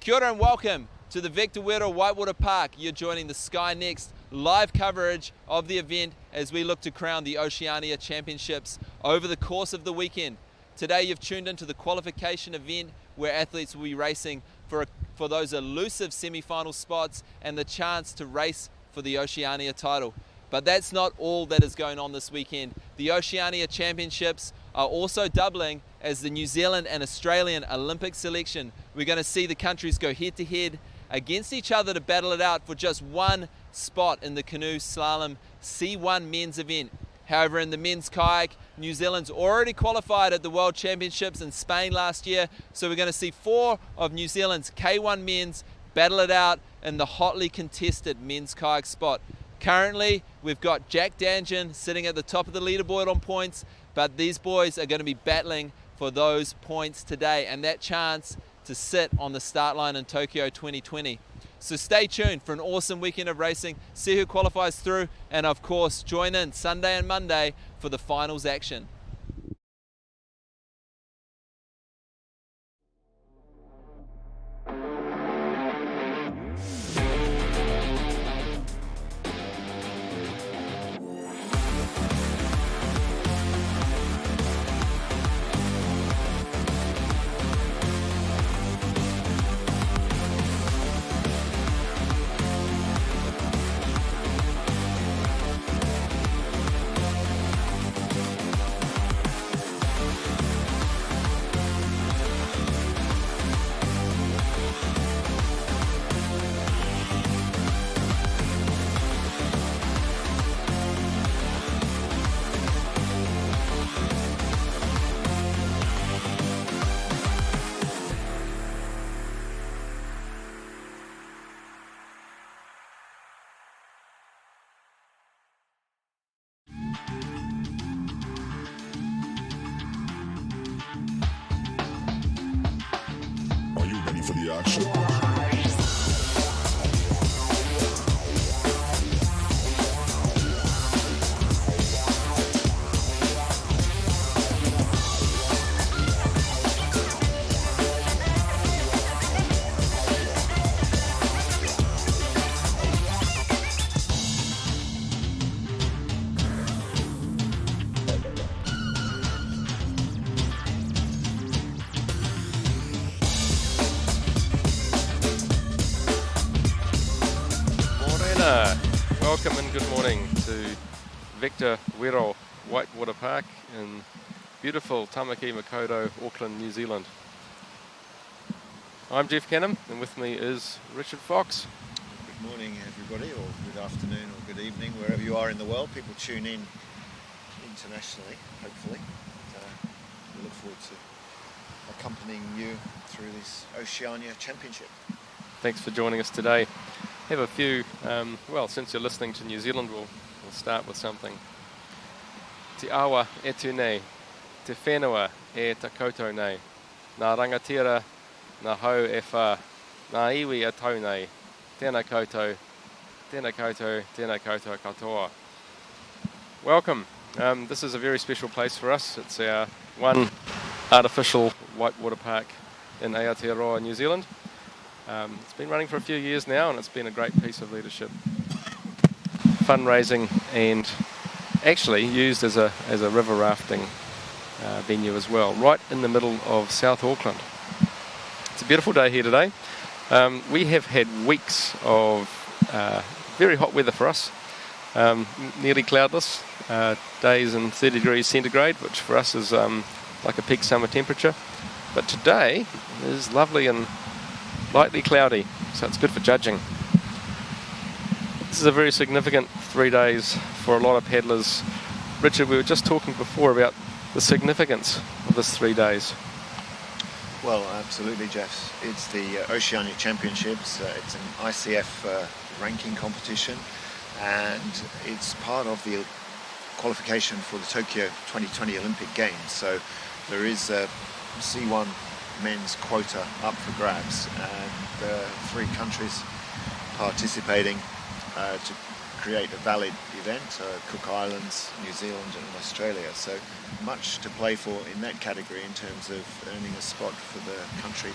Kia ora and welcome to the Wero Whitewater Park. You're joining the Sky Next live coverage of the event as we look to crown the Oceania Championships over the course of the weekend. Today you've tuned into the qualification event where athletes will be racing for those elusive semi-final spots and the chance to race for the Oceania title. But that's not all that is going on this weekend. The Oceania Championships are also doubling as the New Zealand and Australian Olympic selection. We're going to see the countries go head to head against each other to battle it out for just one spot in the Canoe Slalom C1 men's event. However, in the men's kayak, New Zealand's already qualified at the World Championships in Spain last year, so we're going to see 4 of New Zealand's K1 men's battle it out in the hotly contested men's kayak spot. Currently, we've got Jack Danjan sitting at the top of the leaderboard on points, but these boys are going to be battling for those points today and that chance to sit on the start line in Tokyo 2020. So stay tuned for an awesome weekend of racing, see who qualifies through, and of course join in Sunday and Monday for the finals action. For the action. Welcome and good morning to Wero Whitewater Park in beautiful Tamaki Makaurau, Auckland, New Zealand. I'm Jeff Canham and with me is Richard Fox. Good morning everybody, or good afternoon or good evening, wherever you are in the world. People tune in internationally, hopefully. We look forward to accompanying you through this Oceania Championship. Thanks for joining us today. Have a few, since you're listening to New Zealand, we'll start with something. Te awa e tu nei, te whenua e ta koutou nei, nā rangatira, nā hau e whā, nā iwi a tau nei, tēnā koutou, tēnā koutou, tēnā koutou katoa. Welcome. This is a very special place for us. It's our one artificial whitewater park in Aotearoa, New Zealand. It's been running for a few years now and it's been a great piece of leadership, fundraising, and actually used as a river rafting venue as well, right in the middle of South Auckland. It's a beautiful day here today. We have had weeks of very hot weather for us, nearly cloudless, days in 30 degrees centigrade, which for us is like a peak summer temperature. But today is lovely and lightly cloudy, so it's good for judging. This is a very significant 3 days for a lot of paddlers. Richard, we were just talking before about the significance of this 3 days. Well, absolutely, Jeff. It's the Oceania Championships. It's an ICF ranking competition, and it's part of the qualification for the Tokyo 2020 Olympic Games. So there is a C1 men's quota up for grabs, and 3 countries participating to create a valid event, Cook Islands, New Zealand and Australia. So much to play for in that category in terms of earning a spot for the country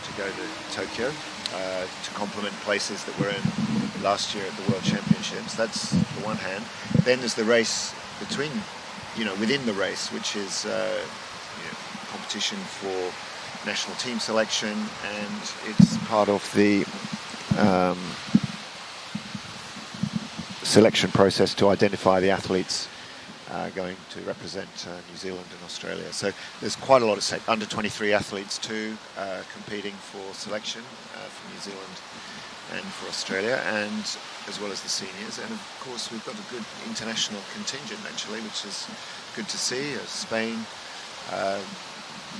to go to Tokyo to complement places that were in last year at the World Championships. That's the one hand. Then there's the race between, within the race, which is competition for national team selection, and it's part of the selection process to identify the athletes going to represent New Zealand and Australia. So there's quite a lot of under 23 athletes too competing for selection for New Zealand and for Australia, and as well as the seniors. And of course we've got a good international contingent actually, which is good to see. Spain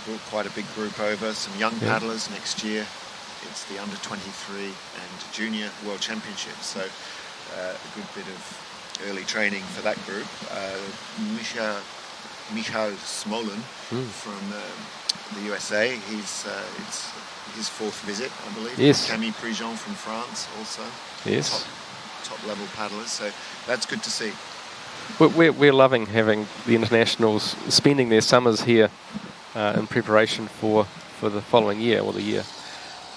brought quite a big group over, some young paddlers next year. It's the under 23 and junior World Championships, so a good bit of early training for that group. Michał Smolin from the USA, it's his fourth visit, I believe. Yes. Camille Prigent from France also. Yes. Top level paddlers, so that's good to see. We're loving having the internationals spending their summers here in preparation for the following year, or the year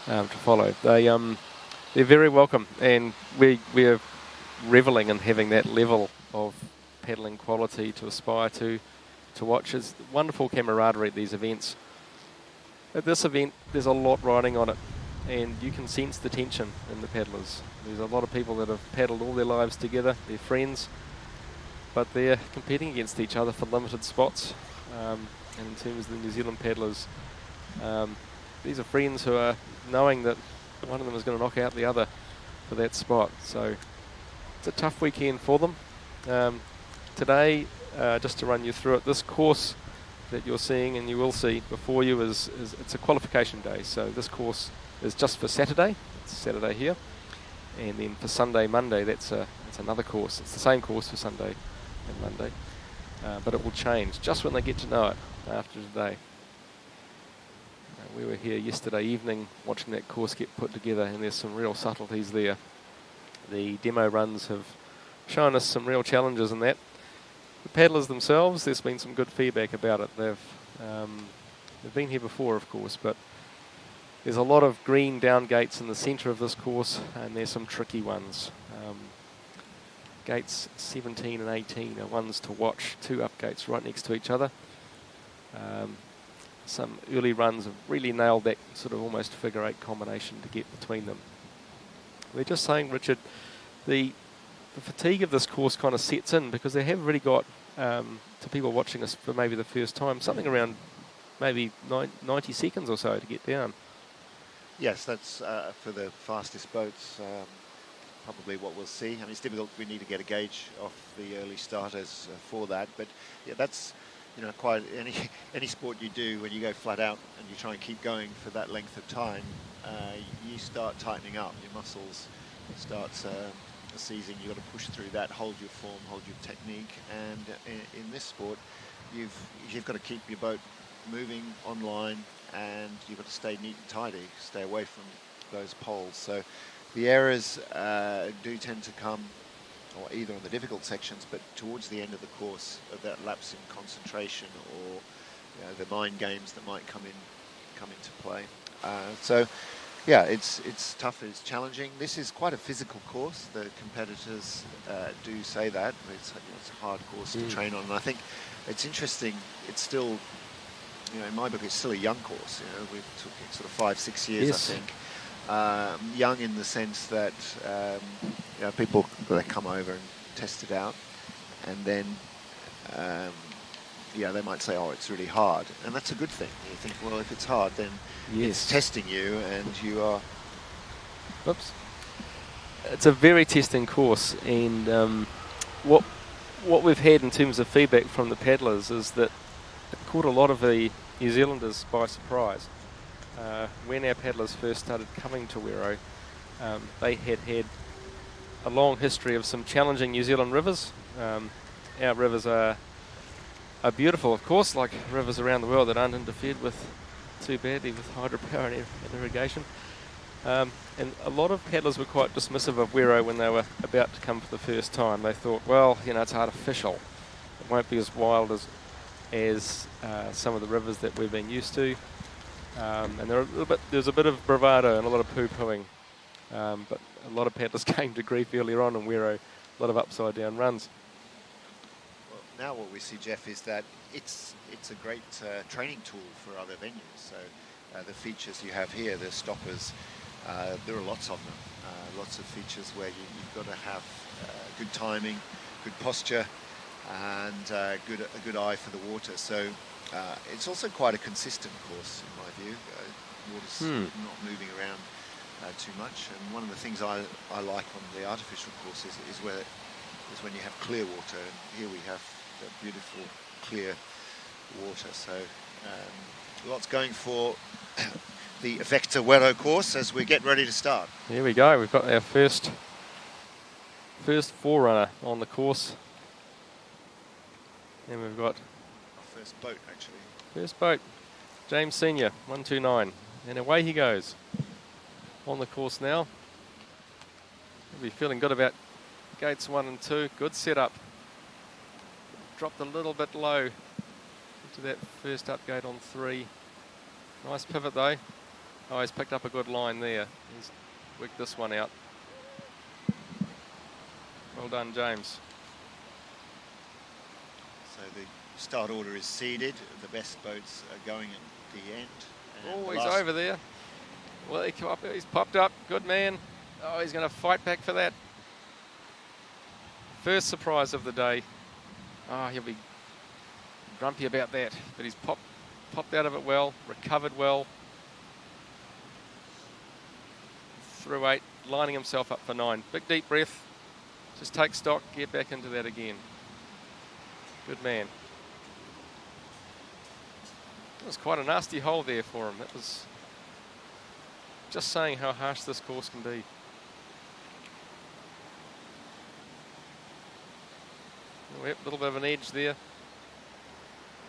to follow. They're very welcome, and we're reveling in having that level of paddling quality to aspire to watch. It's wonderful camaraderie at these events. At this event, there's a lot riding on it, and you can sense the tension in the paddlers. There's a lot of people that have paddled all their lives together, they're friends, but they're competing against each other for limited spots. And in terms of the New Zealand paddlers, these are friends who are knowing that one of them is going to knock out the other for that spot. So it's a tough weekend for them. Today, just to run you through it, this course that you're seeing and you will see before you is it's a qualification day. So this course is just for Saturday. It's Saturday here, and then for Sunday, Monday, that's another course. It's the same course for Sunday and Monday, but it will change just when they get to know it after today. We were here yesterday evening watching that course get put together, and there's some real subtleties there. The demo runs have shown us some real challenges in that. The paddlers themselves, there's been some good feedback about it. They've been here before, of course, but there's a lot of green down gates in the centre of this course, and there's some tricky ones. Gates 17 and 18 are ones to watch, two up gates right next to each other. Some early runs have really nailed that sort of almost figure eight combination to get between them. We're just saying, Richard, the fatigue of this course kind of sets in because they have really got, to people watching us for maybe the first time, something around maybe 90 seconds or so to get down. Yes, that's for the fastest boats, probably what we'll see. I mean, it's difficult. We need to get a gauge off the early starters for that. But yeah, that's quite any sport you do when you go flat out and you try and keep going for that length of time, you start tightening up. Your muscles start seizing. You've got to push through that, hold your form, hold your technique. And in this sport, you've got to keep your boat moving online, and you've got to stay neat and tidy, stay away from those poles. So the errors do tend to come, or either on the difficult sections, but towards the end of the course, of that lapse in concentration, or the mind games that might come into play. So yeah, it's tough, it's challenging. This is quite a physical course. The competitors do say that. It's a hard course to train on, and I think it's interesting. It's still, in my book, it's still a young course. We're talking sort of 5-6 years, Yes. I think. Young in the sense that people, they come over and test it out, and then they might say, oh, it's really hard, and that's a good thing. You think, well, if it's hard, then it's testing you, and you are... Oops. It's a very testing course, and what we've had in terms of feedback from the paddlers is that it caught a lot of the New Zealanders by surprise. When our paddlers first started coming to Wero, they had a long history of some challenging New Zealand rivers. Our rivers are beautiful, of course, like rivers around the world that aren't interfered with too badly with hydropower and irrigation. And a lot of paddlers were quite dismissive of Wero when they were about to come for the first time. They thought, well, it's artificial. It won't be as wild as some of the rivers that we've been used to. And there's a bit of bravado and a lot of poo-pooing. But a lot of paddlers came to grief earlier on in Wero. A lot of upside-down runs. Well, now what we see, Jeff, is that it's a great training tool for other venues. So the features you have here, the stoppers, there are lots of them. Lots of features where you've got to have good timing, good posture, and a good eye for the water. So it's also quite a consistent course, in my view. Water's not moving around too much. And one of the things I like on the artificial course is when you have clear water. And here we have the beautiful clear water. So lots going for the Vector Wero course as we get ready to start. Here we go. We've got our first forerunner on the course. And we've got Our first boat, actually. first boat, James Senior, 129. And away he goes on the course now. He'll be feeling good about gates 1 and 2. Good setup. Dropped a little bit low into that first up gate on 3. Nice pivot though. Oh, he's picked up a good line there. He's worked this one out. Well done, James. So the start order is seeded. The best boats are going at the end. And Oh, the he's last- over there. Well, he's popped up. Good man. Oh, he's going to fight back for that. First surprise of the day. Oh, he'll be grumpy about that. But he's popped out of it well, recovered well. Through 8, lining himself up for 9. Big deep breath. Just take stock, get back into that again. Good man. That was quite a nasty hole there for him. That was just saying how harsh this course can be. Oh, yep, a little bit of an edge there.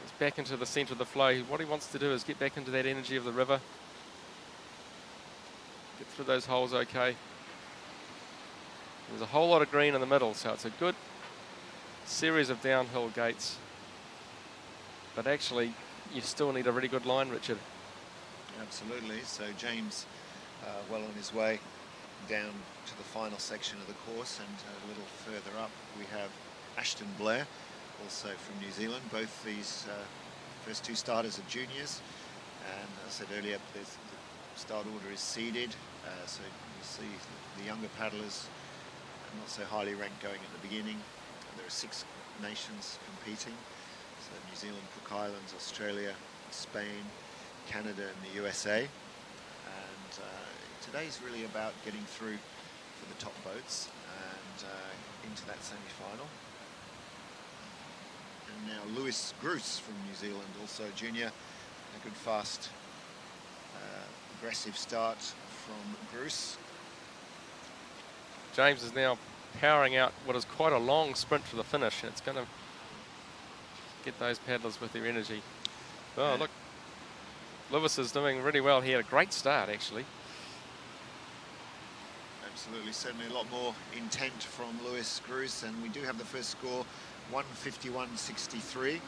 He's back into the centre of the flow. What he wants to do is get back into that energy of the river. Get through those holes okay. There's a whole lot of green in the middle, so it's a good series of downhill gates. But actually, you still need a really good line, Richard. Absolutely. So James, well on his way down to the final section of the course, and a little further up we have Ashton Blair, also from New Zealand. Both these first 2 starters are juniors, and as I said earlier, the start order is seeded, so you see the younger paddlers not so highly ranked going at the beginning. There are 6 nations competing, so New Zealand, Cook Islands, Australia, Spain, Canada and the USA. And today's really about getting through for the top boats and into that semi-final. And now Lewis Gruce from New Zealand, also junior. A good fast, aggressive start from Gruce. James is now powering out what is quite a long sprint to the finish, and it's going to get those paddlers with their energy. Oh, look, Lewis is doing really well. He had a great start, actually. Absolutely, certainly a lot more intent from Lewis Gruce, and we do have the first score, 151.63.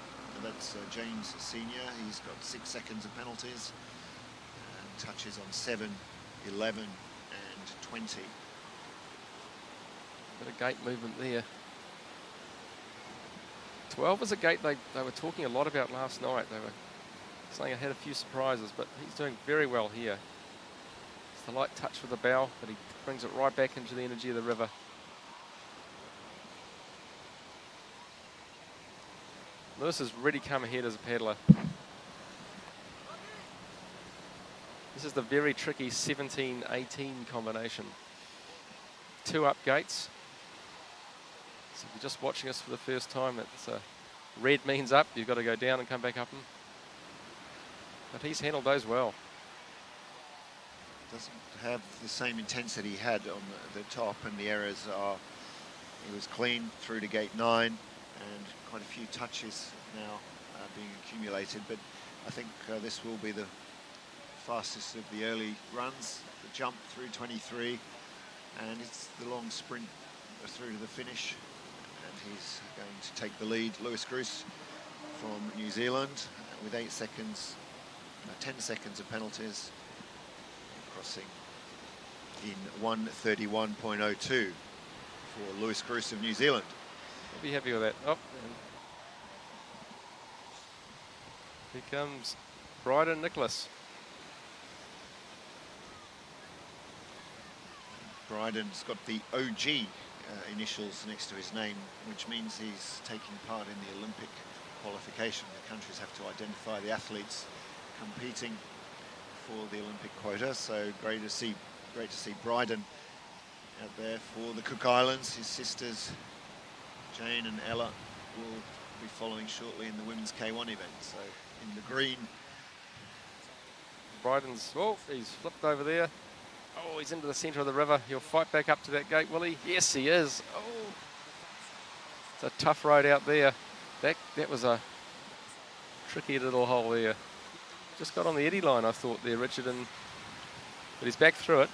That's James Senior. He's got 6 seconds of penalties and touches on 7, 11 and 20. Bit of gate movement there. 12 was a gate they were talking a lot about last night. They were saying I had a few surprises, but he's doing very well here. It's the light touch with the bow, but he brings it right back into the energy of the river. Lewis has really come ahead as a paddler. This is the very tricky 17-18 combination. 2 up gates. So if you're just watching us for the first time, it's red means up. You've got to go down and come back up. But he's handled those well. Doesn't have the same intensity he had on the top, and the errors are, he was clean through to gate 9, and quite a few touches now being accumulated, but I think this will be the fastest of the early runs. The jump through 23, and it's the long sprint through to the finish, and he's going to take the lead. Lewis Gruce from New Zealand with 8 seconds 10 seconds of penalties, crossing in 1:31.02 for Lewis Bruce of New Zealand. I'll be happy with that. Oh, and here comes Bryden Nicholas. Bryden's got the OG initials next to his name, which means he's taking part in the Olympic qualification. The countries have to identify the athletes competing for the Olympic quota. So great to see Bryden out there for the Cook Islands. His sisters Jane and Ella will be following shortly in the women's K1 event. So in the green. Bryden's, oh, he's flipped over there. Oh, he's into the centre of the river. He'll fight back up to that gate, will he? Yes, he is. Oh, it's a tough road out there. That was a tricky little hole there. Just got on the eddy line, I thought there, Richard, but he's back through it.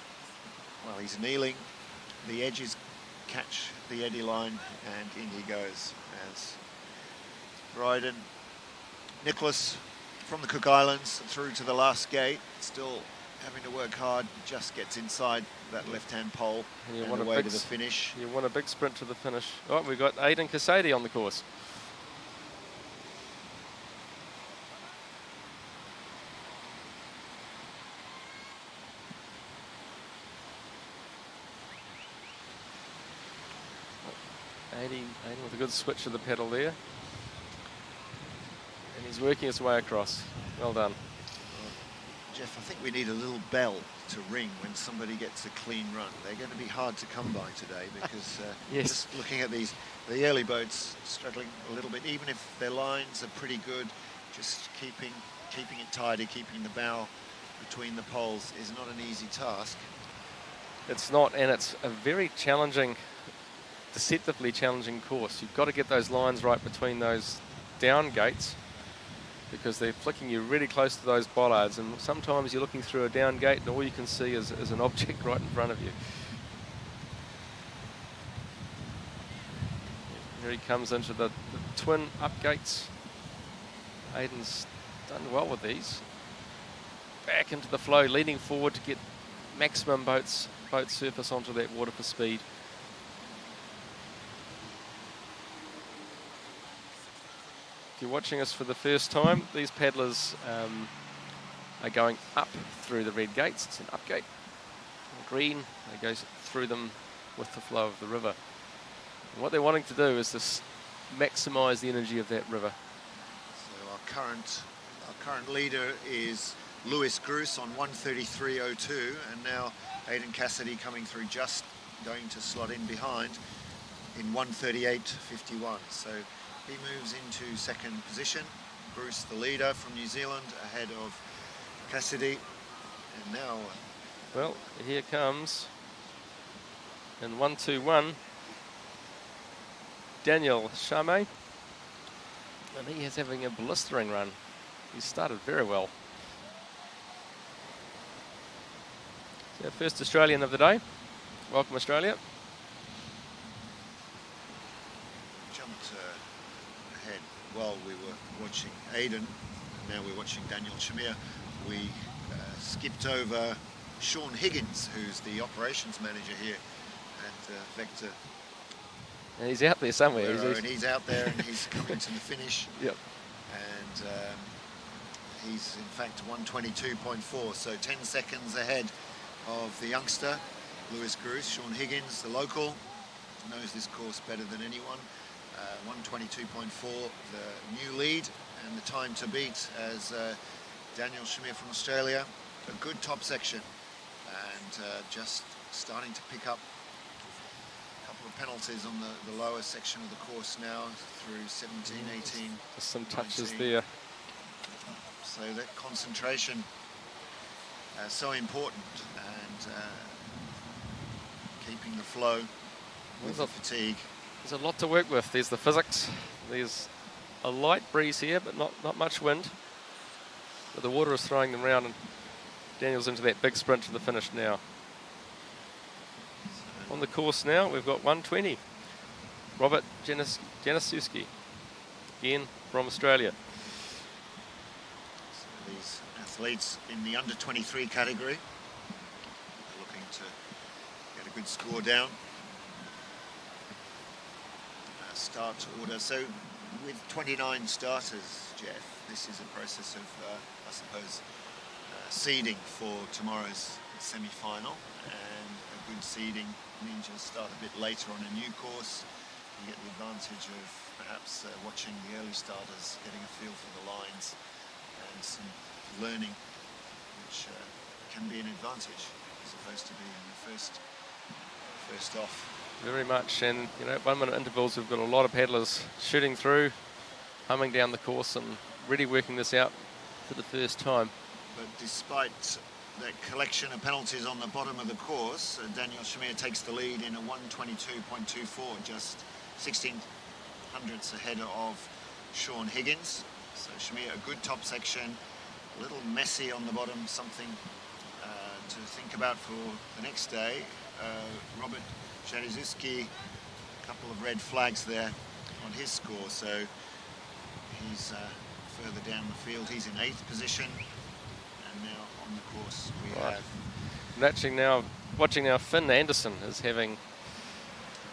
Well, he's kneeling. The edges catch the eddy line, and in he goes as Bryden Nicholas from the Cook Islands through to the last gate, still having to work hard, just gets inside that left-hand pole and away to the finish. You want a big sprint to the finish. Oh, we've got Aidan Cassady on the course. Aidan with a good switch of the pedal there. And he's working his way across. Well done. Jeff, I think we need a little bell to ring when somebody gets a clean run. They're going to be hard to come by today because yes. Just looking at the early boats struggling a little bit, even if their lines are pretty good, just keeping it tidy, keeping the bow between the poles is not an easy task. It's not, and it's a very challenging, deceptively challenging course. You've got to get those lines right between those down gates, because they're flicking you really close to those bollards, and sometimes you're looking through a down gate and all you can see is an object right in front of you. Here he comes into the twin up gates. Aidan's done well with these. Back into the flow, leaning forward to get maximum boat surface onto that water for speed. If you're watching us for the first time, these paddlers are going up through the red gates. It's an up gate. Green, it goes through them with the flow of the river. And what they're wanting to do is to maximise the energy of that river. So our current leader is Lewis Bruce on 1:33.02, and now Aidan Cassady coming through, just going to slot in behind in 1:38.51. So he moves into second position. Bruce, the leader from New Zealand, ahead of Cassady. And now... well, here comes, in 1:21, Daniel Chame. And he is having a blistering run. He started very well. So first Australian of the day. Welcome, Australia. Ahead while we were watching Aidan, and now we're watching Daniel Chame. We skipped over Sean Higgins, who's the operations manager here at Vector. And he's out there somewhere. Wero, and he's out there, and he's coming to the finish. Yep. And he's in fact 1:22.4, so 10 seconds ahead of the youngster, Lewis Bruce. Sean Higgins, the local, knows this course better than anyone. 1:22.4, the new lead, and the time to beat as Daniel Chame from Australia. A good top section, and just starting to pick up a couple of penalties on the lower section of the course now through 17, 18. Just some touches 19. there. So that concentration so important, and keeping the flow with the fatigue. There's a lot to work with. There's the physics. There's a light breeze here, but not much wind. But the water is throwing them around, and Daniel's into that big sprint to the finish now. On the course now, we've got 1:20. Robert Janaszewski, again from Australia. So these athletes in the under 23 category. Looking to get a good score down. Start order. So with 29 starters, Jeff, this is a process of, I suppose, seeding for tomorrow's semi-final. And a good seeding means you'll start a bit later on a new course. You get the advantage of perhaps watching the early starters, getting a feel for the lines and some learning, which can be an advantage as opposed to being the first off. Very much, and you know, 1 minute intervals, we've got a lot of paddlers shooting through, humming down the course and really working this out for the first time. But despite that collection of penalties on the bottom of the course, Daniel Shamir takes the lead in a 1:22.24, just 16 hundredths ahead of Sean Higgins. So Shamir, a good top section, a little messy on the bottom, something to think about for the next day. Robert Jaruzelski, a couple of red flags there on his score, so he's further down the field. He's in 8th position, and now on the course we have... Watching now, Finn Anderson is having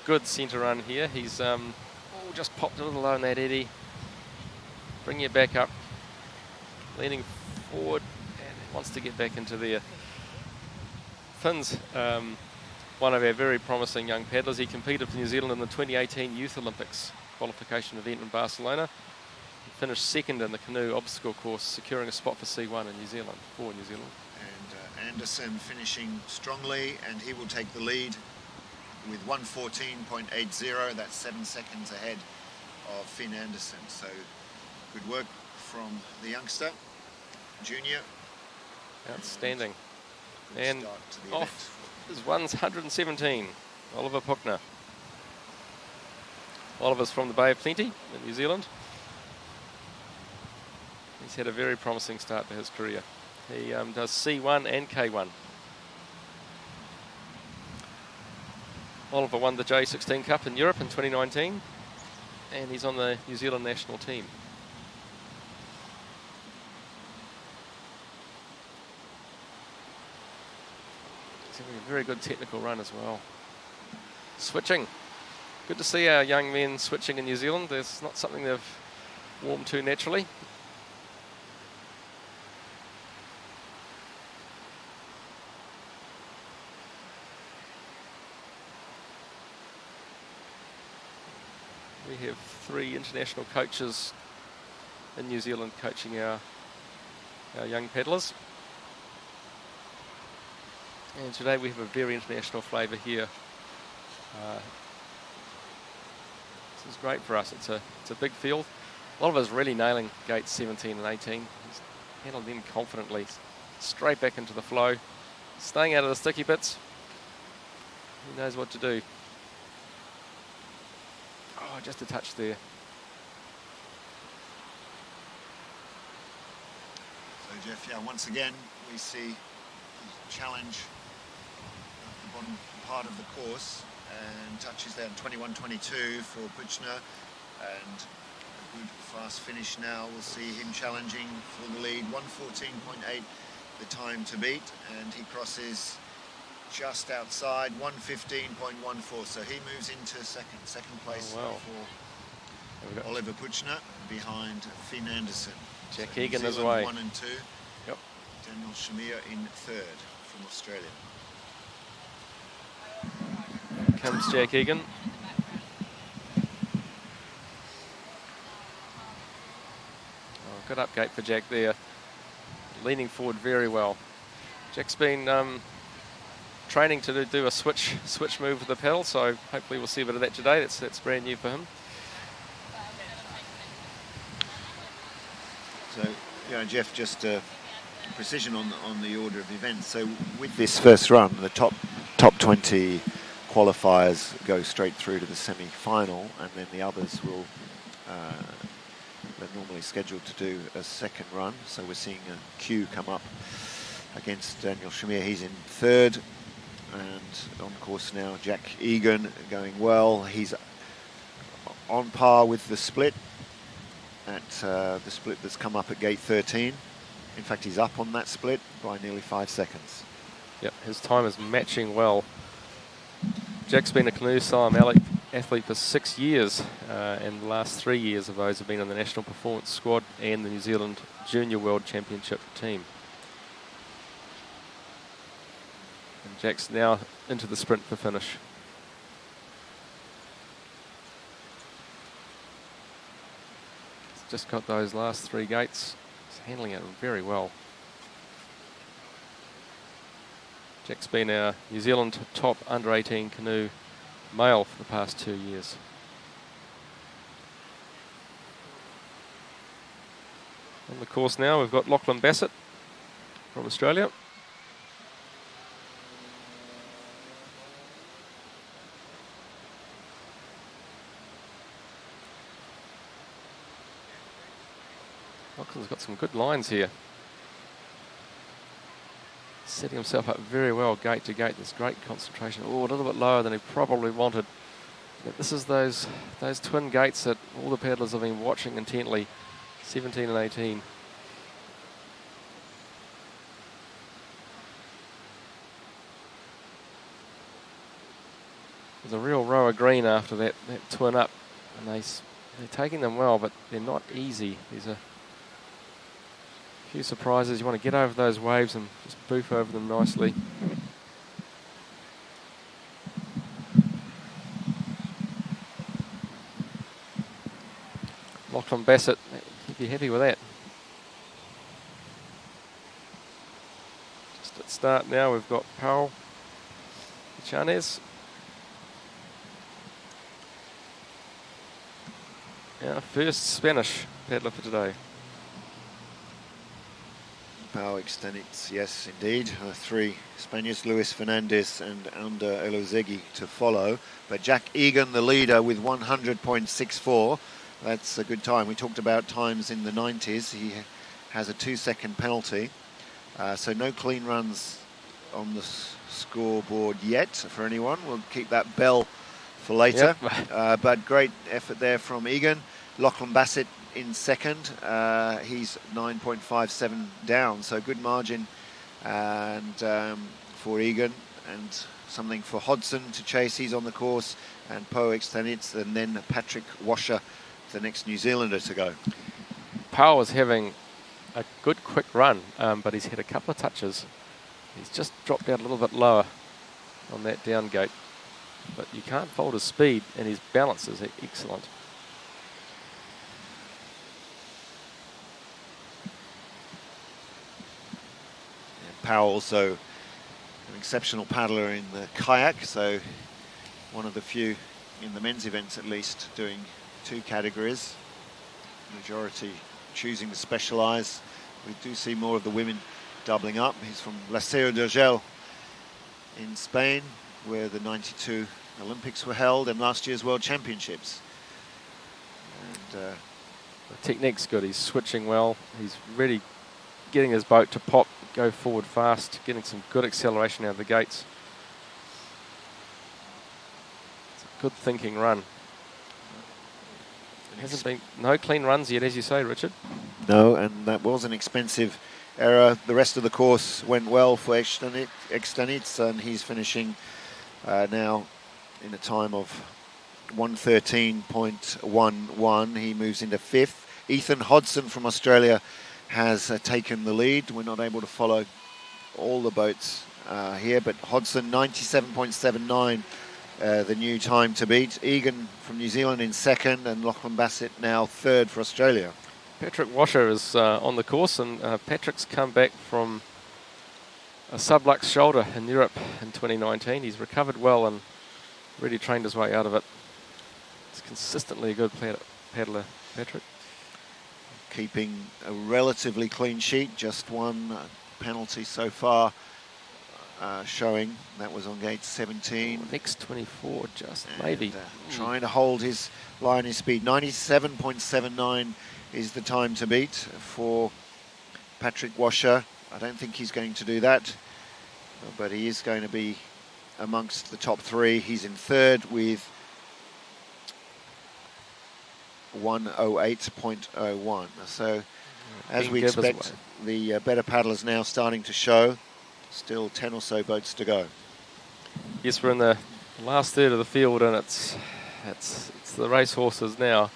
good centre run here. He's just popped a little low in that eddy. Bring you back up, leaning forward, and wants to get back into there. Finn's one of our very promising young paddlers. He competed for New Zealand in the 2018 Youth Olympics qualification event in Barcelona. He finished second in the canoe obstacle course, securing a spot for C1 in New Zealand, for New Zealand. And Anderson finishing strongly, and he will take the lead with 1:14.80. That's 7 seconds ahead of Finn Anderson. So good work from the youngster, junior. Outstanding. And Off event. is 117, Oliver Puckner. Oliver's from the Bay of Plenty in New Zealand. He's had a very promising start to his career. He does C1 and K1. Oliver won the J16 Cup in Europe in 2019, and he's on the New Zealand national team. He's having a very good technical run as well. Switching. Good to see our young men switching in New Zealand. It's not something they've warmed to naturally. We have 3 international coaches in New Zealand coaching our young paddlers. And today we have a very international flavour here. This is great for us. It's a big field. Oliver's really nailing gates 17 and 18. He's handled them confidently. Straight back into the flow. Staying out of the sticky bits. He knows what to do. Oh, just a touch there. So Jeff, yeah, once again we see the challenge at the bottom part of the course, and touches there 21.22 for Puchner, and a good fast finish now. We'll see him challenging for the lead. 1:14.8 the time to beat, and he crosses just outside 1:15.14, so he moves into second place. Oh, wow. For Oliver Puchner behind Finn Anderson. Jack So Egan New is Zealand away. 1 and 2. Yep. Daniel Shamir in 3rd from Australia. Comes Jack Egan. Oh, good upgate for Jack there. Leaning forward very well. Jack's been training to do a switch move with the paddle, so hopefully we'll see a bit of that today. That's brand new for him. So, you know, Jeff, just precision on the order of events. So with this first run, the top 20 qualifiers go straight through to the semi-final, and then the others will they're normally scheduled to do a second run. So we're seeing a queue come up against Daniel Shamir. He's in 3rd, and on course now Jack Egan going well. He's on par with the split at the split that's come up at gate 13. In fact, he's up on that split by nearly 5 seconds. Yep, his time is matching well. Jack's been a Canoe Slalom athlete for 6 years, and the last 3 years of those have been in the National Performance Squad and the New Zealand Junior World Championship team. And Jack's now into the sprint for finish. He's just got those last 3 gates. He's handling it very well. Jack's been our New Zealand top under-18 canoe male for the past 2 years. On the course now, we've got Lachlan Bassett from Australia. Lachlan's got some good lines here. Setting himself up very well gate to gate. There's great concentration. Oh, a little bit lower than he probably wanted. But this is those twin gates that all the paddlers have been watching intently, 17 and 18. There's a real row of green after that twin up, and they're taking them well, but they're not easy. These are few surprises. You want to get over those waves and just boof over them nicely. Lachlan Bassett, he'd be happy with that. Just at start now, we've got Powell, Chanez. Our first Spanish paddler for today. Pau Extendits, yes, indeed. 3 Spaniards, Luis Fernandez and Ander Elozegui to follow. But Jack Egan, the leader, with 100.64. That's a good time. We talked about times in the 90s. He has a 2-second penalty. So no clean runs on the scoreboard yet for anyone. We'll keep that bell for later. Yep. But great effort there from Egan. Lachlan Bassett in second. He's 9.57 down, so good margin and for Egan, and something for Hodson to chase. He's on the course, and Poe Extendits, and then Patrick Washer, the next New Zealander to go. Powell is having a good quick run, but he's had a couple of touches. He's just dropped out a little bit lower on that down gate, but you can't fault his speed, and his balance is excellent. Powell also an exceptional paddler in the kayak, so one of the few in the men's events at least doing 2 categories. Majority choosing to specialise. We do see more of the women doubling up. He's from Liceo de Gel in Spain, where the 92 Olympics were held and last year's World Championships. And the technique's good. He's switching well. He's really getting his boat to pop, go forward fast, getting some good acceleration out of the gates. It's a good thinking run. There hasn't been no clean runs yet, as you say, Richard. No, and that was an expensive error. The rest of the course went well for Extendits, and he's finishing now in a time of 113.11. He moves into 5th. Ethan Hodson from Australia has taken the lead. We're not able to follow all the boats here, but Hodson 97.79, the new time to beat. Egan from New Zealand in 2nd, and Lachlan Bassett now 3rd for Australia. Patrick Washer is on the course, and Patrick's come back from a sublux shoulder in Europe in 2019. He's recovered well and really trained his way out of it. He's consistently a good paddler, Patrick. Keeping a relatively clean sheet, just 1 penalty so far showing. That was on gate 17. Next 24, just maybe. Trying to hold his line, his speed. 97.79 is the time to beat for Patrick Washer. I don't think he's going to do that, but he is going to be amongst the top 3. He's in 3rd with 108.01. So as we expect, the better paddlers now starting to show. Still 10 or so boats to go. Yes, we're in the last third of the field, and it's the racehorses now.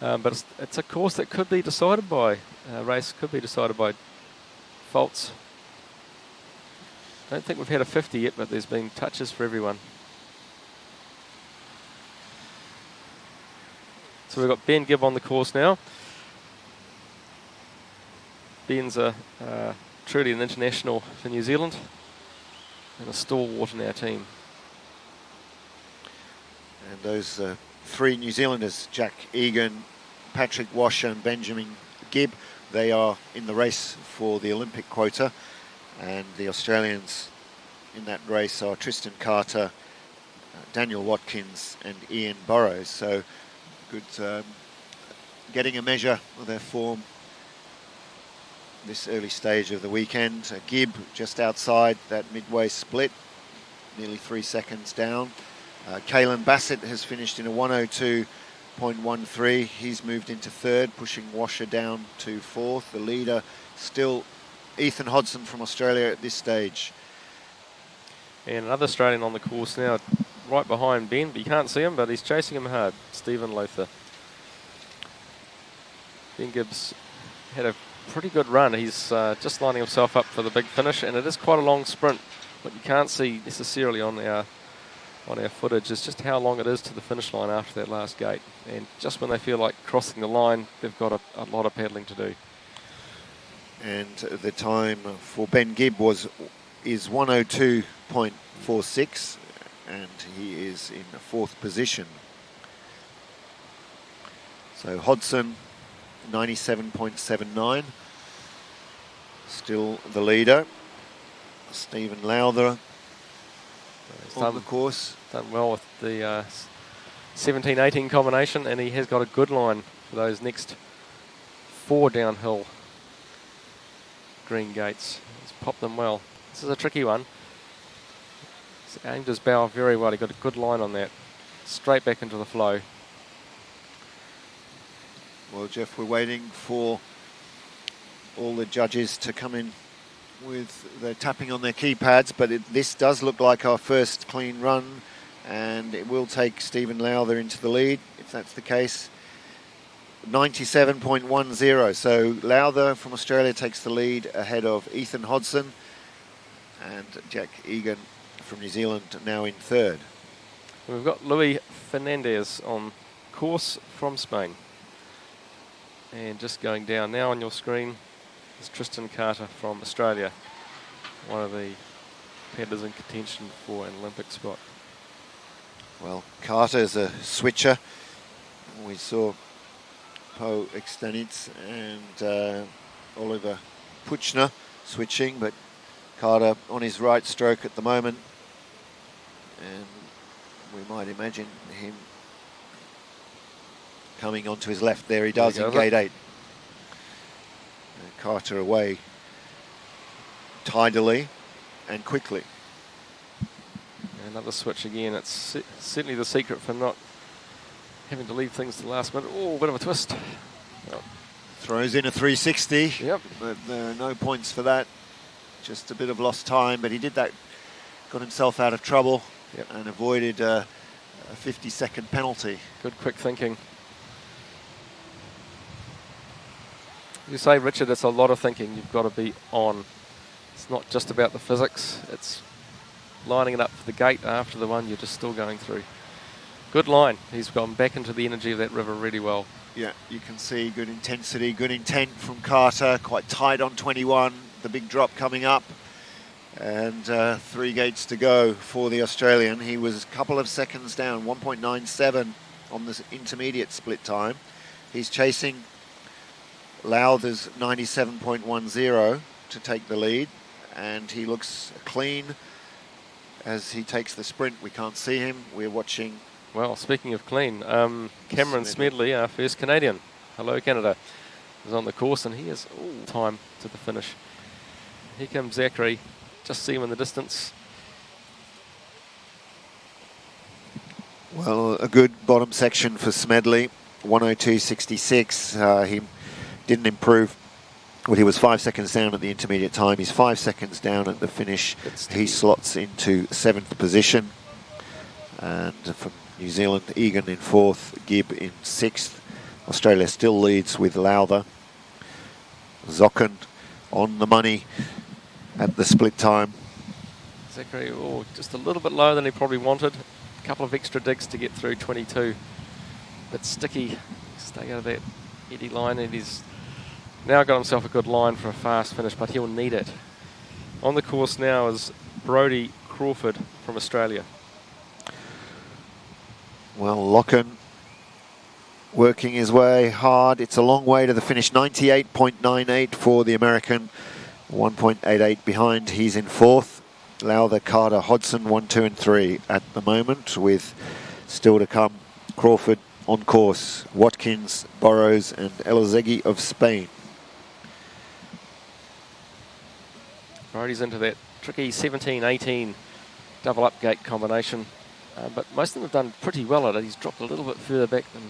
But it's a course that could be decided by faults. I don't think we've had a 50 yet, but there's been touches for everyone. So we've got Ben Gibb on the course now. Ben's truly an international for New Zealand and a stalwart in our team. And those three New Zealanders, Jack Egan, Patrick Washer and Benjamin Gibb, they are in the race for the Olympic quota. And the Australians in that race are Tristan Carter, Daniel Watkins and Ian Burrows. So good getting a measure of their form this early stage of the weekend. Gibb just outside that midway split, nearly 3 seconds down. Kalen Bassett has finished in a 102.13. He's moved into third, pushing Washer down to fourth. The leader still Ethan Hodson from Australia at this stage. And another Australian on the course now, right behind Ben, but you can't see him, but he's chasing him hard. Stephen Lothar. Ben Gibbs had a pretty good run. He's just lining himself up for the big finish, and it is quite a long sprint. What you can't see necessarily on our footage is just how long it is to the finish line after that last gate. And just when they feel like crossing the line, they've got a lot of paddling to do. And the time for Ben Gibb is 102.46, and he is in the fourth position. So Hodson, 97.79, still the leader. Stephen Lowther on the course. Done well with the 17-18 combination, and he has got a good line for those next 4 downhill green gates. He's popped them well. This is a tricky one. He's aimed his bow very well. He got a good line on that. Straight back into the flow. Well, Jeff, we're waiting for all the judges to come in with their tapping on their keypads, but this does look like our first clean run, and it will take Stephen Lowther into the lead, if that's the case. 97.10, so Lowther from Australia takes the lead ahead of Ethan Hodson, and Jack Egan from New Zealand now in third. We've got Luis Fernandez on course from Spain. And just going down now on your screen is Tristan Carter from Australia, one of the paddlers in contention for an Olympic spot. Well, Carter's a switcher. We saw Po Extenitz and Oliver Puchner switching, but Carter on his right stroke at the moment, and we might imagine him coming onto his left. There he does in gate 8. Carter away tidily and quickly. Another switch again. It's certainly the secret for not having to leave things to the last minute. Oh, bit of a twist. Oh. Throws in a 360. Yep. But there are no points for that. Just a bit of lost time, but he did that, got himself out of trouble. Yep. And avoided a 50-second penalty. Good quick thinking. You say, Richard, it's a lot of thinking. You've got to be on. It's not just about the physics. It's lining it up for the gate after the one you're just still going through. Good line. He's gone back into the energy of that river really well. Yeah, you can see good intensity, good intent from Carter. Quite tight on 21. The big drop coming up. And 3 gates to go for the Australian. He was a couple of seconds down, 1.97 on this intermediate split time. He's chasing Lowther's 97.10 to take the lead, and he looks clean as he takes the sprint. We can't see him. We're watching. Well, speaking of clean, Cameron Smedley, our first Canadian, hello Canada, is on the course, and he is all time to the finish. Here comes Zachary. Just see him in the distance. Well, a good bottom section for Smedley, 102.66. He didn't improve Well, he was 5 seconds down at the intermediate time. He's 5 seconds down at the finish. He slots into 7th position. And from New Zealand, Egan in 4th, Gibb in 6th. Australia still leads with Lowther. Zocken on the money at the split time. Zachary, just a little bit lower than he probably wanted. A couple of extra digs to get through 22. Bit sticky. Stay out of that eddy line, and he's now got himself a good line for a fast finish, but he'll need it. On the course now is Brodie Crawford from Australia. Well, Locken working his way hard. It's a long way to the finish. 98.98 for the American. 1.88 behind. He's in 4th. Lowther, Carter, Hodson, 1, 2 and 3 at the moment, with still to come Crawford on course, Watkins, Burrows and Elozegui of Spain. Brodie's into that tricky 17-18 double up gate combination, but most of them have done pretty well at it. He's dropped a little bit further back than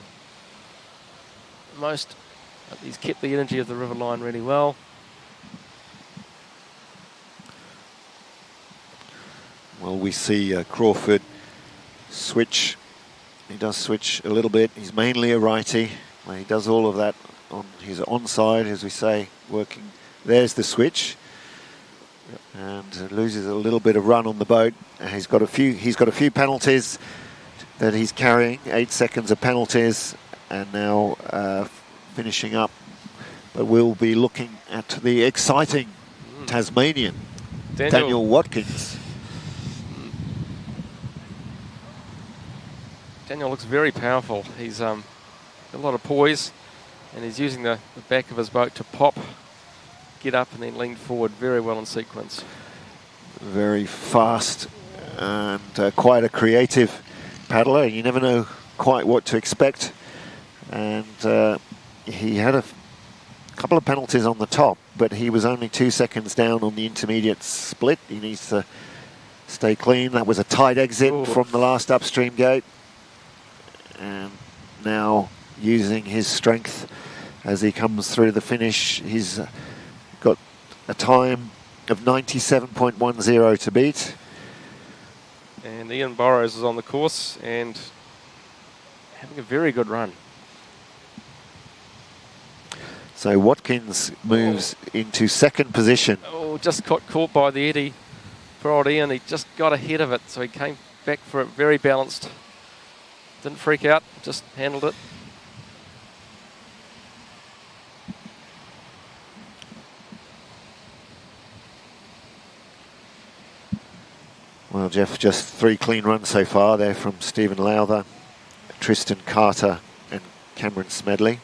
most, but he's kept the energy of the river line really well. Well, we see Crawford switch. He does switch a little bit. He's mainly a righty. Well, he does all of that on his onside, as we say, working. There's the switch, and loses a little bit of run on the boat. He's got a few penalties that he's carrying. 8 seconds of penalties, and now finishing up. But we'll be looking at the exciting Tasmanian, Daniel Watkins. Daniel looks very powerful. He's got a lot of poise, and he's using the back of his boat to pop, get up and then lean forward very well in sequence. Very fast and quite a creative paddler. You never know quite what to expect. And he had a couple of penalties on the top, but he was only 2 seconds down on the intermediate split. He needs to stay clean. That was a tight exit from the last upstream gate. And now using his strength as he comes through the finish. He's got a time of 97.10 to beat. And Ian Burrows is on the course and having a very good run. So Watkins moves into 2nd position. Oh, just got caught by the eddy. For old Ian, he just got ahead of it, so he came back for it very balanced. Didn't freak out, just handled it. Well, Jeff, just 3 clean runs so far there from Stephen Lowther, Tristan Carter and Cameron Smedley.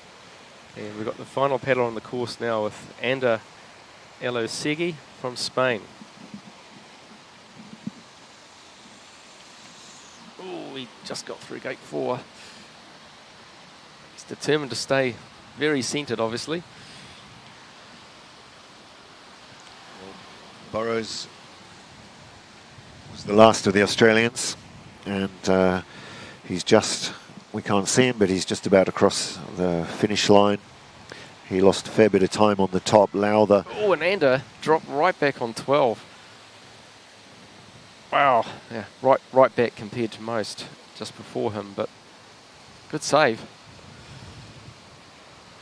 And we've got the final paddle on the course now with Ander Elozegui from Spain. Oh, he just got through gate 4. He's determined to stay very centred, obviously. Burrows was the last of the Australians, and he's just, we can't see him, but he's just about to cross the finish line. He lost a fair bit of time on the top. Lowther. Oh, and Ander dropped right back on 12. Wow, yeah, right back compared to most just before him, but good save.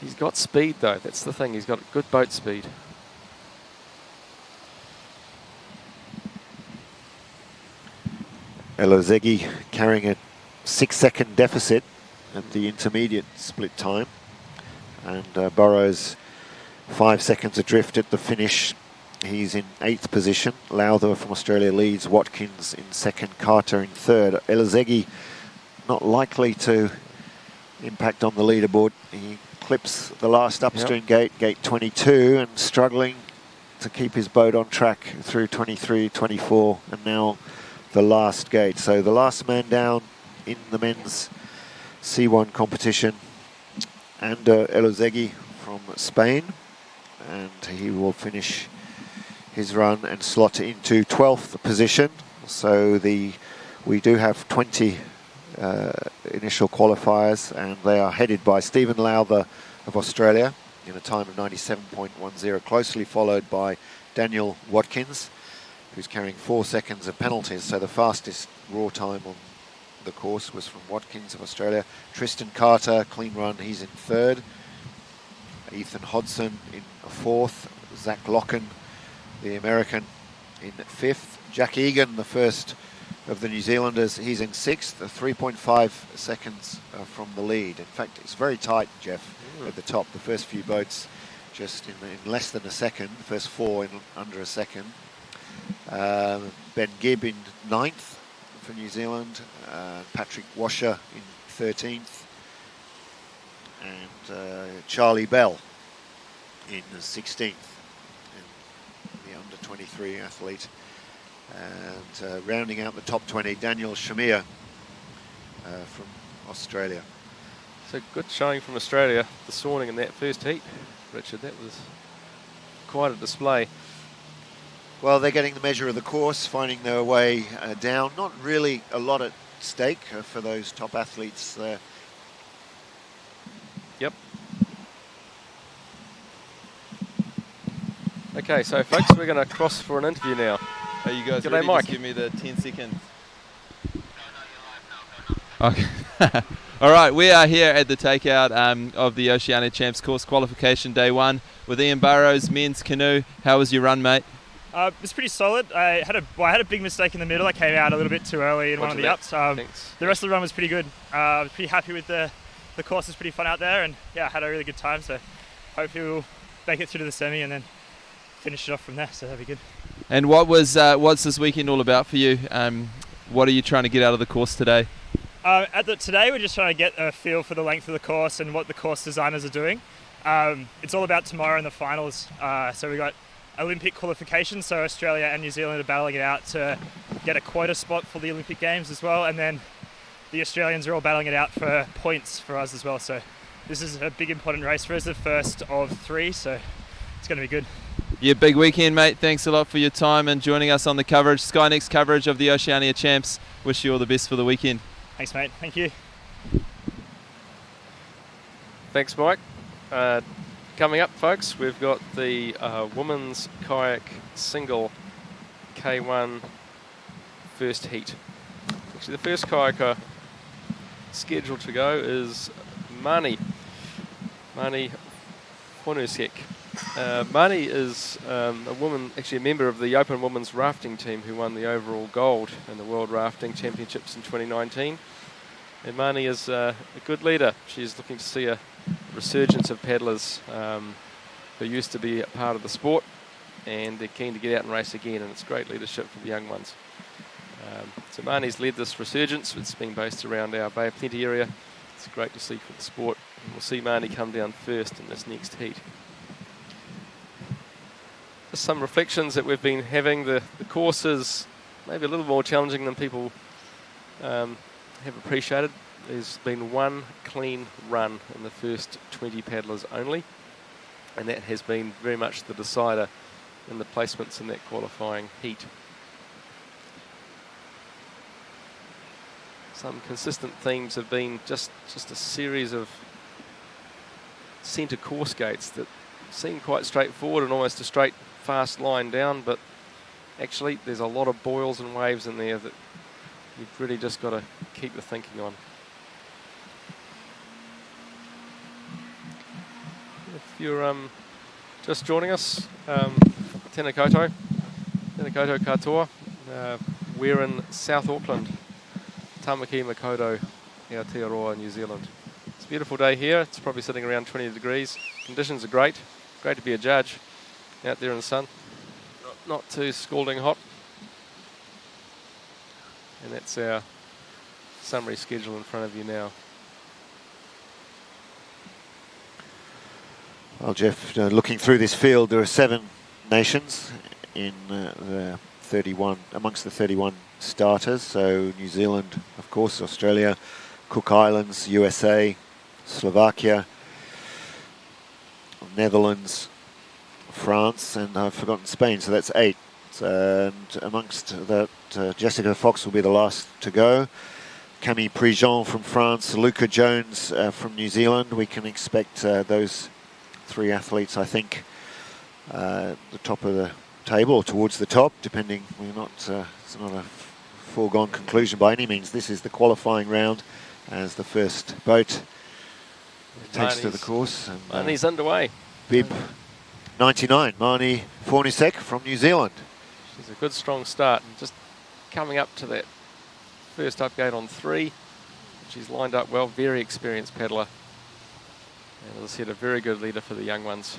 He's got speed though, that's the thing, he's got good boat speed. Elozegui carrying a 6-second deficit at the intermediate split time. And Burrows 5 seconds adrift at the finish. He's in 8th position. Lowther from Australia leads. Watkins in 2nd. Carter in 3rd. Elozegui not likely to impact on the leaderboard. He clips the last upstream gate, gate 22, and struggling to keep his boat on track through 23, 24, and now the last gate. So the last man down in the men's C1 competition, and Elozegui from Spain, and he will finish his run and slot into 12th position. So we do have 20 initial qualifiers, and they are headed by Stephen Lowther of Australia, in a time of 97.10, closely followed by Daniel Watkins, who's carrying 4 seconds of penalties. So the fastest raw time on the course was from Watkins of Australia. Tristan Carter, clean run, he's in 3rd. Ethan Hodson in 4th. Zach Locken, the American, in 5th. Jack Egan, the first of the New Zealanders, he's in 6th, 3.5 seconds from the lead. In fact, it's very tight, Jeff, at the top. The first few boats just in less than a second, the first 4 in under a second. Ben Gibb in 9th for New Zealand, Patrick Washer in 13th, and Charlie Bell in 16th, the under 23 athlete. And rounding out the top 20, Daniel Shamir from Australia. So good showing from Australia this morning in that first heat, Richard. That was quite a display. Well, they're getting the measure of the course, finding their way down. Not really a lot at stake for those top athletes there. Yep. Okay, so folks, we're going to cross for an interview now. Are you guys G'day, ready? Mike. Just give me the 10 seconds. Okay. All right, we are here at the takeout of the Oceania Champs course qualification day 1 with Ian Burrows, men's canoe. How was your run, mate? It was pretty solid. I had a big mistake in the middle. I came out a little bit too early in one of the ups. The rest of the run was pretty good. I was pretty happy with the course. Was pretty fun out there, and yeah, I had a really good time. So hopefully we'll make it through to the semi and then finish it off from there. So that'd be good. And what's this weekend all about for you? What are you trying to get out of the course today? Today we're just trying to get a feel for the length of the course and what the course designers are doing. It's all about tomorrow in the finals. So we got Olympic qualification, so Australia and New Zealand are battling it out to get a quota spot for the Olympic Games as well, and then the Australians are all battling it out for points for us as well. So this is a big important race for us, the first of 3, so it's going to be good. Yeah, big weekend, mate. Thanks a lot for your time and joining us on the coverage, Sky Next coverage of the Oceania Champs. Wish you all the best for the weekend. Thanks, mate. Thank you. Thanks, Mike. Coming up, folks, we've got the women's kayak single K1 first heat. Actually, the first kayaker scheduled to go is Mani Fonusek. Mani is a woman, actually a member of the Open Women's Rafting team who won the overall gold in the World Rafting Championships in 2019. And Mani is a good leader. She's looking to see a resurgence of paddlers who used to be a part of the sport, and they're keen to get out and race again, and it's great leadership for the young ones. So Mani's led this resurgence. It's been based around our Bay of Plenty area. It's great to see for the sport. And we'll see Mani come down first in this next heat. Just some reflections that we've been having. The course is maybe a little more challenging than people have appreciated. There's been one clean run in the first 20 paddlers only, and that has been very much the decider in the placements in that qualifying heat. Some consistent themes have been just a series of centre course gates that seem quite straightforward and almost a straight fast line down, but actually there's a lot of boils and waves in there that you've really just got to keep your thinking on. If you're just joining us, tēnā koutou katoa. We're in South Auckland, Tamaki Makaurau, Aotearoa, New Zealand. It's a beautiful day here. It's probably sitting around 20 degrees. Conditions are great. Great to be a judge out there in the sun. Not too scalding hot. And that's our summary schedule in front of you now. Well, Jeff, looking through this field, there are 7 nations in the 31 amongst the 31 starters. So New Zealand, of course, Australia, Cook Islands, USA, Slovakia, Netherlands, France, and I've forgotten Spain. So that's 8. And amongst that, Jessica Fox will be the last to go. Camille Prigent from France, Luca Jones from New Zealand. We can expect those three athletes, I think, the top of the table or towards the top, depending. We're not. It's not a foregone conclusion by any means. This is the qualifying round as the first boat takes to the course. And he's underway. Bib 99, Marnie Fornisek from New Zealand. She's a good strong start. Just coming up to that first up gate on 3. She's lined up well, very experienced paddler. And as I said, a very good leader for the young ones.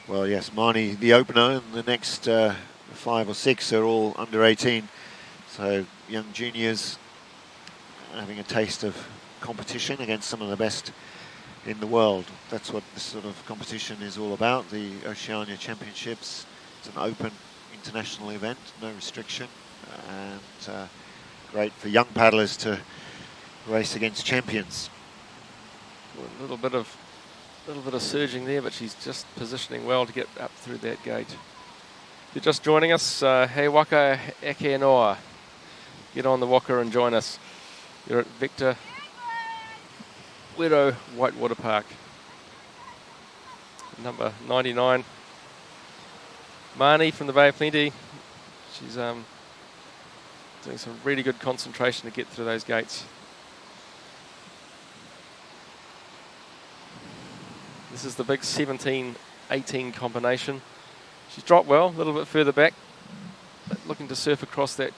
Well, yes, Marnie, the opener, and the next 5 or 6 are all under 18. So young juniors having a taste of competition against some of the best in the world. That's what this sort of competition is all about. The Oceania Championships, it's an open international event, no restriction, and great for young paddlers to race against champions. A little bit of surging there, but she's just positioning well to get up through that gate. If you're just joining us, hei waka eke noa. Get on the waka and join us. You're at Victor Wero Whitewater Park. Number 99, Marnie from the Bay of Plenty. She's doing some really good concentration to get through those gates. This is the big 17-18 combination. She's dropped well, a little bit further back, but looking to surf across that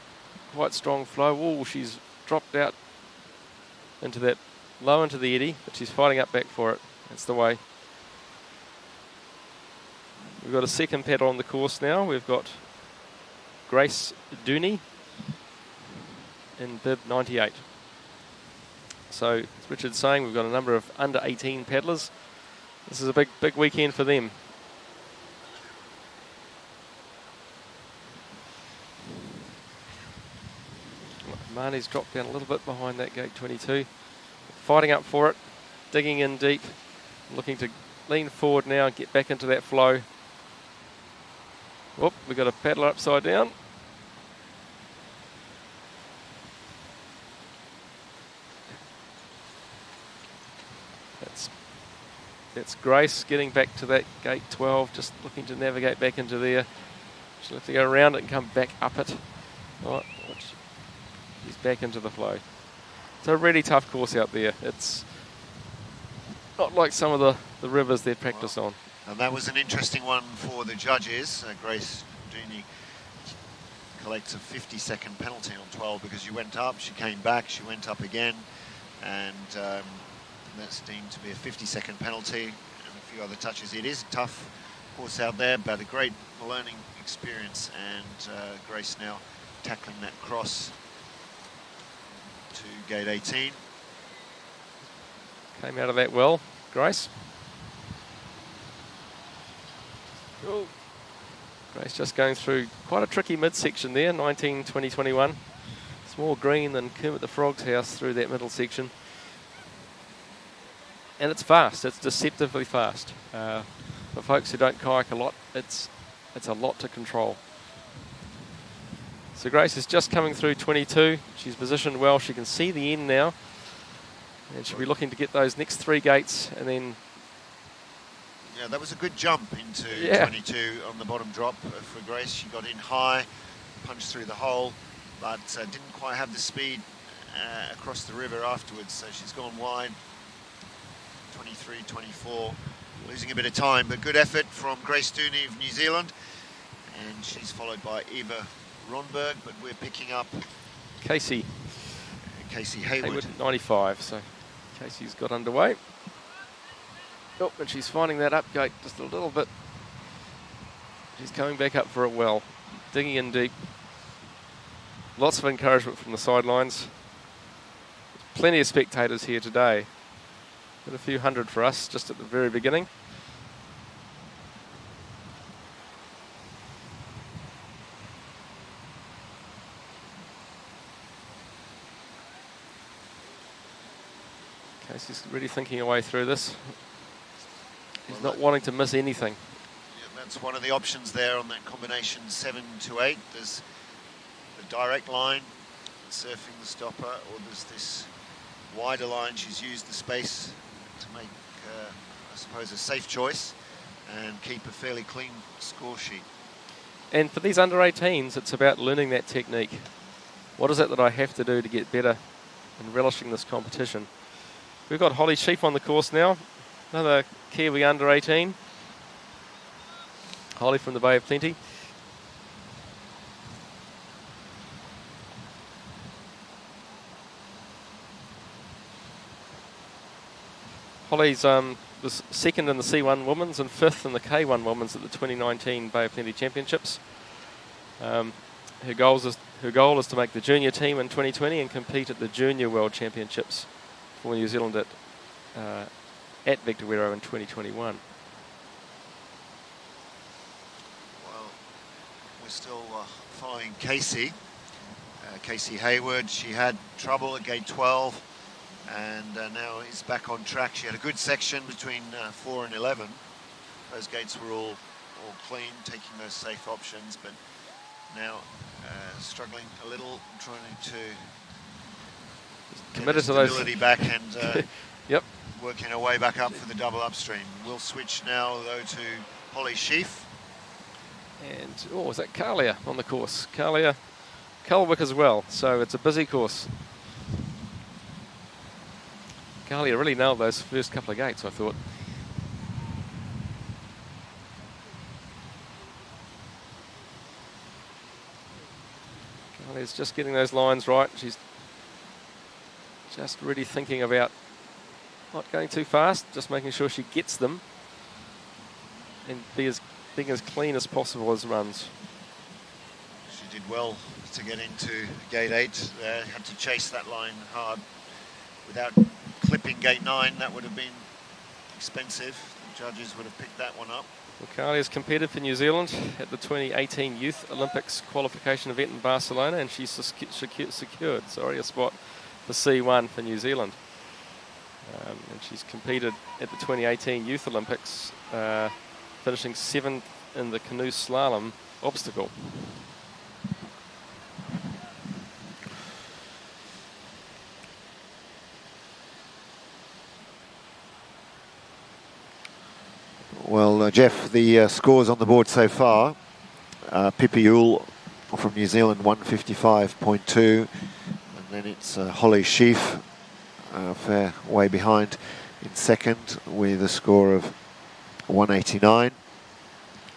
quite strong flow. Oh, she's dropped out into that, low into the eddy, but she's fighting up back for it. That's the way. We've got a second paddle on the course now. We've got Grace Dooney in bib 98. So, as Richard's saying, we've got a number of under 18 paddlers. This is a big weekend for them. Marnie's dropped down a little bit behind that gate 22. Fighting up for it, digging in deep, looking to lean forward now and get back into that flow. Whoop, we've got a paddler upside down. That's Grace getting back to that gate 12, just looking to navigate back into there. She'll have to go around it and come back up it. All right, she's back into the flow. It's a really tough course out there. It's not like some of the rivers they practice on. And that was an interesting one for the judges. Grace Dooney collects a 50-second penalty on 12 because you went up, she came back, she went up again, and that's deemed to be a 50-second penalty and a few other touches. It is a tough course out there, but a great learning experience, and Grace now tackling that cross to gate 18. Came out of that well, Grace. Oh. Grace just going through quite a tricky midsection there, 19, 20, 21. It's more green than Kermit the Frog's house through that middle section. And it's fast, it's deceptively fast. For folks who don't kayak a lot, it's a lot to control. So Grace is just coming through 22. She's positioned well, she can see the end now. And she'll be looking to get those next 3 gates and then... Yeah, that was a good jump into 22 on the bottom drop for Grace. She got in high, punched through the hole, but didn't quite have the speed across the river afterwards, so she's gone wide. 23, 24, losing a bit of time, but good effort from Grace Dooney of New Zealand, and she's followed by Eva Ronberg, but we're picking up Casey Hayward. 95, so Casey's got underway. Oh, and she's finding that up gate just a little bit. She's coming back up for it well, digging in deep. Lots of encouragement from the sidelines. Plenty of spectators here today. Got a few hundred for us just at the very beginning. Casey's really thinking a way through this. He's not wanting to miss anything. Yeah, that's one of the options there on that combination 7 to 8. There's the direct line surfing the stopper, or does this wider line? She's used the space to make, I suppose, a safe choice and keep a fairly clean score sheet. And for these under 18s, it's about learning that technique. What is it that I have to do to get better and relishing this competition? We've got Holly Sheaf on the course now, another Kiwi under 18. Holly from the Bay of Plenty. Holly's was second in the C1 Women's and fifth in the K1 Women's at the 2019 Bay of Plenty Championships. Her goal is to make the junior team in 2020 and compete at the Junior World Championships for New Zealand at Victor Wero in 2021. Well, we're still following Casey. Casey Hayward. She had trouble at gate 12 and now is back on track. She had a good section between 4 and 11. Those gates were all clean, taking those safe options, but now struggling a little, trying to committed to stability those back and yep, working her way back up for the double upstream. We'll switch now though to Holly Sheaf. and was that Carlia on the course? Carlia Culwick as well, so it's a busy course. Carlia really nailed those first couple of gates, I thought. Carlia's just getting those lines right. She's just really thinking about not going too fast, just making sure she gets them and being as clean as possible as runs. She did well to get into gate 8 there, had to chase that line hard. Without clipping gate 9, that would have been expensive. The judges would have picked that one up. Well, Carlia's competed for New Zealand at the 2018 Youth Olympics qualification event in Barcelona, and she's secured a spot for C1 for New Zealand. And she's competed at the 2018 Youth Olympics, finishing 7th in the Canoe Slalom obstacle. Well, Jeff, the scores on the board so far. Pippi Uhl from New Zealand, 155.2. And then it's Holly Sheaf, fair way behind in second with a score of 189.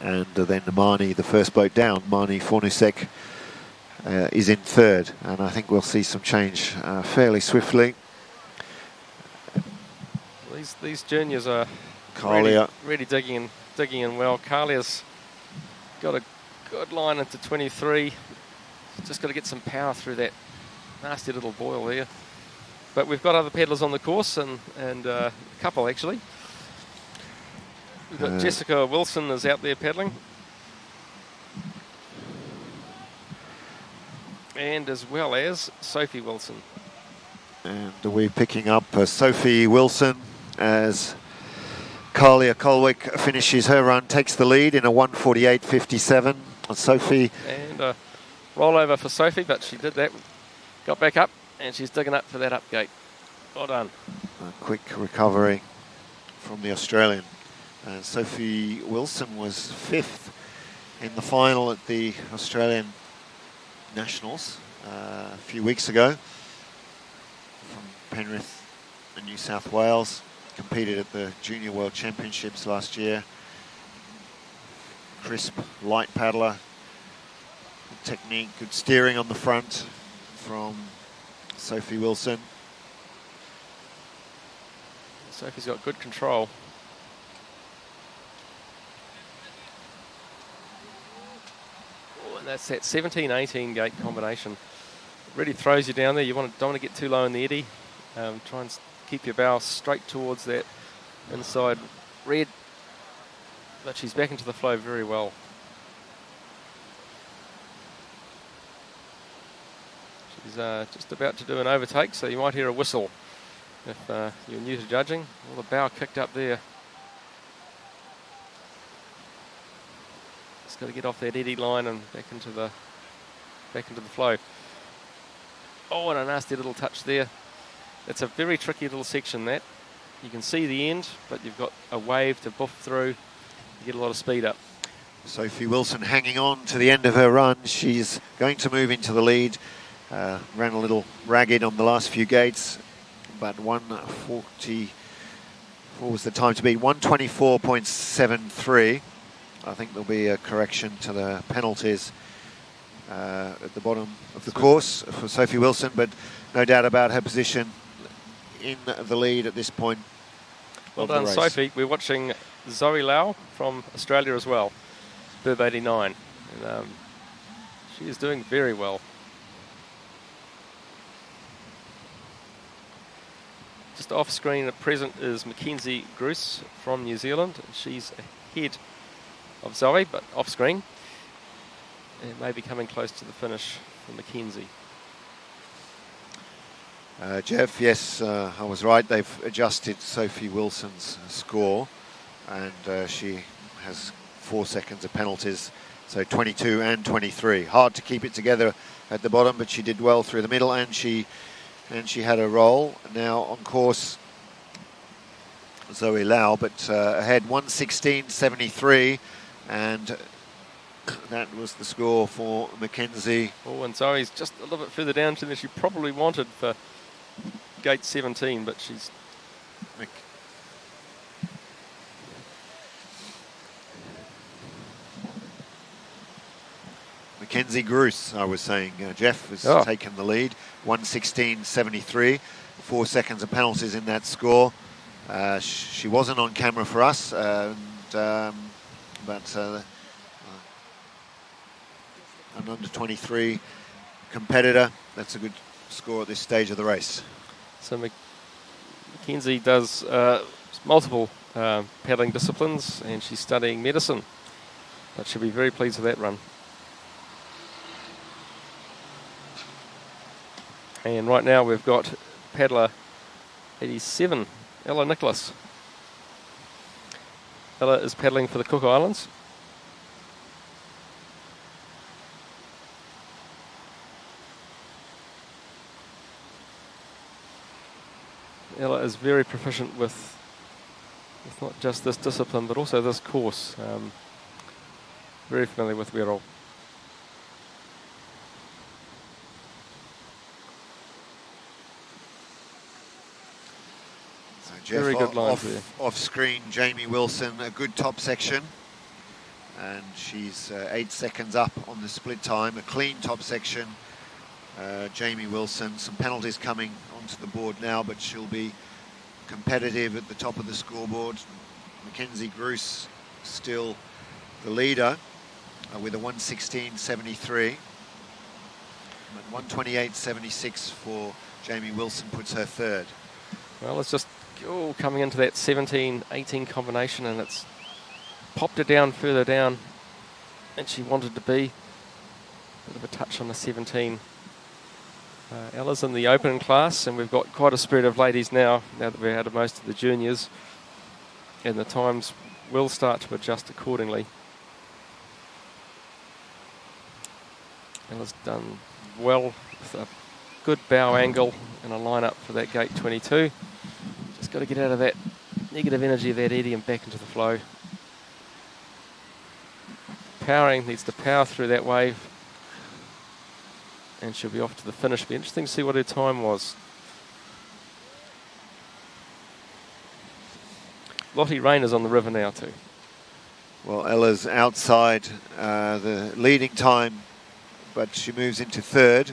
And then Marnie, the first boat down, Marnie Fornusek, is in third. And I think we'll see some change fairly swiftly. These juniors are Carlia. really digging in well. Carlia's got a good line into 23. Just got to get some power through that nasty little boil there. But we've got other paddlers on the course, and a couple actually. We've got Jessica Wilson is out there paddling. And as well as Sophie Wilson. And we're picking up Sophie Wilson as Carlia Colwick finishes her run, takes the lead in a 1:48.57. Sophie. And a rollover for Sophie, but she did that, got back up, and she's digging up for that up gate. Well done. A quick recovery from the Australian. Sophie Wilson was 5th in the final at the Australian Nationals a few weeks ago from Penrith in New South Wales. Competed at the Junior World Championships last year. Crisp, light paddler. Good technique, good steering on the front from Sophie Wilson. Sophie's got good control. Oh, and that's that 17-18 gate combination. It really throws you down there. You don't want to get too low in the eddy. Try and keep your bow straight towards that inside red. But she's back into the flow very well. She's just about to do an overtake, so you might hear a whistle if you're new to judging. Well, the bow kicked up there. Just got to get off that eddy line and back into the flow. Oh, and a nasty little touch there. It's a very tricky little section, that. You can see the end, but you've got a wave to buff through. You get a lot of speed up. Sophie Wilson hanging on to the end of her run. She's going to move into the lead. Ran a little ragged on the last few gates, but 140, what was the time to beat? 124.73. I think there'll be a correction to the penalties at the bottom of the course for Sophie Wilson, but no doubt about her position in the lead at this point. Well done, Sophie. We're watching Zoe Lau from Australia as well, Bib 89. And, she is doing very well. Just off screen at present is Mackenzie Gruss from New Zealand. She's ahead of Zoe, but off screen. And maybe coming close to the finish for Mackenzie. Jeff, yes, I was right. They've adjusted Sophie Wilson's score, and she has 4 seconds of penalties, so 22 and 23. Hard to keep it together at the bottom, but she did well through the middle, and she had a roll. Now on course, Zoe Lau, but ahead 116.73, and that was the score for Mackenzie. Oh, and Zoe's just a little bit further down than she probably wanted for gate 17, but she's... Mackenzie Gruss, I was saying, Jeff has taken the lead, 116.73, 4 seconds of penalties in that score. She wasn't on camera for us, but an under 23 competitor. That's a good score at this stage of the race. So Mackenzie does multiple paddling disciplines, and she's studying medicine, but she'll be very pleased with that run. And right now we've got paddler 87, Ella Nicholas. Ella is paddling for the Cook Islands. Ella is very proficient with not just this discipline, but also this course. Very familiar with Wero. So Jeff, very good lines there. Off screen, Jamie Wilson, a good top section. And she's 8 seconds up on the split time, a clean top section. Jamie Wilson, some penalties coming onto the board now, but she'll be competitive at the top of the scoreboard. Mackenzie Gruss still the leader with a 116.73. But 128.76 for Jamie Wilson puts her third. Well, it's just coming into that 17-18 combination, and it's popped her down further down, and she wanted to be. A bit of a touch on the 17. Ella's in the open class, and we've got quite a spread of ladies now that we're out of most of the juniors, and the times will start to adjust accordingly. Ella's done well with a good bow angle and a line-up for that gate 22. Just got to get out of that negative energy of that eddy and back into the flow. Powering, needs to power through that wave. And she'll be off to the finish. Be interesting to see what her time was. Lottie Rayner's on the river now too. Well, Ella's outside the leading time, but she moves into third,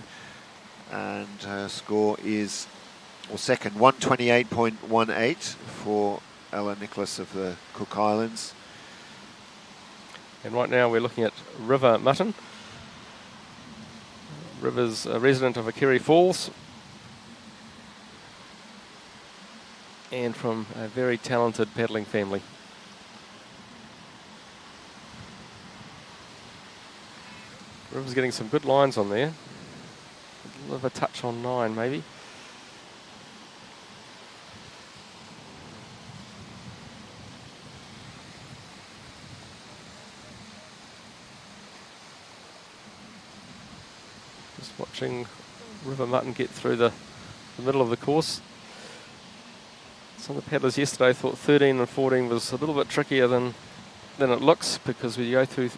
and her score is, or second, 128.18 for Ella Nicholas of the Cook Islands. And right now we're looking at River Mutton. River's a resident of Akiri Falls, and from a very talented paddling family. River's getting some good lines on there. A little of a touch on 9 maybe. Watching River Mutton get through the middle of the course. Some of the paddlers yesterday thought 13 and 14 was a little bit trickier than it looks, because we go through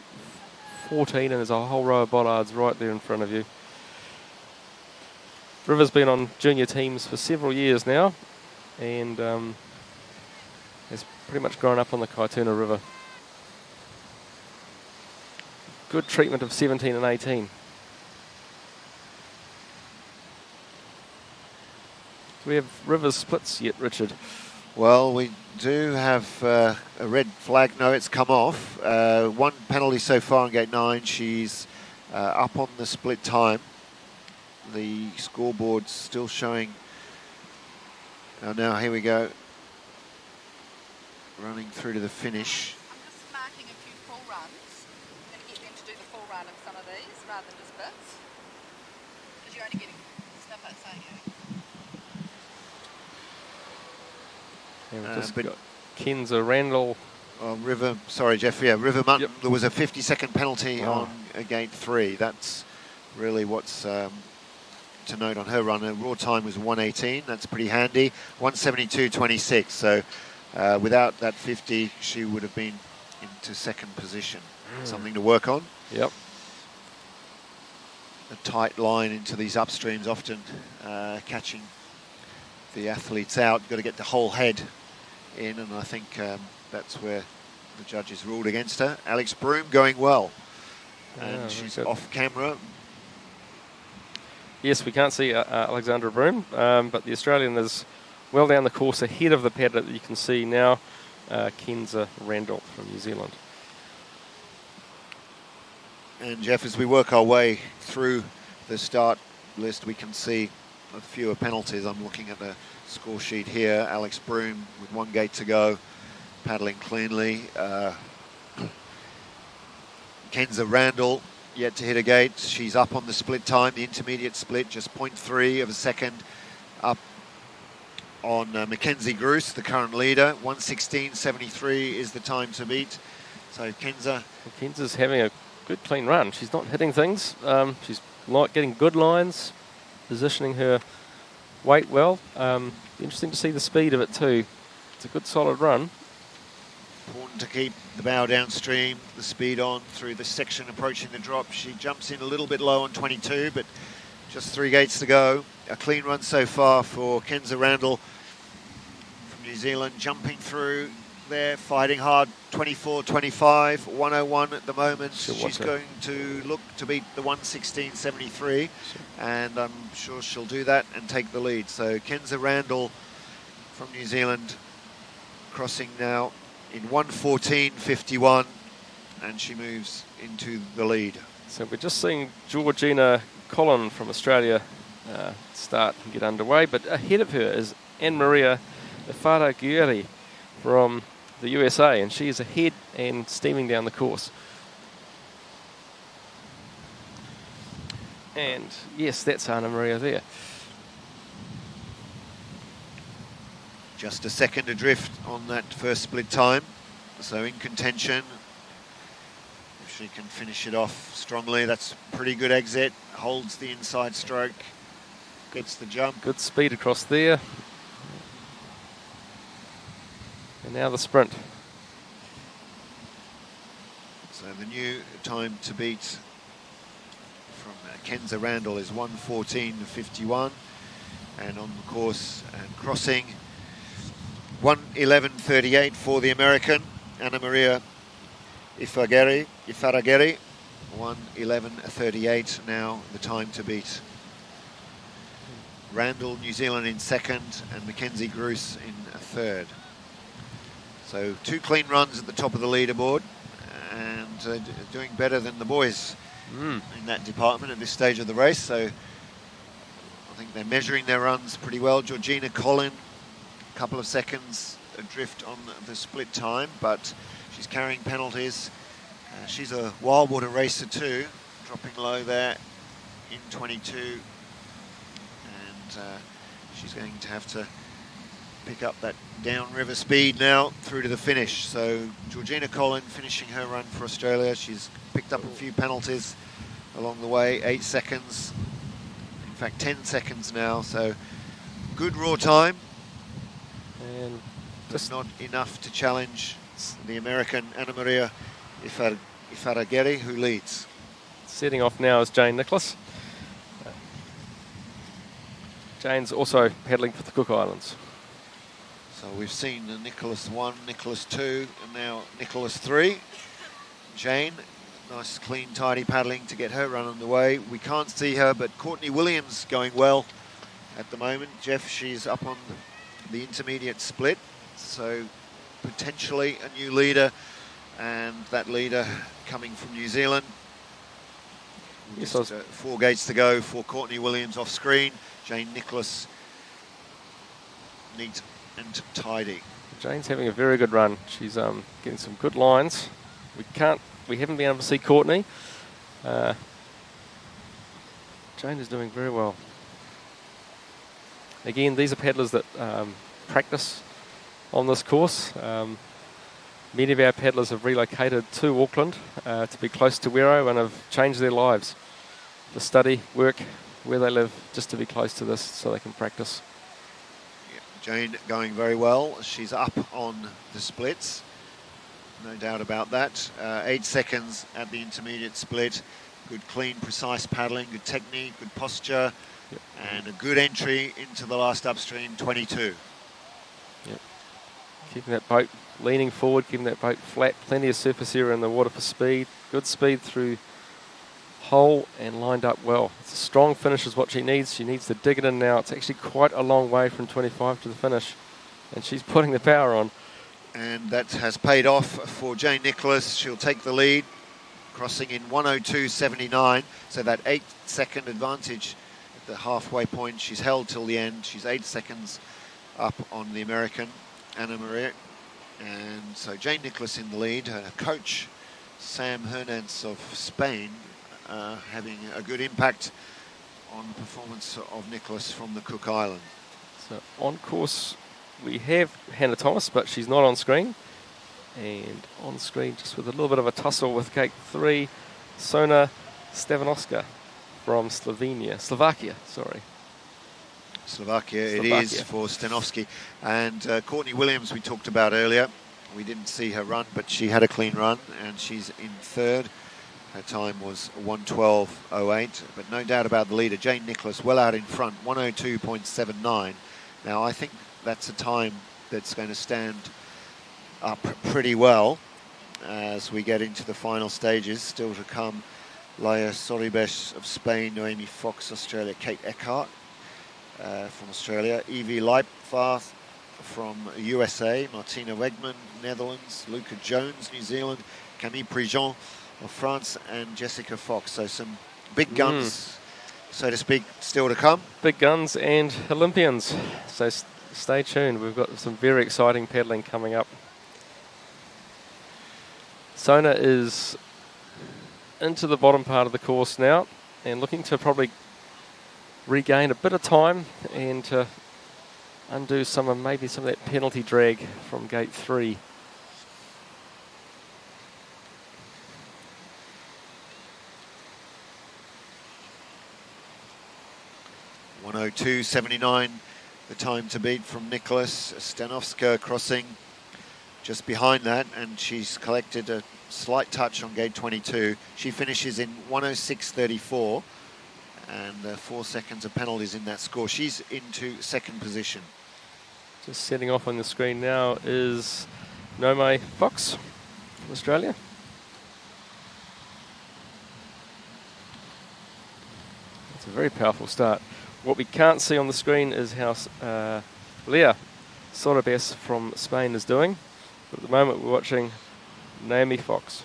14 and there's a whole row of bollards right there in front of you. River's been on junior teams for several years now, and has pretty much grown up on the Kaituna River. Good treatment of 17 and 18. Do we have river splits yet, Richard? Well, we do have a red flag. No, it's come off. One penalty so far on gate 9. She's up on the split time. The scoreboard's still showing. Oh, now here we go. Running through to the finish. I'm just marking a few full runs. I'm going to get them to do the full run of some of these rather than just bits. Because you're only getting snippets, aren't you? Yeah, we've just but got Kenza Randall. River, sorry Jeff, yeah, River Mutton, Yep. there was a 50-second penalty Oh. on gate 3. That's really what's to note on her run. Her raw time was 1:18, that's pretty handy. 1:72.26, so without that 50, she would have been into second position. Something to work on. Yep. A tight line into these upstreams, often catching the athletes out. Got to get the whole head in, and I think that's where the judges ruled against her. Alex Broom going well, and Yeah, she's good. off camera. Yes, we can't see Alexandra Broom, but the Australian is well down the course ahead of the paddler that you can see now, Kenza Randall from New Zealand. And Jeff, as we work our way through the start list, we can see a fewer penalties. I'm looking at the score sheet here. Alex Broom with one gate to go, paddling cleanly. Kenza Randall yet to hit a gate. She's up on the split time, the intermediate split, just 0.3 of a second up on Mackenzie Gruce, the current leader. 1:16.73 is the time to beat. So Kenza. Kenza's having a good clean run. She's not hitting things. She's getting good lines, positioning her weight well. Interesting to see the speed of it too. It's a good solid run. Important to keep the bow downstream, the speed on through the section approaching the drop. She jumps in a little bit low on 22, but just 3 gates to go. A clean run so far for Kenza Randall from New Zealand, jumping through there, fighting hard. 24.25, 101 at the moment. She's going to look to beat the 1:16.73, and I'm sure she'll do that and take the lead. So Kenza Randall from New Zealand crossing now in 1:14.51, and she moves into the lead. So we're just seeing Georgina Collin from Australia start and get underway, but ahead of her is Anne-Maria Ifaraguiri from the USA, and she is ahead and steaming down the course. And yes, that's Anna-Maria there. Just a second adrift on that first split time, so in contention. If she can finish it off strongly, that's a pretty good exit. Holds the inside stroke, gets the jump. Good speed across there. And now the sprint. So the new time to beat from Kenza Randall is 1:14.51, and on the course and crossing 1:11.38 for the American Anna-Maria Ifaraguiri. 1:11.38 now the time to beat. Randall, New Zealand in second, and Mackenzie Gruce in third. So 2 clean runs at the top of the leaderboard, and doing better than the boys in that department at this stage of the race. So I think they're measuring their runs pretty well. Georgina Collin, a couple of seconds adrift on the split time, but she's carrying penalties. She's a wild water racer too, dropping low there in 22, and she's going to have to pick up that downriver speed now through to the finish. So Georgina Collin finishing her run for Australia. She's picked up a few penalties along the way, 8 seconds in fact 10 seconds now, so good raw time, And but just not enough to challenge the American Anna Maria Ifarageri, who leads. setting off now is Jane Nicholas. Jane's also paddling for the Cook Islands. So we've seen Nicholas 1, Nicholas 2, and now Nicholas 3. Jane, nice, clean, tidy paddling to get her run underway. We can't see her, but Courtney Williams going well at the moment. Jeff, she's up on the intermediate split, so potentially a new leader, and that leader coming from New Zealand. Yes, Just 4 gates to go for Courtney Williams off screen. Jane Nicholas, neat and tidy. Jane's having a very good run. She's getting some good lines. We haven't been able to see Courtney. Jane is doing very well. Again, these are paddlers that practice on this course. Many of our paddlers have relocated to Auckland to be close to Wero and have changed their lives to study, work, where they live, just to be close to this so they can practice. Yeah, Jane going very well. She's up on the splits, no doubt about that. 8 seconds at the intermediate split. Good, clean, precise paddling, good technique, good posture, Yep. and a good entry into the last upstream, 22. Yep. Keeping that boat leaning forward, keeping that boat flat, plenty of surface area in the water for speed. Good speed through hole and lined up well. It's a strong finish is what she needs. She needs to dig it in now. It's actually quite a long way from 25 to the finish, and she's putting the power on. And that has paid off for Jane Nicholas. She'll take the lead, crossing in 102.79. So that 8-second advantage at the halfway point, she's held till the end. She's 8 seconds up on the American Anna Maria. And so Jane Nicholas in the lead. Her coach, Sam Hernandez of Spain, having a good impact on the performance of Nicholas from the Cook Island. So on course we have Hannah Thomas, but she's not on screen. And on screen, just with a little bit of a tussle with gate 3, Sona Stevanovska from Slovakia, sorry. Slovakia it is for Stanovski. And Courtney Williams we talked about earlier. We didn't see her run, but she had a clean run, and she's in third. Her time was 1:12.08, but no doubt about the leader, Jane Nicholas, well out in front, 102.79. Now, I think that's a time that's going to stand up pretty well as we get into the final stages. Still to come, Laia Sorribes of Spain, Noemi Fox, Australia, Kate Eckhart from Australia, Evie Leipfarth from USA, Martina Wegman, Netherlands, Luca Jones, New Zealand, Camille Prigent of France, and Jessica Fox. So some big guns, so to speak, still to come. Big guns and Olympians. So stay tuned. We've got some very exciting paddling coming up. Sona is into the bottom part of the course now and looking to probably regain a bit of time and to undo maybe some of that penalty drag from gate 3. .102.79, the time to beat from Nicholas. Stanovska crossing just behind that, and she's collected a slight touch on gate 22. She finishes in 106.34, and 4 seconds of penalties in that score. She's into second position. Just setting off on the screen now is Noemi Fox from Australia. It's a very powerful start. What we can't see on the screen is how Leah Sorribes from Spain is doing. But at the moment we're watching Naomi Fox.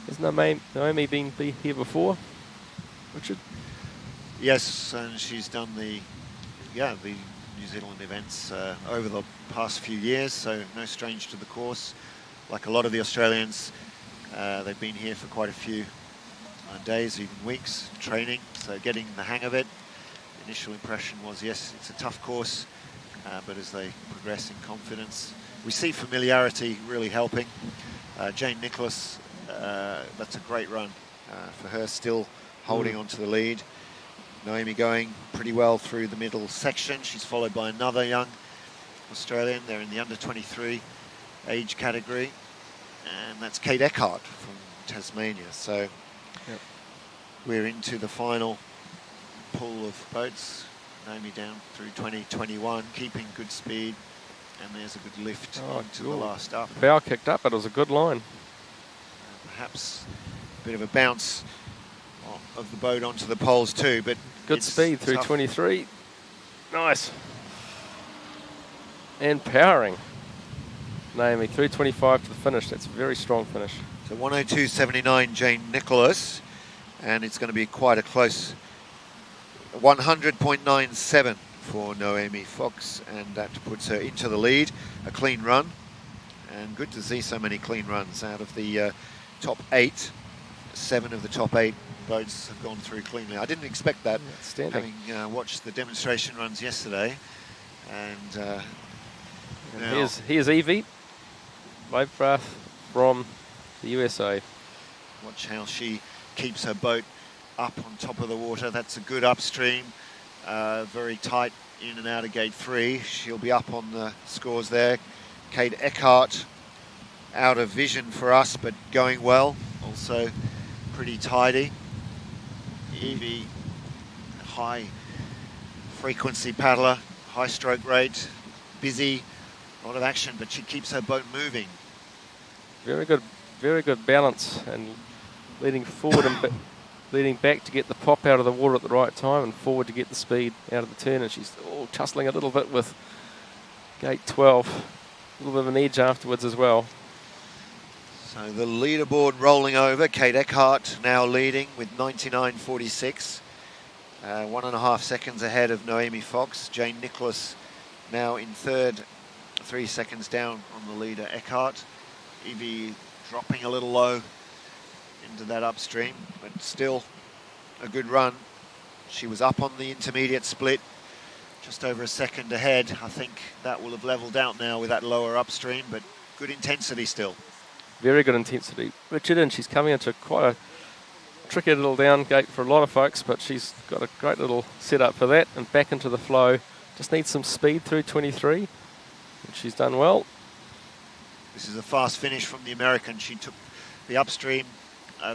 Has Naomi been here before, Richard? Yes, and she's done the New Zealand events over the past few years, so no strange to the course. Like a lot of the Australians, they've been here for quite a few days, even weeks, training, so getting the hang of it. The initial impression was, yes, it's a tough course, but as they progress in confidence, we see familiarity really helping. Jane Nicholas, that's a great run for her, still holding on to the lead. Naomi going pretty well through the middle section. She's followed by another young Australian. They're in the under 23 age category. And that's Kate Eckhart from Tasmania. So we're into the final pool of boats. Naomi down through 2021, keeping good speed. And there's a good lift into the last up. Bow kicked up, but it was a good line. Perhaps a bit of a bounce of the boat onto the poles too, but good speed through 23. Nice. And powering. Naomi through 25 to the finish. That's a very strong finish. So 102.79 Jane Nicholas, and it's going to be quite a close 100.97 for Naomi Fox, and that puts her into the lead. A clean run, and good to see so many clean runs out of the top 8. 7 of the top 8 boats have gone through cleanly. I didn't expect that, having watched the demonstration runs yesterday. And here's Evie Leibfrath from the USA. Watch how she keeps her boat up on top of the water. That's a good upstream. Very tight in and out of gate 3. She'll be up on the scores there. Kate Eckhart out of vision for us, but going well. Also pretty tidy. Evie, high frequency paddler, high stroke rate, busy, a lot of action, but she keeps her boat moving. Very good balance, and leading forward and leading back to get the pop out of the water at the right time, and forward to get the speed out of the turn. And she's tussling a little bit with gate 12, a little bit of an edge afterwards as well. So the leaderboard rolling over. Kate Eckhart now leading with 99.46. 1.5 seconds ahead of Naomi Fox. Jane Nicholas now in third, 3 seconds down on the leader Eckhart. Evie dropping a little low into that upstream, but still a good run. She was up on the intermediate split, just over a second ahead. I think that will have leveled out now with that lower upstream, but good intensity still. Very good intensity. Richard, and she's coming into quite a tricky little down gate for a lot of folks, but she's got a great little setup for that, and back into the flow. Just needs some speed through 23, and she's done well. This is a fast finish from the American. She took the upstream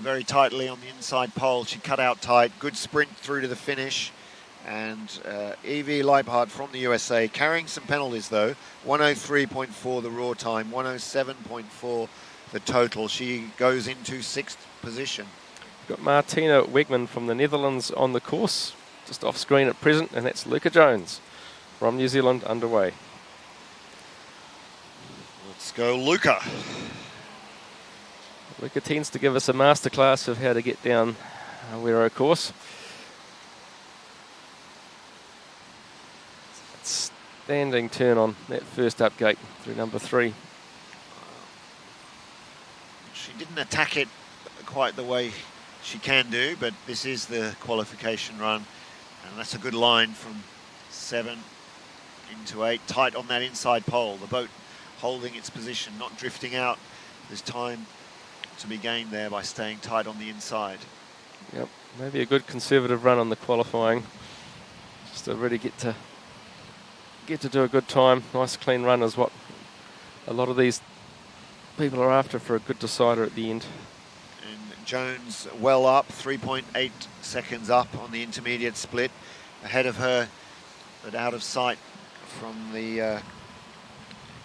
very tightly on the inside pole. She cut out tight. Good sprint through to the finish. And Evie Leibhart from the USA, carrying some penalties though. 103.4 the raw time, 107.4 the total. She goes into 6th position. We've got Martina Wegman from the Netherlands on the course, just off screen at present, and that's Luca Jones from New Zealand underway. Let's go, Luca. Luca tends to give us a masterclass of how to get down a Wero course. Standing turn on that first up gate through number 3. She didn't attack it quite the way she can do, but this is the qualification run, and that's a good line from 7 into 8, tight on that inside pole. The boat holding its position, not drifting out. There's time to be gained there by staying tight on the inside. Yep, maybe a good conservative run on the qualifying, just to really get to do a good time. Nice clean run is what a lot of these people are after for a good decider at the end. And Jones well up, 3.8 seconds up on the intermediate split. Ahead of her, but out of sight from the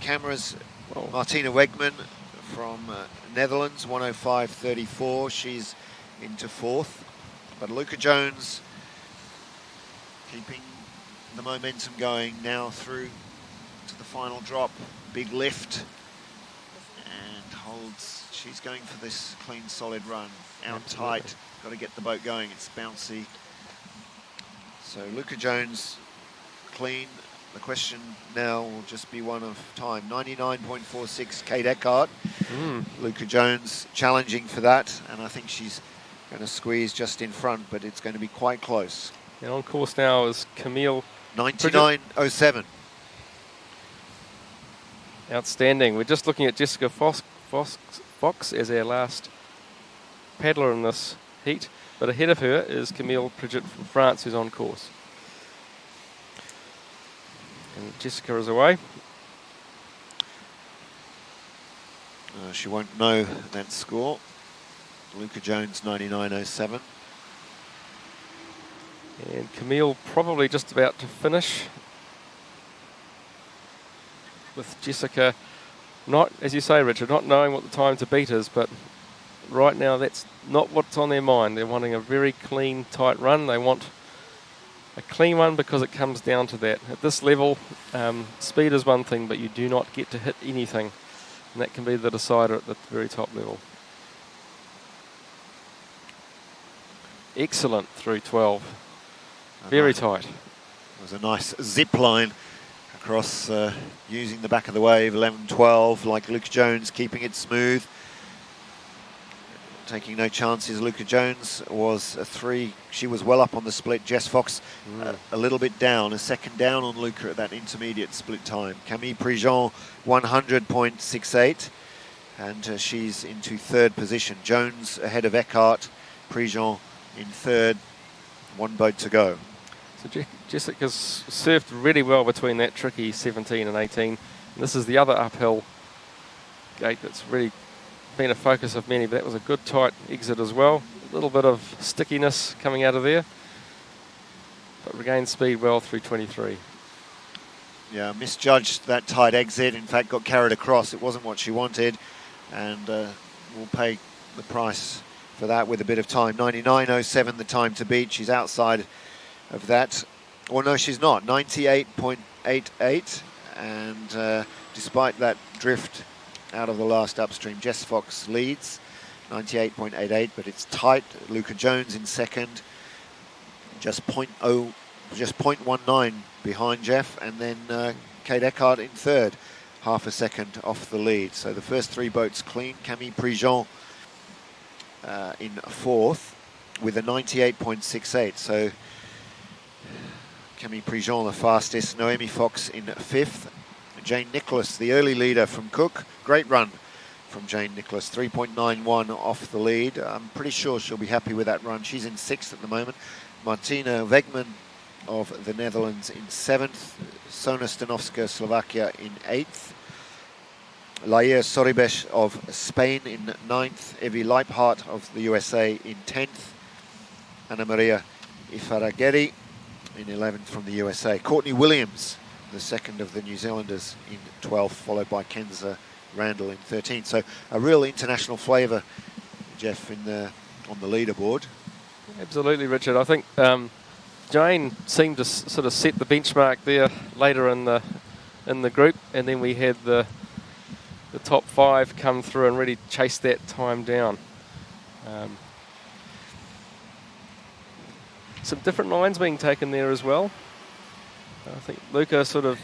cameras. Whoa. Martina Wegman from Netherlands, 105.34. She's into 4th. But Luca Jones keeping the momentum going now through to the final drop. Big lift, and holds. She's going for this clean, solid run. Out tight, got to get the boat going. It's bouncy. So Luca Jones clean. The question now will just be one of time. 99.46 Kate Eckhart. Luca Jones challenging for that, and I think she's going to squeeze just in front, but it's going to be quite close. And on course now is Camille. 99.07. Outstanding. We're just looking at Jessica Fox as our last paddler in this heat, but ahead of her is Camille Pridget from France, who's on course. And Jessica is away. She won't know that score. Luca Jones 99.07. And Camille probably just about to finish, with Jessica not, as you say, Richard, not knowing what the time to beat is, but right now that's not what's on their mind. They're wanting a very clean, tight run. They want a clean one because it comes down to that. At this level, speed is one thing, but you do not get to hit anything, and that can be the decider at the very top level. Excellent through 12. Very tight. It was a nice zip line across using the back of the wave, 11-12, like Luca Jones, keeping it smooth. Taking no chances. Luca Jones was a 3. She was well up on the split. Jess Fox a little bit down, a second down on Luca at that intermediate split time. Camille Prigent 100.68, and she's into third position. Jones ahead of Eckhart, Prigent in third, one boat to go. So Jessica's surfed really well between that tricky 17 and 18. And this is the other uphill gate that's really been a focus of many, but that was a good tight exit as well. A little bit of stickiness coming out of there, but regained speed well through 23. Yeah, misjudged that tight exit. In fact, got carried across. It wasn't what she wanted, and will pay the price for that with a bit of time. 99.07 the time to beat. She's outside of that. Well, no, she's not. 98.88, and despite that drift out of the last upstream, Jess Fox leads, 98.88, but it's tight. Luca Jones in second, just 0.19 behind Jeff, and then Kate Eckhart in third, half a second off the lead. So the first 3 boats clean. Camille Prigent in fourth with a 98.68. So Camille Prigent the fastest. Noemi Fox in fifth. Jane Nicholas, the early leader from Cook. Great run from Jane Nicholas, 3.91 off the lead. I'm pretty sure she'll be happy with that run. She's in sixth at the moment. Martina Wegman of the Netherlands in seventh. Sona Stanovska, Slovakia in eighth. Laia Soribes of Spain in ninth. Evie Leiphart of the USA in 10th. Anna Maria Ifarageri in 11th from the USA. Courtney Williams, the second of the New Zealanders, in 12th, followed by Kenza Randall in 13th. So a real international flavour, Jeff, on the leaderboard. Absolutely, Richard. I think Jane seemed to sort of set the benchmark there later in the group, and then we had the top 5 come through and really chase that time down. Some different lines being taken there as well. I think Luca sort of,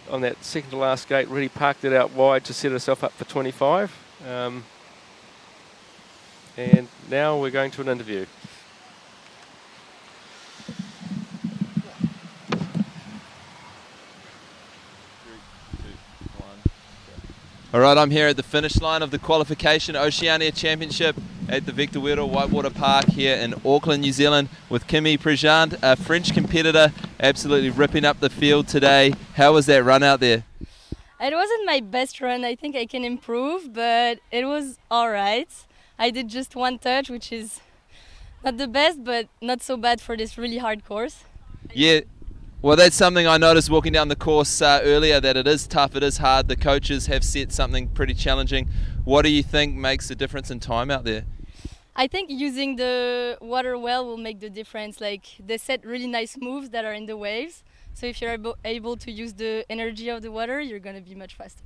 on that second to last gate, really parked it out wide to set herself up for 25. And now we're going to an interview. All right, I'm here at the finish line of the qualification Oceania Championship at the Victor Wero Whitewater Park here in Auckland, New Zealand, with Camille Prigent, a French competitor, absolutely ripping up the field today. How was that run out there? It wasn't my best run. I think I can improve, but it was all right. I did just one touch, which is not the best, but not so bad for this really hard course. Yeah. Well, that's something I noticed walking down the course earlier, that it is tough, it is hard. The coaches have set something pretty challenging. What do you think makes the difference in time out there? I think using the water well will make the difference. Like, they set really nice moves that are in the waves. So if you're able to use the energy of the water, you're going to be much faster.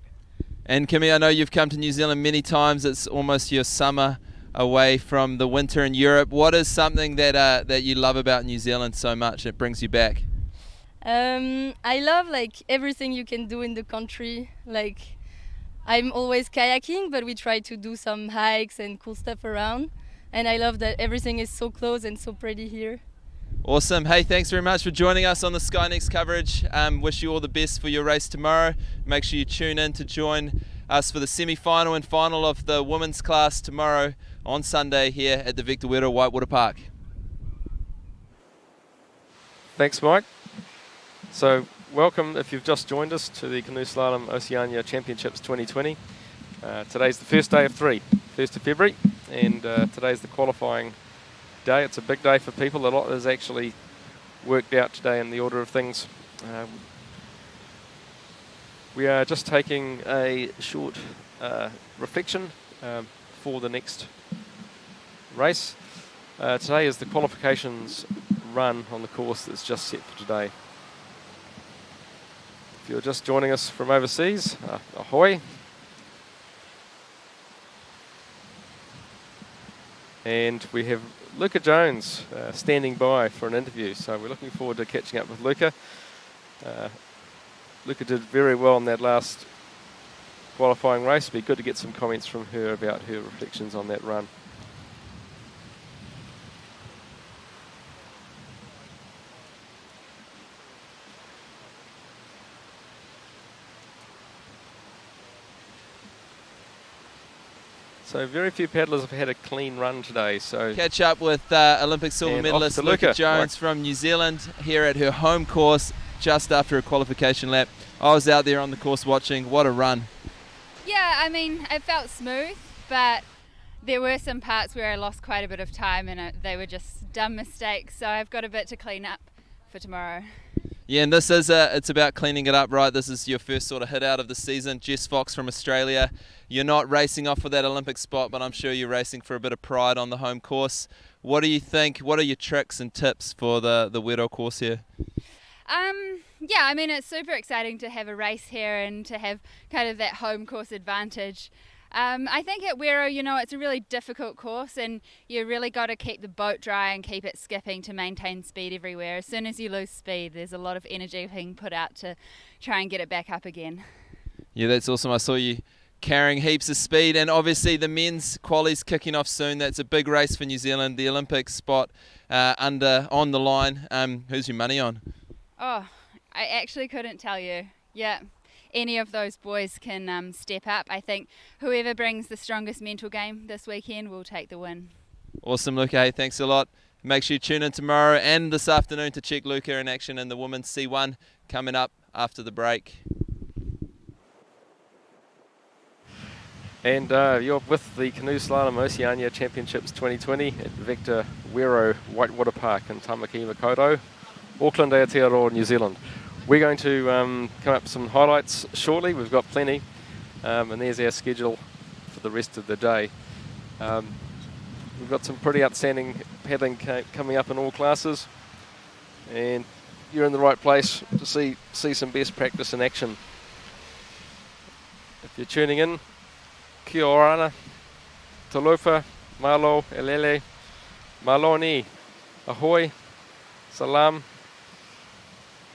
And Camille, I know you've come to New Zealand many times. It's almost your summer away from the winter in Europe. What is something that you love about New Zealand so much it brings you back? I love everything you can do in the country. Like, I'm always kayaking, but we try to do some hikes and cool stuff around. And I love that everything is so close and so pretty here. Awesome. Hey, thanks very much for joining us on the Sky Next coverage. Wish you all the best for your race tomorrow. Make sure you tune in to join us for the semi-final and final of the women's class tomorrow on Sunday here at the Victor Wero Whitewater Park. Thanks, Mike. So welcome if you've just joined us to the Canoe Slalom Oceania Championships 2020. Today's the first day of 3, 1st of February, and today's the qualifying day. It's a big day for people. A lot is actually worked out today in the order of things. We are just taking a short reflection for the next race. Today is the qualifications run on the course that's just set for today. If you're just joining us from overseas, ahoy. And we have Luca Jones standing by for an interview, so we're looking forward to catching up with Luca. Luca did very well in that last qualifying race. It'd be good to get some comments from her about her reflections on that run. So very few paddlers have had a clean run today. So catch up with Olympic silver And medalist off to Luca Luca. Jones from New Zealand here at her home course just after a qualification lap. I was out there on the course watching. What a run. Yeah, I mean, it felt smooth, but there were some parts where I lost quite a bit of time and they were just dumb mistakes, so I've got a bit to clean up for tomorrow. Yeah, and this is it's about cleaning it up, right? This is your first sort of hit out of the season. Jess Fox from Australia. You're not racing off for that Olympic spot, but I'm sure you're racing for a bit of pride on the home course. What do you think? What are your tricks and tips for the Wero course here? Yeah, I mean, it's super exciting to have a race here and to have kind of that home course advantage. I think at Wero, you know, it's a really difficult course and you really got to keep the boat dry and keep it skipping to maintain speed everywhere. As soon as you lose speed, there's a lot of energy being put out to try and get it back up again. Yeah, that's awesome. I saw you carrying heaps of speed, and obviously the men's quali's kicking off soon. That's a big race for New Zealand, the Olympic spot on the line. Who's your money on? Oh, I actually couldn't tell you. Yeah. Any of those boys can step up. I think whoever brings the strongest mental game this weekend will take the win. Awesome, Luca. Hey, thanks a lot. Make sure you tune in tomorrow and this afternoon to check Luca in action in the women's C1 coming up after the break. And you're with the Canoe Slalom Oceania Championships 2020 at Victor Wero Whitewater Park in Tamaki Makaurau, Auckland, Aotearoa, New Zealand. We're going to come up with some highlights shortly. We've got plenty, and there's our schedule for the rest of the day. We've got some pretty outstanding paddling coming up in all classes, and you're in the right place to see some best practice in action. If you're tuning in, kia ora, talofa, malo, elele, maloni, ahoy, salam,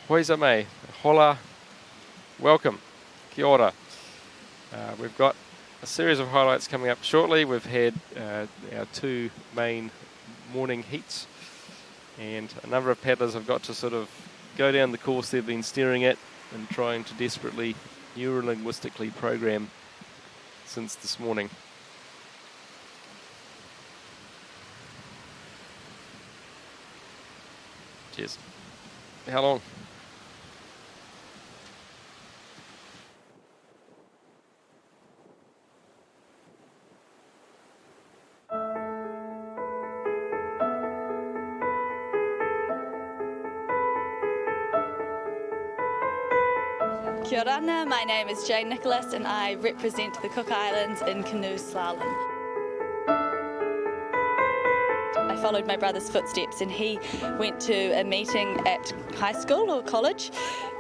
hoizame, hola, welcome, kia ora. We've got a series of highlights coming up shortly. We've had our 2 main morning heats, and a number of paddlers have got to sort of go down the course they've been staring at and trying to desperately neurolinguistically program since this morning. Cheers. How long? Kia ora, my name is Jane Nicholas and I represent the Cook Islands in Canoe Slalom. I followed my brother's footsteps and he went to a meeting at high school or college,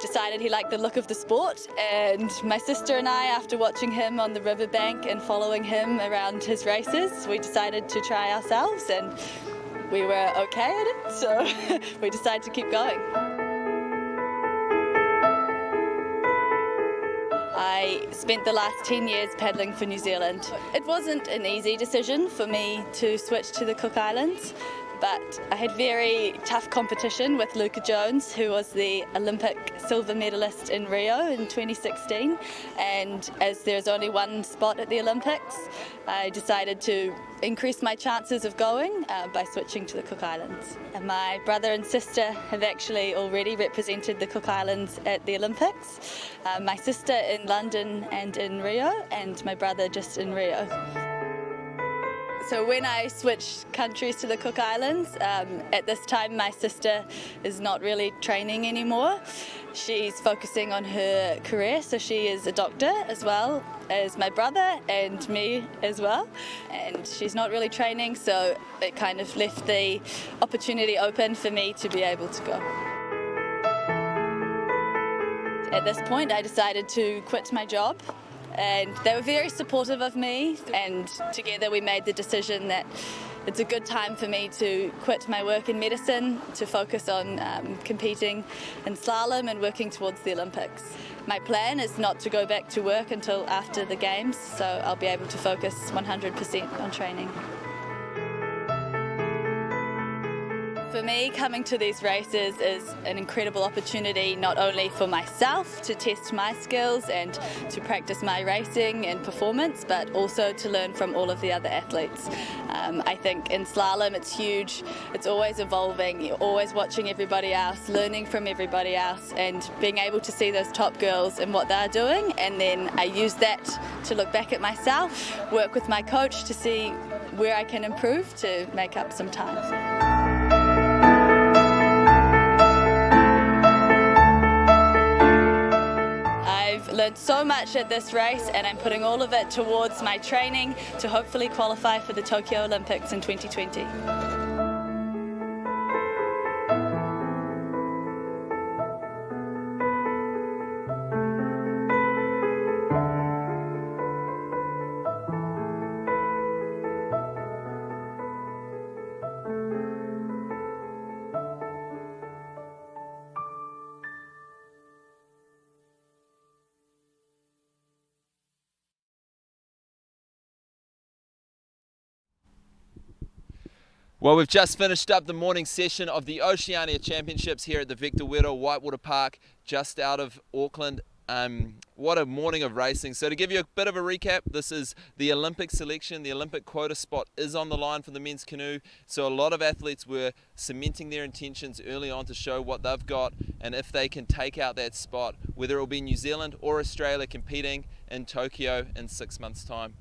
decided he liked the look of the sport, and my sister and I, after watching him on the riverbank and following him around his races, we decided to try ourselves and we were okay at it, so we decided to keep going. I spent the last 10 years paddling for New Zealand. It wasn't an easy decision for me to switch to the Cook Islands. but I had very tough competition with Luka Jones, who was the Olympic silver medalist in Rio in 2016, and as there's only one spot at the Olympics, I decided to increase my chances of going by switching to the Cook Islands. And my brother and sister have actually already represented the Cook Islands at the Olympics. My sister in London and in Rio, and my brother just in Rio. So when I switched countries to the Cook Islands, at this time my sister is not really training anymore. She's focusing on her career, so she is a doctor as well as my brother and me as well. And she's not really training, so it kind of left the opportunity open for me to be able to go. At this point I decided to quit my job. And they were very supportive of me, and together we made the decision that it's a good time for me to quit my work in medicine to focus on competing in slalom and working towards the Olympics. My plan is not to go back to work until after the Games, so I'll be able to focus 100% on training. For me, coming to these races is an incredible opportunity not only for myself to test my skills and to practice my racing and performance, but also to learn from all of the other athletes. I think in slalom it's huge, it's always evolving, you're always watching everybody else, learning from everybody else, and being able to see those top girls and what they're doing, and then I use that to look back at myself, work with my coach to see where I can improve to make up some time. I've learned so much at this race, and I'm putting all of it towards my training to hopefully qualify for the Tokyo Olympics in 2020. Well, we've just finished up the morning session of the Oceania Championships here at the Victor Wero Whitewater Park, just out of Auckland. What a morning of racing. So to give you a bit of a recap, this is the Olympic selection. The Olympic quota spot is on the line for the men's canoe. So a lot of athletes were cementing their intentions early on to show what they've got and if they can take out that spot, whether it will be New Zealand or Australia competing in Tokyo in 6 months' time.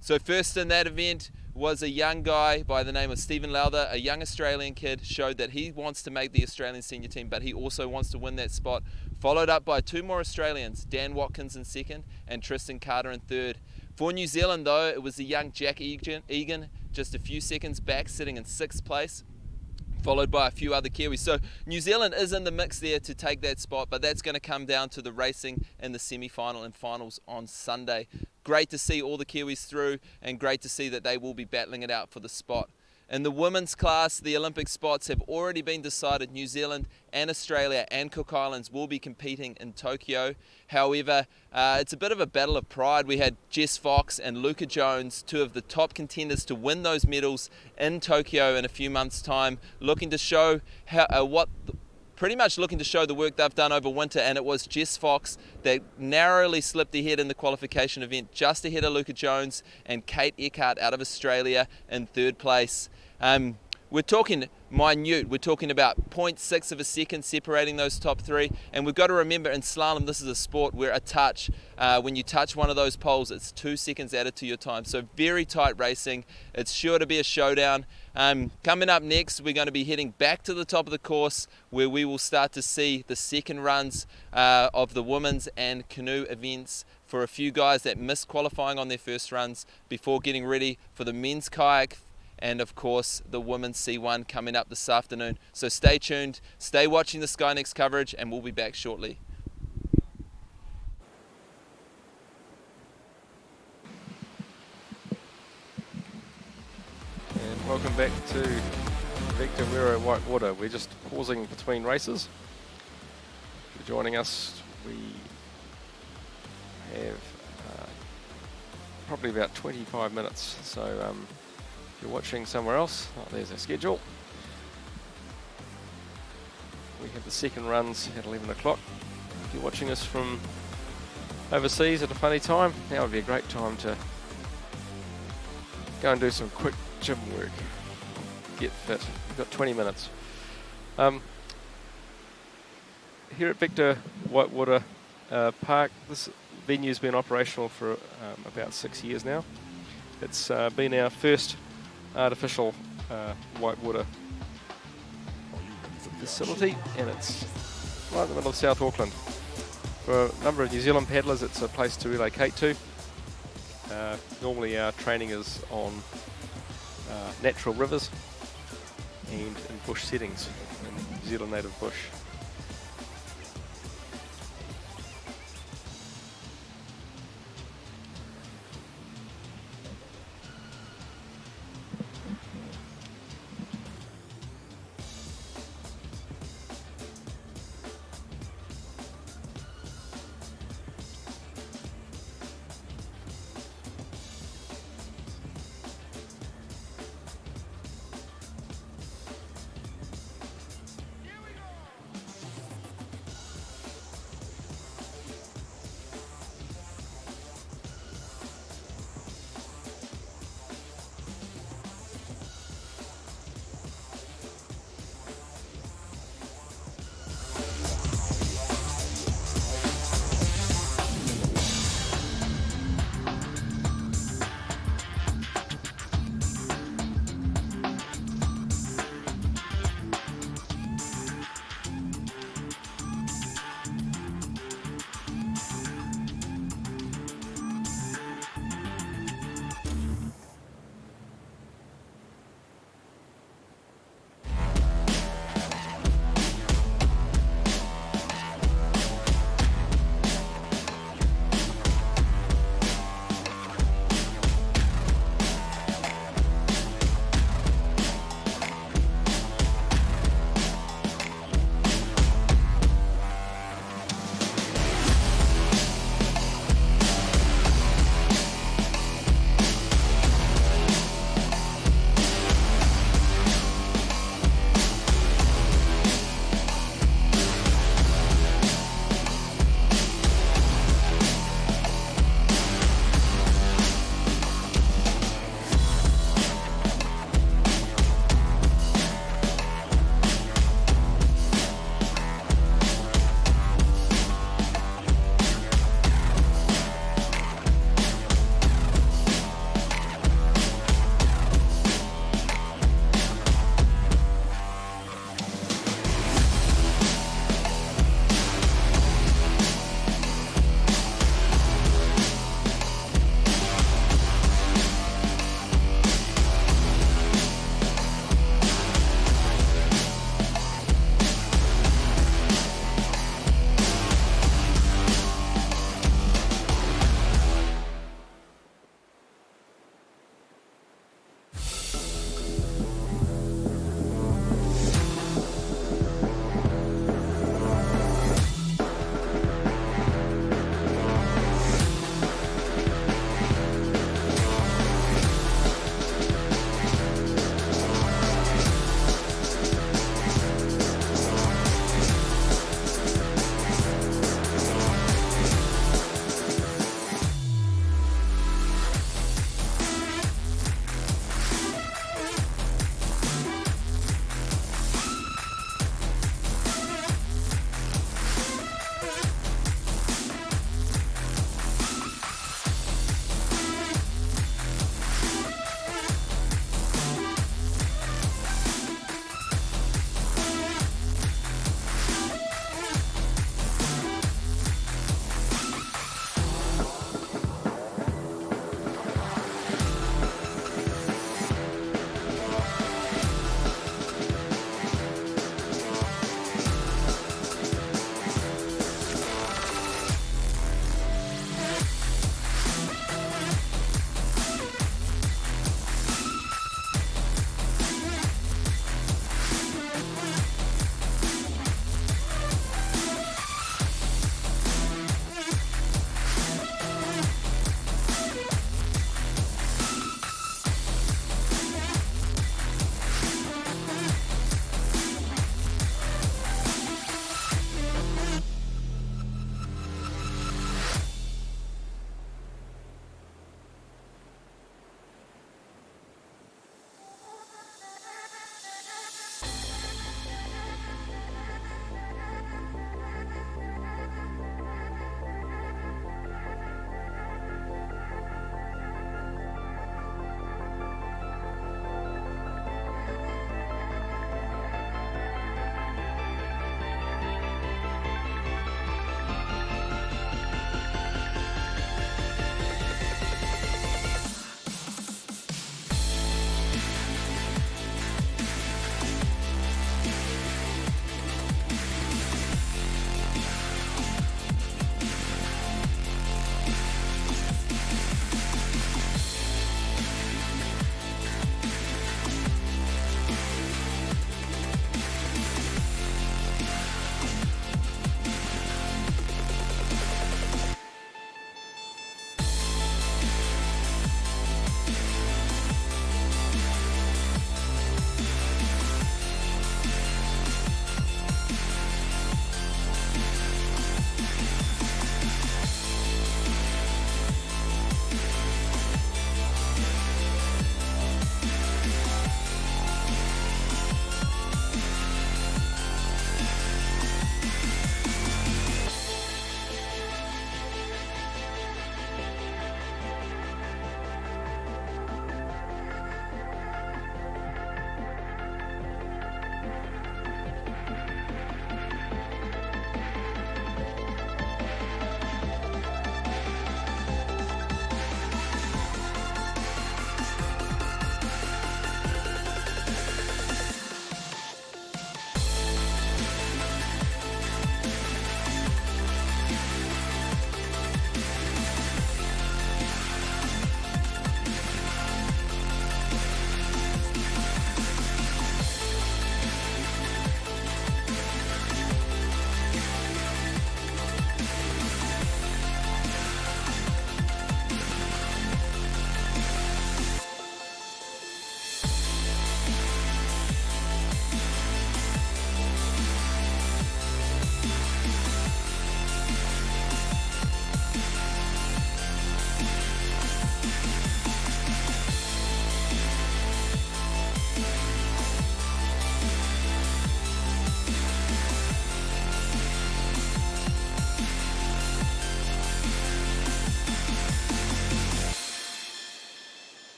So first in that event was a young guy by the name of Stephen Lowther, a young Australian kid, showed that he wants to make the Australian senior team, but he also wants to win that spot. Followed up by two more Australians, Dan Watkins in second and Tristan Carter in third. For New Zealand though, it was the young Jack Egan, just a few seconds back, sitting in sixth place, followed by a few other Kiwis. So New Zealand is in the mix there to take that spot, but that's going to come down to the racing in the semi-final and finals on Sunday. Great to see all the Kiwis through, and great to see that they will be battling it out for the spot. In the women's class, the Olympic spots have already been decided. New Zealand and Australia and Cook Islands will be competing in Tokyo. However, it's a bit of a battle of pride. We had Jess Fox and Luka Jones, two of the top contenders to win those medals in Tokyo in a few months' time, looking to show pretty much looking to show the work they've done over winter, and it was Jess Fox that narrowly slipped ahead in the qualification event, just ahead of Luka Jones and Kate Eckhart out of Australia in third place. We're talking minute, we're talking about 0.6 of a second separating those top three, and we've got to remember in slalom this is a sport where a touch, when you touch one of those poles, it's 2 seconds added to your time, so very tight racing. It's sure to be a showdown. Coming up next, we're going to be heading back to the top of the course where we will start to see the second runs of the women's and canoe events for a few guys that missed qualifying on their first runs before getting ready for the men's kayak and of course the women's C1 coming up this afternoon. So stay tuned, stay watching the Sky Next coverage, and we'll be back shortly. And welcome back to Victor Wero Whitewater. We're just pausing between races. If you're joining us, we have probably about 25 minutes. So if you're watching somewhere else, there's our schedule. have the second runs at 11 o'clock. If you're watching us from overseas at a funny time, now would be a great time to go and do some quick gym work. Get fit. You've got 20 minutes. Here at Victor Whitewater Park, this venue's been operational for about 6 years now. It's been our first artificial whitewater facility, and it's right in the middle of South Auckland. For a number of New Zealand paddlers, it's a place to relocate to. Normally our training is on natural rivers and in bush settings, in New Zealand native bush.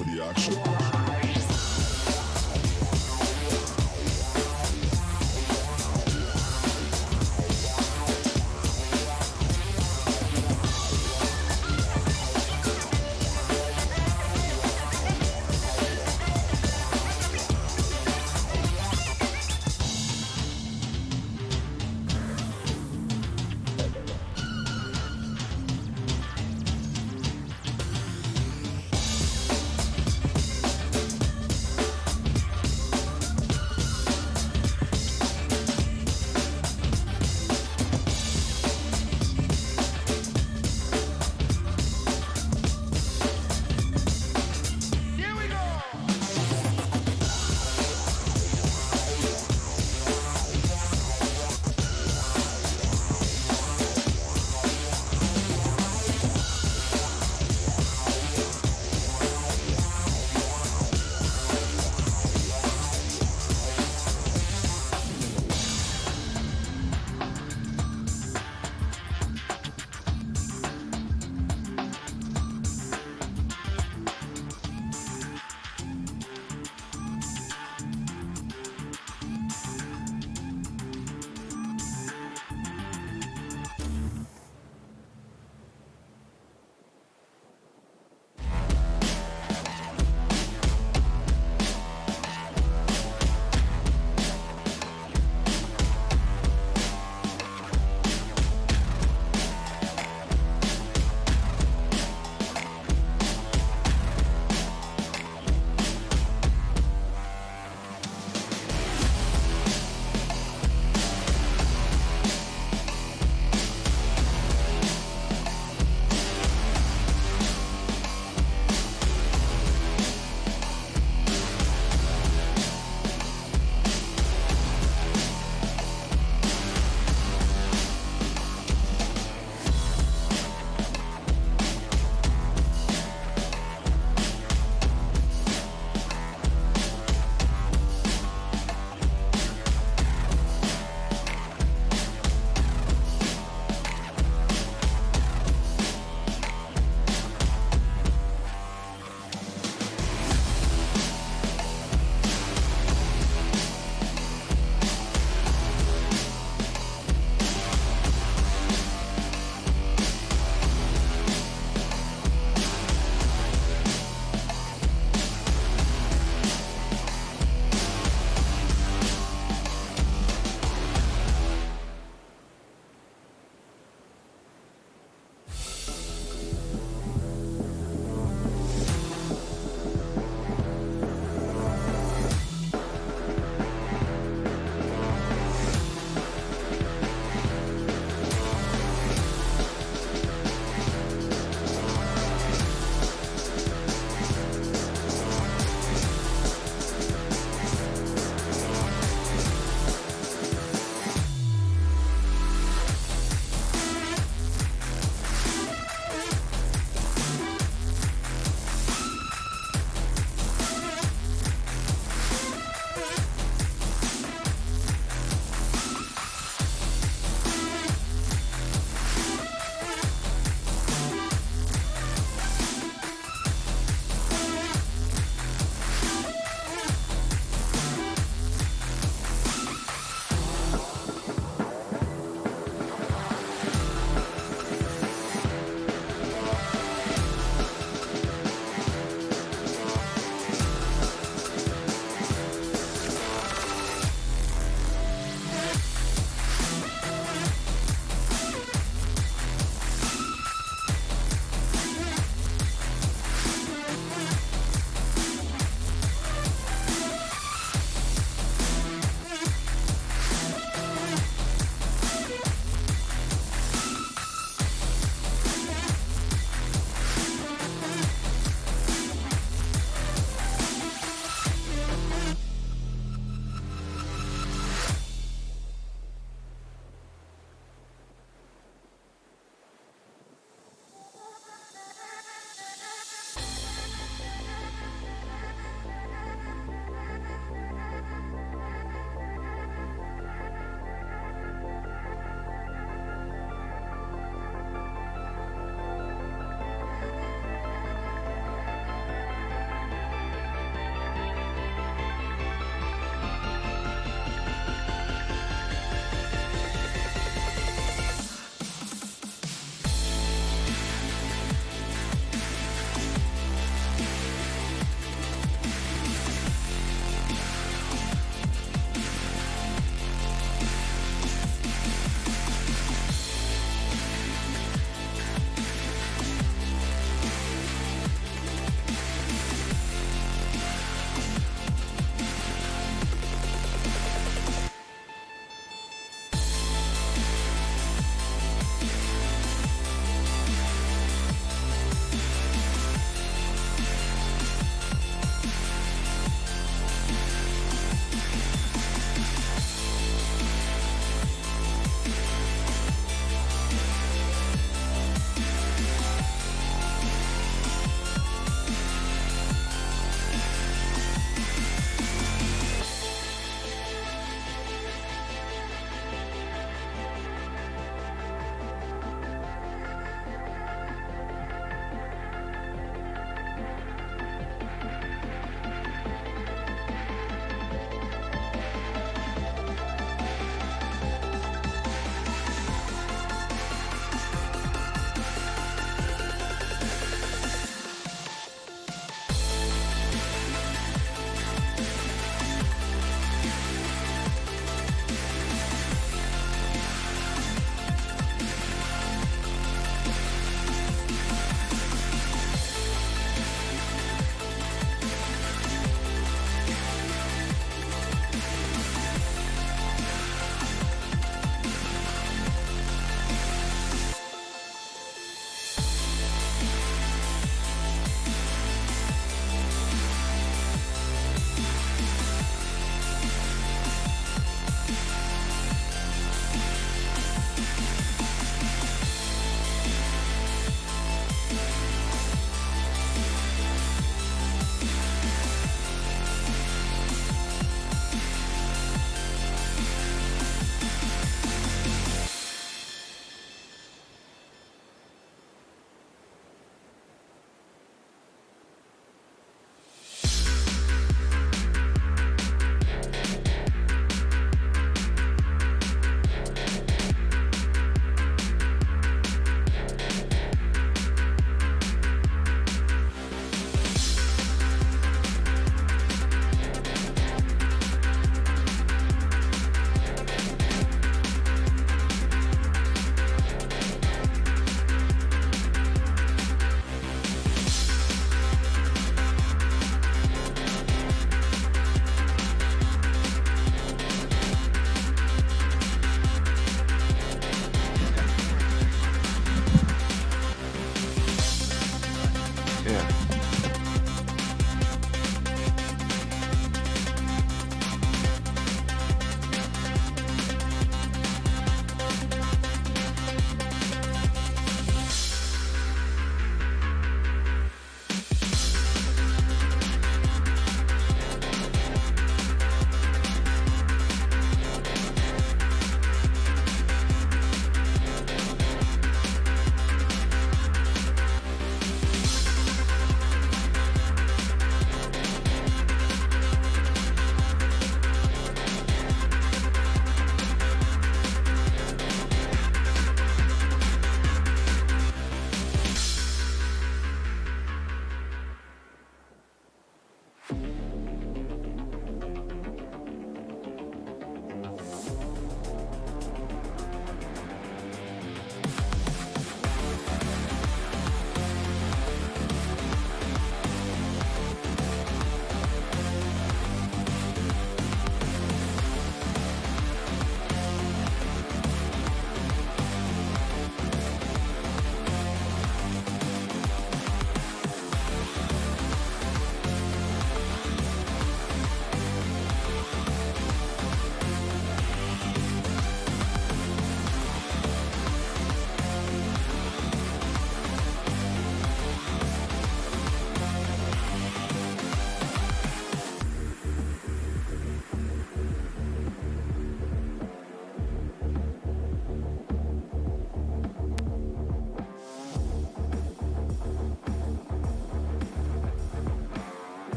for the action?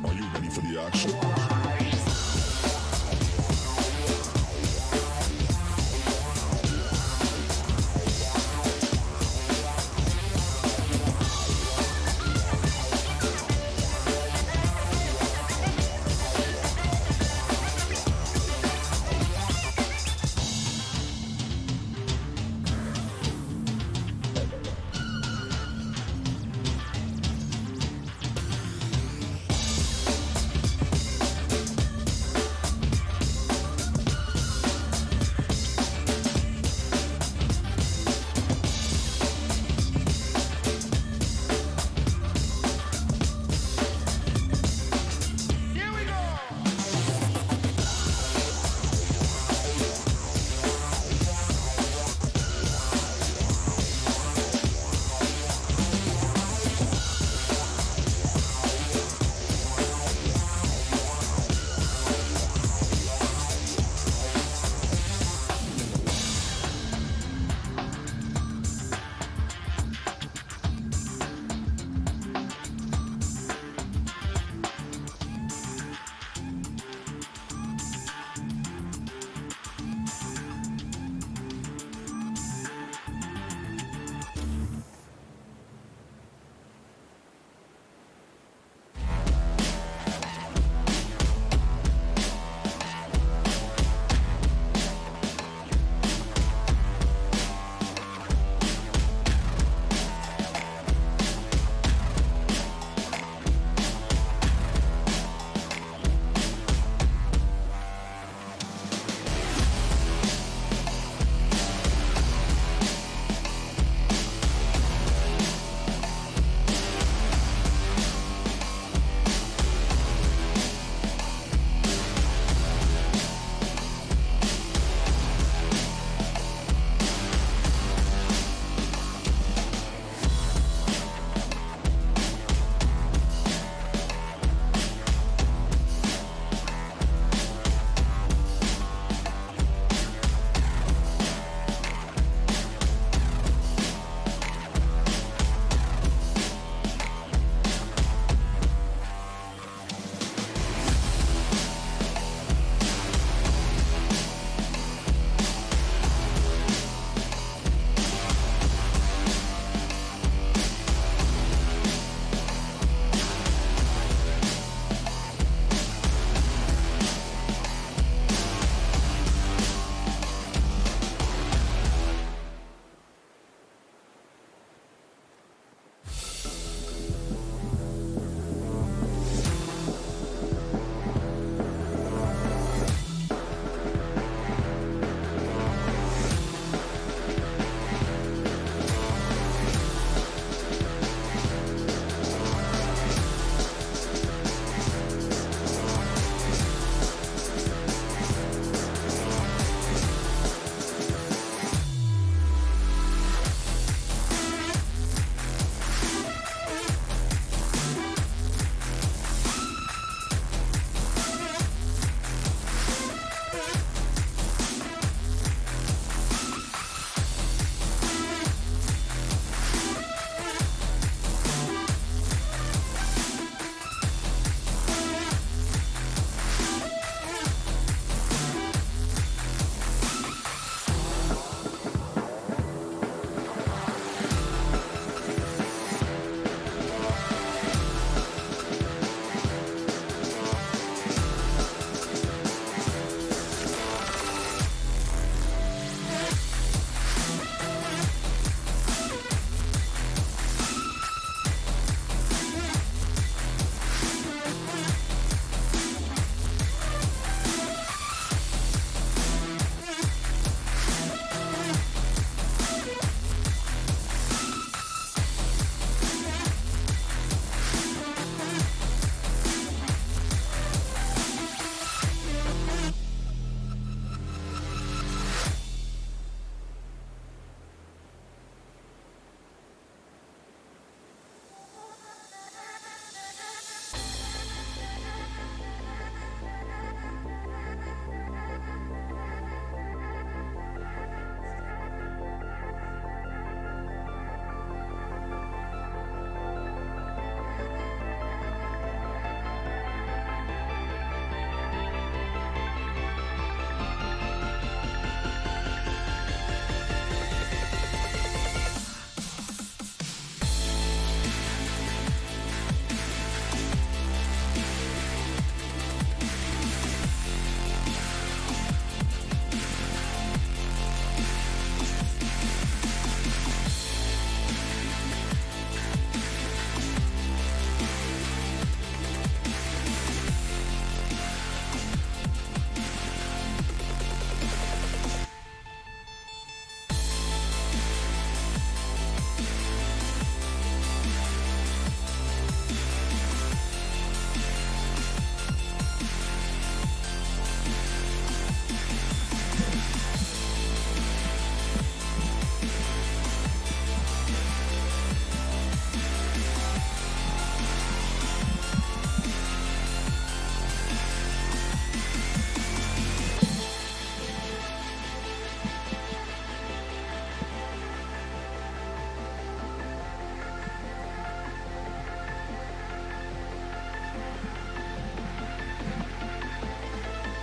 Are you ready for the action?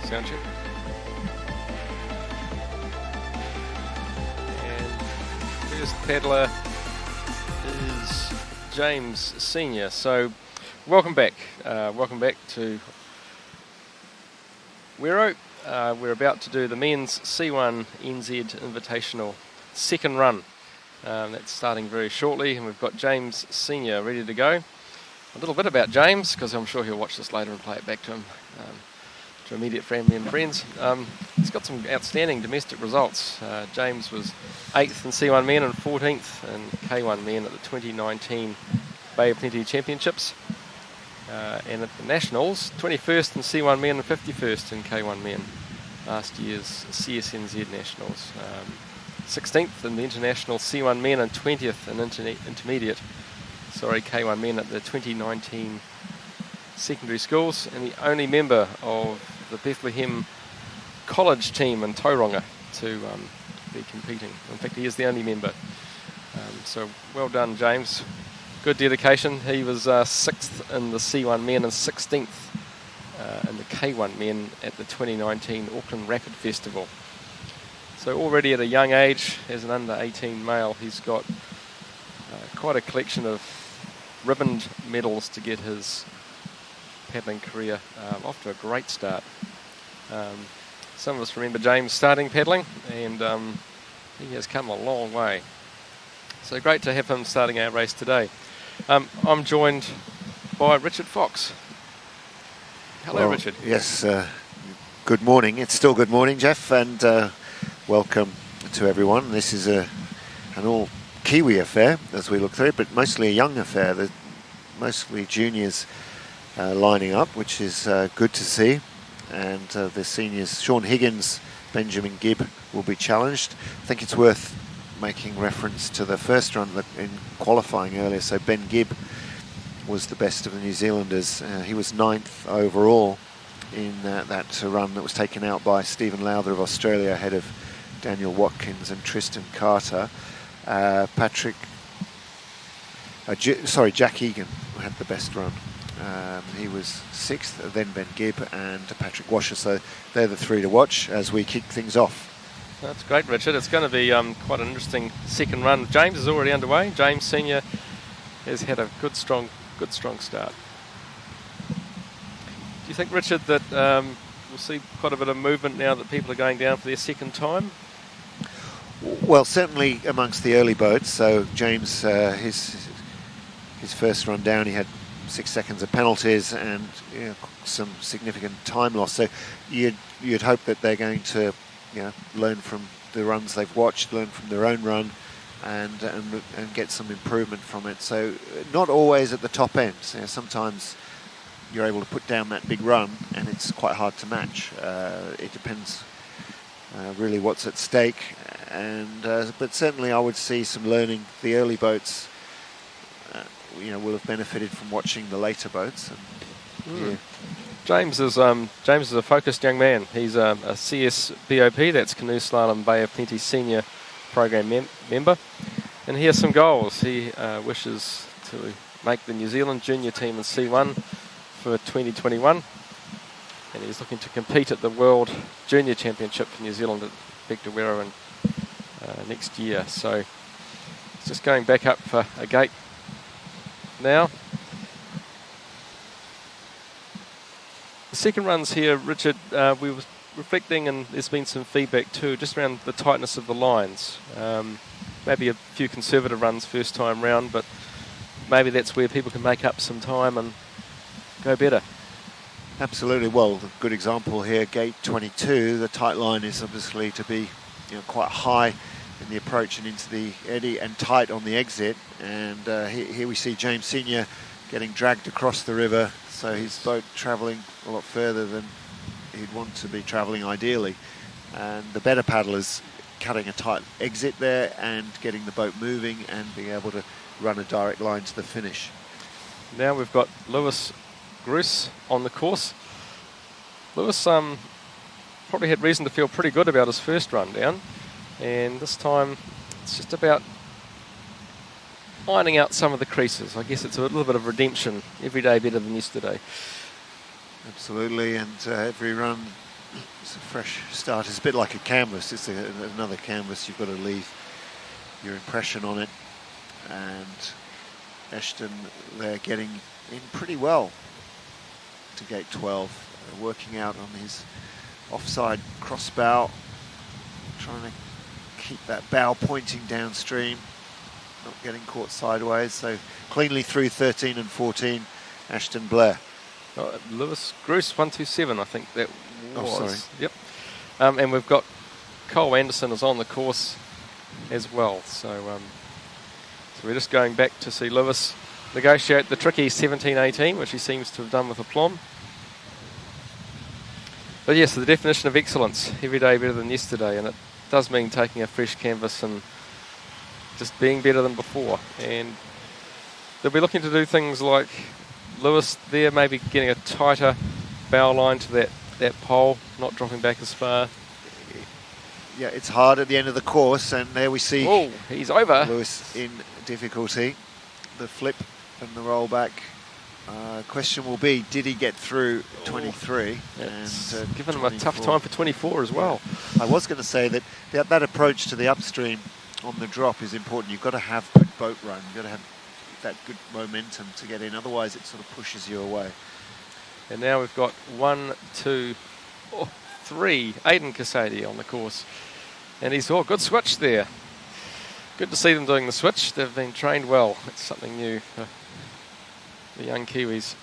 Sound check. And first paddler is James Senior. So welcome back. Welcome back to Wero. We're about to do the men's C1 NZ Invitational second run. That's starting very shortly, and we've got James Senior ready to go. A little bit about James, because I'm sure he'll watch this later and play it back to him, to immediate family and friends. He's got some outstanding domestic results. James was 8th in C1 men and 14th in K1 men at the 2019 Bay of Plenty Championships. And at the Nationals, 21st in C1 men and 51st in K1 men. Last year's CSNZ Nationals. 16th in the International C1 men and 20th in intermediate. K1 men at the 2019 secondary schools, and the only member of the Bethlehem College team in Tauranga to be competing. In fact, he is the only member. So well done, James. Good dedication. He was 6th in the C1 men and 16th in the K1 men at the 2019 Auckland Rapid Festival. So already at a young age, as an under 18 male, he's got quite a collection of ribboned medals to get his paddling career off to a great start. Some of us remember James starting paddling, and he has come a long way. So great to have him starting our race today. I'm joined by Richard Fox. Hello, Richard. Yes, good morning. It's still good morning, Jeff, and welcome to everyone. This is an all Kiwi affair as we look through it, but mostly a young affair. Mostly juniors lining up, which is good to see. And the seniors, Sean Higgins, Benjamin Gibb, will be challenged. I think it's worth making reference to the first run in qualifying earlier. So Ben Gibb was the best of the New Zealanders. He was 9th overall in that run that was taken out by Stephen Lowther of Australia ahead of Daniel Watkins and Tristan Carter. Jack Egan had the best run. He was 6th, then Ben Gibb and Patrick Washer. So they're the three to watch as we kick things off. That's great, Richard. It's going to be quite an interesting second run. James is already underway. James Senior has had a good strong start. Do you think, Richard, that we'll see quite a bit of movement now that people are going down for their second time? Well, certainly amongst the early boats. So James, his first run down, he had 6 seconds of penalties and some significant time loss. So you'd hope that they're going to learn from the runs they've watched, learn from their own run, and get some improvement from it. So not always at the top end. Sometimes you're able to put down that big run, and it's quite hard to match. It depends really what's at stake. But certainly I would see some learning. The early boats, will have benefited from watching the later boats. And, James is a focused young man. He's a CSBOP, that's Canoe Slalom Bay of Plenty Senior Program member, and he has some goals. He wishes to make the New Zealand junior team in C1 for 2021, and he's looking to compete at the World Junior Championship for New Zealand at Victor Wero next year. So he's just going back up for a gate now. The second runs here, Richard, we were reflecting, and there's been some feedback too, just around the tightness of the lines. Maybe a few conservative runs first time round, but maybe that's where people can make up some time and go better. Absolutely. Well, a good example here, gate 22, the tight line is obviously to be quite high in the approach and into the eddy, and tight on the exit. And here we see James Senior getting dragged across the river, so his boat travelling a lot further than he'd want to be travelling ideally. And the better paddlers cutting a tight exit there and getting the boat moving and being able to run a direct line to the finish. Now we've got Lewis Gruss on the course. Lewis probably had reason to feel pretty good about his first run down, and this time it's just about ironing out some of the creases. I guess it's a little bit of redemption. Every day better than yesterday. Absolutely, and every run It's a fresh start. It's a bit like a canvas. It's another canvas. You've got to leave your impression on it. And Ashton, they're getting in pretty well to gate 12, working out on his offside crossbow, trying to keep that bow pointing downstream, not getting caught sideways. So cleanly through 13 and 14, Ashton Blair. Lewis Gruce 127, I think that was. Oh, sorry. Yep. And we've got Cole Anderson is on the course as well. So we're just going back to see Lewis negotiate the tricky 17-18, which he seems to have done with aplomb. But yes, the definition of excellence, every day better than yesterday, and it does mean taking a fresh canvas and just being better than before. And they'll be looking to do things like Lewis there, maybe getting a tighter bow line to that pole, not dropping back as far. Yeah, it's hard at the end of the course, and there we see he's over. Lewis in difficulty. The flip and the roll back. Question will be, did he get through 23? And given him a tough time for 24 as well. I was going to say that that approach to the upstream on the drop is important. You've got to have good boat run. You've got to have that good momentum to get in. Otherwise, it sort of pushes you away. And now we've got 1, 2, 3 Aidan Casady on the course. And he's good switch there. Good to see them doing the switch. They've been trained well. It's something new for the young Kiwis.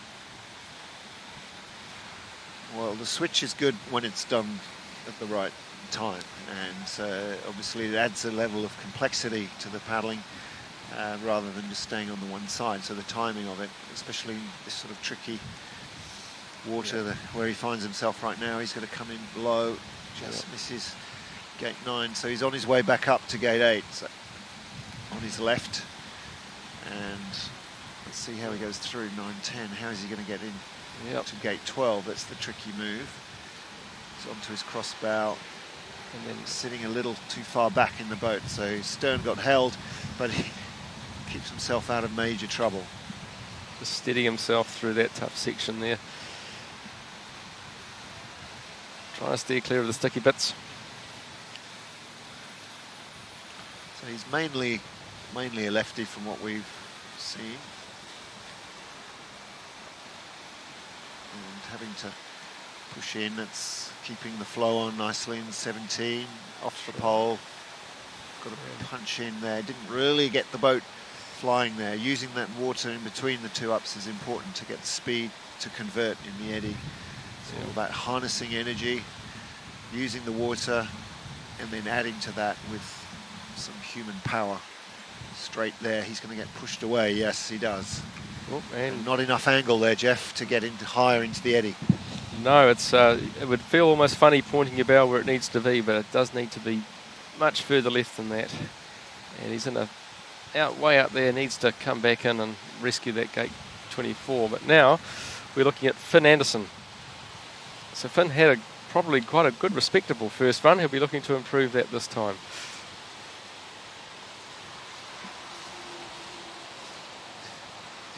Well, the switch is good when it's done at the right time, and obviously it adds a level of complexity to the paddling rather than just staying on the one side. So the timing of it, especially this sort of tricky water where he finds himself right now, he's going to come in low, just misses gate 9, so he's on his way back up to gate 8, so on his left, and let's see how he goes through 9-10. How is he going to get in to gate 12? That's the tricky move. He's onto his crossbow and then sitting a little too far back in the boat, so stern got held, but he keeps himself out of major trouble. Just steady himself through that tough section there. Trying to steer clear of the sticky bits. So he's mainly a lefty from what we've seen. And having to push in, that's keeping the flow on nicely in 17, off the pole. Got to punch in there. Didn't really get the boat flying there. Using that water in between the two ups is important to get the speed to convert in the eddy. It's all about harnessing energy, using the water, and then adding to that with some human power. Straight there, he's going to get pushed away. Yes, he does. And not enough angle there, Jeff, to get into higher into the eddy. No, it's it would feel almost funny pointing your bow where it needs to be, but it does need to be much further left than that. And he's in way out there, needs to come back in and rescue that gate 24. But now we're looking at Finn Anderson. So Finn had probably quite a good, respectable first run. He'll be looking to improve that this time.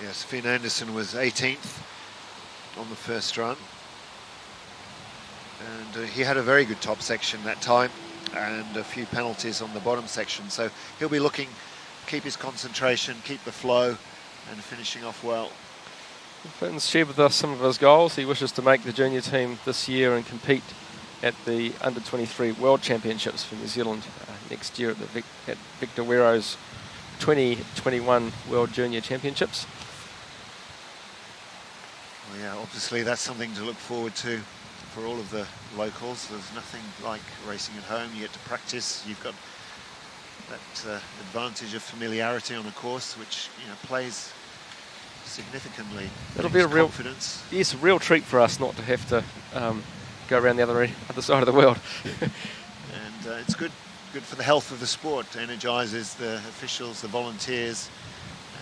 Yes, Finn Anderson was 18th on the first run. And he had a very good top section that time and a few penalties on the bottom section. So he'll be looking, keep his concentration, keep the flow, and finishing off well. Finn's shared with us some of his goals. He wishes to make the junior team this year and compete at the Under-23 World Championships for New Zealand next year at Victor Wero's 2021 World Junior Championships. Well, yeah, obviously that's something to look forward to for all of the locals. There's nothing like racing at home. You get to practice. You've got that advantage of familiarity on a course, which plays significantly. It'll be a real confidence. Yes, a real treat for us not to have to go around the other side of the world. And it's good for the health of the sport. Energizes the officials, the volunteers,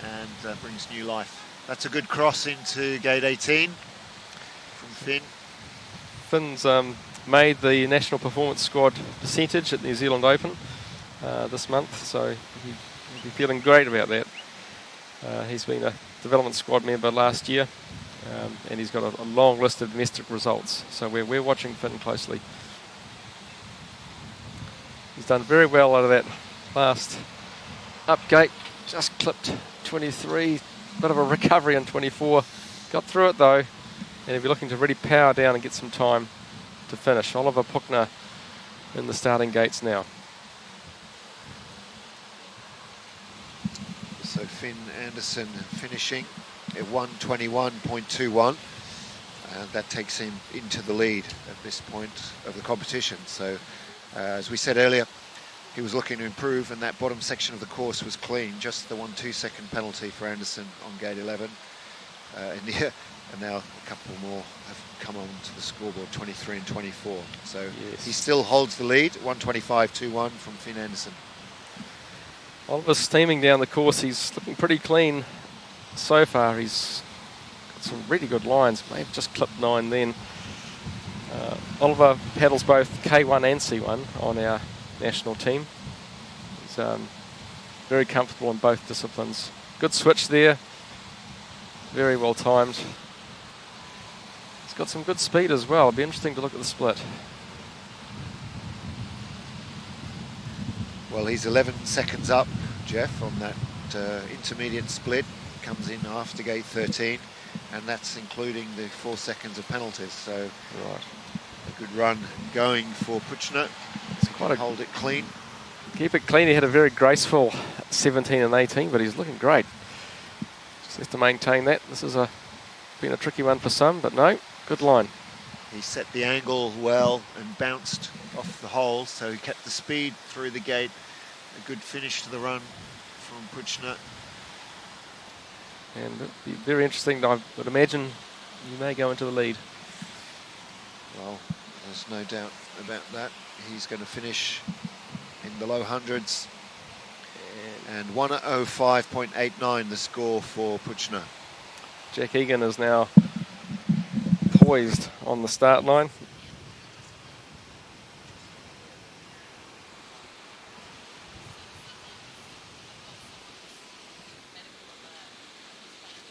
and brings new life. That's a good cross into gate 18 from Finn. Finn's made the National Performance Squad percentage at New Zealand Open this month, so he'll be feeling great about that. He's been a development squad member last year and he's got a long list of domestic results. So we're watching Finn closely. He's done very well out of that last up gate. Just clipped 23. Bit of a recovery on 24. Got through it though, and he'll be looking to really power down and get some time to finish. Oliver Puckner in the starting gates now. So Finn Anderson finishing at 1:21.21. That takes him into the lead at this point of the competition. So as we said earlier, he was looking to improve, and that bottom section of the course was clean. Just the 1-2 second penalty for Anderson on gate 11. And now a couple more have come on to the scoreboard, 23 and 24. So yes, he still holds the lead, 1:25.21 from Finn Anderson. Oliver's steaming down the course. He's looking pretty clean so far. He's got some really good lines. May have just clipped 9 then. Oliver paddles both K1 and C1 on our national team. He's very comfortable in both disciplines. Good switch there. Very well timed. He's got some good speed as well. It'll be interesting to look at the split. Well, he's 11 seconds up, Jeff, on that intermediate split. Comes in after gate 13, and that's including the 4 seconds of penalties. So right, a good run going for Puchner. It's quite hold it clean. Keep it clean. He had a very graceful 17 and 18, but he's looking great. Just has to maintain that. This has been a tricky one for some, but no, good line. He set the angle well and bounced off the hole, so he kept the speed through the gate. A good finish to the run from Puchner. And it'd be very interesting. I would imagine you may go into the lead. Well, there's no doubt about that. He's going to finish in the low hundreds. And 1:05.89 the score for Puchner. Jack Egan is now poised on the start line.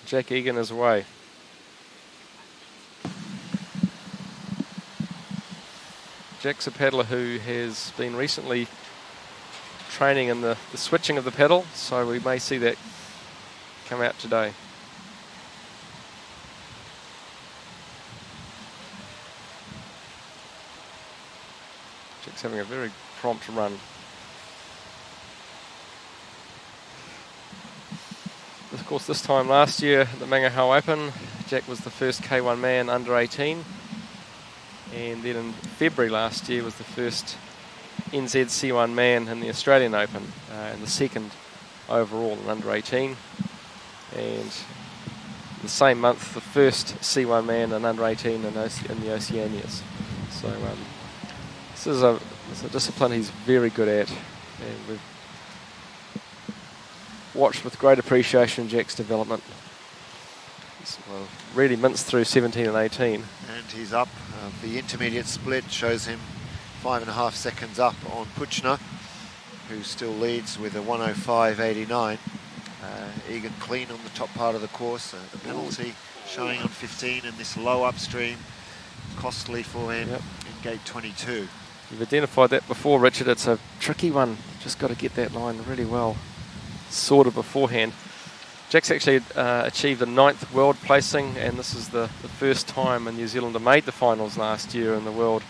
Jack Egan is away. Jack's a paddler who has been recently training in the switching of the paddle, so we may see that come out today. Jack's having a very prompt run. Of course, this time last year at the Mangahau Open, Jack was the first K1 man under 18, and then in February last year was the first NZ C1 man in the Australian Open, and the second overall in under 18, and the same month the first C1 man in under 18 in the Oceanias. So this is a discipline he's very good at, and we've watched with great appreciation Jack's development. He's really minced through 17 and 18. And he's up. The intermediate split shows him 5.5 seconds up on Puchner, who still leads with a 1:05.89. Egan clean on the top part of the course. The penalty showing on 15 and this low upstream, costly for him in gate 22. You've identified that before, Richard. It's a tricky one. Just got to get that line really well sorted beforehand. Jack's actually achieved a 9th world placing, and this is the first time a New Zealander made the finals last year in the World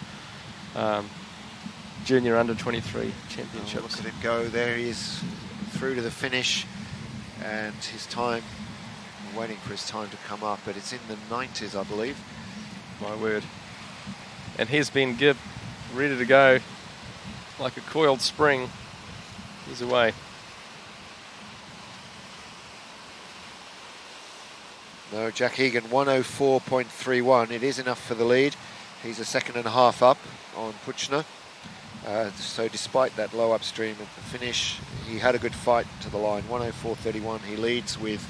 Junior Under 23 Championships. Oh, look at him go. There he is through to the finish, and his time, I'm waiting for his time to come up, but it's in the 90s, I believe. My word. And here's Ben Gibb, ready to go like a coiled spring. He's away. No, Jack Egan, 1:04.31. It is enough for the lead. He's a 1.5 seconds up on Puchner. So despite that low upstream at the finish, he had a good fight to the line. 1:04.31. He leads with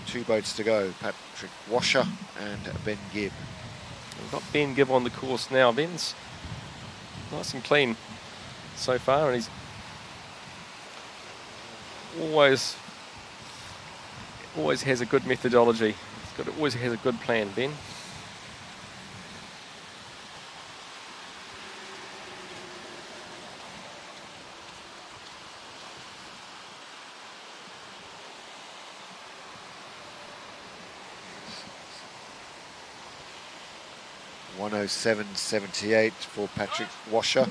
2 boats to go. Patrick Washer and Ben Gibb. We've got Ben Gibb on the course now. Ben's nice and clean so far, and he's always has a good methodology Always has a good plan, Ben. .107.78 for Patrick Washer.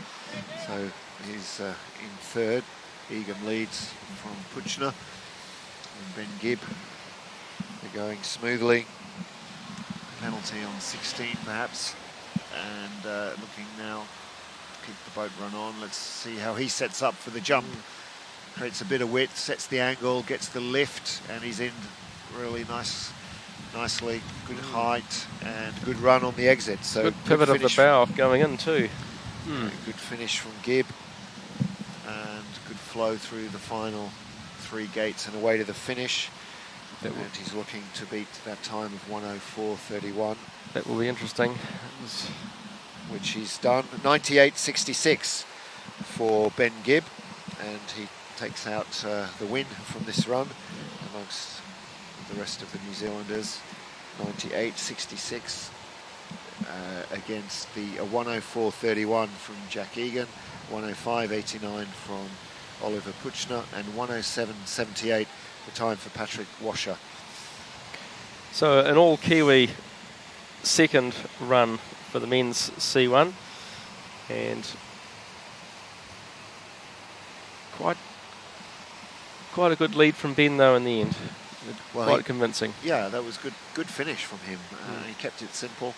So he's in third. Egan leads from Puchna. And Ben Gibb, they're going smoothly. Penalty on 16 perhaps. And looking now to keep the boat run on. Let's see how he sets up for the jump. Creates a bit of width, sets the angle, gets the lift, and he's in really nicely, good height and good run on the exit. So good pivot of the bow going in too. Good finish from Gibb and good flow through the final 3 gates and away to the finish. And he's looking to beat that time of 104.31. That will be interesting. Which he's done. 98.66 for Ben Gibb, and he takes out the win from this run amongst the rest of the New Zealanders. 98.66 against the 104.31 from Jack Egan, 105.89 from Oliver Puchna, and 107.78 the time for Patrick Washer. So an all Kiwi second run for the men's C1, and quite a good lead from Ben though in the end. Well, quite convincing. Yeah, that was good finish from him. He kept it simple.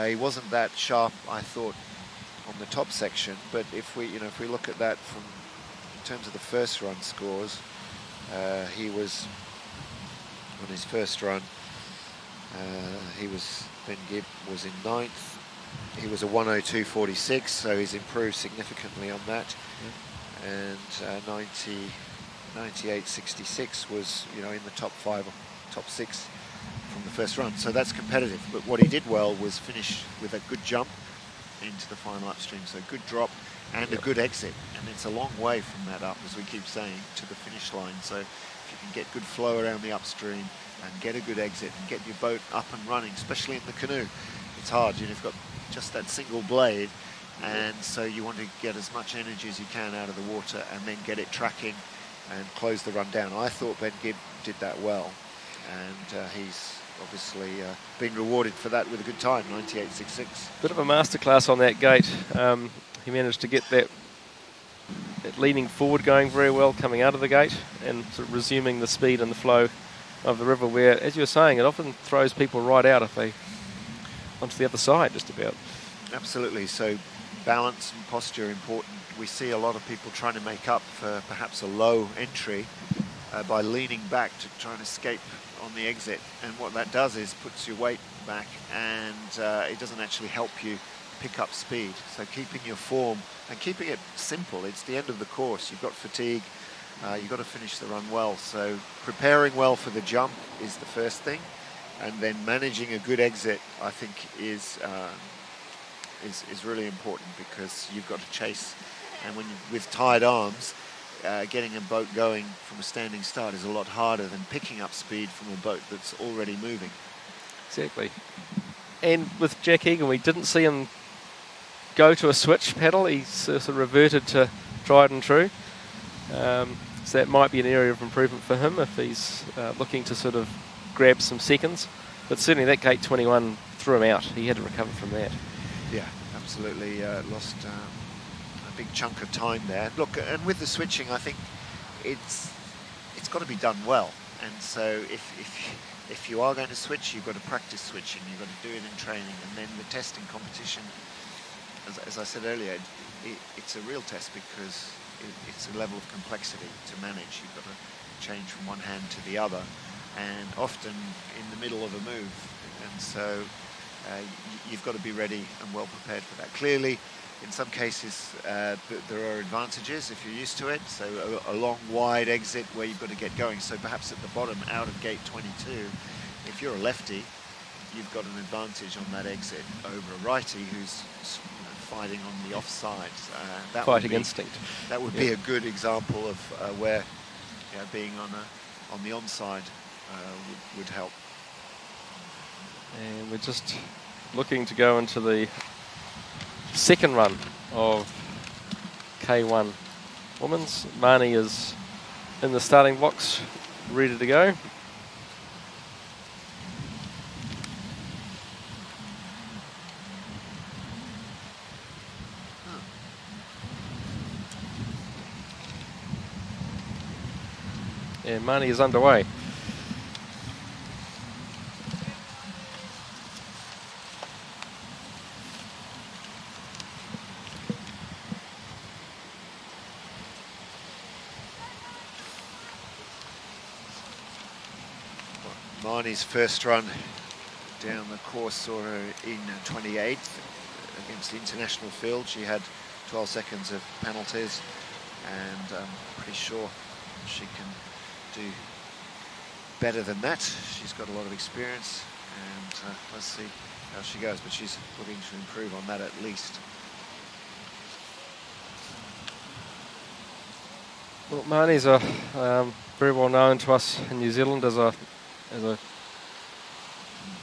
He wasn't that sharp, I thought, on the top section. But if we look at that from in terms of the first run scores, he was on his first run. Ben Gibb was in 9th. He was a 102.46, so he's improved significantly on that. And 98.66 was, in the top 5 or top 6 from the first run. So that's competitive. But what he did well was finish with a good jump into the final upstream. So good drop and a good exit. And it's a long way from that up, as we keep saying, to the finish line. So if you can get good flow around the upstream and get a good exit and get your boat up and running, especially in the canoe, it's hard. You've got just that single blade, and so you want to get as much energy as you can out of the water and then get it tracking and close the run down. I thought Ben Gibb did that well, and he's obviously been rewarded for that with a good time, 98.66. Bit of a masterclass on that gate. He managed to get that leaning forward going very well coming out of the gate and sort of resuming the speed and the flow of the river, where, as you were saying, it often throws people right out if they onto the other side just about. Absolutely. So balance and posture important. We see a lot of people trying to make up for perhaps a low entry by leaning back to try and escape on the exit, and what that does is puts your weight back, and it doesn't actually help you pick up speed. So keeping your form and keeping it simple. It's the end of the course. You've got fatigue. You've got to finish the run well. So preparing well for the jump is the first thing, and then managing a good exit, I think, is really important, because you've got to chase, and with tied arms, getting a boat going from a standing start is a lot harder than picking up speed from a boat that's already moving. Exactly. And with Jack Egan, we didn't see him go to a switch paddle. He sort of reverted to tried and true. So that might be an area of improvement for him if he's looking to sort of grab some seconds. But certainly that gate 21 threw him out. He had to recover from that. Yeah, absolutely. Lost a big chunk of time there. Look, and with the switching, I think it's got to be done well. And so if you are going to switch, you've got to practice switching. You've got to do it in training, and then the testing competition. As I said earlier, it's a real test, because it's a level of complexity to manage. You've got to change from one hand to the other, and often in the middle of a move. And so you've got to be ready and well prepared for that. Clearly, in some cases, there are advantages if you're used to it. So a long, wide exit where you've got to get going. So perhaps at the bottom, out of gate 22, if you're a lefty, you've got an advantage on that exit over a righty who's fighting on the offside. Fighting instinct. That would be a good example of where being on the onside would help. And we're just looking to go into the second run of K1 Women's. Marnie is in the starting blocks, ready to go. And Marnie is underway. Marnie's first run down the course saw her in 28th against the international field. She had 12 seconds of penalties, and I'm pretty sure she can do better than that. She's got a lot of experience, and let's see how she goes, but she's looking to improve on that at least. Well, Marnie's very well known to us in New Zealand as a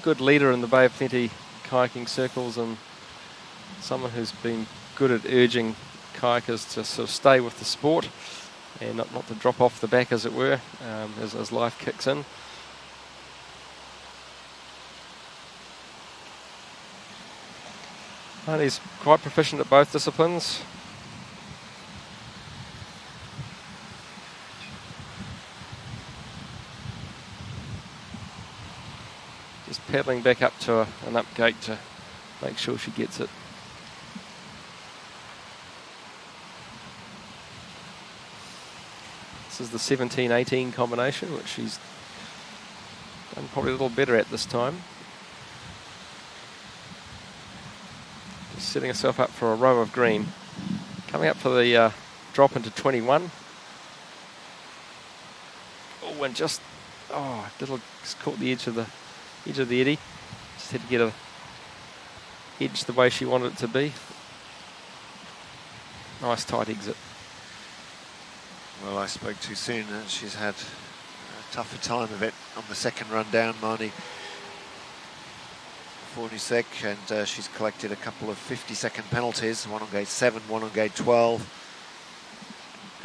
good leader in the Bay of Plenty kayaking circles, and someone who's been good at urging kayakers to sort of stay with the sport and not to drop off the back, as it were, as life kicks in. Marnie's quite proficient at both disciplines. Just paddling back up to an up gate to make sure she gets it. This is the 17-18 combination, which she's done probably a little better at this time. Just setting herself up for a row of green. Coming up for the drop into 21. Oh, and just caught the edge of the eddy. Just had to get a edge the way she wanted it to be. Nice tight exit. Well, I spoke too soon. She's had a tougher time of it on the second run down, Marnie Fornisek, and she's collected a couple of 50-second penalties, one on gate 7, one on gate 12.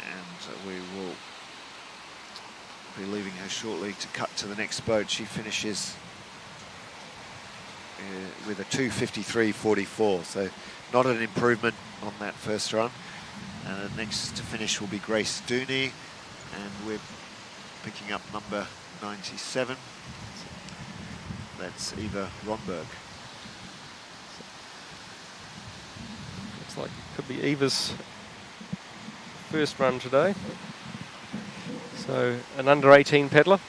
And we will be leaving her shortly to cut to the next boat. She finishes with a 2:53.44, so not an improvement on that first run. And the next to finish will be Grace Dooney, and we're picking up number 97. That's Eva Ronberg. Looks like it could be Eva's first run today. So an under 18 paddler.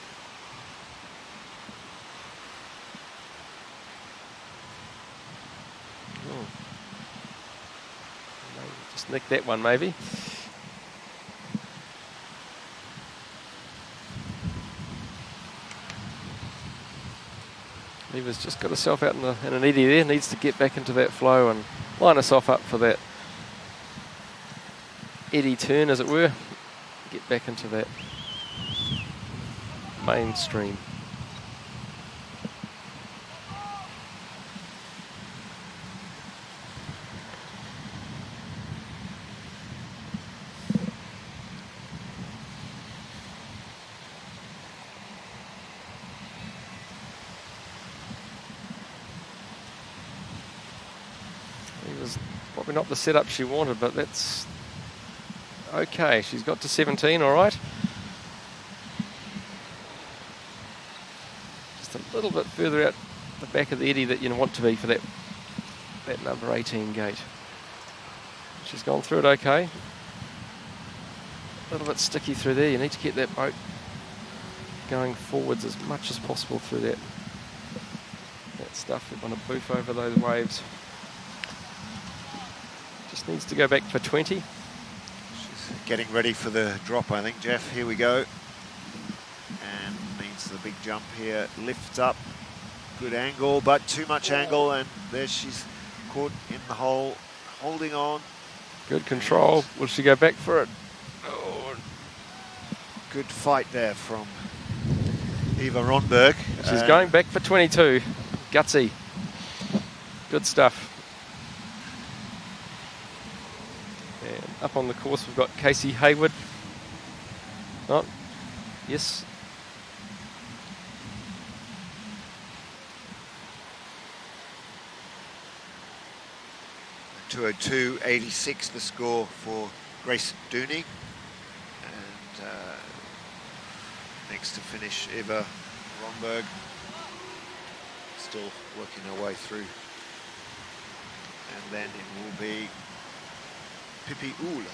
Just nick that one maybe. Eva's just got herself out in an eddy there, needs to get back into that flow and line herself up for that eddy turn, as it were. Get back into that mainstream. Probably not the setup she wanted, but that's okay. She's got to 17, all right. Just a little bit further out the back of the eddy that you want to be for that number 18 gate. She's gone through it okay. A little bit sticky through there. You need to get that boat going forwards as much as possible through that stuff. You want to boof over those waves. Just needs to go back for 20. She's getting ready for the drop, I think, Jeff. Here we go. And needs the big jump here. Lifts up. Good angle, but too much angle. And there she's caught in the hole, holding on. Good control. Will she go back for it? Oh. Good fight there from Eva Ronberg. She's going back for 22. Gutsy. Good stuff. And up on the course we've got Casey Hayward. Oh, yes. 2:02.86 the score for Grace Dooney. And next to finish Eva Romberg. Still working her way through. And then it will be Pippi Uhl.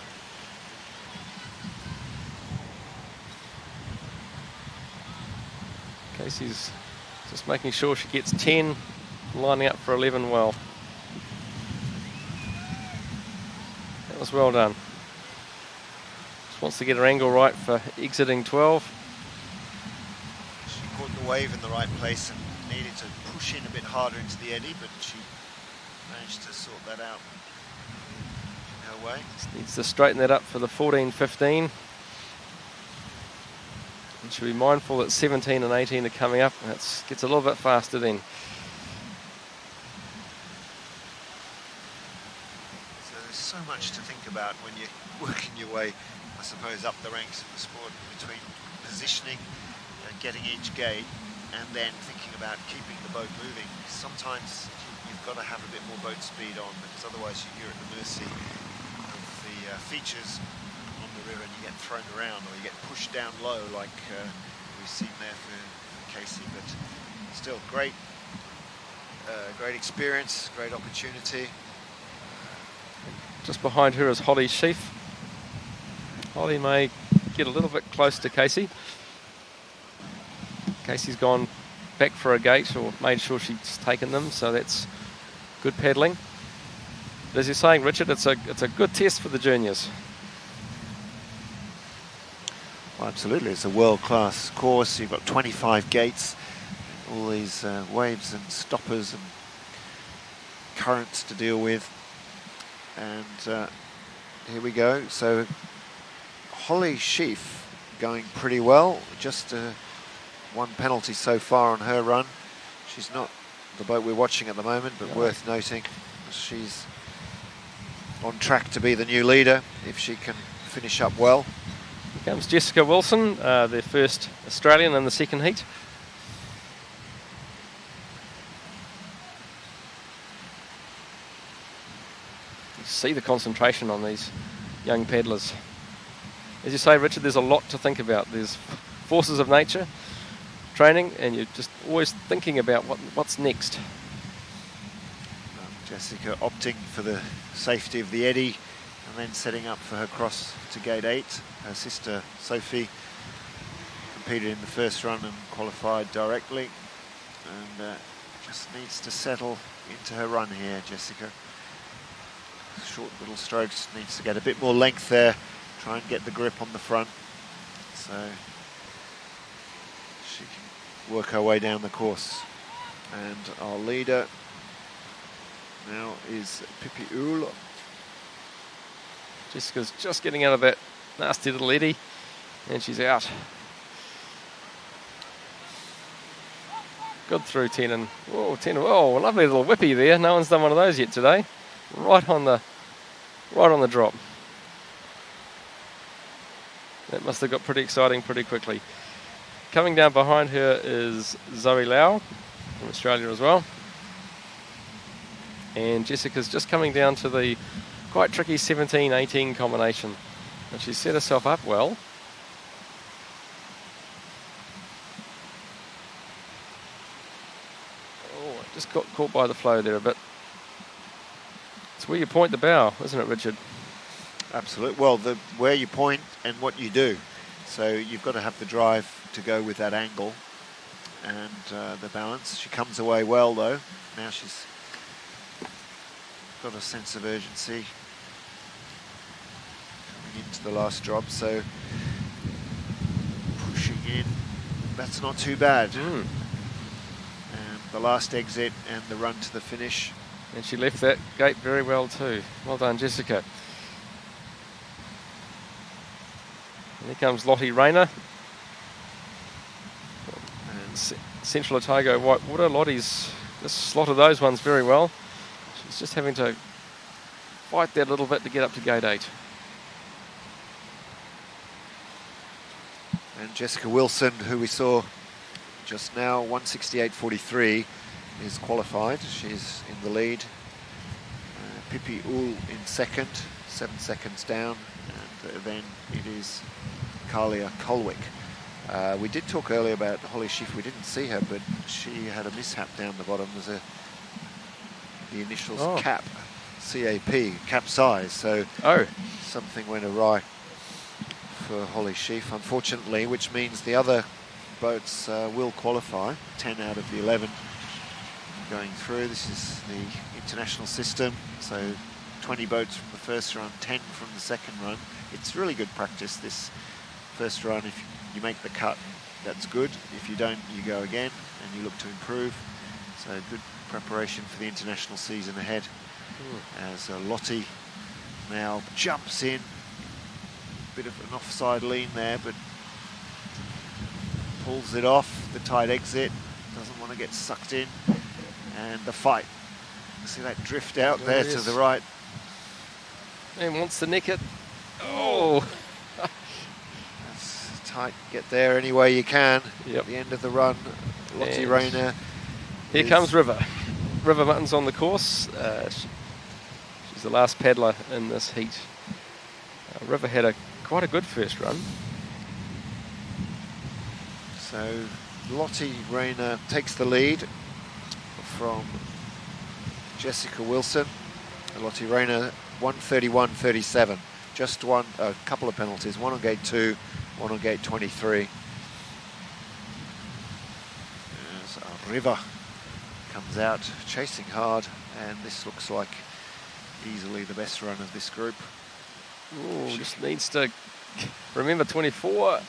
Casey's just making sure she gets 10, lining up for 11 well. That was well done. Just wants to get her angle right for exiting 12. She caught the wave in the right place and needed to push in a bit harder into the eddy, but she managed to sort that out in her way. Just needs to straighten that up for the 14-15. And should be mindful that 17 and 18 are coming up. That gets a little bit faster then. So there's so much to think about when you're working your way, I suppose, up the ranks of the sport, between positioning and getting each gate, and then thinking about keeping the boat moving. Sometimes you've got to have a bit more boat speed on, because otherwise you're at the mercy of the features on the river, and you get thrown around or you get pushed down low, like we've seen there for Casey. But still, great experience, great opportunity. Just behind her is Holly Sheaf. Holly may get a little bit close to Casey. Casey's gone back for a gate, or made sure she's taken them, so that's good paddling. But as you're saying, Richard, it's a good test for the juniors. Well, absolutely, it's a world-class course. You've got 25 gates, all these waves and stoppers and currents to deal with. And here we go. So Holly Sheaf going pretty well. Just one penalty so far on her run. She's not the boat we're watching at the moment, but worth noting. She's on track to be the new leader if she can finish up well. Here comes Jessica Wilson, their first Australian in the second heat. You see the concentration on these young paddlers. As you say, Richard, there's a lot to think about. There's forces of nature, training, and you're just always thinking about what's next. Jessica opting for the safety of the eddy and then setting up for her cross to gate 8. Her sister Sophie competed in the first run and qualified directly, and just needs to settle into her run here, Jessica. Short little strokes, needs to get a bit more length there, try and get the grip on the front, so she can work her way down the course. And our leader now is Pippi Uhl. Jessica's just getting out of that nasty little eddy, and she's out. Good through 10 and whoa, 10. Oh, lovely little whippy there. No one's done one of those yet today. Right on the drop. That must have got pretty exciting pretty quickly. Coming down behind her is Zoe Lau from Australia as well. And Jessica's just coming down to the quite tricky 17-18 combination. And she's set herself up well. Oh, just got caught by the flow there a bit. It's where you point the bow, isn't it, Richard? Absolutely. Well, where you point and what you do. So you've got to have the drive to go with that angle and the balance. She comes away well, though. Now she's got a sense of urgency coming into the last drop, so pushing in, that's not too bad. And the last exit and the run to the finish. And she left that gate very well too. Well done, Jessica. And here comes Lottie Rayner. And Central Otago Whitewater. Lottie's just slotted those ones very well. She's just having to fight that a little bit to get up to gate 8. And Jessica Wilson, who we saw just now, 168.43, is qualified. She's in the lead. Pippi Uhl in second, 7 seconds down. And then it is Kalia Kolwick. We did talk earlier about Holly Schiff. We didn't see her, but she had a mishap down the bottom. There's the initials CAP, C-A-P, capsize. So something went awry for Holly Schiff, unfortunately, which means the other boats will qualify. 10 out of the 11 going through. This is the international system. So 20 boats from the first run, 10 from the second run. It's really good practice, this first run. If you make the cut, that's good. If you don't, you go again and you look to improve. So good preparation for the international season ahead. As Lottie now jumps in. Bit of an offside lean there, but pulls it off. The tight exit. Doesn't want to get sucked in. And the fight. See that drift out there to the right. And wants to nick it. Oh! That's tight. Get there any way you can. Yep. At the end of the run, Lottie And Rayner. Here comes River. River Mutton's on the course. She's the last paddler in this heat. River had quite a good first run. So Lottie Rayner takes the lead from Jessica Wilson. Lottie Rayner 131.37. Just a couple of penalties. One on gate 2, one on gate 23. As River comes out chasing hard, and this looks like easily the best run of this group. Ooh, just needs to remember 24.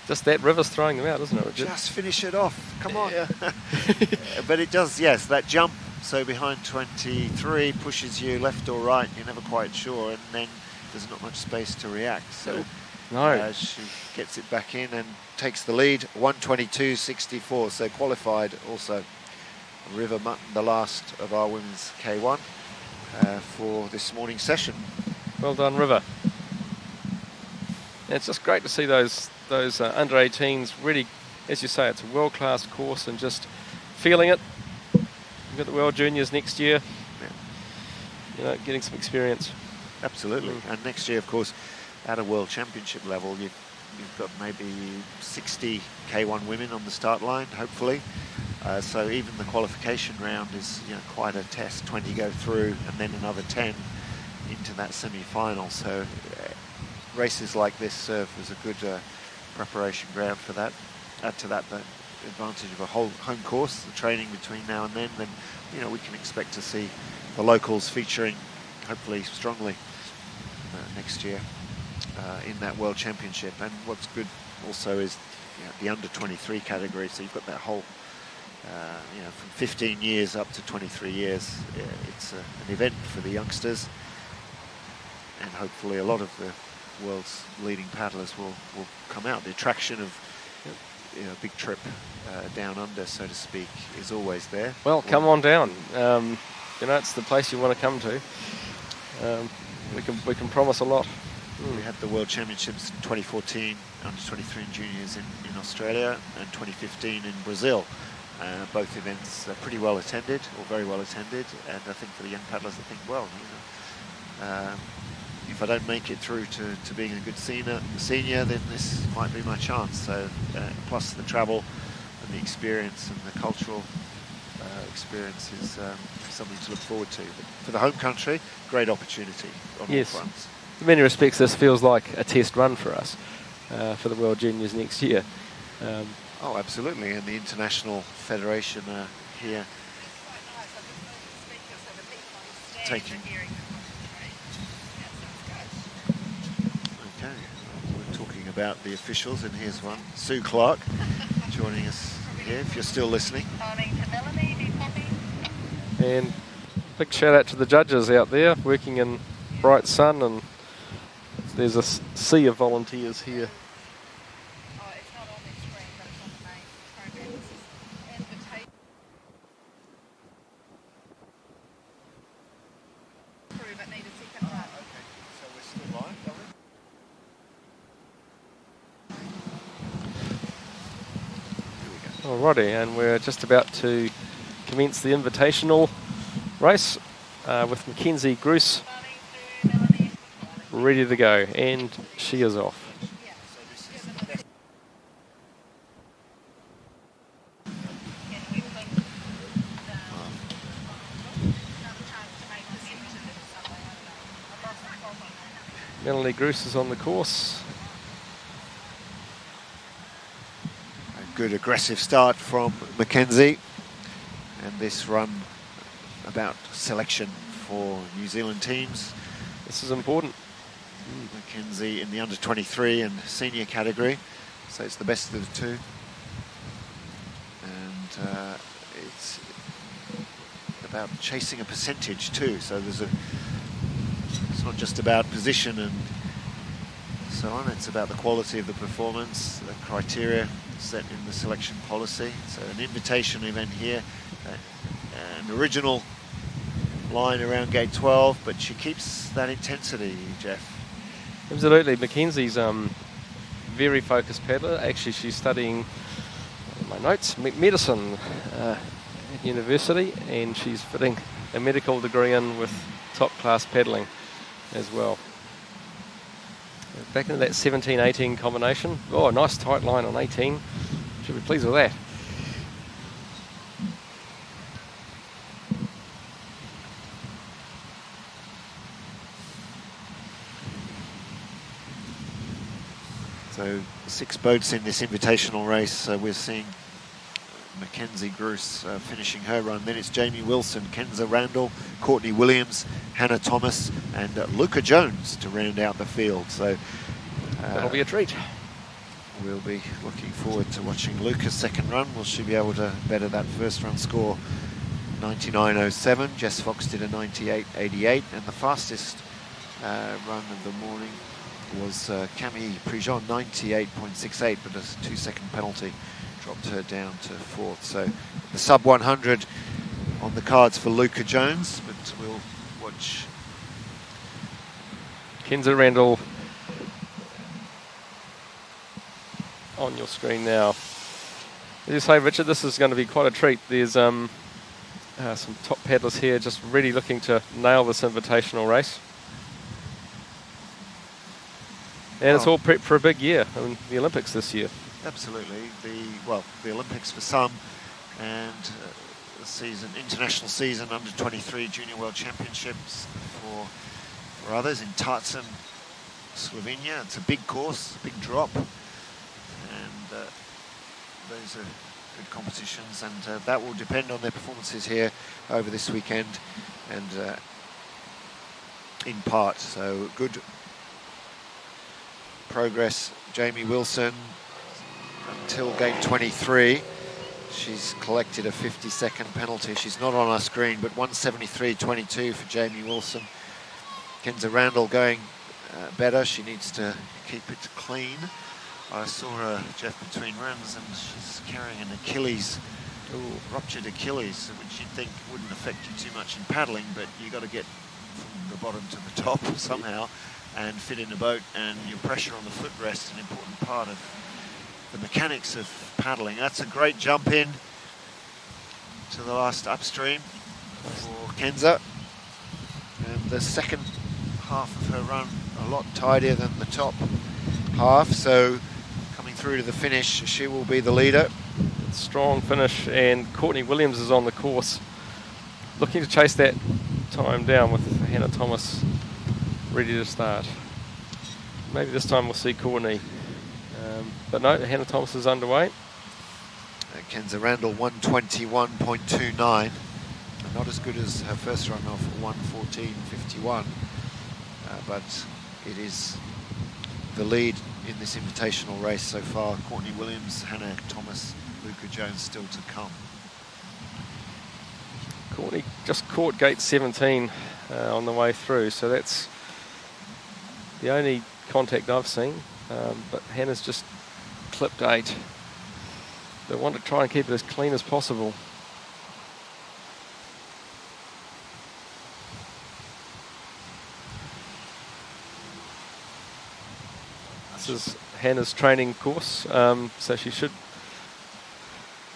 Just that River's throwing them out, isn't it? Just finish it off. Come on. But it does, yes, that jump. So behind 23 pushes you left or right. You're never quite sure, and then there's not much space to react. So she gets it back in and takes the lead. 122.64. So qualified also. River Mutton, the last of our women's K1 for this morning's session. Well done, River. And it's just great to see those under 18s really, as you say, it's a world-class course and just feeling it. We've got the World Juniors next year, getting some experience. Absolutely. And next year, of course, at a World Championship level, you've got maybe 60 K1 women on the start line, hopefully. So even the qualification round is quite a test. 20 go through and then another 10 into that semi-final. So races like this serve as a good preparation ground for that. Add to that the advantage of a home course, the training between now and then we can expect to see the locals featuring hopefully strongly next year in that World Championship. And what's good also is the under 23 category, so you've got that whole from 15 years up to 23 years. It's an event for the youngsters, and hopefully a lot of the world's leading paddlers will come out. The attraction of big trip down under, so to speak, is always there. Well, come on down. It's the place you want to come to. We can promise a lot. We had the World Championships in 2014, under 23 and juniors in Australia, and 2015 in Brazil. Both events are pretty well attended, or very well attended, and I think for the young paddlers, I think, if I don't make it through to being a good senior, then this might be my chance. So plus the travel and the experience and the cultural experience is something to look forward to. But for the home country, great opportunity on all fronts. In many respects, this feels like a test run for us for the World Juniors next year. Oh, absolutely, and the International Federation here taking... Okay, we're talking about the officials, and here's one, Sue Clark, joining us here, if you're still listening. And big shout out to the judges out there working in bright sun, and there's a sea of volunteers here. Alrighty, and we're just about to commence the invitational race with Mackenzie Gruce ready to go, and she is off. Melanie Gruce is on the course. A good aggressive start from Mackenzie, and this run about selection for New Zealand teams. This is important. Mackenzie in the under 23 and senior category, so it's the best of the two, and it's about chasing a percentage too, so it's not just about position and so on, it's about the quality of the performance, the criteria set in the selection policy. So an invitation event here, an original line around gate 12, but she keeps that intensity, Jeff. Absolutely, Mackenzie's very focused paddler. Actually, she's studying, my notes, medicine at university, and she's fitting a medical degree in with top class paddling as well. Back into that 17-18 combination. Oh, nice tight line on 18. Should be pleased with that. So 6 boats in this invitational race. We're seeing Mackenzie Gruce finishing her run. Then it's Jamie Wilson, Kenza Randall, Courtney Williams, Hannah Thomas, and Luca Jones to round out the field. So that'll be a treat. We'll be looking forward to watching Luca's second run. Will she be able to better that first run score? 99.07. Jess Fox did a 98.88, and the fastest run of the morning was Camille Prigent, 98.68, but a 2-second penalty dropped her down to 4th. So the sub 100 on the cards for Luca Jones, but we'll watch. Kenza Randall on your screen now. As you say, Richard, this is going to be quite a treat. There's some top paddlers here just really looking to nail this invitational race. And it's all prep for a big year, I mean, the Olympics this year. Absolutely. The Olympics for some, and the international season, under 23 Junior World Championships for others in Tartan, Slovenia. It's a big course, big drop, and those are good competitions, and that will depend on their performances here over this weekend, and in part. So good progress. Jamie Wilson until gate 23. She's collected a 50-second penalty. She's not on our screen, but 173.22 for Jamie Wilson. Kenza Randall going better. She needs to keep it clean. I saw her, Jeff, between runs, and she's carrying an Achilles, ruptured Achilles, which you'd think wouldn't affect you too much in paddling, but you got to get from the bottom to the top somehow and fit in a boat, and your pressure on the footrest, an important part of the mechanics of paddling. That's a great jump in to the last upstream for Kenza, and the second half of her run a lot tidier than the top half, so coming through to the finish, she will be the leader. Strong finish, and Courtney Williams is on the course looking to chase that time down with Hannah Thomas ready to start. Maybe this time we'll see Courtney, but no, Hannah Thomas is underway. Kenza Randall 121.29, not as good as her first run of 114.51, but it is the lead in this invitational race so far. Courtney Williams, Hannah Thomas, Luca Jones still to come. Courtney just caught gate 17 on the way through, so that's the only contact I've seen, but Hannah's just clipped 8. They want to try and keep it as clean as possible. This is Hannah's training course, so she should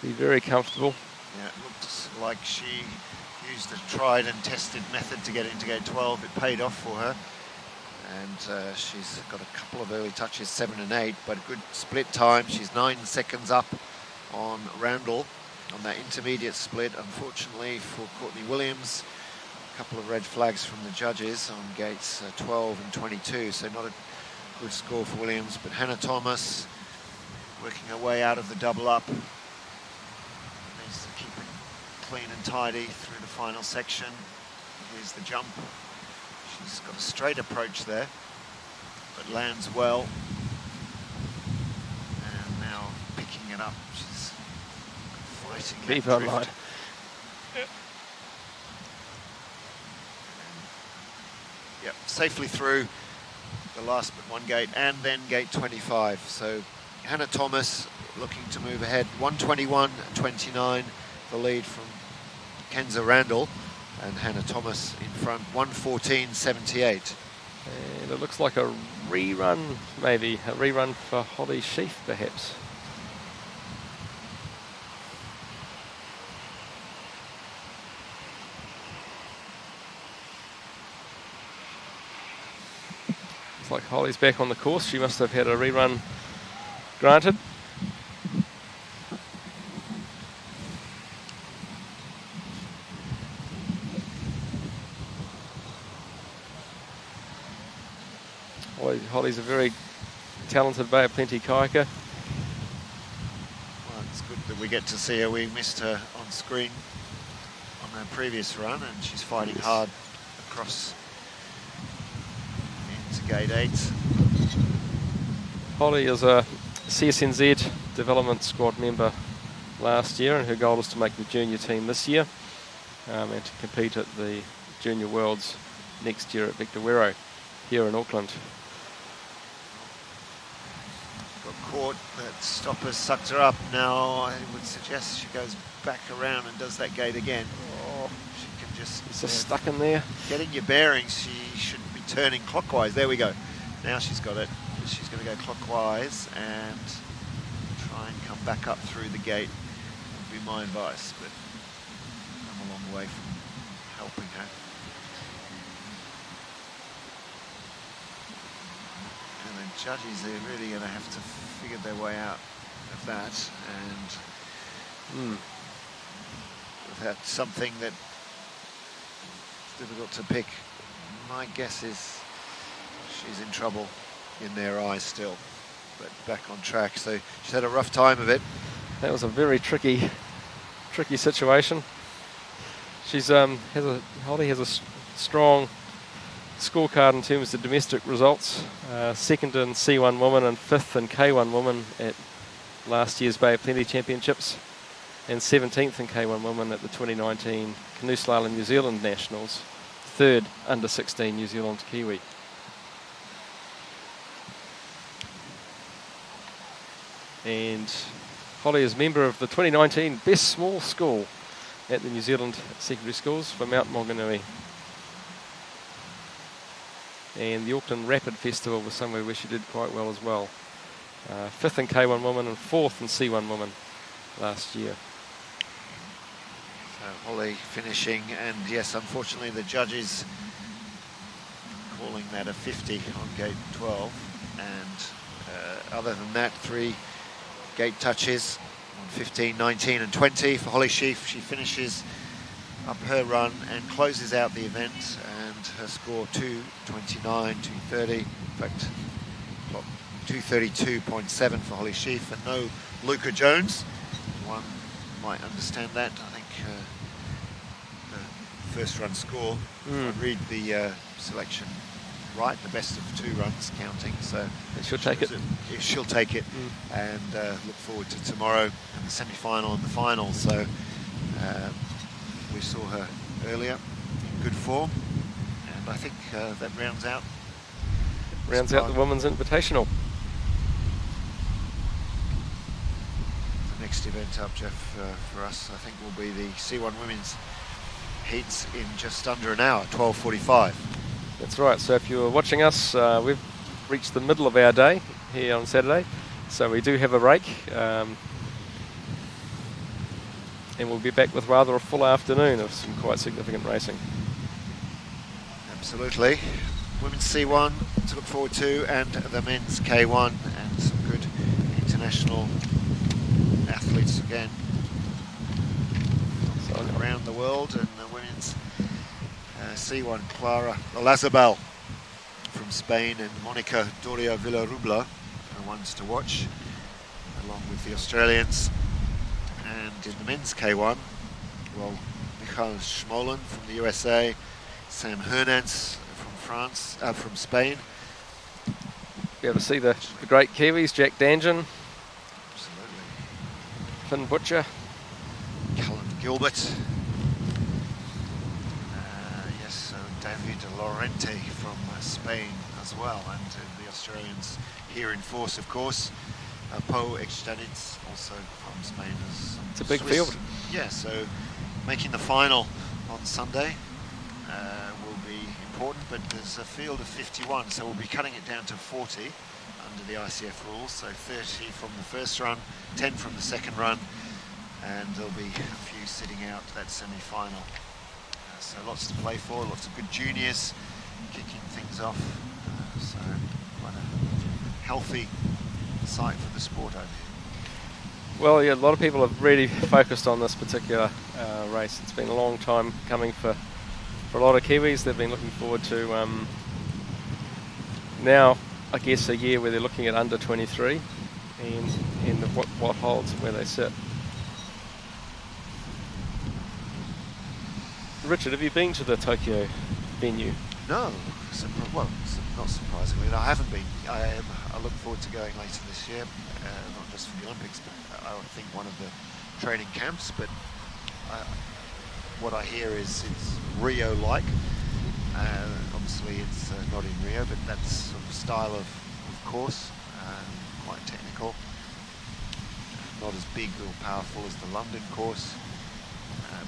be very comfortable. Yeah, it looks like she used a tried and tested method to get into gate 12. It paid off for her. And she's got a couple of early touches, 7 and 8, but a good split time. She's 9 seconds up on Randall on that intermediate split. Unfortunately for Courtney Williams, a couple of red flags from the judges on gates 12 and 22, so not a good score for Williams. But Hannah Thomas working her way out of the double up. Needs to keep it clean and tidy through the final section. Here's the jump. She's got a straight approach there, but lands well. And now picking it up. She's fighting Keep that on line. drift. Yep, safely through the last but one gate, and then gate 25. So Hannah Thomas looking to move ahead. 121.29, the lead from Kenza Randall. And Hannah Thomas in front, 114.78. And it looks like a rerun, maybe. A rerun for Holly Sheaf, perhaps. Looks like Holly's back on the course. She must have had a rerun granted. Holly's a very talented Bay of Plenty kayaker. Well, it's good that we get to see her. We missed her on screen on her previous run, and she's fighting hard across into gate 8. Holly is a CSNZ development squad member last year, and her goal is to make the junior team this year and to compete at the Junior Worlds next year at Victor Wero here in Auckland. Got caught, that stopper sucked her up. Now I would suggest she goes back around and does that gate again. Oh, she can just... It's just stuck in there. Getting your bearings, she should be turning clockwise. There we go. Now she's got it. She's going to go clockwise and try and come back up through the gate. Would be my advice, but I'm a long way from helping her. And the judges are really going to have to figure their way out of that, and that's something that is difficult to pick. My guess is she's in trouble in their eyes still, but back on track. So she's had a rough time of it. That was a very tricky situation. She's Holly has a strong scorecard in terms of domestic results. Second in C1 woman and fifth in K1 woman at last year's Bay of Plenty Championships, and 17th in K1 woman at the 2019 Canoe Slalom New Zealand Nationals. Third under 16 New Zealand Kiwi. And Holly is member of the 2019 Best Small School at the New Zealand Secondary Schools for Mount Maunganui. And the Auckland Rapid Festival was somewhere where she did quite well as well. Fifth in K1 woman and fourth in C1 woman last year. So Holly finishing, and yes, unfortunately the judges calling that a 50 on gate 12, and other than that, 3 gate touches on 15, 19 and 20 for Holly Sheaf. She finishes up her run and closes out the event, and her score 2:29, 2:30, in fact 2:32.7 for Holly Sheaf, and no Luca Jones. One might understand that. I think the first run score, if I read the selection right, the best of 2 runs counting, so she'll take it. She'll take it, and look forward to tomorrow and the semi-final and the final. So we saw her earlier in good form, and I think that rounds out the Women's Invitational. The next event up, Jeff, for us, I think will be the C1 Women's heats in just under an hour, 12:45. That's right. So if you're watching us, we've reached the middle of our day here on Saturday. So we do have a break. and we'll be back with rather a full afternoon of some quite significant racing. Absolutely. Women's C1 to look forward to, and the men's K1, and some good international athletes again around the world. And the women's C1, Clara Olazabal from Spain and Monica Doria Villarubla are ones to watch, along with the Australians. And in the men's K1, well, Michael Schmolen from the USA, Sam Hernandez from France, from Spain. Be able to see the great Kiwis, Jack Danjan, Absolutely. Finn Butcher. Callum Gilbert. Yes, David Lorente from Spain as well, and the Australians here in force, of course. Po Ekstanitz, also from Spain. It's a big Swiss. field. Yeah, so making the final on Sunday will be important, but there's a field of 51, so we'll be cutting it down to 40 under the ICF rules, so 30 from the first run, 10 from the second run, and there'll be a few sitting out that semi-final. So lots to play for, lots of good juniors kicking things off, so quite a healthy site for the sport over here. Well, yeah, a lot of people have really focused on this particular race. It's been a long time coming for a lot of Kiwis. They've been looking forward to now, I guess, a year where they're looking at under 23 and what holds and where they sit. Richard, have you been to the Tokyo venue? No, well, not surprisingly, I haven't been. I look forward to going later this year, not just for the Olympics, but I think one of the training camps. But what I hear is it's Rio-like. Obviously, it's not in Rio, but that's sort of style of course, quite technical, not as big or powerful as the London course.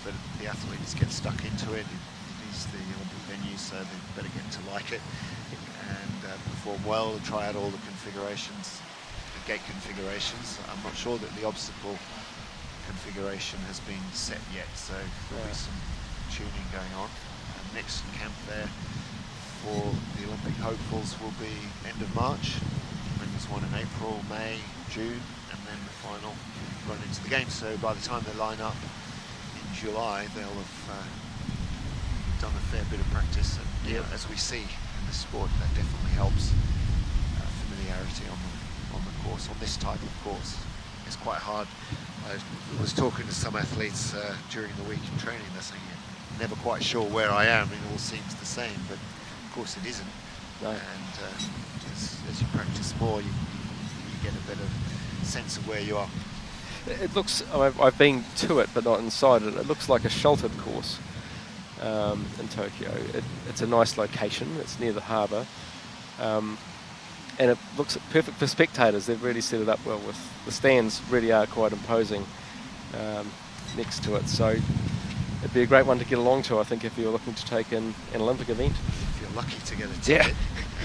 But the athletes get stuck into it. It is the Olympic venue, so they better get to like it and perform well and try out all the configurations, the gate configurations. I'm not sure that the obstacle configuration has been set yet, so there'll be some tuning going on. And next camp there for the Olympic hopefuls will be end of March. Then there's one in April, May, June, and then the final run into the games. So by the time they line up July, they'll have done a fair bit of practice, and as we see in the sport, that definitely helps familiarity on the course, on this type of course. It's quite hard. I was talking to some athletes during the week in training. They're saying, "You're never quite sure where I am. It all seems the same," but of course it isn't. No. And as you practice more, you get a better sense of where you are. It looks, I've been to it but not inside it, it looks like a sheltered course in Tokyo. It's a nice location, it's near the harbour, and it looks perfect for spectators. They've really set it up well, with the stands really are quite imposing next to it, so it'd be a great one to get along to, I think, if you're looking to take in an Olympic event. If you're lucky to get a ticket,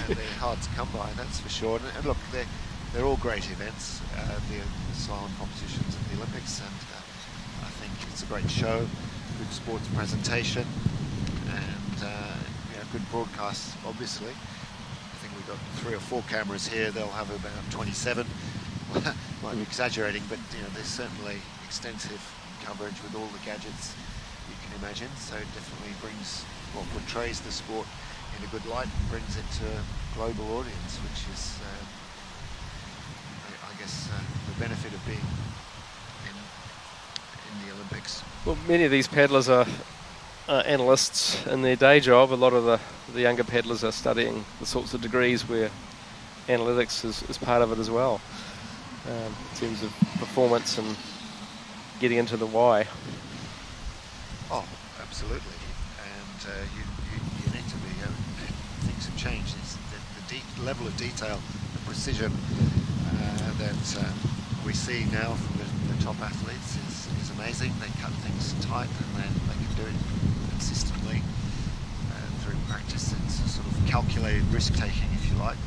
they're hard to come by, that's for sure. And look, they're all great events, the slalom competitions and the Olympics, and I think it's a great show, good sports presentation, and good broadcasts, obviously. I think we've got 3 or 4 cameras here. They'll have about 27. Might be exaggerating, but there's certainly extensive coverage with all the gadgets you can imagine, so it definitely portrays the sport in a good light and brings it to a global audience, which is I guess the benefit of being in the Olympics. Well, many of these paddlers are analysts in their day job. A lot of the younger paddlers are studying the sorts of degrees where analytics is part of it as well, in terms of performance and getting into the why. Oh, absolutely. And you need to be. Things have changed. It's the level of detail, the precision that we see now from the top athletes is amazing. They cut things tight, and then they can do it consistently through practice. It's a sort of calculated risk-taking, if you like.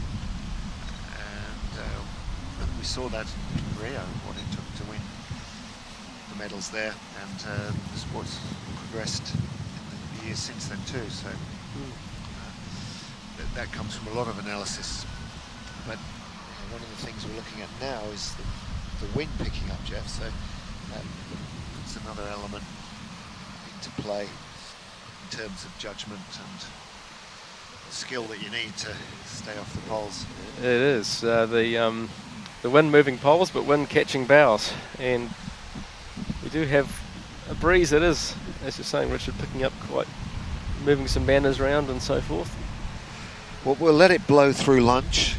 And we saw that in Rio, what it took to win the medals there, and the sport's progressed in the years since then too. So that comes from a lot of analysis. But one of the things we're looking at now is the wind picking up, Jeff. So it's another element into play in terms of judgment and skill that you need to stay off the poles. It is the wind moving poles, but wind catching bows, and we do have a breeze that is, as you're saying, Richard, picking up quite, moving some banners around and so forth. Well, we'll let it blow through lunch,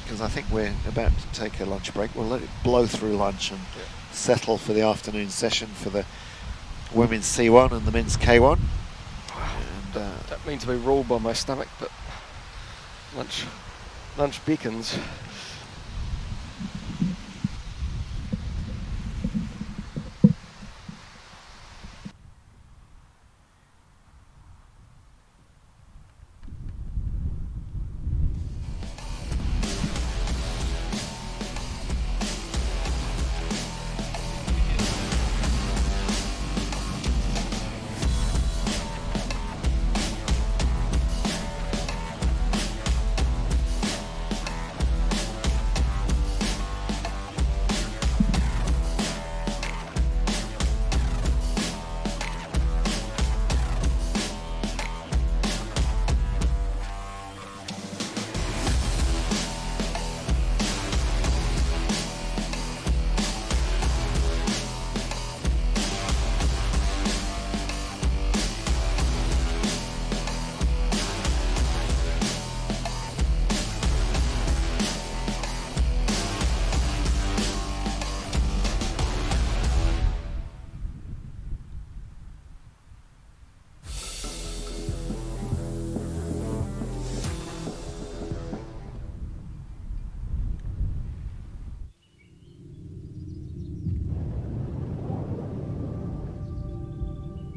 because I think we're about to take a lunch break. We'll let it blow through lunch and settle for the afternoon session for the women's C1 and the men's K1. And don't mean to be ruled by my stomach, but lunch beckons.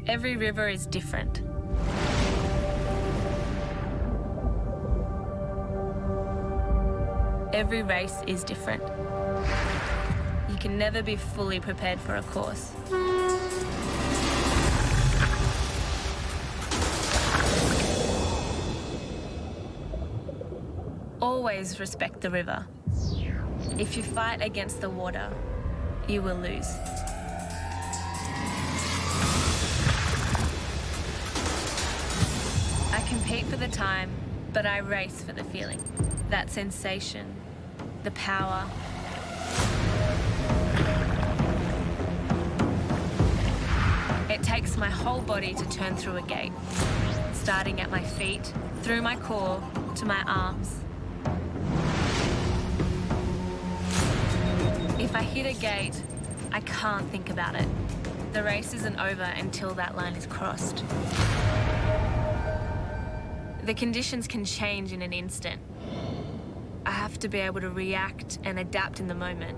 Every river is different. Every race is different. You can never be fully prepared for a course. Always respect the river. If you fight against the water, you will lose. I compete for the time, but I race for the feeling. That sensation, the power. It takes my whole body to turn through a gate, starting at my feet, through my core, to my arms. If I hit a gate, I can't think about it. The race isn't over until that line is crossed. The conditions can change in an instant. I have to be able to react and adapt in the moment.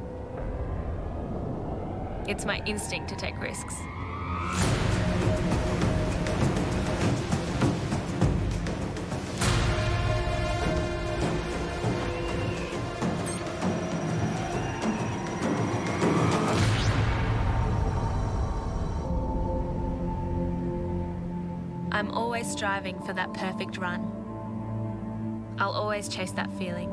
It's my instinct to take risks. I'm always striving for that perfect run. I'll always chase that feeling.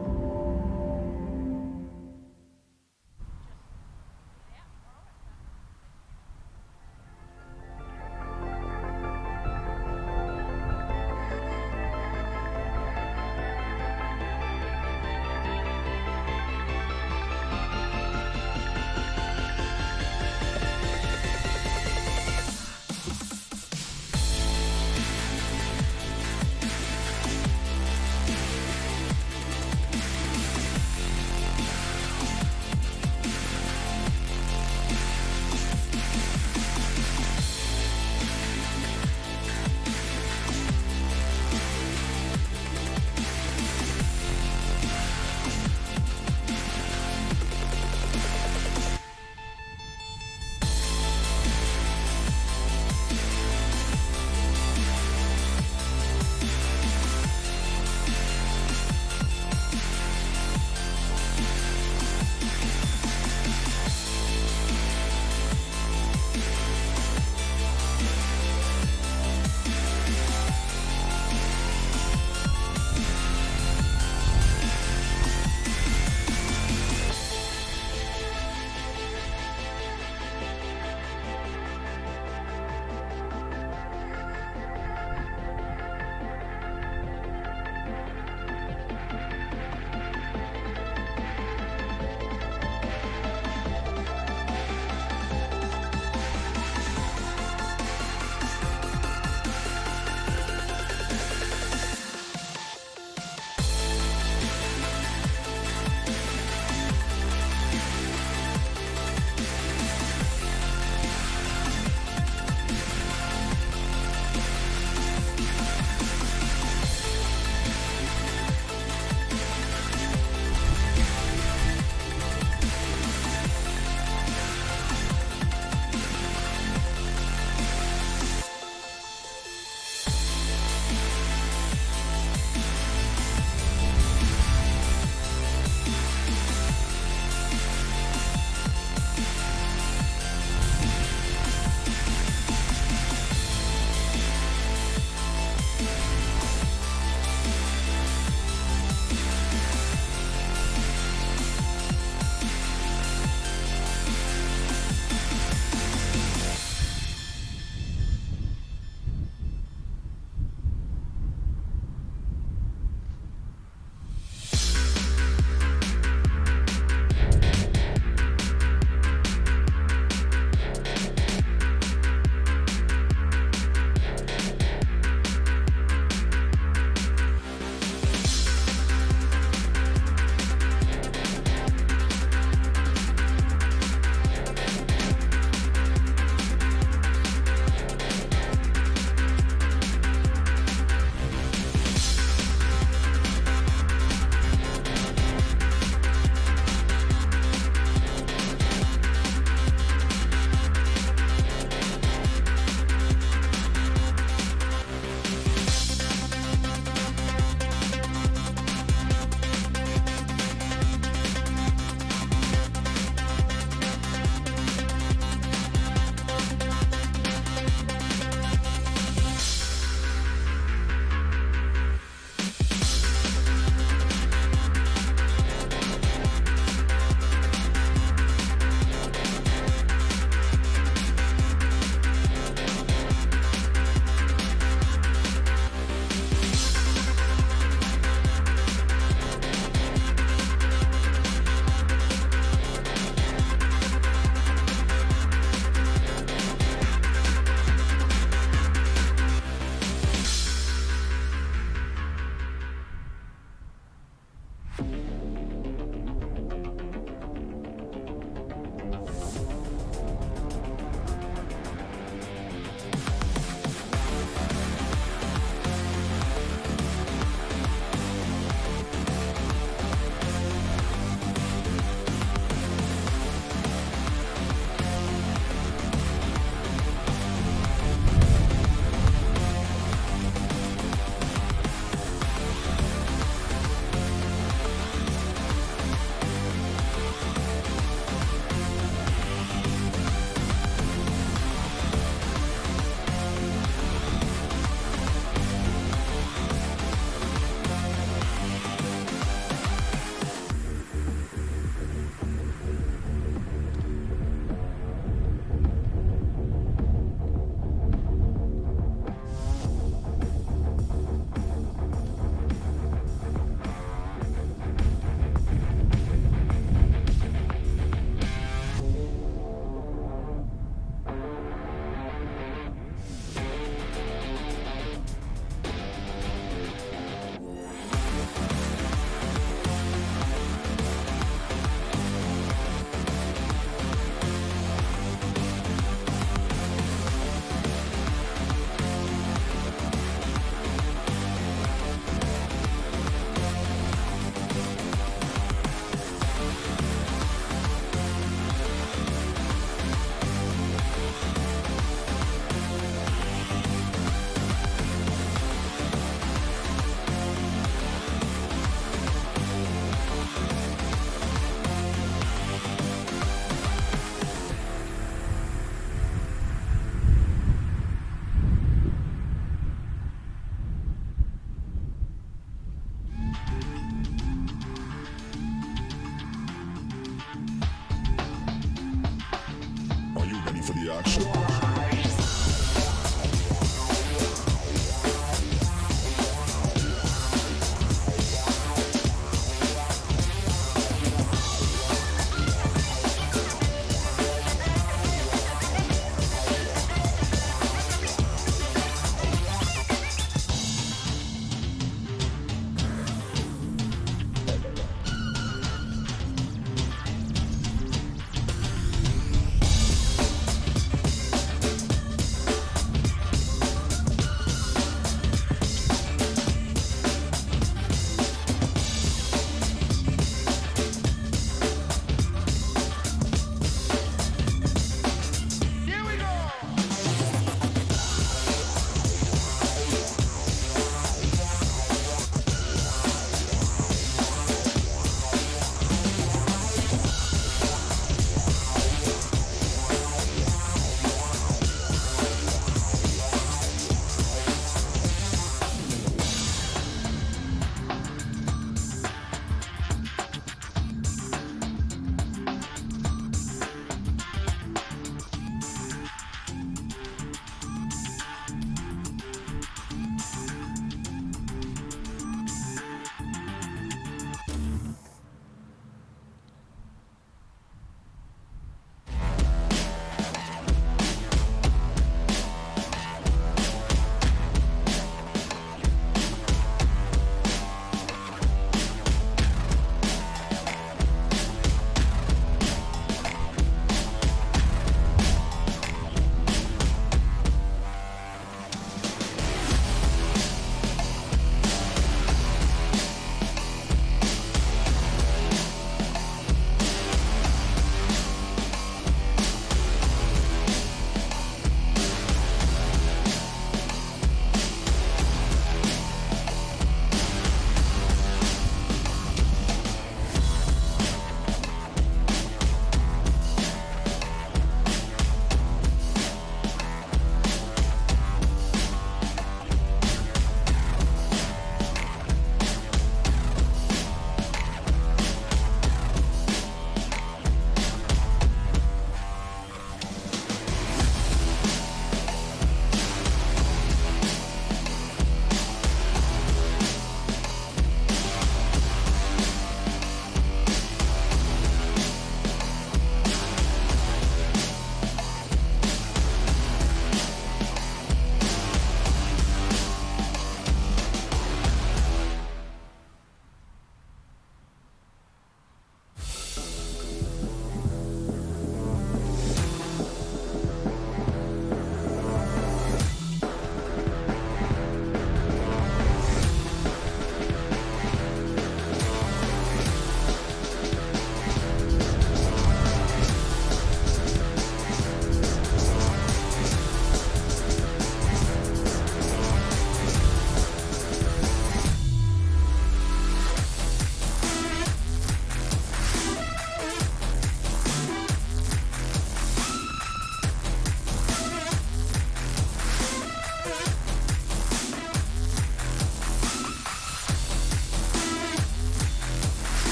ready for the action?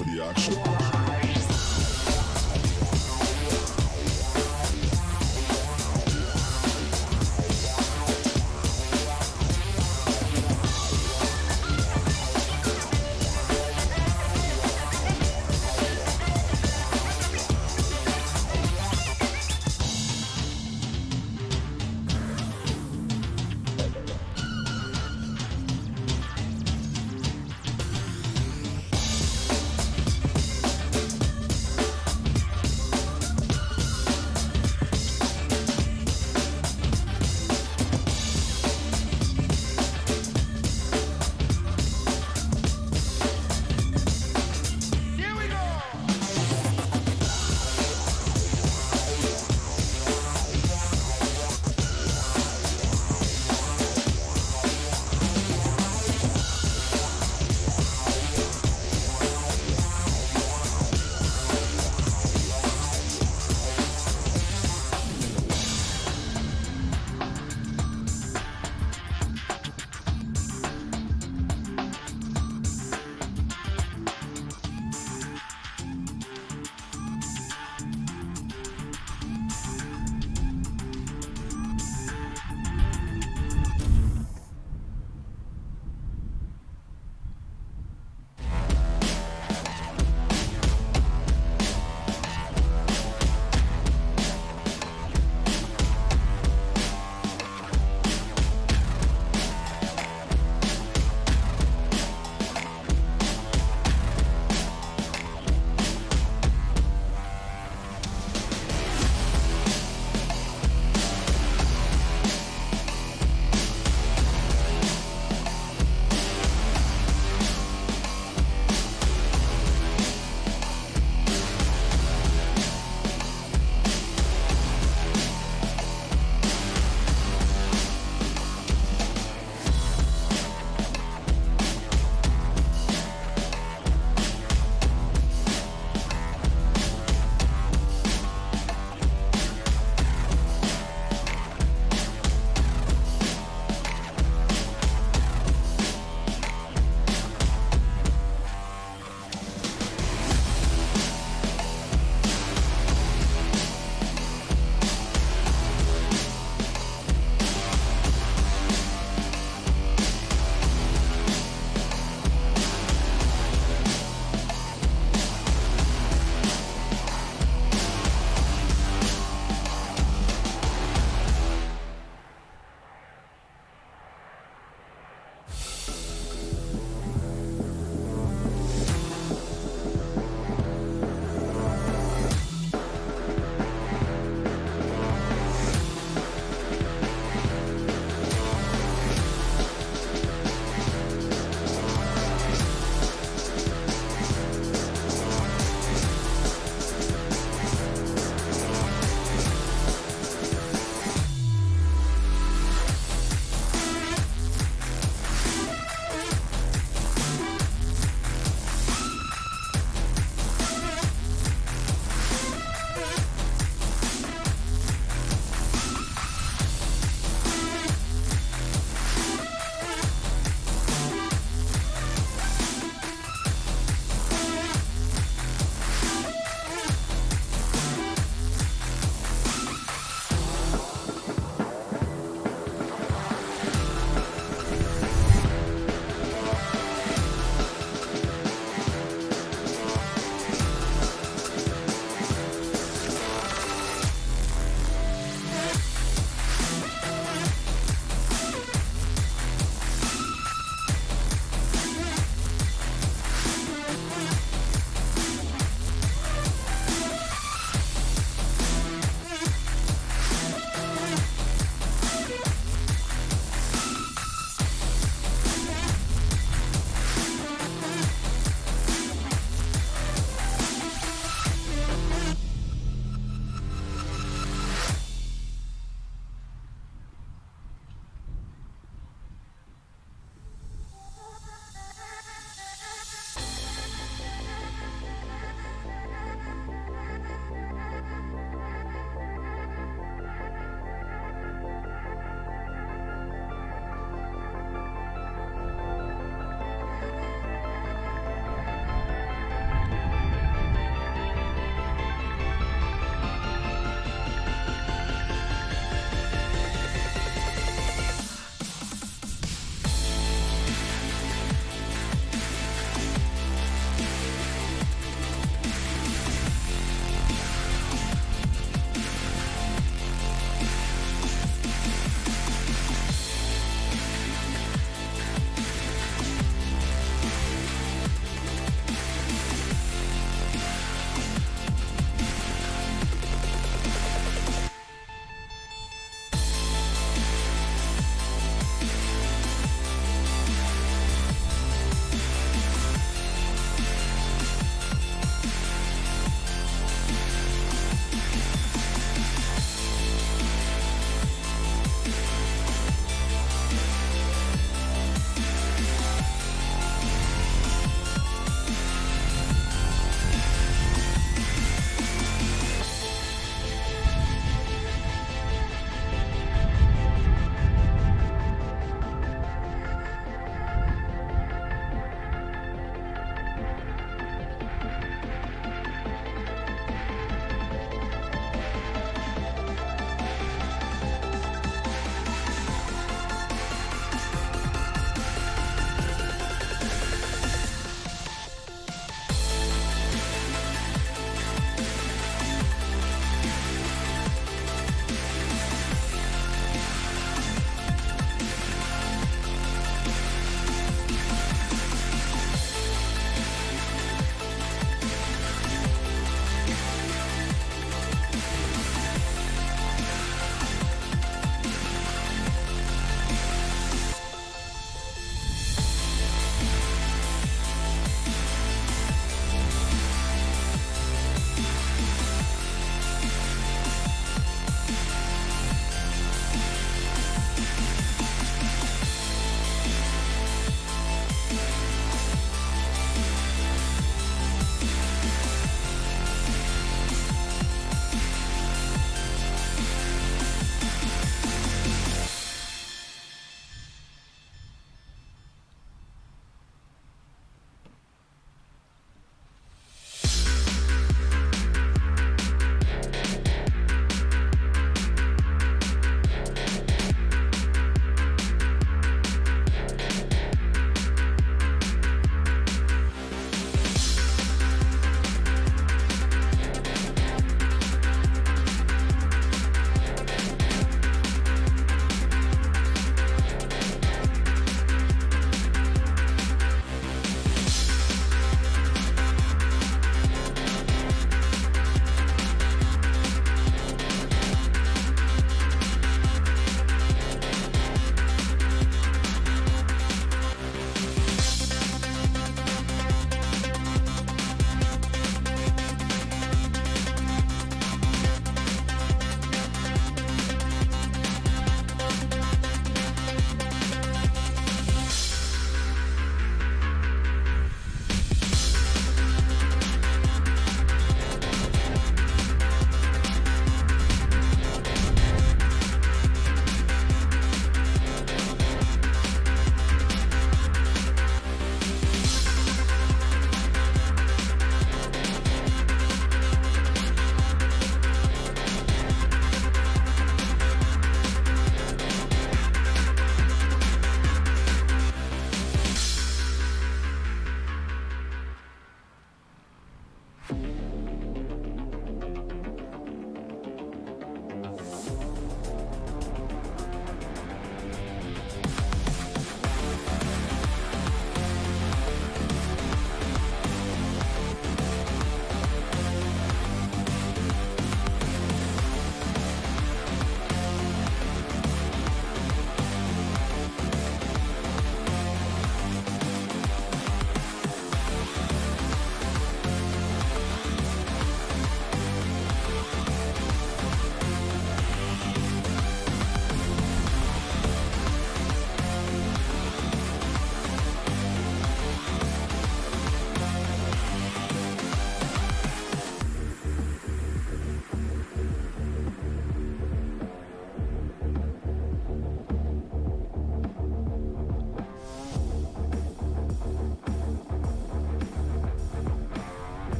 for the action.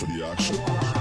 for the action.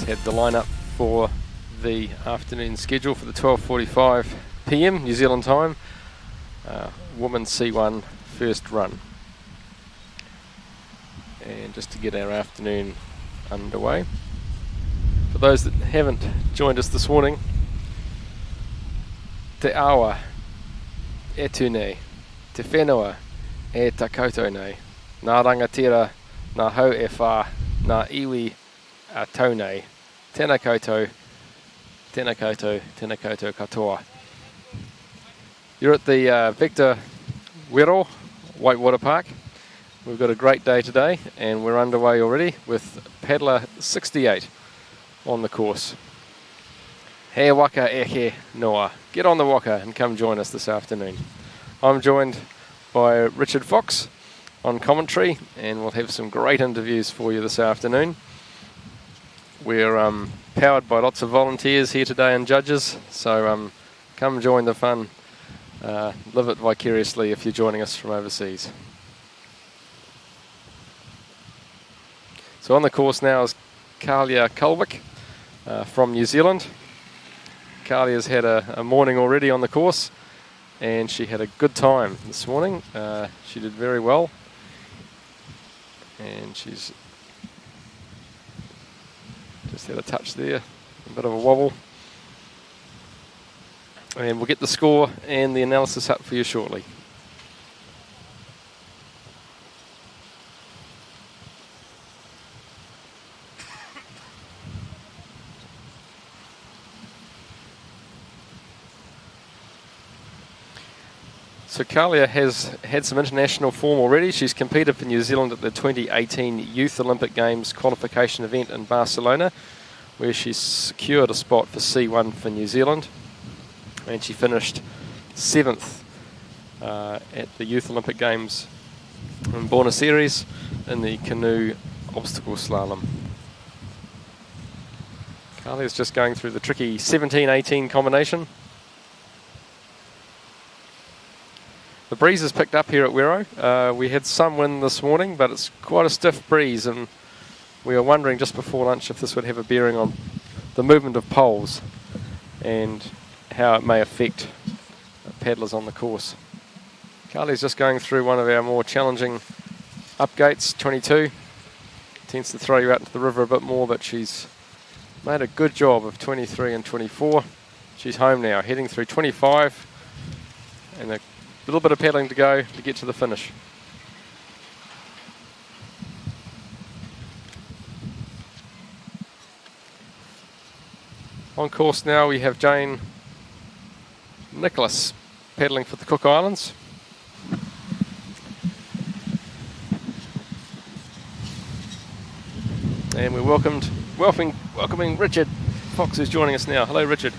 just had the lineup for the afternoon schedule for the 12:45 p.m. New Zealand time. Women's C1 first run. And just to get our afternoon underway. For those that haven't joined us this morning, te awa e tūnei, te whenua e ta koutou nei, nā rangatira, nā hau e whā, nā iwi a tau nei, tēnā koutou, tēnā koutou, tēnā koutou katoa. You're at the Victor Wero Whitewater Park. We've got a great day today and we're underway already with paddler 68 on the course. He waka e he noa. Get on the waka and come join us this afternoon. I'm joined by Richard Fox on commentary and we'll have some great interviews for you this afternoon. We're powered by lots of volunteers here today and judges, so come join the fun. Live it vicariously if you're joining us from overseas. So on the course now is Kalia Kulwick from New Zealand. Kalia's had a morning already on the course and she had a good time this morning. She did very well and she's just had a touch there, a bit of a wobble. And we'll get the score and the analysis up for you shortly. So Kalia has had some international form already. She's competed for New Zealand at the 2018 Youth Olympic Games qualification event in Barcelona, where she secured a spot for C1 for New Zealand. And she finished 7th at the Youth Olympic Games in Buenos Aires in the canoe obstacle slalom. Kalia's just going through the tricky 17-18 combination. The breeze has picked up here at Wero. We had some wind this morning, but it's quite a stiff breeze, and we were wondering just before lunch if this would have a bearing on the movement of poles and how it may affect paddlers on the course. Carly's just going through one of our more challenging upgates, 22. Tends to throw you out into the river a bit more, but she's made a good job of 23 and 24. She's home now, heading through 25 and a little bit of paddling to go to get to the finish. On course now we have Jane Nicholas paddling for the Cook Islands. And we're welcoming Richard Fox, who's joining us now. Hello, Richard.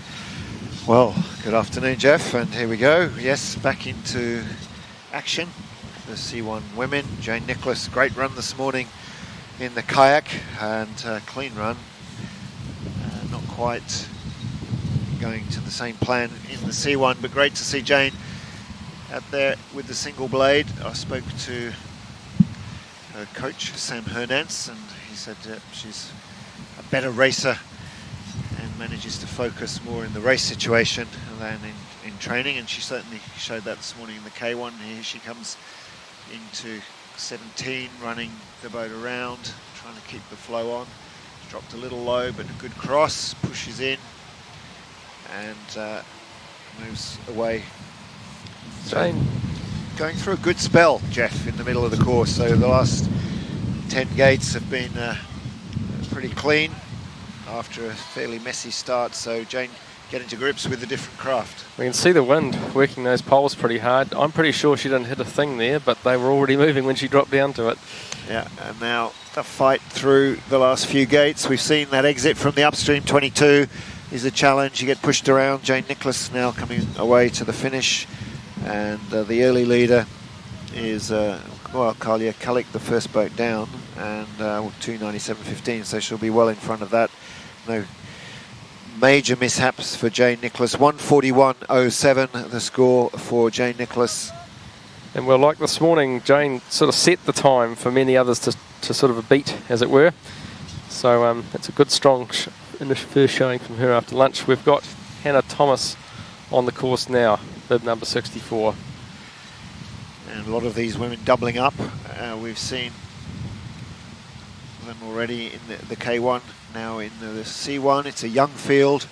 Well, good afternoon, Jeff, and here we go. Yes, back into action. The C1 women. Jane Nicholas, great run this morning in the kayak and clean run. Not quite going to the same plan in the C1, but great to see Jane out there with the single blade. I spoke to her coach, Sam Hernance, and he said she's a better racer and manages to focus more in the race situation than in training, and she certainly showed that this morning in the K1. Here she comes into 17, running the boat around, trying to keep the flow on. She dropped a little low, but a good cross, pushes in and moves away. So going through a good spell, Jeff, in the middle of the course. So the last 10 gates have been pretty clean after a fairly messy start. So Jane getting to grips with a different craft. We can see the wind working those poles pretty hard. I'm pretty sure she didn't hit a thing there, but they were already moving when she dropped down to it. Yeah, and now the fight through the last few gates. We've seen that exit from the upstream 22 is a challenge. You get pushed around. Jane Nicholas now coming away to the finish, and the early leader is Kalia Kulwick, the first boat down, and 2:97.15, so she'll be well in front of that. No major mishaps for Jane Nicholas. 1:41.07 the score for Jane Nicholas. And well, like this morning, Jane sort of set the time for many others to sort of beat, as it were. So it's a good strong in the first showing from her after lunch. We've got Hannah Thomas on the course now, bib number 64. And a lot of these women doubling up. We've seen them already in the K1, now in the C1. It's a young field,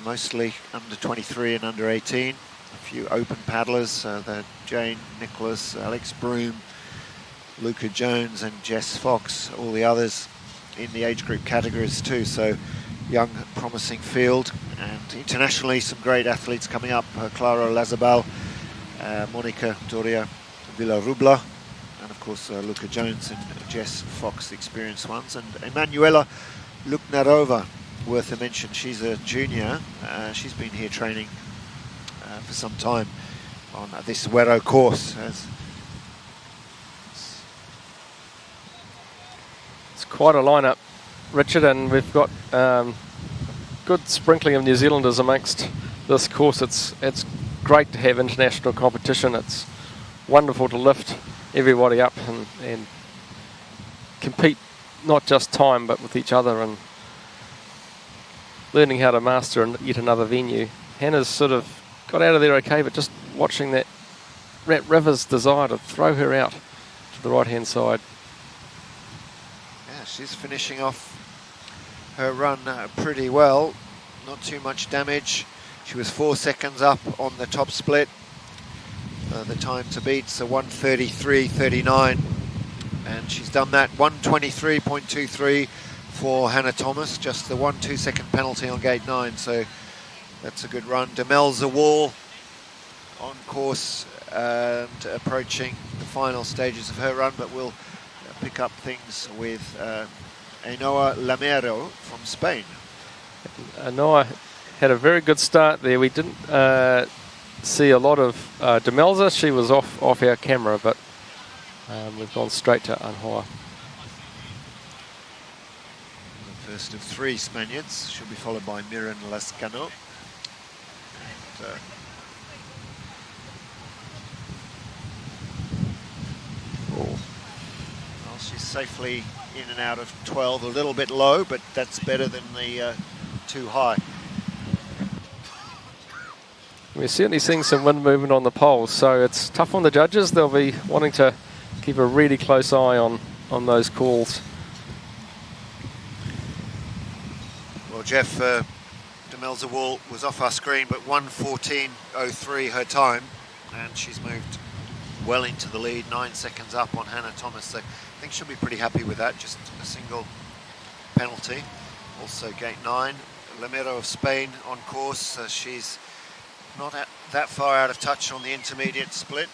mostly under 23 and under 18. A few open paddlers, the Jane Nicholas, Alex Broom, Luca Jones and Jess Fox, all the others in the age group categories too. So young, promising field. And internationally, some great athletes coming up. Clara Lazabal, Monica Doria Villarubla, and of course Luca Jones and Jess Fox, the experienced ones. And Emanuela Luknarova, worth a mention. She's a junior. She's been here training for some time on this Wero course. It's quite a lineup, Richard, and we've got good sprinkling of New Zealanders amongst this course. It's great to have international competition. It's wonderful to lift everybody up and compete not just time but with each other and learning how to master yet another venue. Hannah's sort of got out of there okay, but just watching that River's desire to throw her out to the right hand side. Yeah, she's finishing off her run pretty well, not too much damage. She was 4 seconds up on the top split. The time to beat's a 1:33.39, and she's done that. 1:23.23 for Hannah Thomas, just the 1-2 second penalty on gate 9, so that's a good run. Demelza Wall on course and approaching the final stages of her run, but we'll pick up things with Ainhoa Lamero from Spain. Ainhoa had a very good start there. We didn't see a lot of Demelza. She was off our camera, but we've gone straight to Ainhoa. The first of 3 Spaniards. She'll be followed by Miran Lascano. Well, she's safely in and out of 12, a little bit low, but that's better than the too high. We're certainly seeing some wind movement on the poles, so it's tough on the judges. They'll be wanting to keep a really close eye on those calls. Well, Jeff, Demelza Wall was off our screen, but 1:14.03 her time, and she's moved well into the lead, 9 seconds up on Hannah Thomas. So I think she'll be pretty happy with that, just a single penalty. Also gate 9, Lamero of Spain on course. She's not that far out of touch on the intermediate split.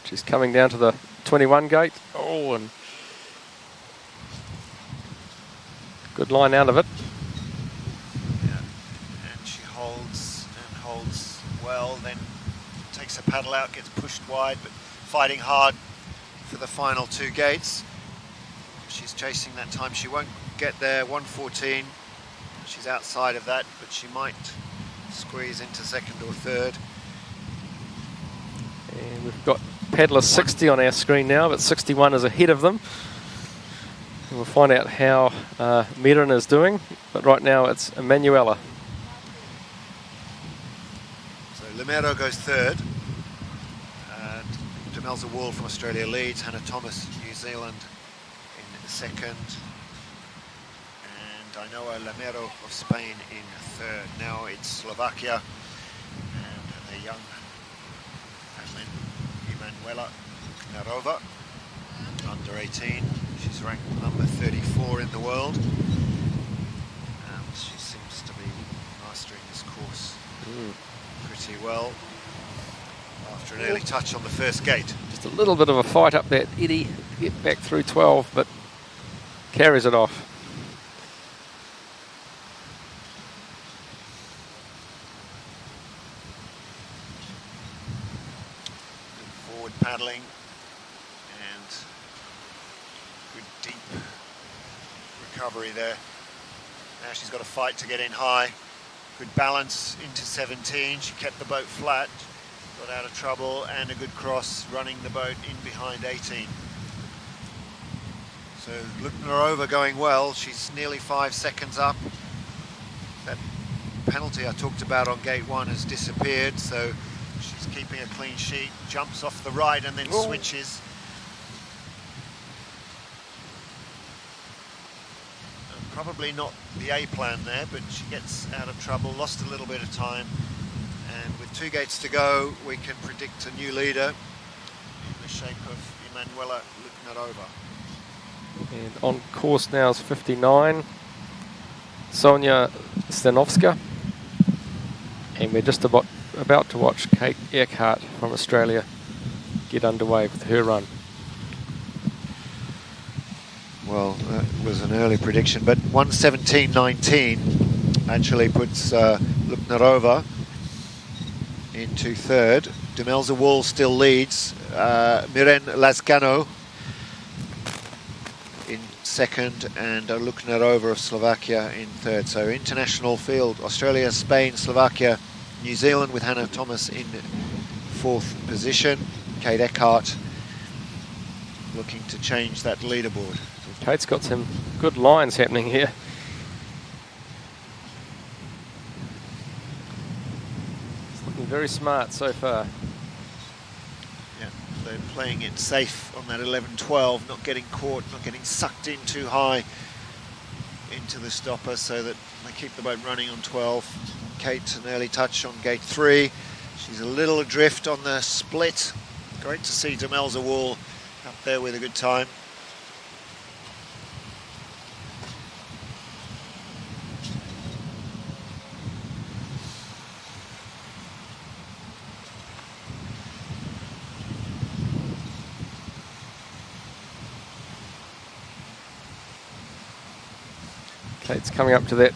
She's coming down to the 21 gate. Oh, and good line out of it. Yeah, and she holds well, then takes a paddle out, gets pushed wide, but fighting hard for the final 2 gates. She's chasing that time. She won't get there. 1:14. She's outside of that, but she might squeeze into second or third. And we've got paddler 60 on our screen now, but 61 is ahead of them. And we'll find out how Miran is doing, but right now it's Emanuela. So Lamero goes third, and Demelza Wall from Australia leads. Hannah Thomas, New Zealand, in second. And Ainhoa Lamero of Spain in third. Now it's Slovakia and the young Emanuela Knarova, under 18. She's ranked number 34 in the world, and she seems to be mastering this course pretty well after an early touch on the first gate. Just a little bit of a fight up that eddy to get back through 12, but carries it off. Forward paddling and good deep recovery there. Now she's got a fight to get in high. Good balance into 17. She kept the boat flat, got out of trouble, and a good cross running the boat in behind 18. So So Luknerova going well. She's nearly 5 seconds up. That penalty I talked about on gate 1 has disappeared, so she's keeping a clean sheet. Jumps off the right and then switches. Probably not the A plan there, but she gets out of trouble, lost a little bit of time, and with 2 gates to go we can predict a new leader in the shape of Emanuela Luknerova. And on course now is 59, Sonia Stanovska, and we're just about to watch Kate Eckhardt from Australia get underway with her run. Well, that was an early prediction, but 1:17.19 actually puts Luknerova into third. Demelza Wall still leads. Miren Lazcano in second, and Luknerova of Slovakia in third. So international field: Australia, Spain, Slovakia, New Zealand, with Hannah Thomas in fourth position. Kate Eckhardt looking to change that leaderboard. Kate's got some good lines happening here. It's looking very smart so far. Yeah, they're playing it safe on that 11-12, not getting caught, not getting sucked in too high into the stopper, so that they keep the boat running on 12. Kate, an early touch on gate 3. She's a little adrift on the split. Great to see Demelza Wall up there with a good time. Kate's coming up to that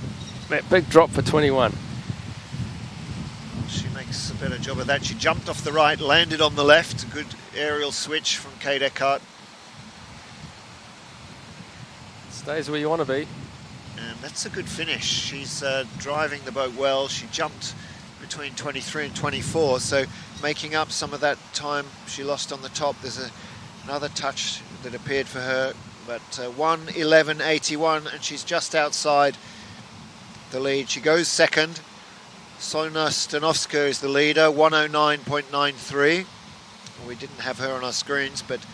big drop for 21. She makes a better job of that. She jumped off the right, landed on the left. A good aerial switch from Kate Eckhardt. Stays where you want to be. And that's a good finish. She's driving the boat well. She jumped between 23 and 24, so making up some of that time she lost on the top. There's another touch that appeared for her, but 1:11.81, and she's just outside the lead. She goes second. Sonia Stanovska is the leader, 1:09.93. We didn't have her on our screens, but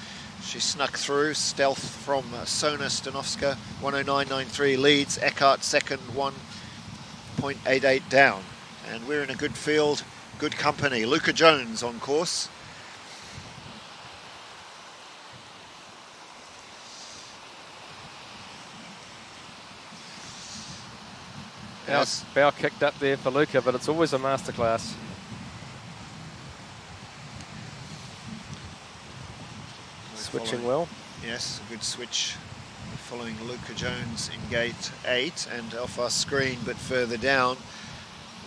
she snuck through. Stealth from Sonia Stanovska, 1:09.93 leads. Eckhardt second, 1.88 down. And we're in a good field, good company. Luca Jones on course. Bow kicked up there for Luca, but it's always a masterclass. Switching well. Yes, a good switch. Following Luca Jones in gate 8, and off our screen, but further down,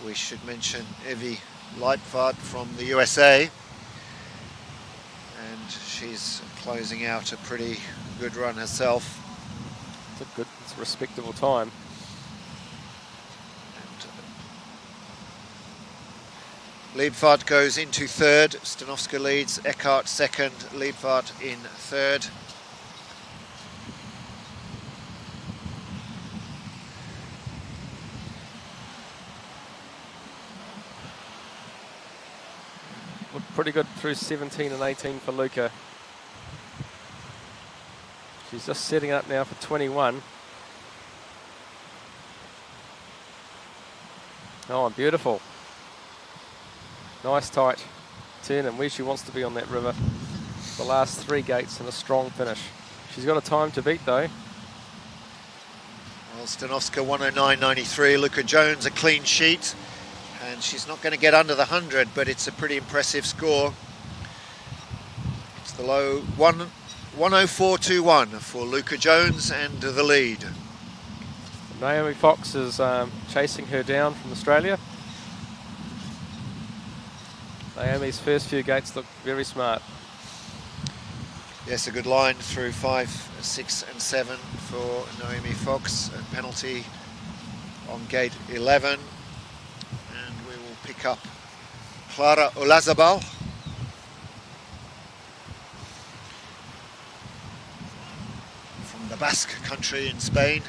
we should mention Evie Leitfahrt from the USA. And she's closing out a pretty good run herself. It's a respectable time. Leitfahrt goes into third. Stanovska leads. Eckhardt second. Leitfahrt in third. Looked pretty good through 17 and 18 for Luca. She's just setting up now for 21. Oh, beautiful. Nice tight turn, and where she wants to be on that river. The last 3 gates and a strong finish. She's got a time to beat though. Well, Stanovska 1:09.93. Luca Jones a clean sheet, and she's not going to get under the 100, but it's a pretty impressive score. It's the low 1:04.21 for Luca Jones and the lead. Naomi Fox is chasing her down from Australia. Naomi's first few gates look very smart. Yes, a good line through 5, 6 and 7 for Naomi Fox. A penalty on gate 11. And we will pick up Clara Olazabal. From the Basque country in Spain.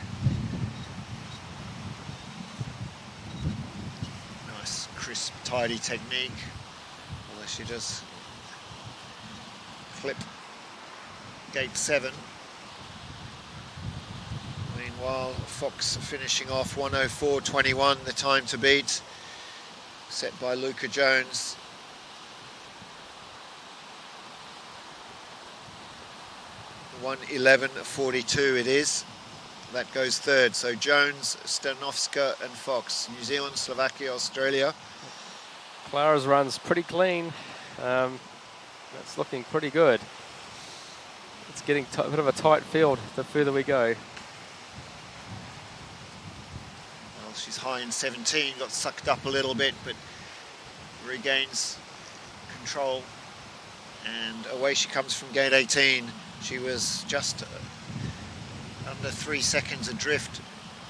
Nice, crisp, tidy technique, although she does flip gate 7. Meanwhile, Fox finishing off 104.21, the time to beat, set by Luca Jones. .111.42 it is. That goes third. So Jones, Stanovska and Fox. New Zealand, Slovakia, Australia. Clara's run's pretty clean. That's looking pretty good. It's getting a bit of a tight field the further we go. Well, she's high in 17, got sucked up a little bit, but regains control. And away she comes from gate 18. She was just under 3 seconds adrift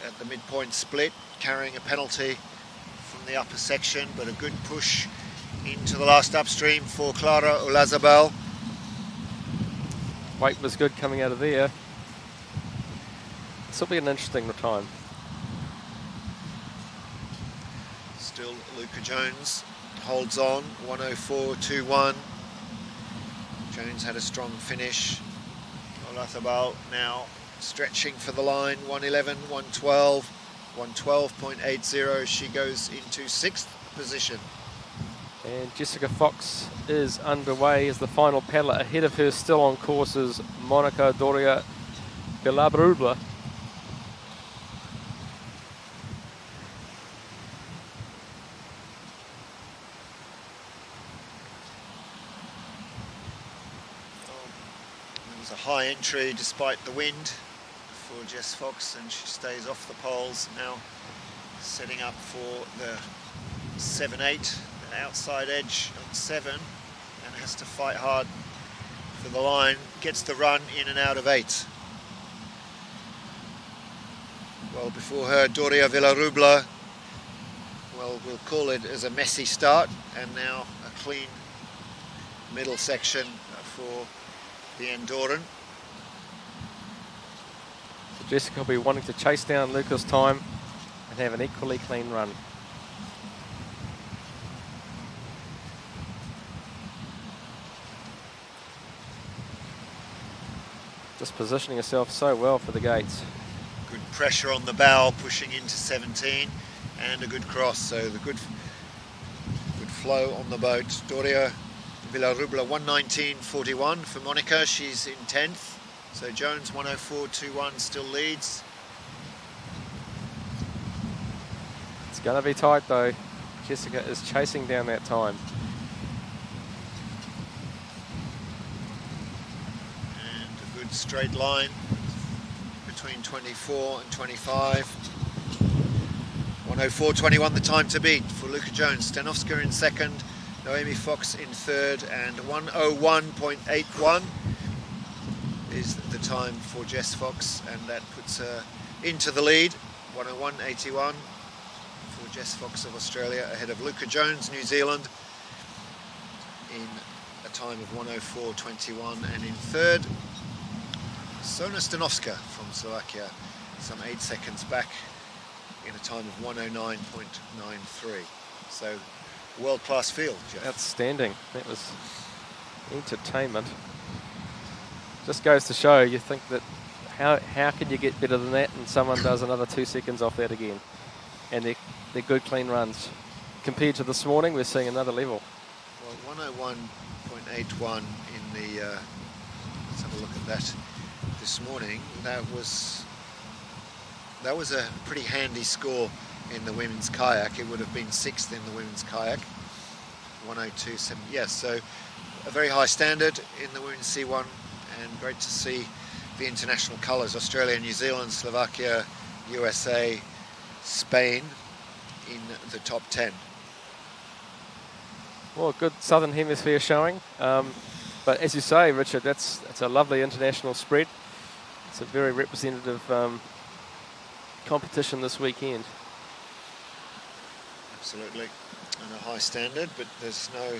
at the midpoint split, carrying a penalty from the upper section, but a good push into the last upstream for Clara Olazabal. Weight was good coming out of there. This will be an interesting time. Still Luca Jones holds on, 104.21. Jones had a strong finish. Olazabal now stretching for the line, 111, 112, 112.80. She goes into 6th position. And Jessica Fox is underway as the final paddler. Ahead of her, still on course, is Monica Doria Villabrubla. There was a high entry despite the wind for Jess Fox, and she stays off the poles now, setting up for the 7-8. Outside edge on 7, and has to fight hard for the line, gets the run in and out of 8. Well, before her, Doria Villabrubla, well, we'll call it as a messy start, and now a clean middle section for the Andorran. So Jessica will be wanting to chase down Luca's time and have an equally clean run. Just positioning herself so well for the gates. Good pressure on the bow, pushing into 17, and a good cross, so the good flow on the boat. Doria Villabrubla 119.41 for Monica, she's in 10th. So Jones 104.21 still leads. It's going to be tight though. Jessica is chasing down that time. Straight line between 24 and 25. 104.21 the time to beat for Luca Jones. Stanovska in 2nd, Noemi Fox in 3rd, and 101.81 is the time for Jess Fox, and that puts her into the lead. 101.81 for Jess Fox of Australia, ahead of Luca Jones, New Zealand, in a time of 104.21, and in 3rd Sona Stanovska from Slovakia, some 8 seconds back in a time of 109.93. So, world-class field, Jeff. Outstanding. That was entertainment. Just goes to show, you think that how can you get better than that, and someone does another 2 seconds off that again. And they're good, clean runs. Compared to this morning, we're seeing another level. Well, 101.81 in the, let's have a look at that. This morning, that was a pretty handy score in the women's kayak. It would have been 6th in the women's kayak, 102.7. Yes, so a very high standard in the women's C1, and great to see the international colours: Australia, New Zealand, Slovakia, USA, Spain in the top 10. Well, good Southern Hemisphere showing. But as you say, Richard, it's a lovely international spread. It's a very representative competition this weekend. Absolutely, and a high standard, but there's no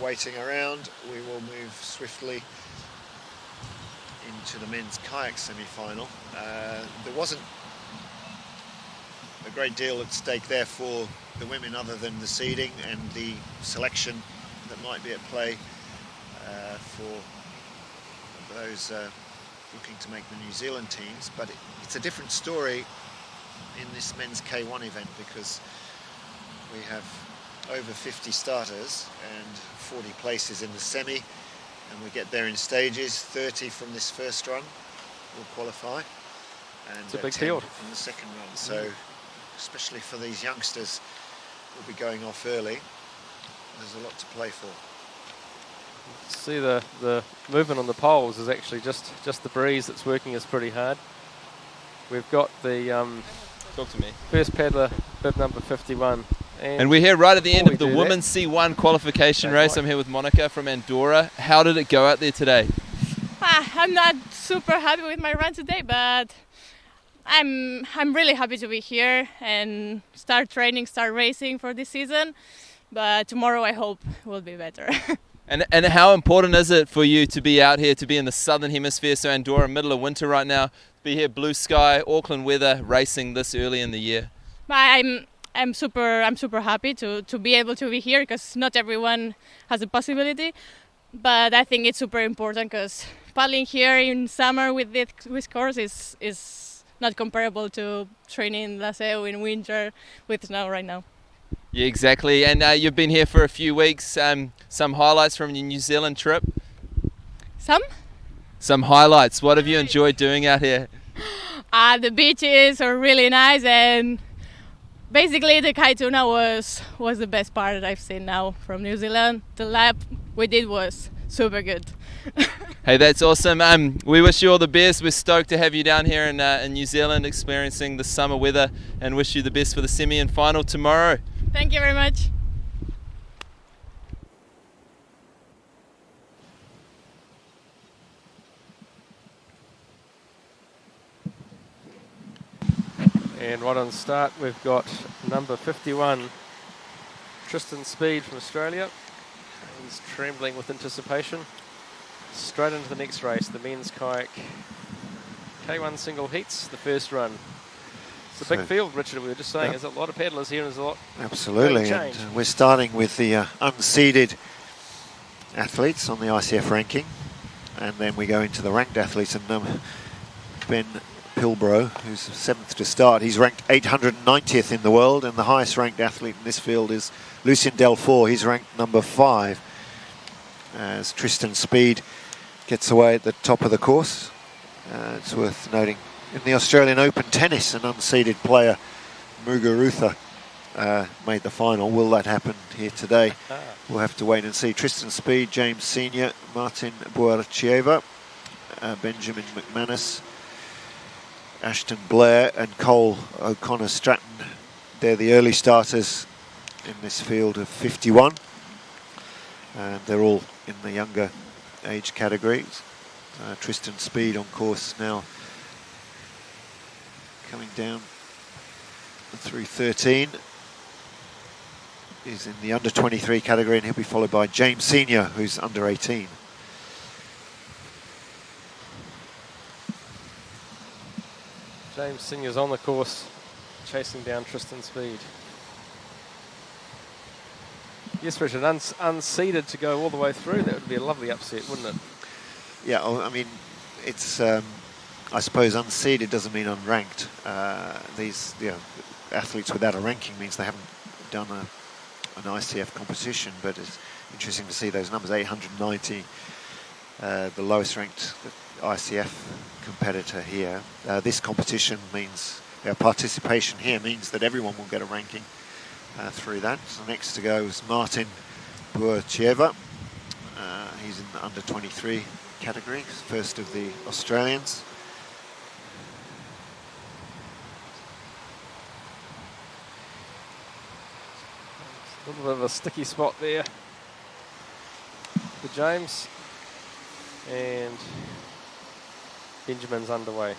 waiting around. We will move swiftly into the men's kayak semi-final. There wasn't a great deal at stake there for the women other than the seeding and the selection that might be at play for those looking to make the New Zealand teams. But it's a different story in this men's K1 event because we have over 50 starters and 40 places in the semi, and we get there in stages. 30 from this first run will qualify, and it's a big 10 field from the second run. So especially for these youngsters who'll be going off early, there's a lot to play for. See the movement on the poles is actually just the breeze that's working us pretty hard. We've got the Talk to me. first paddler, bib number 51. And we're here right at the end before of the we do that- women's C1 qualification That's race. right. I'm here with Monica from Andorra. How did it go out there today? I'm not super happy with my run today, but I'm really happy to be here and start training, start racing for this season. But tomorrow I hope will be better. And how important is it for you to be out here, to be in the southern hemisphere, so Andorra, middle of winter right now, be here, blue sky, Auckland weather, racing this early in the year? I'm super happy to be able to be here because not everyone has a possibility. But I think it's super important because paddling here in summer with this course is not comparable to training in Laseo in winter with snow right now. Yeah, exactly. And you've been here for a few weeks. Some highlights from your New Zealand trip? Some highlights. What have you enjoyed doing out here? The beaches are really nice, and basically the Kaituna was the best part that I've seen now from New Zealand. The lap we did was super good. Hey, that's awesome. We wish you all the best. We're stoked to have you down here in New Zealand experiencing the summer weather, and wish you the best for the semi and final tomorrow. Thank you very much. And right on the start, we've got number 51, Tristan Speed from Australia. He's trembling with anticipation. Straight into the next race, the men's kayak K1 single heats, the first run. It's a big field, Richard, we were just saying. There's a lot of paddlers here and there's a lot. Absolutely, and we're starting with the unseeded athletes on the ICF ranking, and then we go into the ranked athletes, and Ben Pilbro, who's 7th to start, he's ranked 890th in the world, and the highest ranked athlete in this field is Lucien Delfour. He's ranked number 5, as Tristan Speed gets away at the top of the course. It's worth noting, in the Australian Open tennis, an unseeded player, Muguruza, made the final. Will that happen here today? We'll have to wait and see. Tristan Speed, James Senior, Martin Buarchieva, Benjamin McManus, Ashton Blair and Cole O'Connor-Stratton. They're the early starters in this field of 51. And they're all in the younger age categories. Tristan Speed on course now, coming down through 13. He's in the under 23 category, and he'll be followed by James Senior, who's under 18. James Senior's on the course, chasing down Tristan Speed. Yes, Richard, unseeded to go all the way through, that would be a lovely upset, wouldn't it? Yeah, I mean, it's, I suppose unseeded doesn't mean unranked. These athletes without a ranking means they haven't done an ICF competition, but it's interesting to see those numbers, 890, the lowest ranked ICF competitor here. This competition means, participation here means that everyone will get a ranking through that. So next to go is Martin Buarchieva. He's in the under 23 category, first of the Australians. A little bit of a sticky spot there for James, and Benjamin's underway.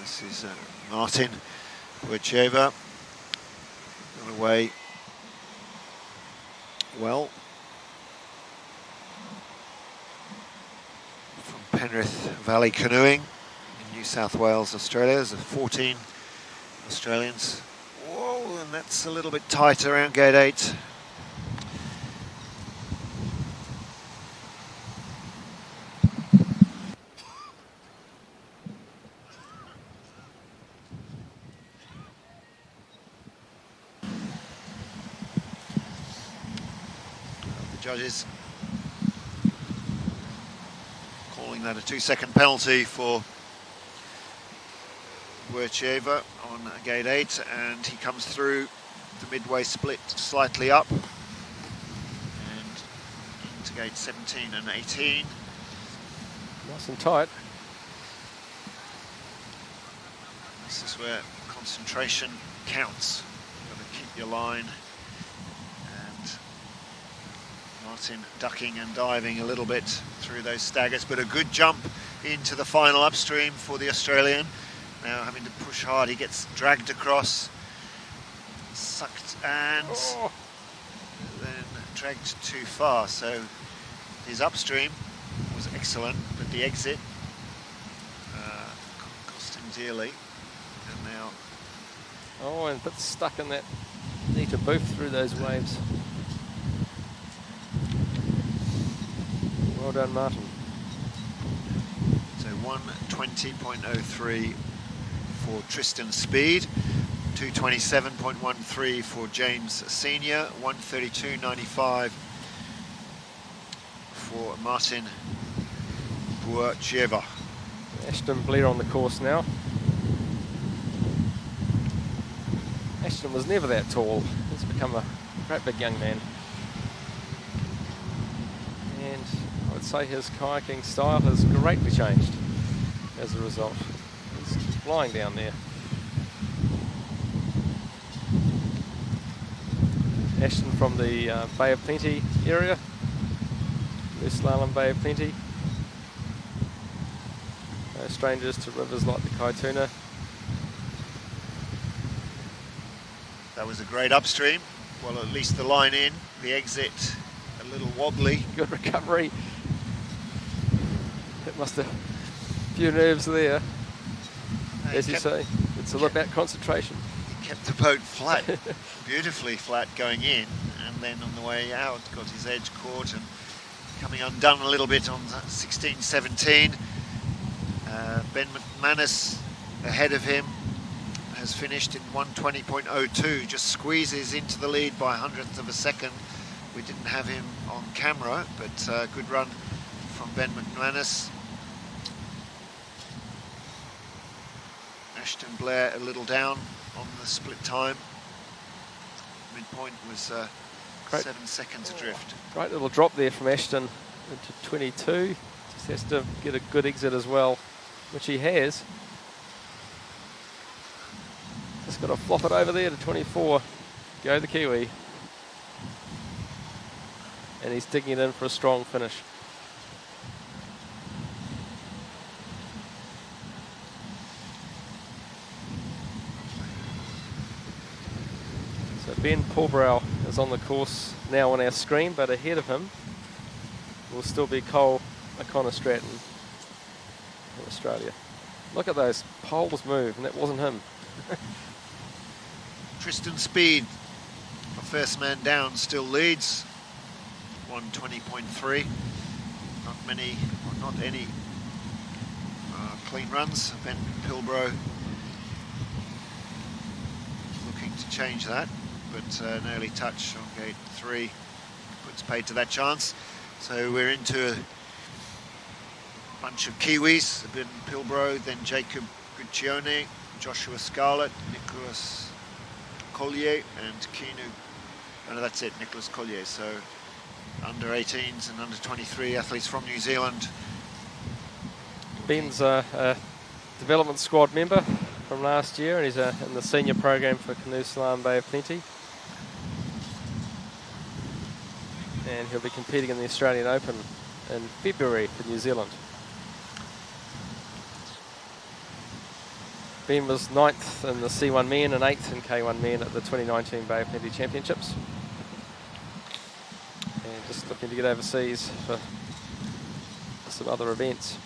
This is Martin Buarchieva, on away well. From Penrith Valley Canoeing in New South Wales, Australia. There's 14 Australians. Whoa, and that's a little bit tight around gate 8. Judges calling that a 2-second penalty for Wero on gate 8, and he comes through the midway split slightly up and into gate 17 and 18. Nice and tight. This is where concentration counts. You've got to keep your line. Martin ducking and diving a little bit through those staggers, but a good jump into the final upstream for the Australian. Now having to push hard, he gets dragged across, sucked, and then dragged too far. So his upstream was excellent, but the exit cost him dearly. And now... Oh, and a bit stuck in that. Need to boof through those waves. Well done, Martin. So 1:20.03 for Tristan Speed, 2:27.13 for James Senior, 1:32.95 for Martin Wero. Ashton Blair on the course now. Ashton was never that tall. He's become a great big young man. And I would say his kayaking style has greatly changed as a result. He's flying down there. Ashton from the Bay of Plenty area, Canoe Slalom Bay of Plenty. No strangers to rivers like the Kaituna. That was a great upstream. Well, at least the line in, the exit a little wobbly. Good recovery. It must have a few nerves there. As you say, it's all about concentration. He kept the boat flat, beautifully flat going in, and then on the way out got his edge caught and coming undone a little bit on 16-17. Ben McManus ahead of him has finished in 1:20.02, just squeezes into the lead by 100th of a second. We didn't have him on camera, but good run from Ben McManus. Ashton Blair a little down on the split time. Midpoint was 7 seconds adrift. Great little drop there from Ashton into 22. Just has to get a good exit as well, which he has. Just got to flop it over there to 24. Go the Kiwi. And he's digging it in for a strong finish. So Ben Paulbrow is on the course now on our screen, but ahead of him will still be Cole O'Connor-Stratton in Australia. Look at those poles move, and that wasn't him. Tristan Speed, the first man down, still leads. 1:20.3. Not many, or not any clean runs. Ben Pilbrow looking to change that, but an early touch on gate 3 puts paid to that chance. So we're into a bunch of Kiwis. Ben Pilbrow, then Jacob Guccione, Joshua Scarlett, Nicholas Collier, and Kinu. Oh, no, that's it, Nicholas Collier. So under 18s and under 23 athletes from New Zealand. Ben's a development squad member from last year, and he's in the senior program for Canoe Slalom Bay of Plenty. And he'll be competing in the Australian Open in February for New Zealand. Ben was 9th in the C1 men and 8th in K1 men at the 2019 Bay of Plenty Championships. just looking to get overseas for some other events.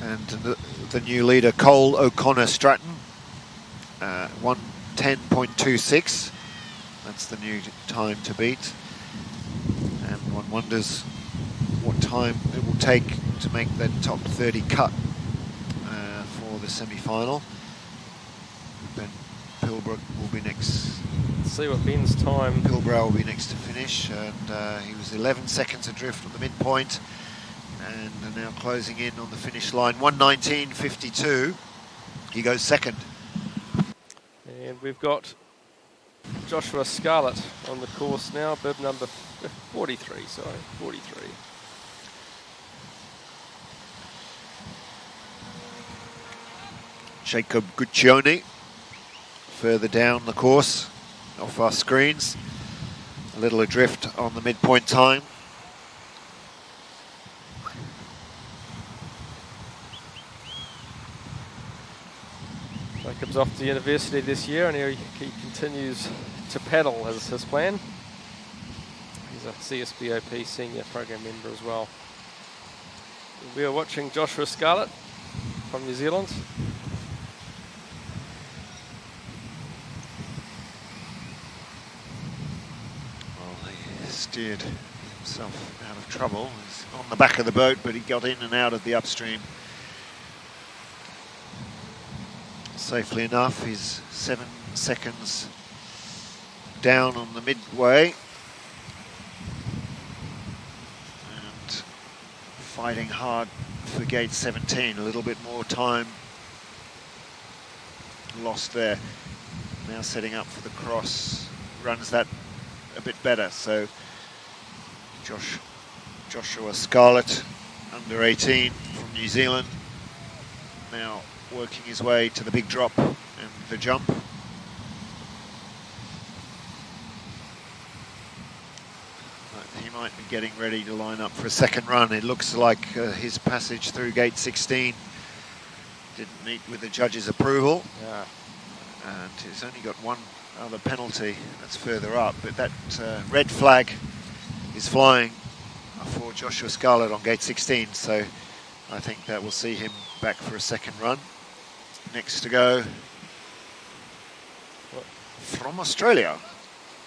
And the new leader, Cole O'Connor Stratton, 1:10.26. That's the new time to beat. And one wonders what time it will take to make that top 30 cut for the semi-final. Ben Pilbrook will be next. Let's see what Ben's time. Pilbrow will be next to finish, and he was 11 seconds adrift at the midpoint, and are now closing in on the finish line. 1:19.52. He goes second. And we've got Joshua Scarlett on the course now, bib number 43, sorry, 43. Jacob Guccione further down the course off our screens. A little adrift on the midpoint time. Jacob's off to university this year, and he continues to paddle as his plan. He's a CSBOP senior program member as well. We are watching Joshua Scarlett from New Zealand. Well, he steered himself out of trouble. He's on the back of the boat, but he got in and out of the upstream safely enough. He's 7 seconds down on the midway, and fighting hard for gate 17. A little bit more time lost there. Now setting up for the cross, runs that a bit better. So Joshua Scarlett, under 18 from New Zealand, now working his way to the big drop and the jump. He might be getting ready to line up for a second run. It looks like his passage through gate 16 didn't meet with the judge's approval. Yeah. And he's only got one other penalty that's further up, but that red flag is flying for Joshua Scarlett on gate 16, so I think that will see him back for a second run. Next to go from Australia,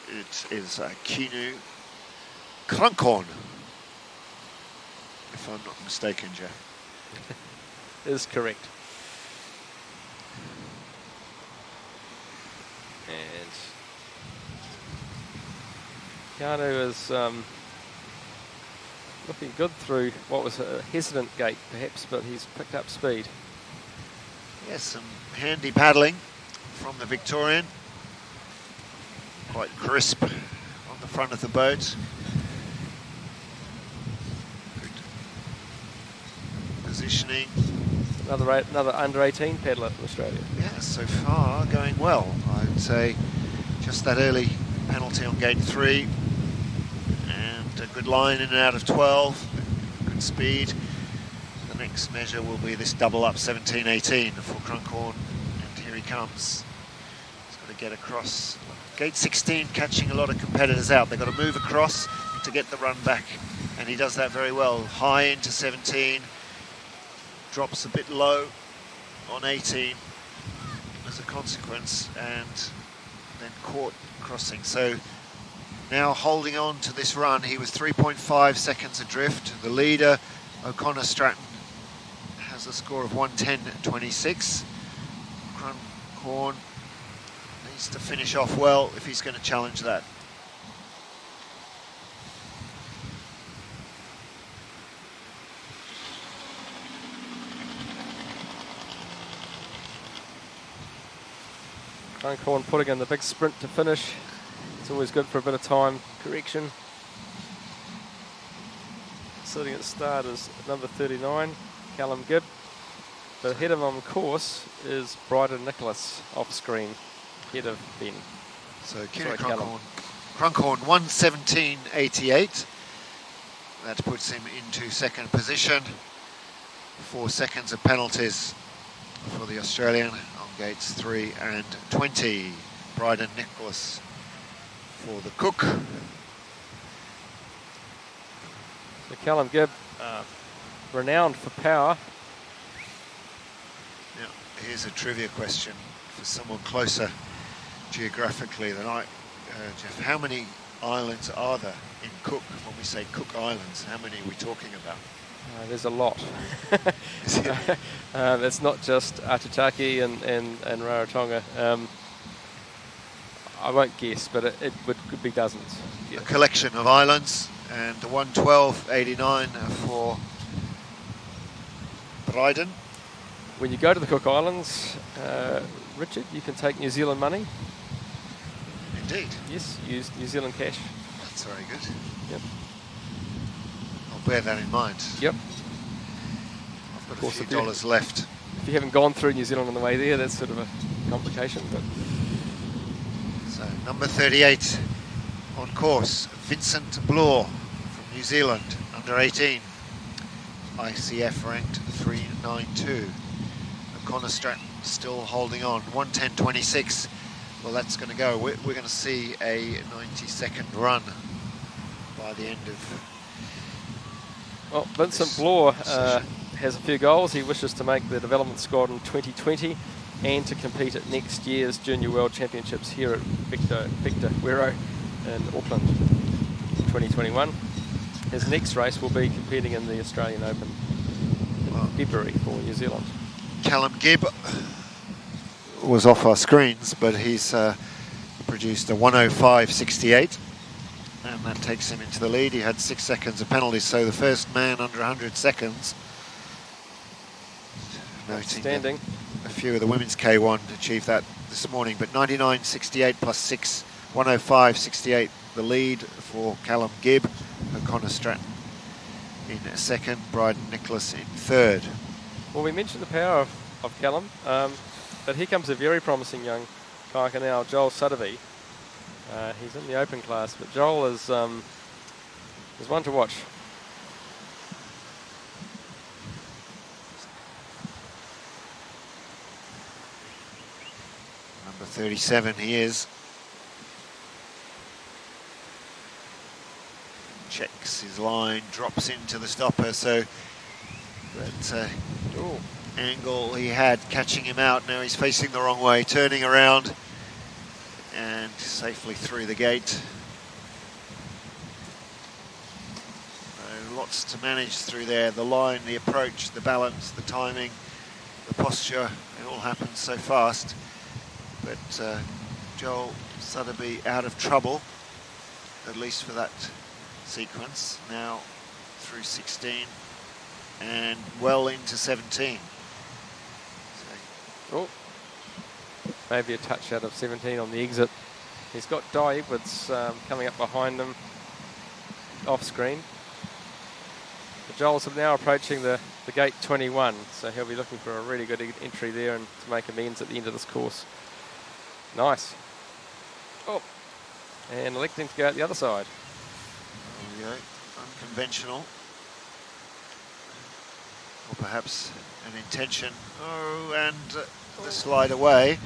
it is Canoe Slalom, if I'm not mistaken, Jeff. Is correct. And Canoe is looking good through what was a hesitant gate perhaps, but he's picked up speed. Yes, some handy paddling from the Victorian. Quite crisp on the front of the boat. Good positioning. Another under 18 paddler from Australia. Yeah, so far going well. I'd say just that early penalty on gate 3 and a good line in and out of 12. Good speed. The next measure will be this double up 17-18 for Crunkhorn, and here he comes. He's got to get across. Gate 16 catching a lot of competitors out. They've got to move across to get the run back, and he does that very well. High into 17, drops a bit low on 18 as a consequence, and then caught crossing. So now holding on to this run. He was 3.5 seconds adrift. The leader, O'Connor Stratton, has a score of 1:10.26. Crunkhorn needs to finish off well if he's going to challenge that. Crunkhorn putting in the big sprint to finish. It's always good for a bit of time correction. Sitting at start is number 39, Callum Gibb. But ahead of him on course is Bryden Nicholas off screen, ahead of Ben. So Crunkhorn 1:17.88. That puts him into second position. 4 seconds of penalties for the Australian on gates 3 and 20. Bryden Nicholas for the Cook. So Callum Gibb, renowned for power. Now, here's a trivia question for someone closer geographically than I, Jeff. How many islands are there in Cook? When we say Cook Islands, how many are we talking about? There's a lot. It's not just Aitutaki and Rarotonga. I won't guess, but it could be dozens. A collection of islands, and 112.89 for Bryden. When you go to the Cook Islands, Richard, you can take New Zealand money. Indeed. Yes, use New Zealand cash. That's very good. Yep. I'll bear that in mind. Yep. I've got Of course, a few dollars left. If you haven't gone through New Zealand on the way there, that's sort of a complication. But So number 38 on course, Vincent Bloor from New Zealand, under 18. ICF ranked 392. O'Connor Stratton still holding on, 110.26. Well, that's going to go. We're going to see a 90-second run by the end of. well, Vincent Bloor has a few goals. He wishes to make the development squad in 2020 and to compete at next year's Junior World Championships here at Victor Wero in Auckland 2021. His next race will be competing in the Australian Open in February for New Zealand. Callum Gibb was off our screens, but he's produced a 105.68, and that takes him into the lead. He had 6 seconds of penalties, so the first man under 100 seconds. Noting that a few of the women's K1 achieved that this morning, but 99.68 plus 6, 105.68 the lead for Callum Gibb. O'Connor Stratton in second, Bryden Nicholas in third. Well, we mentioned the power of Callum, but here comes a very promising young kayaker now, Joel Sutterby. He's in the open class, but Joel is one to watch. Number 37 he is. Checks his line, drops into the stopper, so that angle he had catching him out, now he's facing the wrong way, turning around and safely through the gate. Lots to manage through there, the line, the approach, the balance, the timing, the posture, it all happens so fast. But Joel Sutterby out of trouble, at least for that sequence, now through 16 and well into 17. Oh, maybe a touch out of 17 on the exit. He's got Di Edwards coming up behind him off screen. The Joel's now approaching the gate 21, so he'll be looking for a really good entry there and to make amends at the end of this course. Nice. Oh, and electing to go out the other side. There we go, unconventional. Or perhaps an intention. Oh, and the slide away.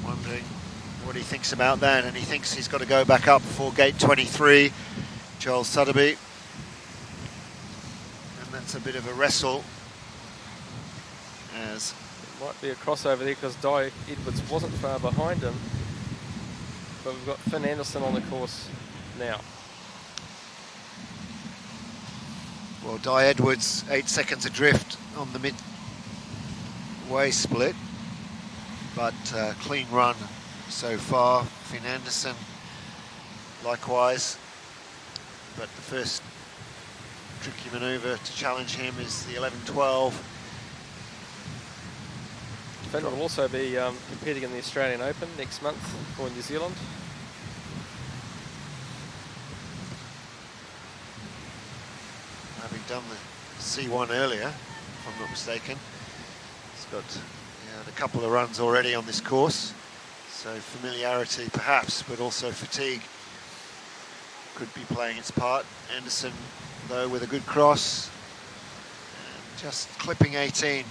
Wondering what he thinks about that, and he thinks he's got to go back up for gate 23, Joel Sutterby. And that's a bit of a wrestle, as it might be a crossover there because Di Edwards wasn't far behind him, but we've got Finn Anderson on the course now. well, Di Edwards 8 seconds adrift on the mid-way split, but clean run so far. Finn Anderson likewise, but the first tricky manoeuvre to challenge him is the 11-12. Finn will also be competing in the Australian Open next month for New Zealand. Having done the C1 earlier, if I'm not mistaken. He's got a couple of runs already on this course, so familiarity perhaps, but also fatigue could be playing its part. Anderson, though, with a good cross, and just clipping 18.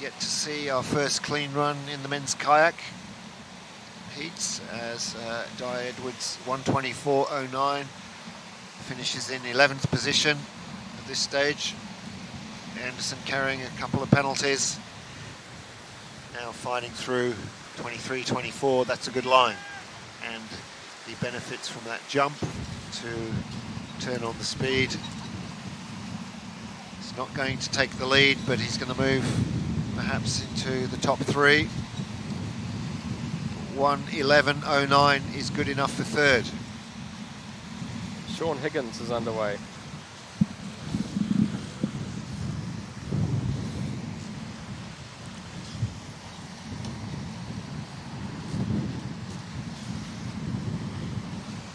Yet to see our first clean run in the men's kayak heats as Di Edwards 1:24.09 finishes in 11th position at this stage. Anderson carrying a couple of penalties. Now fighting through 23:24. That's a good line, and he benefits from that jump to turn on the speed. He's not going to take the lead, but he's going to move perhaps into the top three. 1:11.09 is good enough for third. Sean Higgins is underway.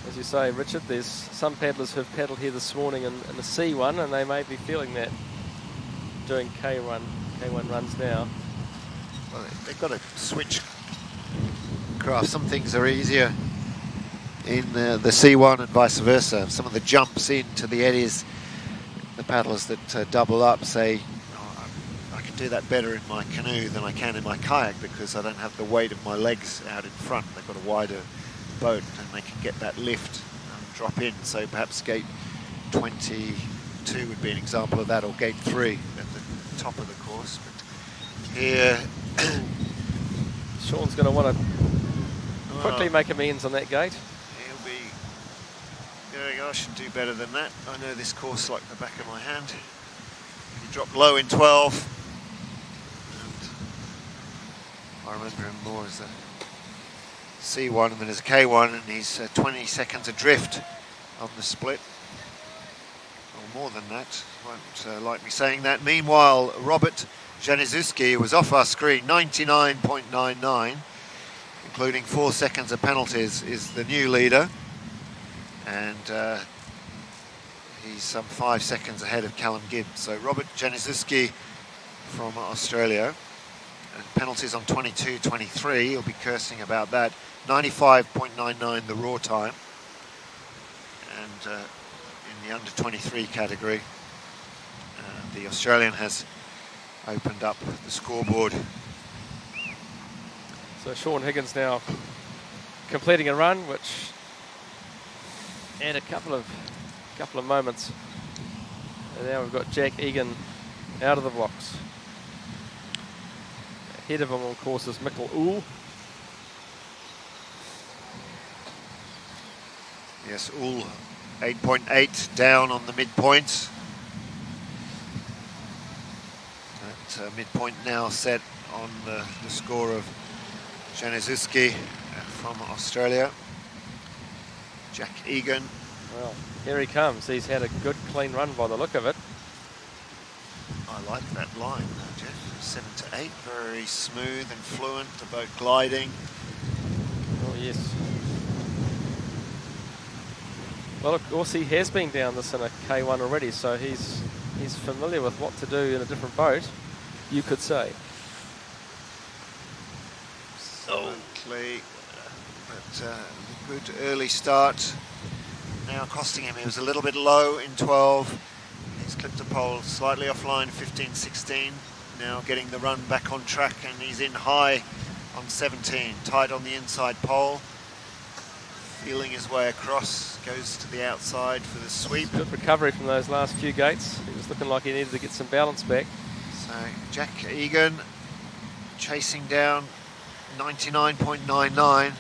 As you say, Richard, there's some paddlers who've paddled here this morning in the C1, and they may be feeling that doing K1 runs now. Well, they've got to switch craft. Some things are easier in the C1 and vice versa. Some of the jumps into the eddies, the paddlers that double up say, oh, I can do that better in my canoe than I can in my kayak because I don't have the weight of my legs out in front. They've got a wider boat and they can get that lift and drop in. So perhaps gate 22 would be an example of that, or gate 3 at the top of the course. But here Sean's going to want to quickly make amends on that gate. He'll be going, I should do better than that. I know this course like the back of my hand. He dropped low in 12. And I remember him more as a C1 than as a K1, and he's 20 seconds adrift on the split. Or more than that. Won't like me saying that. Meanwhile, Robert Januszewski, who was off our screen, 99.99. Including 4 seconds of penalties, is the new leader, and he's some 5 seconds ahead of Callum Gibbs. So Robert Januszewski from Australia, and penalties on 22.23, he'll be cursing about that. 95.99 the raw time, and in the under 23 category, the Australian has opened up the scoreboard. So Sean Higgins now completing a run, which and a couple of moments. And now we've got Jack Egan out of the blocks. Ahead of him on course is Mikkel Uhl. Yes, Uhl 8.8 down on the midpoint. That midpoint now set on the score of Januszewski from Australia. Jack Egan. Well, here he comes. He's had a good, clean run by the look of it. I like that line, Jeff. 7 to 8, very smooth and fluent. The boat gliding. Oh yes. Well, of course, he has been down this in a K1 already, so he's familiar with what to do in a different boat, you could say. Absolutely, but good early start. Now costing him. He was a little bit low in 12. He's clipped a pole slightly offline, 15-16. Now getting the run back on track, and he's in high on 17. Tight on the inside pole. Feeling his way across, goes to the outside for the sweep. Good recovery from those last few gates. He was looking like he needed to get some balance back. So Jack Egan chasing down 99.99.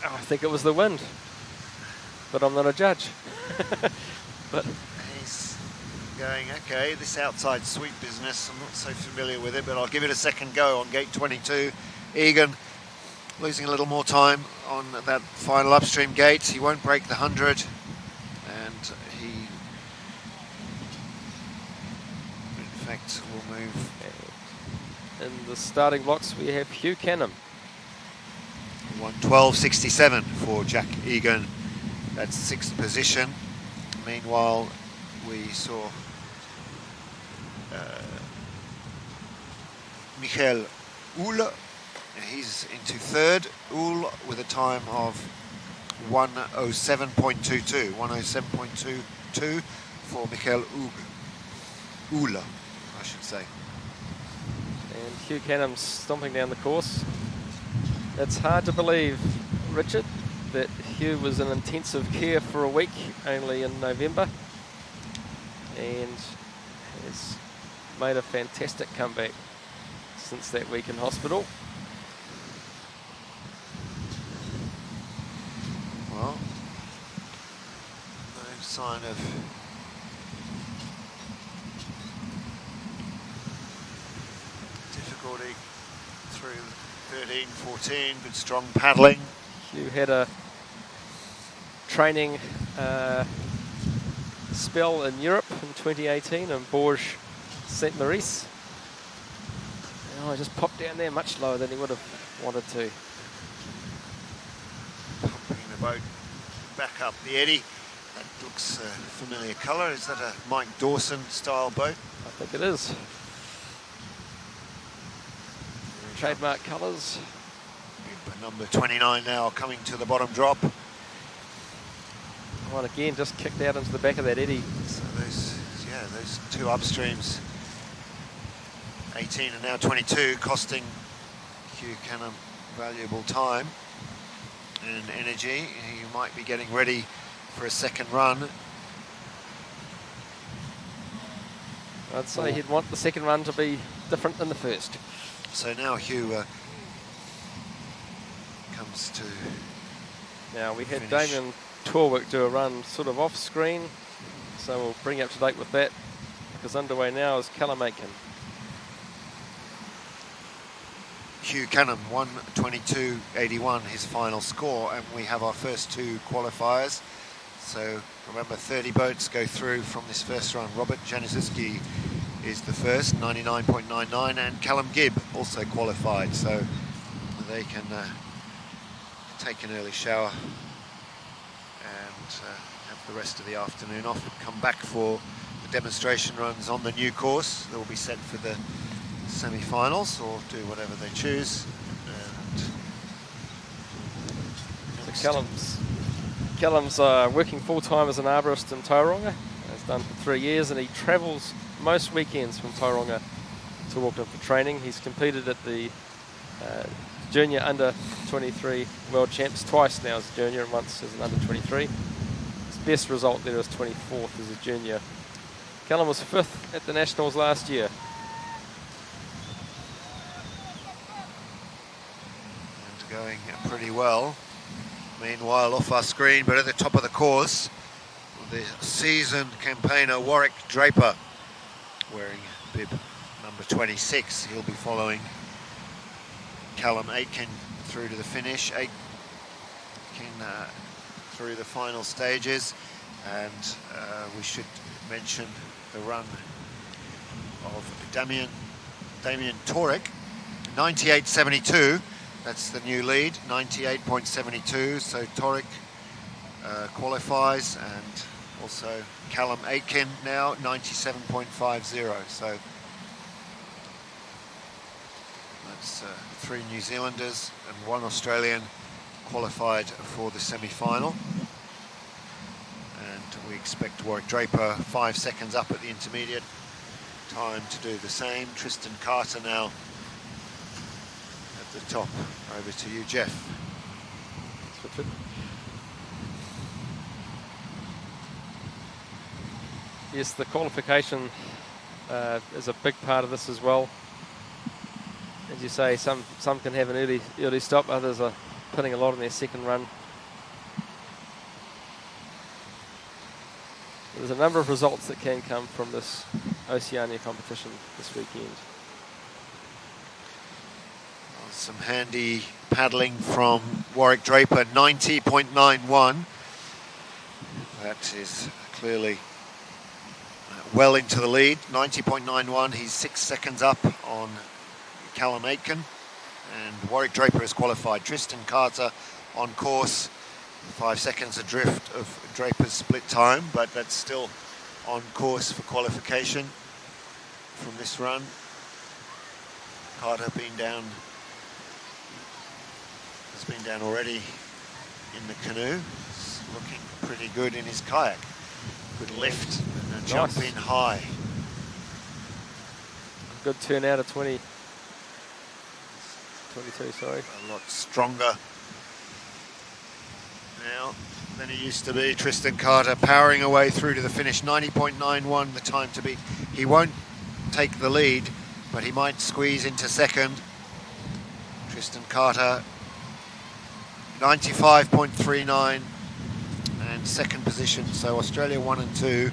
I think it was the wind, but I'm not a judge. But he's going, okay, this outside sweep business, I'm not so familiar with it, but I'll give it a second go on gate 22. Egan losing a little more time on that final upstream gate. He won't break the 100, and he, in fact, will move. In the starting blocks, we have Hugh Canham. 1:12.67 for Jack Egan. That's 6th position. Meanwhile, we saw Michael Uhl. He's into 3rd. Uhl with a time of 1:07.22. 1:07.22 for Michael Uhl, I should say. And Hugh Canham's stomping down the course. It's hard to believe, Richard, that Hugh was in intensive care for a week only in November and has made a fantastic comeback since that week in hospital. Well, no sign of difficulty through 13, 14, but strong paddling. Hugh had a training spell in Europe in 2018 in Bourges, St. Maurice. Oh, I just popped down there much lower than he would have wanted to. Pumping the boat back up the eddy. That looks a familiar colour. Is that a Mike Dawson style boat? I think it is. Trademark colours. Number 29 now coming to the bottom drop. Well, again, just kicked out into the back of that eddy. So those two upstreams, 18 and now 22, costing Hugh Canham valuable time and energy. He might be getting ready for a second run. I'd say he'd want the second run to be different than the first. So now Hugh comes to Now we had finish. Damien Torwick do a run sort of off screen, so we'll bring you up to date with that, because underway now is Callum Aitken. Hugh Canham, 1:22.81, his final score, and we have our first two qualifiers. So remember, 30 boats go through from this first run. Robert Januszewski is the first, 99.99, and Callum Gibb also qualified, so they can take an early shower and have the rest of the afternoon off and come back for the demonstration runs on the new course. They will be set for the semi-finals or do whatever they choose. And So Callum's working full-time as an arborist in Tauranga. Has done for 3 years, and he travels most weekends from Tauranga to Auckland for training. He's competed at the Junior Under-23 World Champs twice now as a junior and once as an Under-23. His best result there was 24th as a junior. Callum was 5th at the Nationals last year. and going pretty well. Meanwhile, off our screen, but at the top of the course, the seasoned campaigner Warwick Draper, wearing bib number 26. He'll be following Callum Aitken through to the finish. Aitken through the final stages, and we should mention the run of Damien Torek, 98.72. That's the new lead, 98.72. So Torek qualifies, and also Callum Aitken now 97.50. So that's 3 New Zealanders and 1 Australian qualified for the semi-final. And we expect Warwick Draper 5 seconds up at the intermediate time to do the same. Tristan Carter now at the top. Over to you, Jeff. Thanks, Richard. Yes, the qualification is a big part of this as well. As you say, some can have an early stop, others are putting a lot on their second run. There's a number of results that can come from this Oceania competition this weekend. Some handy paddling from Warwick Draper, 90.91. That is clearly well into the lead, 90.91. He's 6 seconds up on Callum Aitken, and Warwick Draper is qualified. Tristan Carter on course, 5 seconds adrift of Draper's split time, but that's still on course for qualification from this run. Carter has been down already in the canoe. He's looking pretty good in his kayak. Good lift and a jump in high. Good turn out of 22, sorry. A lot stronger now than he used to be. Tristan Carter powering away through to the finish. 90.91 the time to beat. He won't take the lead, but he might squeeze into second. Tristan Carter 95.39 and second position. So Australia 1 and 2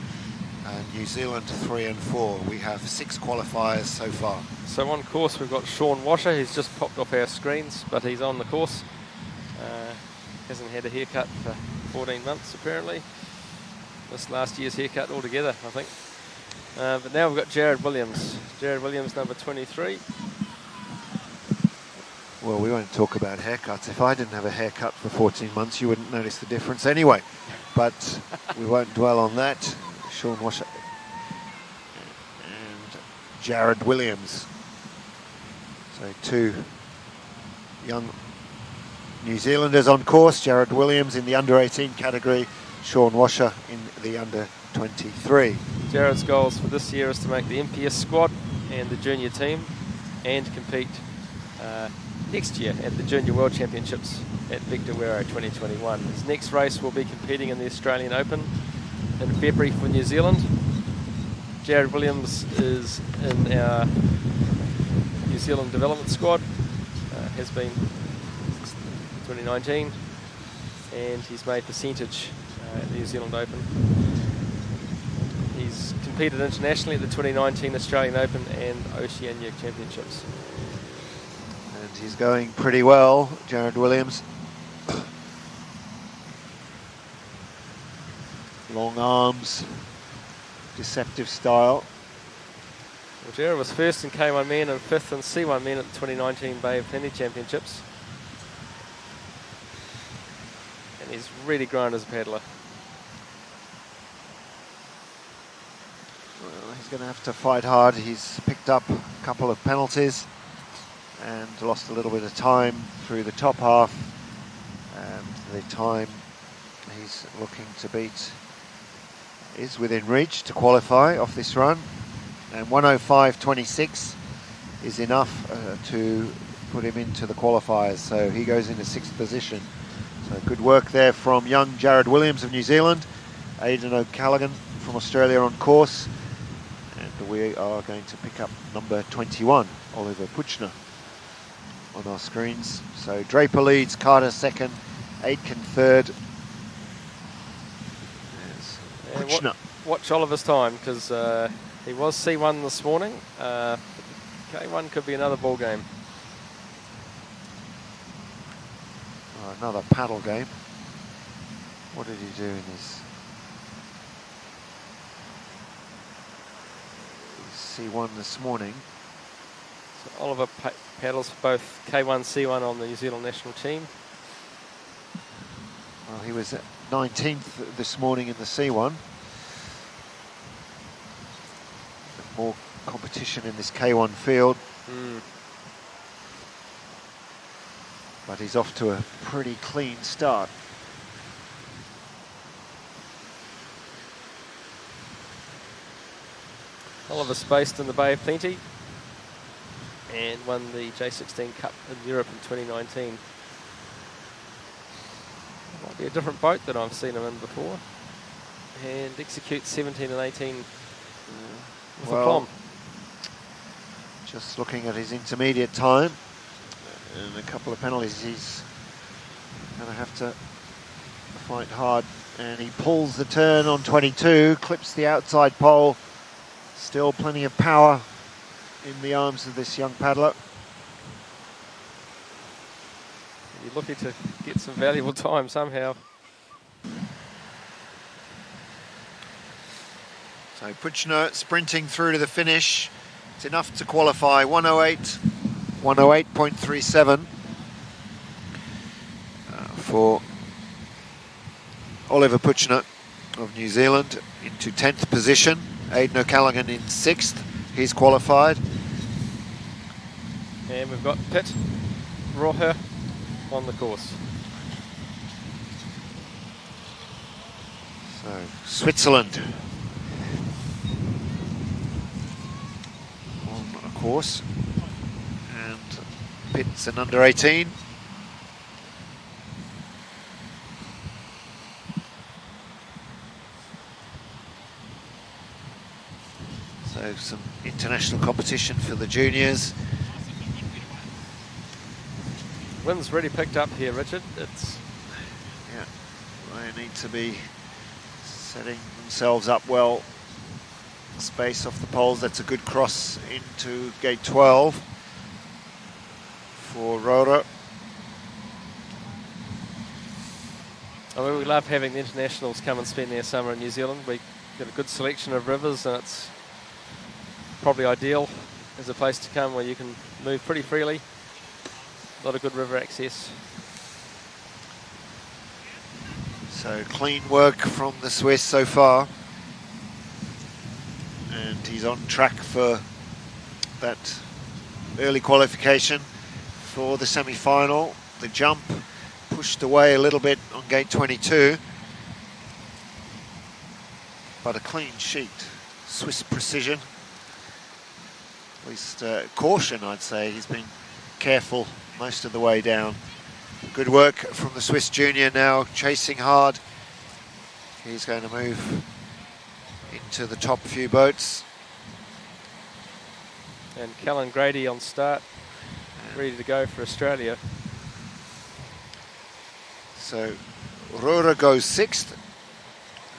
and New Zealand 3 and 4. We have 6 qualifiers so far. So on course we've got Sean Washer. He's just popped off our screens, but he's on the course. Hasn't had a haircut for 14 months apparently. This last year's haircut altogether, I think. But now we've got Jared Williams. Jared Williams, number 23. Well, we won't talk about haircuts. If I didn't have a haircut for 14 months, you wouldn't notice the difference anyway. But we won't dwell on that. Sean Washer and Jared Williams. So 2 young New Zealanders on course. Jared Williams in the under-18 category. Sean Washer in the under-23. Jared's goals for this year is to make the MPS squad and the junior team and compete next year at the Junior World Championships at Victor Wero 2021. His next race will be competing in the Australian Open in February for New Zealand. Jared Williams is in our New Zealand development squad, has been since 2019, and he's made percentage at the New Zealand Open. He's competed internationally at the 2019 Australian Open and Oceania Championships. And he's going pretty well, Jared Williams. Long arms, deceptive style. Well, Jared was first in K1 men and 5th in C1 men at the 2019 Bay of Plenty Championships. And he's really grown as a paddler. Well, he's going to have to fight hard. He's picked up a couple of penalties and lost a little bit of time through the top half. And the time he's looking to beat is within reach to qualify off this run. And 105.26 is enough to put him into the qualifiers. So he goes into 6th position. So good work there from young Jared Williams of New Zealand. Aidan O'Callaghan from Australia on course. And we are going to pick up number 21, Oliver Puchner, on our screens. So Draper leads, Carter second, Aitken third. There's Puchner. Watch Oliver's time, because he was C1 this morning. K1 could be another ball game. Oh, another paddle game. What did he do in his C1 this morning? So Oliver paddles for both K1, C1 on the New Zealand national team. Well, he was at 19th this morning in the C1. More competition in this K1 field. But he's off to a pretty clean start. Oliver's based in the Bay of Plenty and won the J16 Cup in Europe in 2019. Might be a different boat than I've seen him in before. And executes 17 and 18 with a plomb. Just looking at his intermediate time and a couple of penalties, he's going to have to fight hard. And he pulls the turn on 22, clips the outside pole. Still plenty of power in the arms of this young paddler. You're looking to get some valuable time somehow. So Puchner sprinting through to the finish. It's enough to qualify. 108.37 for Oliver Puchner of New Zealand into 10th position. Aidan O'Callaghan in 6th. He's qualified. And we've got Pitt Roher on the course. So Switzerland on a course. And Pitt's an under 18. So some international competition for the juniors. Wind's really picked up here, Richard. It's They need to be setting themselves up well. Space off the poles. That's a good cross into gate 12 for Wero. I mean, we love having the internationals come and spend their summer in New Zealand. We get a good selection of rivers, and it's probably ideal as a place to come where you can move pretty freely. A lot of good river access. So clean work from the Swiss so far. And he's on track for that early qualification for the semi-final. The jump pushed away a little bit on gate 22. But a clean sheet. Swiss precision. At least caution, I'd say. He's been careful most of the way down. Good work from the Swiss junior now, chasing hard. He's going to move into the top few boats. And Callan Grady on start, ready to go for Australia. So Wero goes 6th.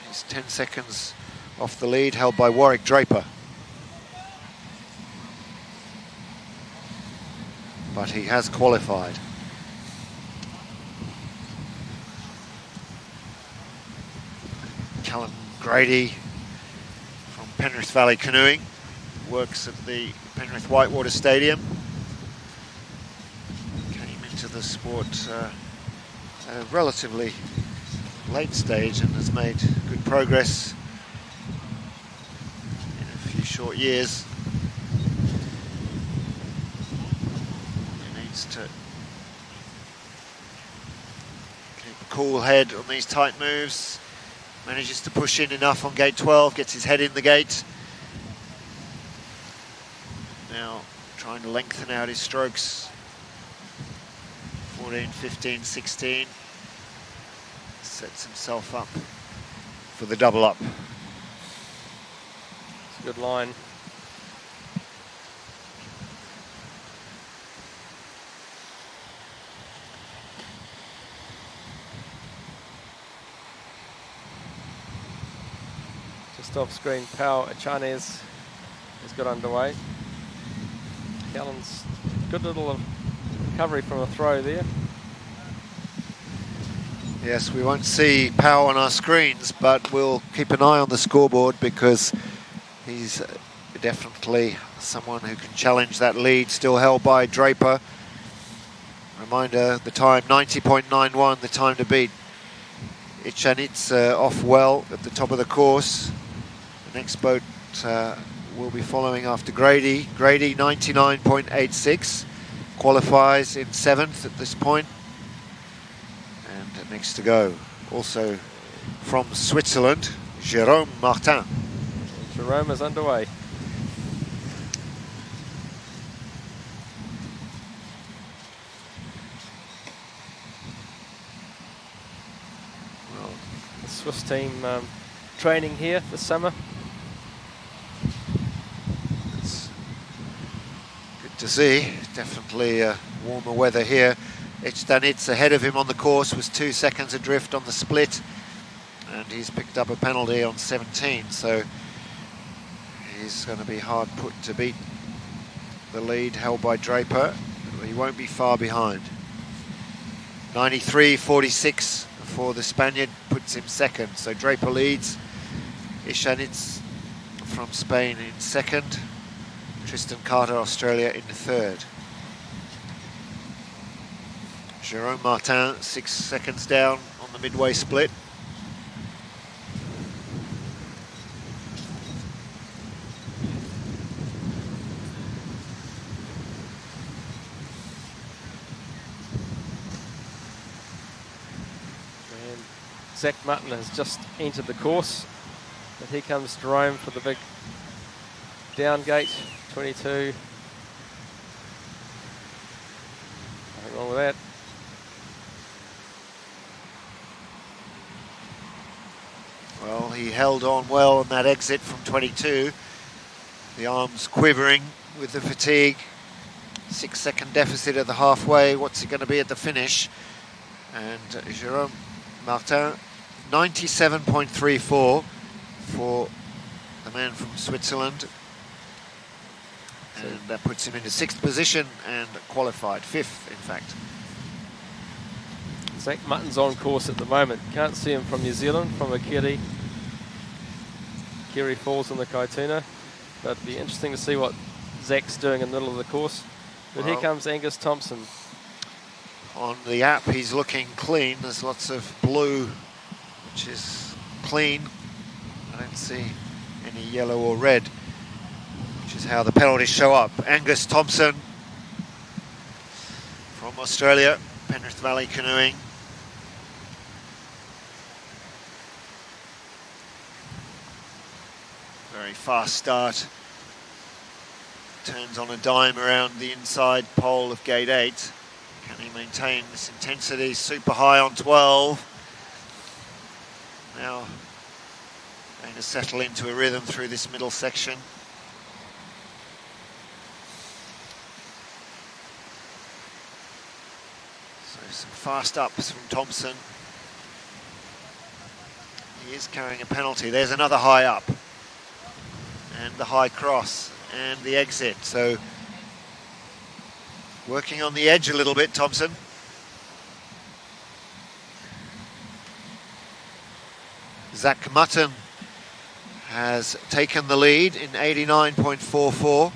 He's 10 seconds off the lead, held by Warwick Draper. But he has qualified. Callan Grady from Penrith Valley Canoeing works at the Penrith Whitewater Stadium. Came into the sport at a relatively late stage and has made good progress in a few short years. He needs to keep a cool head on these tight moves. Manages to push in enough on gate 12, gets his head in the gate. Now trying to lengthen out his strokes. 14, 15, 16. Sets himself up for the double up. It's a good line. Just off screen, Pau Achanez has got underway. Callan's good little recovery from a throw there. Yes, we won't see Pau on our screens, but we'll keep an eye on the scoreboard because he's definitely someone who can challenge that lead, still held by Draper. Reminder, the time 90.91, the time to beat. Ichanit's off well at the top of the course. The next boat will be following after Grady. Grady 99.86, qualifies in 7th at this point. And next to go, also from Switzerland, Jérôme Martin. Jérôme is underway. Well, the Swiss team training here this summer. It's good to see. Definitely warmer weather here. Ichanit's ahead of him on the course, was 2 seconds adrift on the split, and he's picked up a penalty on 17, so he's going to be hard put to beat the lead held by Draper. He won't be far behind. 93.46 for the Spaniard puts him second, so Draper leads. Ichanit's from Spain in second. Tristan Carter, Australia, in the third. Jérôme Martin 6 seconds down on the midway split. And Zach Mutton has just entered the course, but here comes Jerome for the big down gate, 22. wrong with that. Well, he held on well on that exit from 22. The arms quivering with the fatigue. 6-second deficit at the halfway. What's it going to be at the finish? And Jérôme Martin, 97.34 for the man from Switzerland. And that puts him into 6th position and qualified, 5th in fact. Zach Mutton's on course at the moment. Can't see him from New Zealand, from a Kiri. Kiri Falls on the Kaituna. But it'd be interesting to see what Zach's doing in the middle of the course. But here comes Angus Thompson. On the app, he's looking clean. There's lots of blue, which is clean. I don't see any yellow or red, which is how the penalties show up. Angus Thompson from Australia, Penrith Valley Canoeing. Very fast start. Turns on a dime around the inside pole of gate 8. Can he maintain this intensity? Super high on 12. Now going to settle into a rhythm through this middle section. So some fast ups from Thompson. He is carrying a penalty. There's another high up. And the high cross and the exit. So working on the edge a little bit, Thompson. Zach Mutton has taken the lead in 89.44.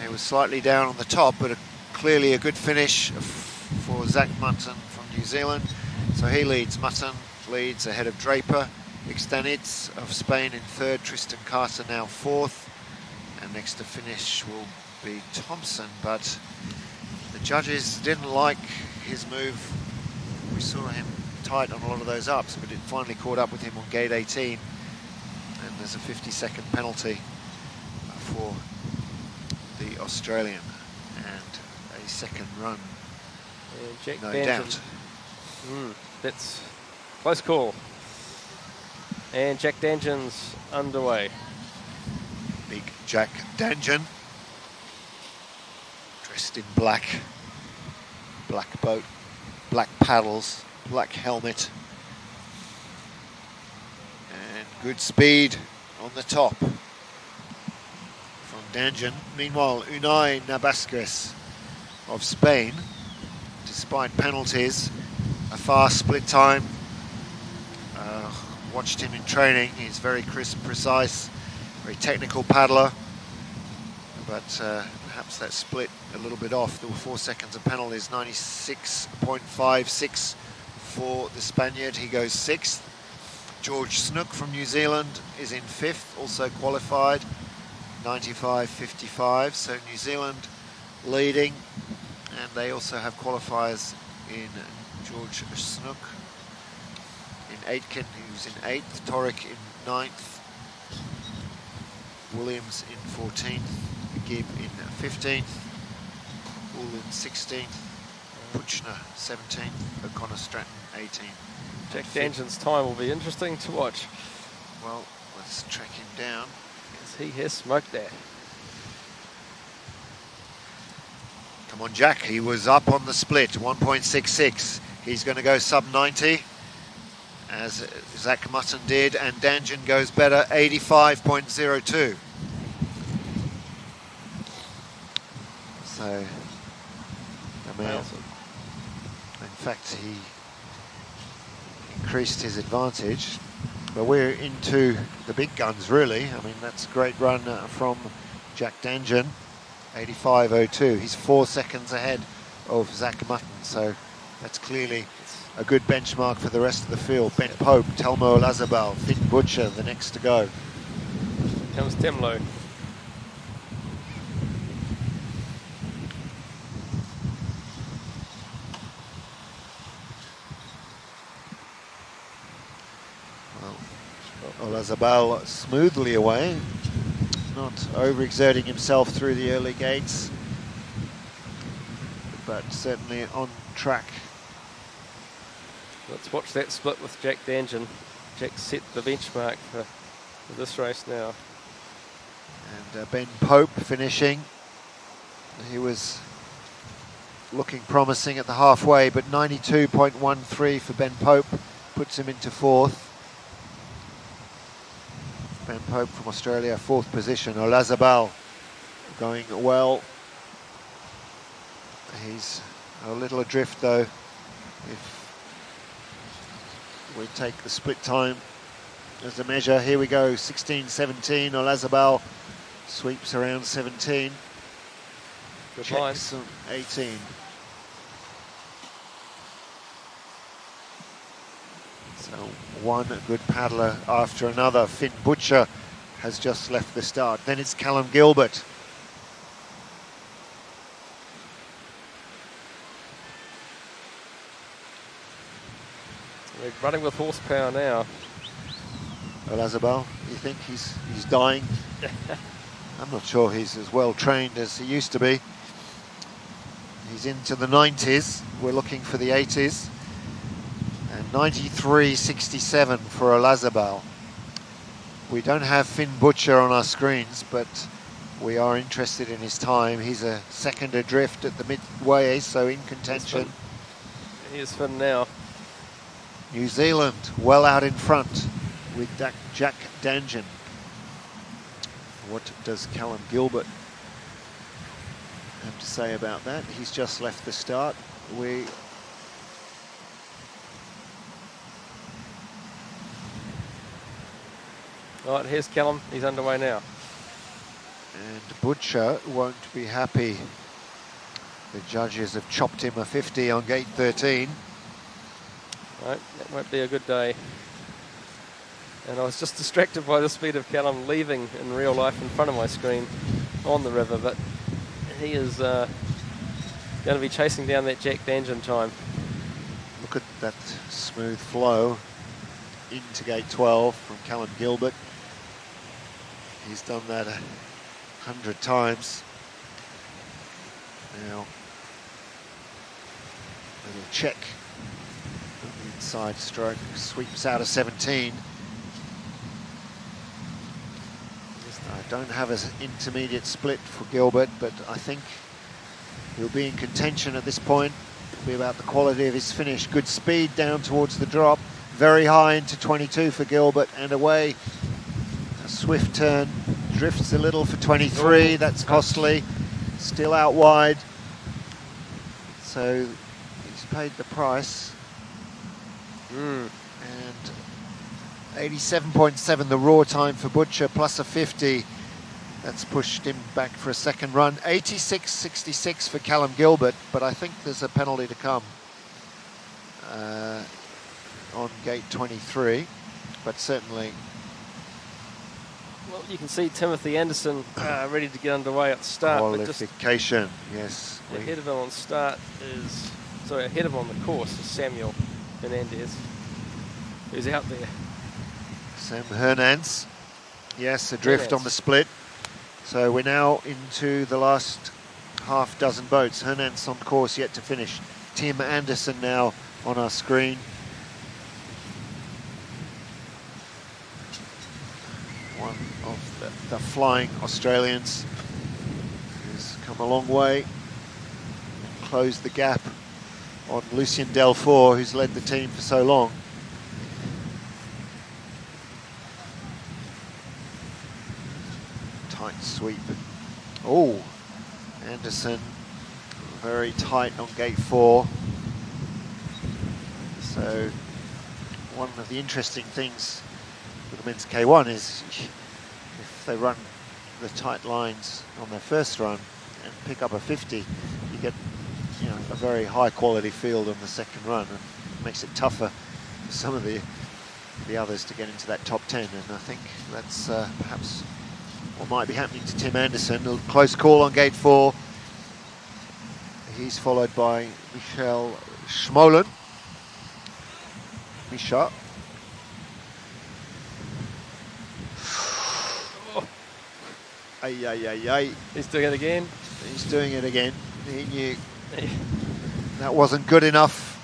He was slightly down on the top, but clearly a good finish for Zach Mutton from New Zealand. So he leads. Mutton leads ahead of Draper. Ixtanitz of Spain in 3rd. Tristan Carter now 4th. And next to finish will be Thompson, but the judges didn't like his move. We saw him tight on a lot of those ups, but it finally caught up with him on gate 18. And there's a 50-second penalty for the Australian and a second run. Jack No Danton. doubt. That's close call. And Jack Danjon's underway. Big Jack Danjon, dressed in black, black boat, black paddles, black helmet, and good speed on the top from Danjon. Meanwhile, Unai Navasquez of Spain, despite penalties, a fast split time. Watched him in training. He's very crisp, precise, very technical paddler, but perhaps that split a little bit off. There were 4 seconds of penalties. 96.56 for the Spaniard. He goes 6th. George Snook from New Zealand is in 5th, also qualified. 95.55. So New Zealand leading, and they also have qualifiers in George Snook, in Aitken, who's in 8th, Torek in 9th, Williams in 14th, Gibb in 15th, Bull in 16th, Puchner 17th, O'Connor Stratton 18th. Jack Danjon's time will be interesting to watch. Well, let's track him down. As he has smoked that. Come on, Jack, he was up on the split, 1.66. He's going to go sub 90. As Zach Mutton did, and Danjon goes better, 85.02. So, in fact, he increased his advantage. But we're into the big guns, really. I mean, that's a great run from Jack Danjon, 85.02. He's 4 seconds ahead of Zach Mutton, so that's clearly a good benchmark for the rest of the field. Ben Pope, Telmo Olazabal, Finn Butcher, the next to go. Here comes Temlo. Well, Olazabal smoothly away, not overexerting himself through the early gates. but certainly on track. Let's watch that split with Jack Danjan. Jack set the benchmark for this race now. And Ben Pope finishing. He was looking promising at the halfway, but 92.13 for Ben Pope puts him into fourth. Ben Pope from Australia, fourth position. Olazabal going well. He's a little adrift though. If we take the split time as a measure, here we go, 16-17. Olazabal sweeps around 17. Good line. Checks on 18. So one good paddler after another. Finn Butcher has just left the start. Then it's Callum Gilbert. We're running with horsepower now. Olazabal, you think he's dying? I'm not sure he's as well trained as he used to be. He's into the 90s. We're looking for the 80s. And 93.67 for Olazabal. We don't have Finn Butcher on our screens, but we are interested in his time. He's a second adrift at the midway, so in contention. Here's Finn now. New Zealand well out in front with Jack Danjan. What does Callum Gilbert have to say about that? He's just left the start. Right, here's Callum. He's underway now. And Butcher won't be happy. The judges have chopped him a 50 on gate 13. Right, that won't be a good day. And I was just distracted by the speed of Callum leaving in real life in front of my screen on the river, but he is going to be chasing down that Jack Danjan time. Look at that smooth flow into gate 12 from Callum Gilbert. He's done that 100 times. Now, little check. Inside stroke, sweeps out of 17. I don't have an intermediate split for Gilbert, but I think he'll be in contention at this point. It'll be about the quality of his finish. Good speed down towards the drop. Very high into 22 for Gilbert and away. A swift turn. Drifts a little for 23. That's costly. Still out wide. So he's paid the price. And 87.7 the raw time for Butcher, plus a 50. That's pushed him back for a second run. 86.66 for Callum Gilbert, but I think there's a penalty to come on gate 23, but certainly. Well, you can see Timothy Anderson ready to get underway at the start. Qualification, yes. Ahead of him on start is, sorry, ahead of him on the course is Samuel Hernandez, who's out there. Sam Hernandez, yes, adrift on the split. So we're now into the last half dozen boats. Hernandez on course, yet to finish. Tim Anderson now on our screen. One of the flying Australians who's come a long way and closed the gap on Lucien Delfour, who's led the team for so long. Tight sweep. Oh, Anderson very tight on gate 4. So one of the interesting things with the men's K1 is if they run the tight lines on their first run and pick up a 50, you get a very high quality field on the second run, and makes it tougher for some of the others to get into that top 10, and I think that's perhaps what might be happening to Tim Anderson. A close call on gate 4. He's followed by Michel Schmolen. Misha. He's doing it again. He's doing it again. He knew That wasn't good enough.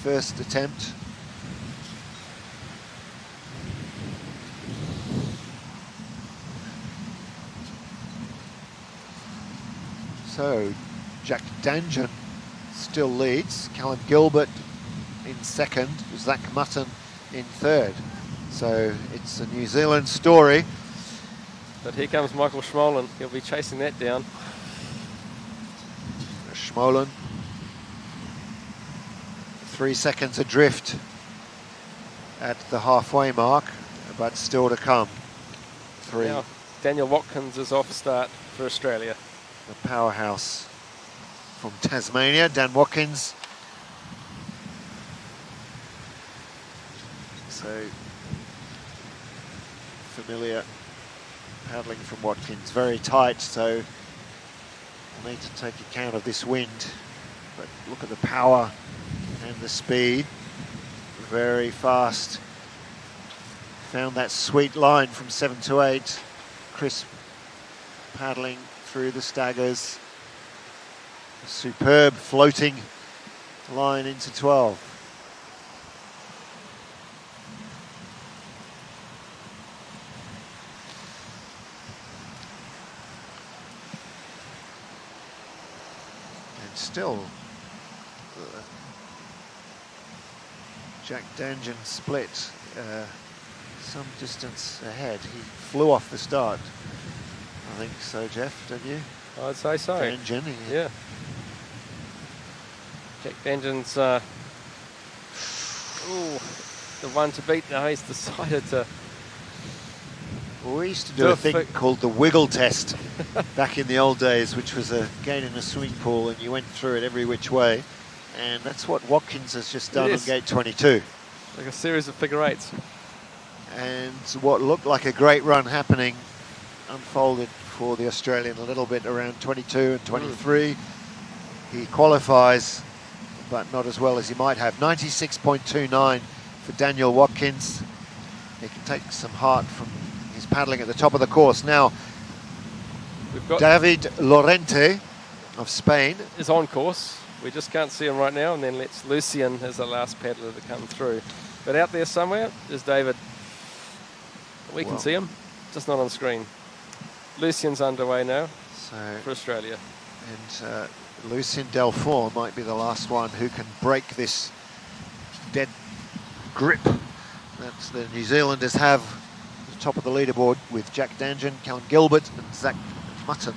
First attempt. So Jack Danjan still leads. Callum Gilbert in second. Zach Mutton in third. So it's a New Zealand story. But here comes Michael Schmolen. He'll be chasing that down. Schmolen. 3 seconds adrift at the halfway mark, but still to come. Now, Daniel Watkins is off start for Australia. The powerhouse from Tasmania, Dan Watkins. So familiar paddling from Watkins, very tight, so we'll need to take account of this wind. But look at the power and the speed, very fast. Found that sweet line from 7 to 8. Chris paddling through the staggers. A superb floating line into 12. And still, Jack Danjan split some distance ahead. He flew off the start. I think so, Jeff, don't you? I'd say so. Danjan, yeah. Jack Danjan's the one to beat now. He's decided to. Well, we used to do a thing called the wiggle test back in the old days, which was a gate in a swimming pool, and you went through it every which way. And that's what Watkins has just done on gate 22. Like a series of figure eights. And what looked like a great run happening unfolded for the Australian a little bit around 22 and 23. He qualifies, but not as well as he might have. 96.29 for Daniel Watkins. He can take some heart from his paddling at the top of the course. Now, we've got David Lorente of Spain is on course. We just can't see him right now, and then let's Lucien as the last paddler to come through. But out there somewhere is David. We can see him, just not on screen. Lucien's underway now for Australia. And Lucien Delfour might be the last one who can break this dead grip that the New Zealanders have at the top of the leaderboard with Jack Danjan, Callum Gilbert and Zach Mutton.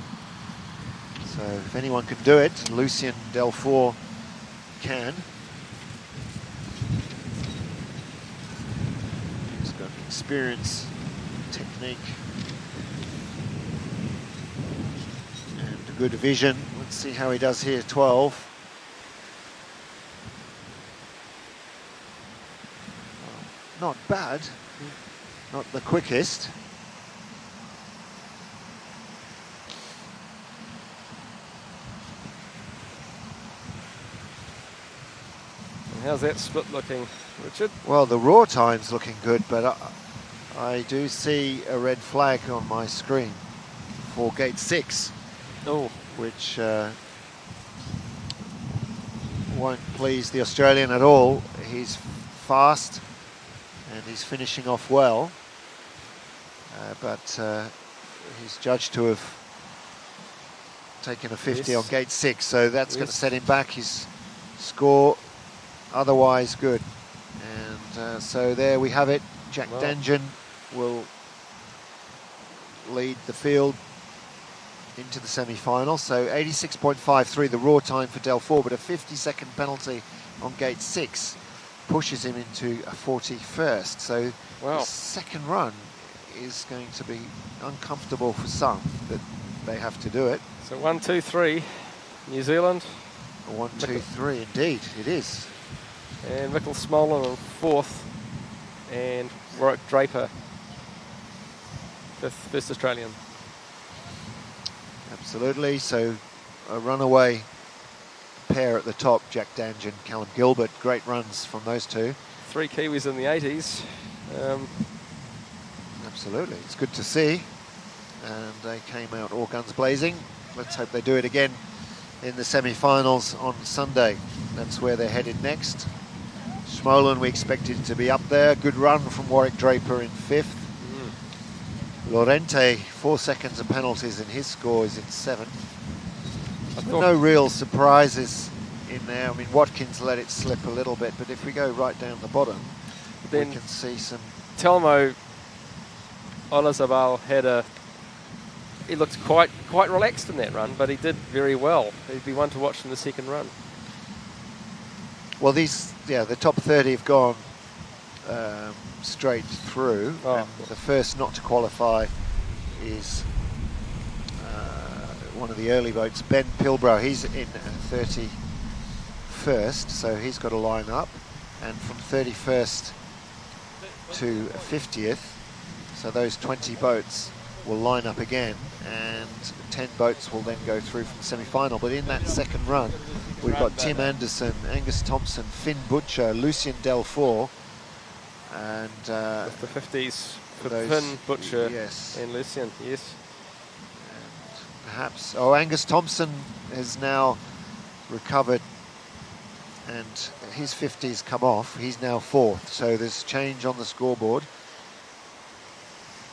So if anyone can do it, Lucien Delfour can. He's got experience, technique, and a good vision. Let's see how he does here, 12. Well, not bad, not the quickest. How's that split looking, Richard? Well, the raw time's looking good, but I do see a red flag on my screen for gate 6. Oh. Which won't please the Australian at all. He's fast and he's finishing off well, but he's judged to have taken a 50 on gate 6, so that's going to set him back. His score otherwise good, and so there we have it. Jack Danjan will lead the field into the semi-final. So 86.53 the raw time for Delfour, but a 50-second penalty on gate 6 pushes him into a 41st. So the second run is going to be uncomfortable for some, but they have to do it. So 1, 2, 3, New Zealand. 1, 2, 3, indeed, it is. And Michael Schmolen on 4th, and Warwick Draper, 5th, first Australian. Absolutely, so a runaway pair at the top, Jack Danjan, Callum Gilbert, great runs from those two. 3 Kiwis in the 80s. Absolutely, it's good to see. And they came out all guns blazing. Let's hope they do it again in the semi-finals on Sunday. That's where they're headed next. Schmolen, we expected to be up there. Good run from Warwick Draper in 5th. Lorente, 4 seconds of penalties, and his score is in 7th. No real surprises in there. I mean, Watkins let it slip a little bit, but if we go right down the bottom, then we can see some... Telmo Olazabal he looked quite relaxed in that run, but he did very well. He'd be one to watch in the second run. Well, the top 30 have gone straight through. And the first not to qualify is one of the early boats, Ben Pilbrow. He's in 31st, so he's got to line up. And from 31st to 50th, so those 20 boats will line up again, and 10 boats will then go through from the semi-final. But in that second run, we've got Tim Anderson, Angus Thompson, Finn Butcher, Lucien Delfour, and the 50s for Finn Butcher and Lucien, yes. And perhaps, Angus Thompson has now recovered, and his 50s come off. He's now 4th, so there's change on the scoreboard.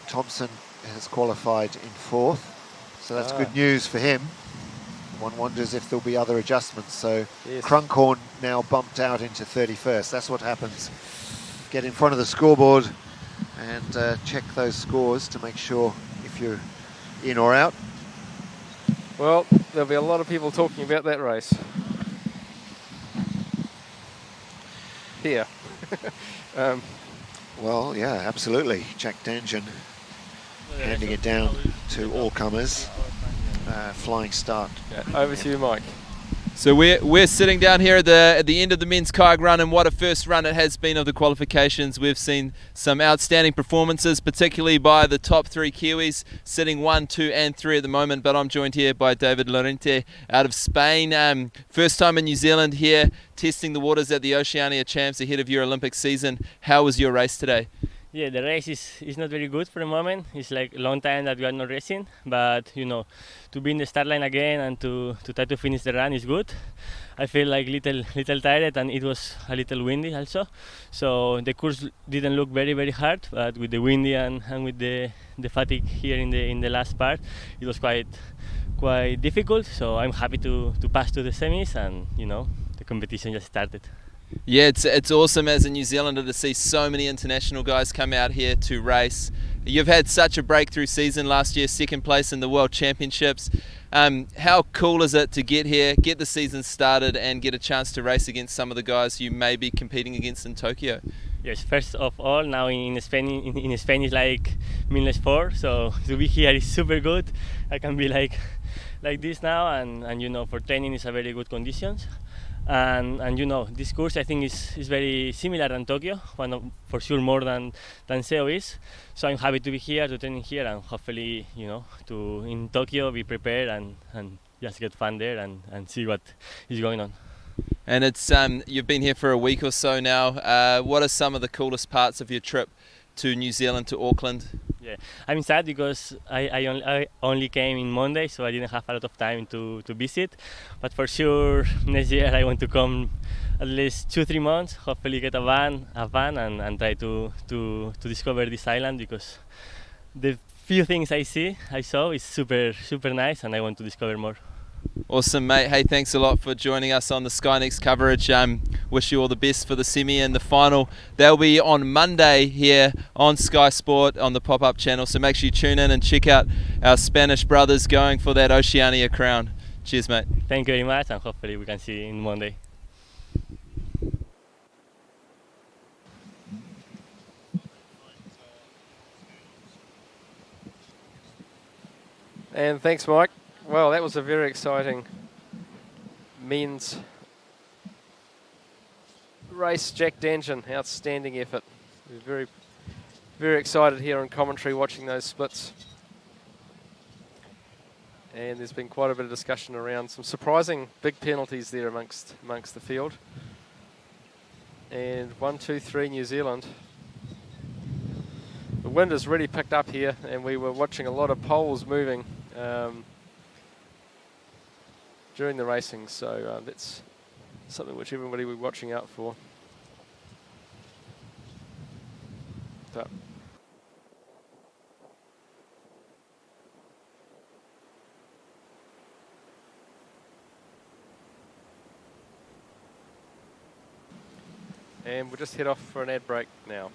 Thompson has qualified in 4th, so that's good news for him. One wonders if there'll be other adjustments. So Krunkhorn now bumped out into 31st. That's what happens. Get in front of the scoreboard and check those scores to make sure if you're in or out. Well, there'll be a lot of people talking about that race. Here. Well, yeah, absolutely. Jack Danjan handing it down to all comers. Flying start. Yeah, over to you, Mike. So we're sitting down here at the end of the men's kayak run, and what a first run it has been of the qualifications. We've seen some outstanding performances, particularly by the top 3 Kiwis, sitting 1, 2 and 3 at the moment. But I'm joined here by David Lorente out of Spain. First time in New Zealand here, testing the waters at the Oceania Champs ahead of your Olympic season. How was your race today? Yeah, the race is not very good for the moment. It's like a long time that we are not racing, but you know, to be in the start line again and to try to finish the run is good. I feel like little tired, and it was a little windy also. So the course didn't look very hard, but with the windy and with the fatigue here in the last part, it was quite difficult. So I'm happy to pass to the semis, and you know, the competition just started. Yeah, it's awesome as a New Zealander to see so many international guys come out here to race. You've had such a breakthrough season last year, 2nd place in the World Championships. How cool is it to get here, get the season started, and get a chance to race against some of the guys you may be competing against in Tokyo? Yes, first of all, now in Spain is like -4, so to be here is super good. I can be like this now, and you know, for training is a very good conditions. And you know, this course I think is very similar than Tokyo, for sure more than SEO is. So I'm happy to be here, to training here, and hopefully, you know, to in Tokyo be prepared and just get fun there and see what is going on. And it's you've been here for a week or so now. What are some of the coolest parts of your trip to New Zealand, to Auckland? Yeah, I'm sad because I only came in Monday, so I didn't have a lot of time to visit. But for sure, next year I want to come at least 2-3 months. Hopefully get a van, and try to discover this island, because the few things I saw is super nice, and I want to discover more. Awesome, mate. Hey, thanks a lot for joining us on the Sky Next coverage. Wish you all the best for the semi and the final. They'll be on Monday here on Sky Sport on the pop-up channel, so make sure you tune in and check out our Spanish brothers going for that Oceania crown. Cheers, mate. Thank you very much, and hopefully we can see you on Monday. And thanks, Mike. Well, that was a very exciting men's race. Jack Danjan, outstanding effort. We're very excited here on commentary watching those splits. And there's been quite a bit of discussion around some surprising big penalties there amongst the field. And 1, 2, 3 New Zealand. The wind has really picked up here, and we were watching a lot of poles moving. during the racing, so that's something which everybody will be watching out for. So. And we'll just head off for an ad break now.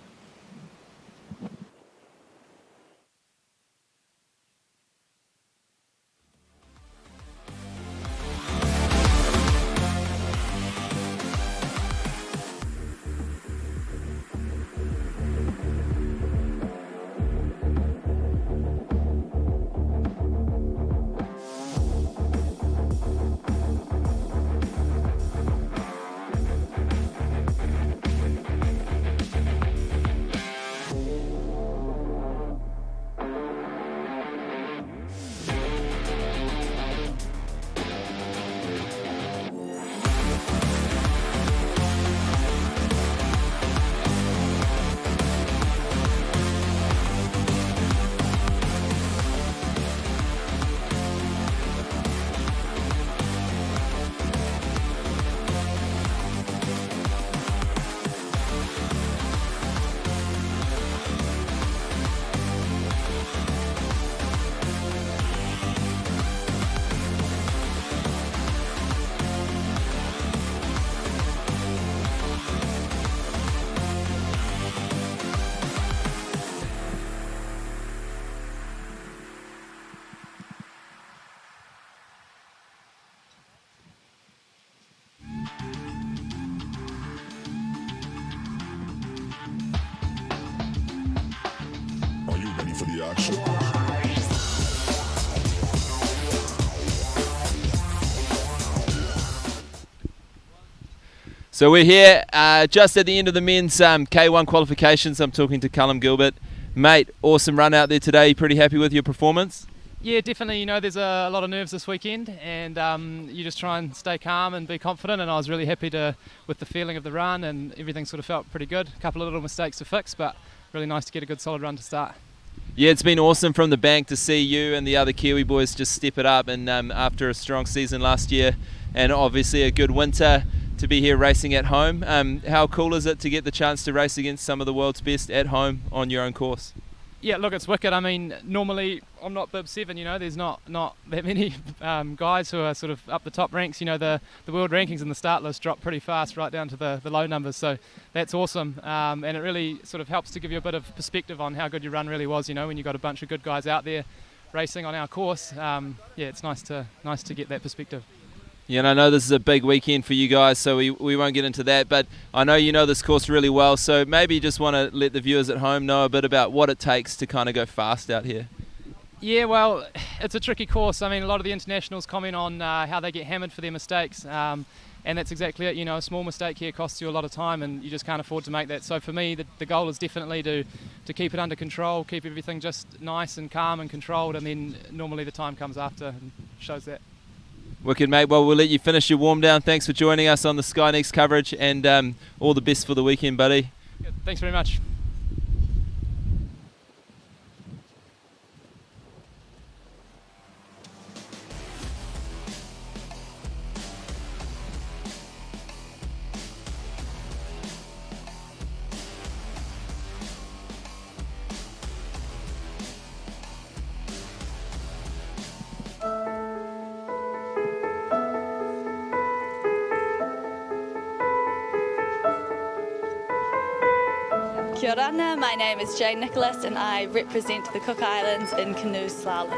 Are you ready for the action? So we're here just at the end of the men's K1 qualifications. I'm talking to Callum Gilbert. Mate, awesome run out there today. You pretty happy with your performance? Yeah, definitely. You know, there's a lot of nerves this weekend, and you just try and stay calm and be confident. And I was really happy with the feeling of the run, and everything sort of felt pretty good. A couple of little mistakes to fix, but really nice to get a good solid run to start. Yeah, it's been awesome from the bank to see you and the other Kiwi boys just step it up, and after a strong season last year and obviously a good winter, to be here racing at home. How cool is it to get the chance to race against some of the world's best at home on your own course? Yeah, look, it's wicked. I mean, normally I'm not bib 7, you know, there's not that many guys who are sort of up the top ranks. You know, the world rankings in the start list drop pretty fast right down to the low numbers, so that's awesome. And it really sort of helps to give you a bit of perspective on how good your run really was, you know, when you've got a bunch of good guys out there racing on our course. Yeah, it's nice to get that perspective. Yeah, and I know this is a big weekend for you guys, so we won't get into that, but I know you know this course really well, so maybe you just want to let the viewers at home know a bit about what it takes to kind of go fast out here. Yeah, well, it's a tricky course. I mean, a lot of the internationals comment on how they get hammered for their mistakes, and that's exactly it. You know, a small mistake here costs you a lot of time, and you just can't afford to make that. So for me, the goal is definitely to keep it under control, keep everything just nice and calm and controlled, and then normally the time comes after and shows that. Wicked, mate. Well, we'll let you finish your warm down. Thanks for joining us on the Sky Next coverage, and all the best for the weekend, buddy. Good. Thanks very much. Kia ora, my name is Jane Nicholas and I represent the Cook Islands in Canoe Slalom.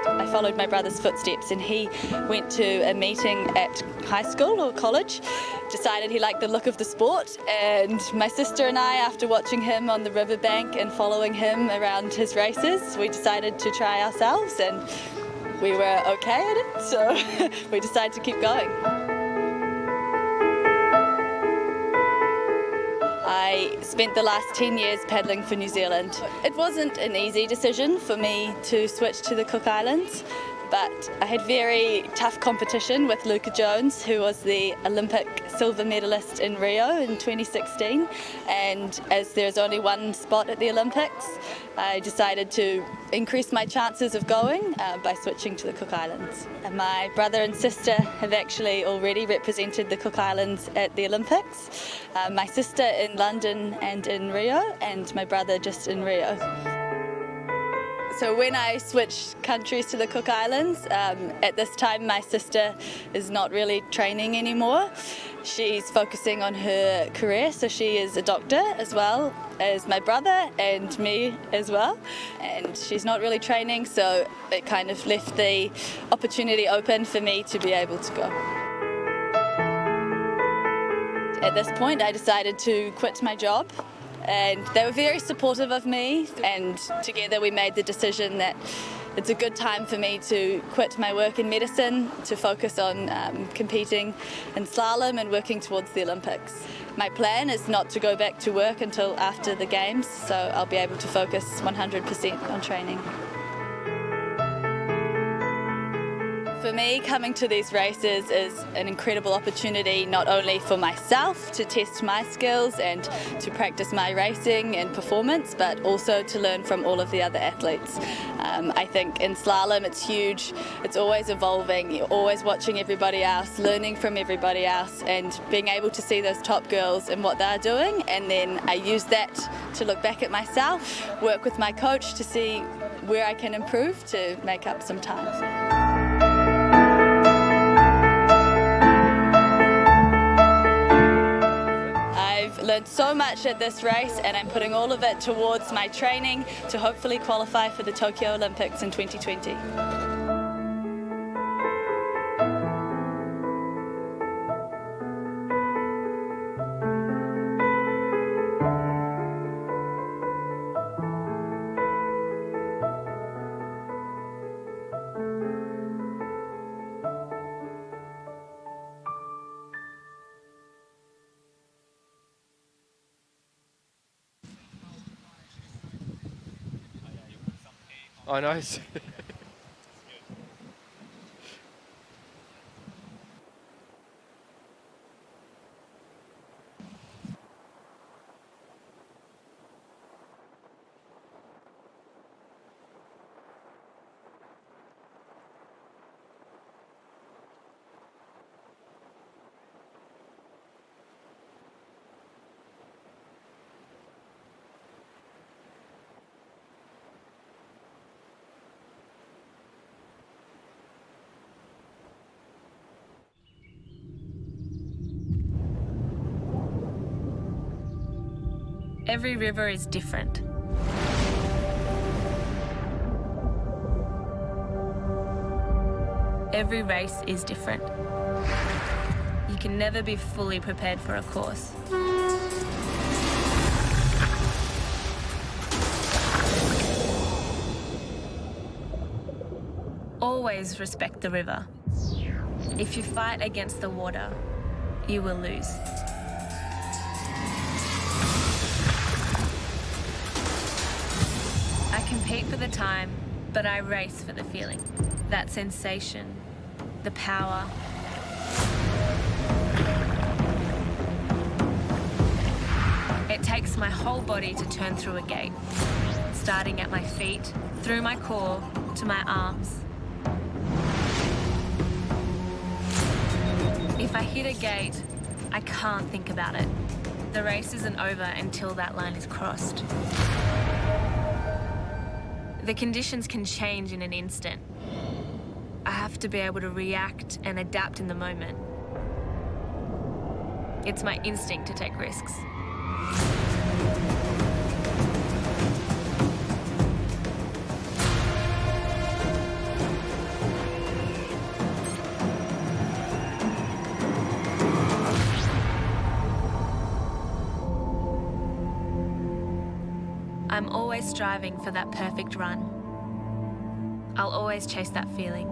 I followed my brother's footsteps and he went to a meeting at high school or college, decided he liked the look of the sport, and my sister and I, after watching him on the riverbank and following him around his races, we decided to try ourselves, and we were okay at it, so we decided to keep going. I spent the last 10 years paddling for New Zealand. It wasn't an easy decision for me to switch to the Cook Islands, but I had very tough competition with Luca Jones, who was the Olympic silver medalist in Rio in 2016, and as there's only one spot at the Olympics, I decided to increase my chances of going by switching to the Cook Islands. And my brother and sister have actually already represented the Cook Islands at the Olympics. My sister in London and in Rio, and my brother just in Rio. So when I switched countries to the Cook Islands, at this time my sister is not really training anymore. She's focusing on her career, so she is a doctor as well as my brother and me as well. And she's not really training, so it kind of left the opportunity open for me to be able to go. At this point I decided to quit my job, and they were very supportive of me, and together we made the decision that it's a good time for me to quit my work in medicine to focus on competing in slalom and working towards the Olympics. My plan is not to go back to work until after the Games, so I'll be able to focus 100% on training. For me, coming to these races is an incredible opportunity, not only for myself to test my skills and to practice my racing and performance, but also to learn from all of the other athletes. I think in slalom it's huge, it's always evolving, you're always watching everybody else, learning from everybody else, and being able to see those top girls and what they're doing, and then I use that to look back at myself, work with my coach to see where I can improve to make up some time. I've learned so much at this race, and I'm putting all of it towards my training to hopefully qualify for the Tokyo Olympics in 2020. I know. Every river is different. Every race is different. You can never be fully prepared for a course. Always respect the river. If you fight against the water, you will lose. I compete for the time, but I race for the feeling. That sensation, the power. It takes my whole body to turn through a gate, starting at my feet, through my core, to my arms. If I hit a gate, I can't think about it. The race isn't over until that line is crossed. The conditions can change in an instant. I have to be able to react and adapt in the moment. It's my instinct to take risks. I'm always striving for that perfect run. I'll always chase that feeling.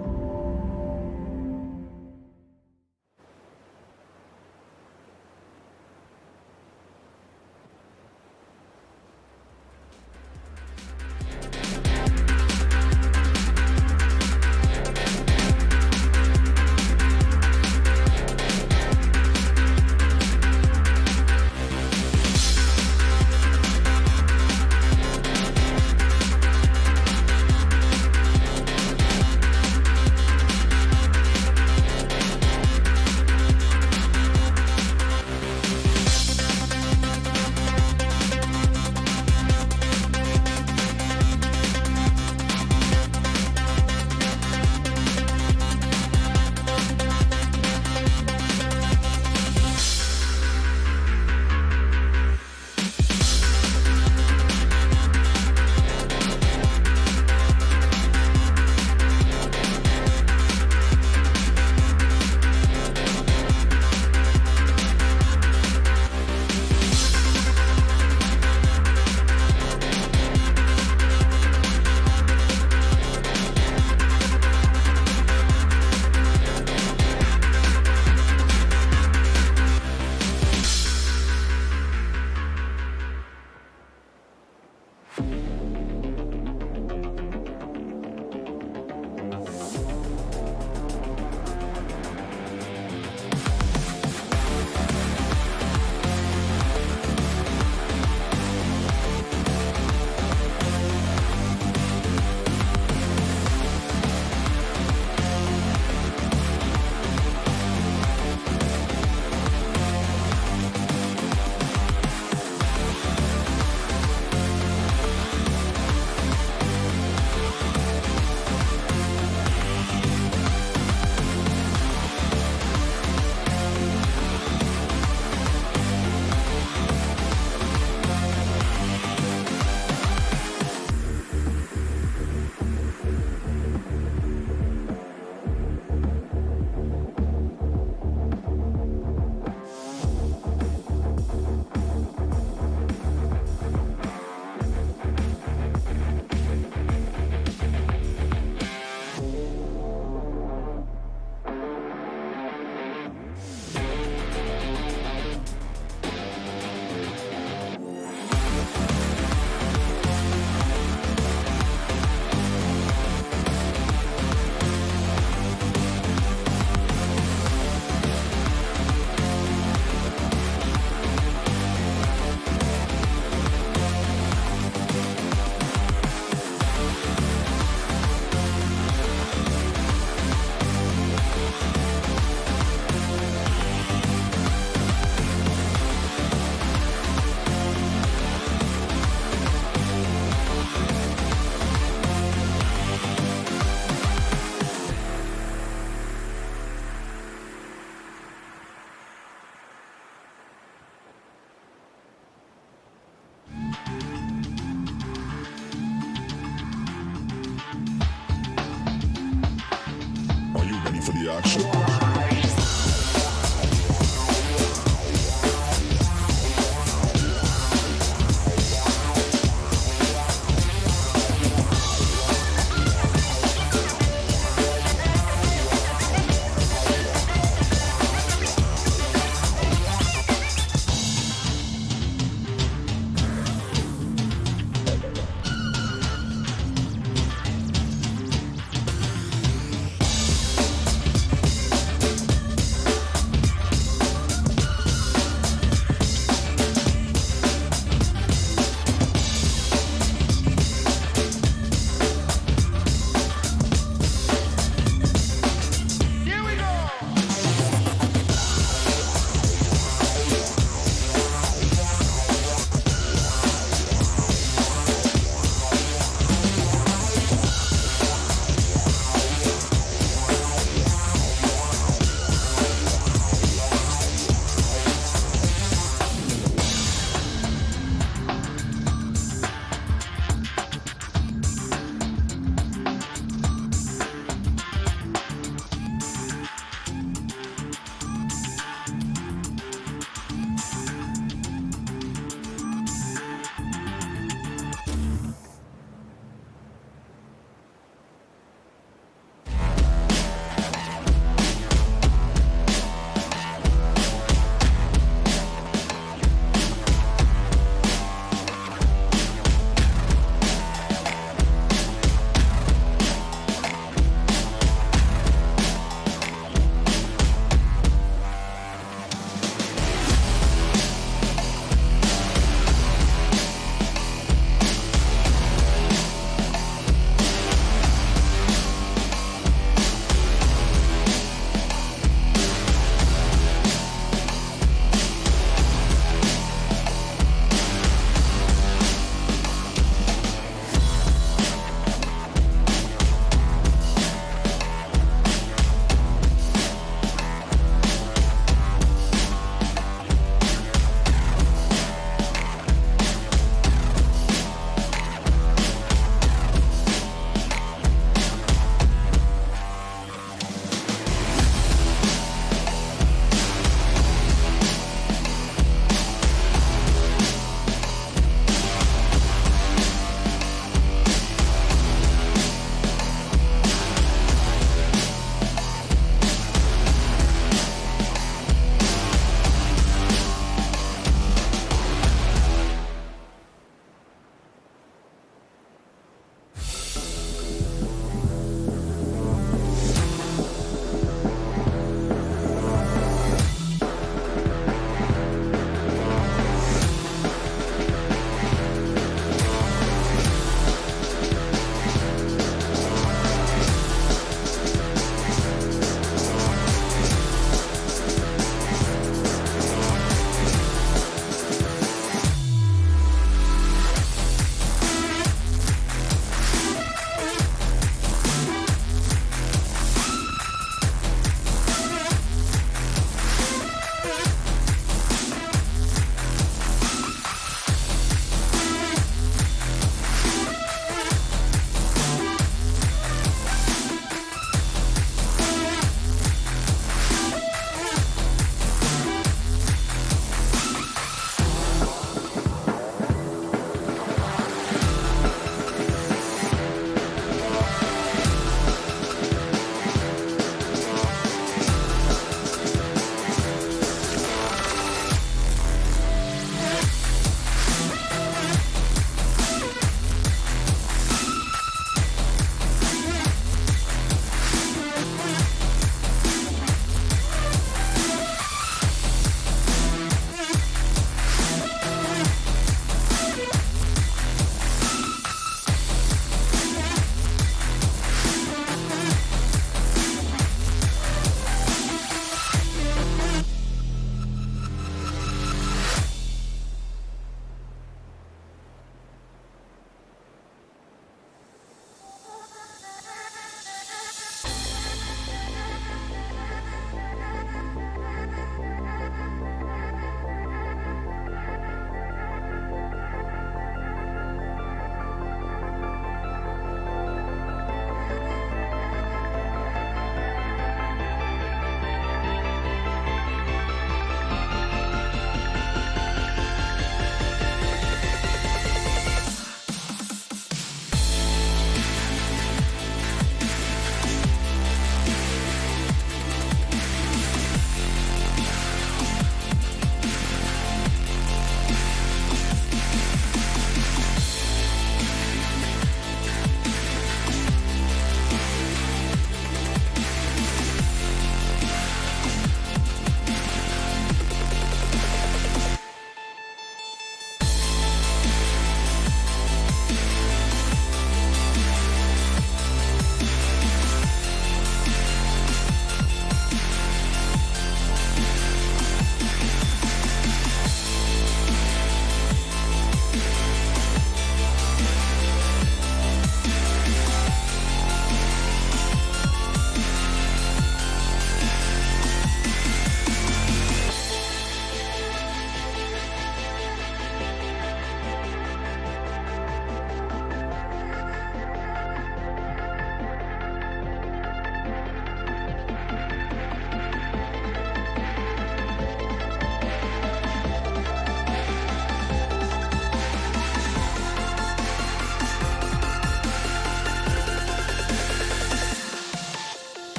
for the action.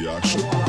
the action.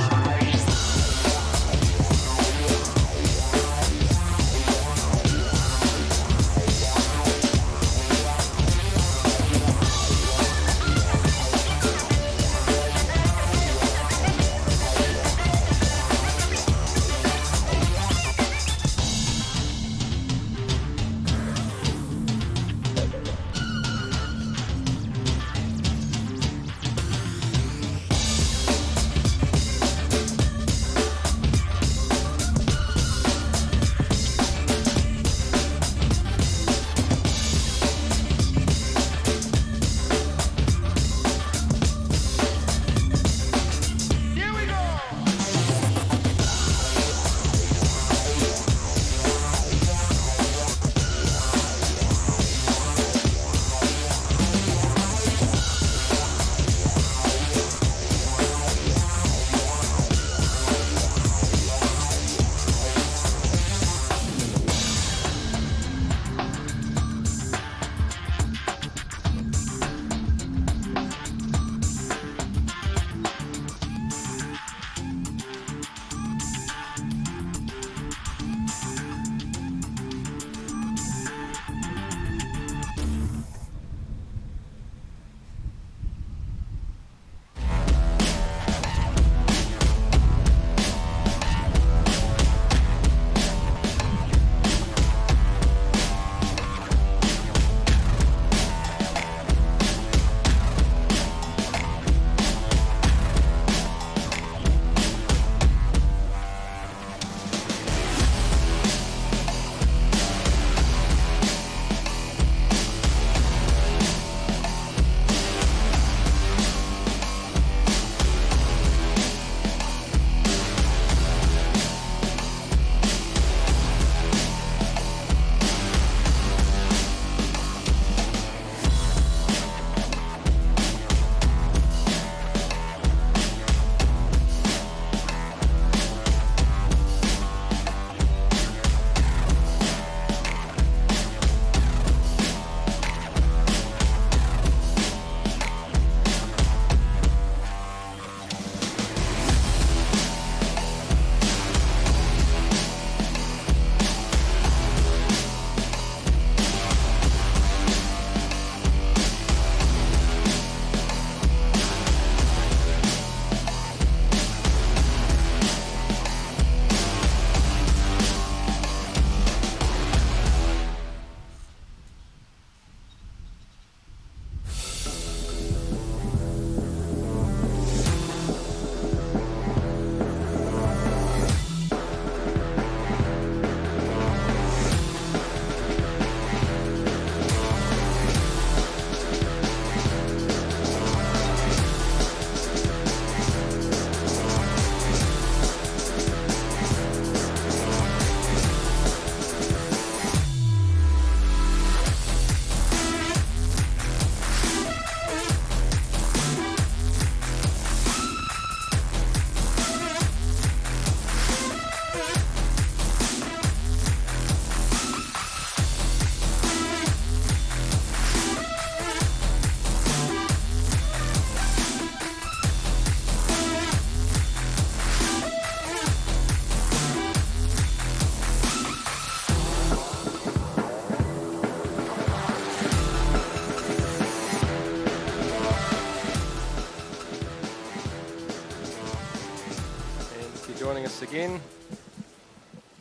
Again,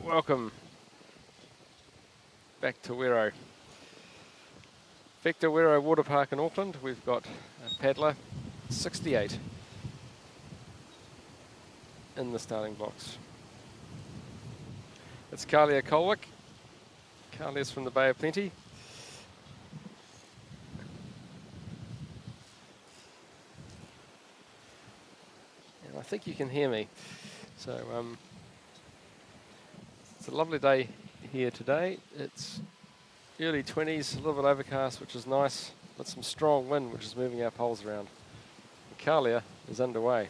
welcome back to Wero. Victor Wero Water Park in Auckland. We've got a paddler 68 in the starting blocks. It's Kalia Colwick. Kalia's from the Bay of Plenty. And I think you can hear me. So it's a lovely day here today. It's early 20s, a little bit overcast, which is nice, but some strong wind, which is moving our poles around. Kalia is underway.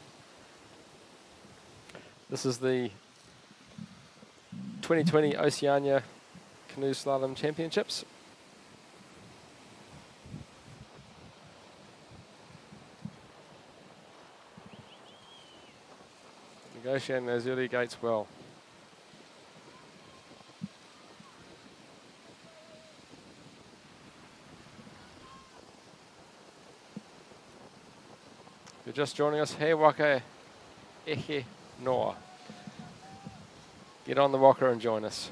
This is the 2020 Oceania Canoe Slalom Championships. Oceania those early gates well. If you're just joining us, he waka ehe noa. Get on the waka and join us.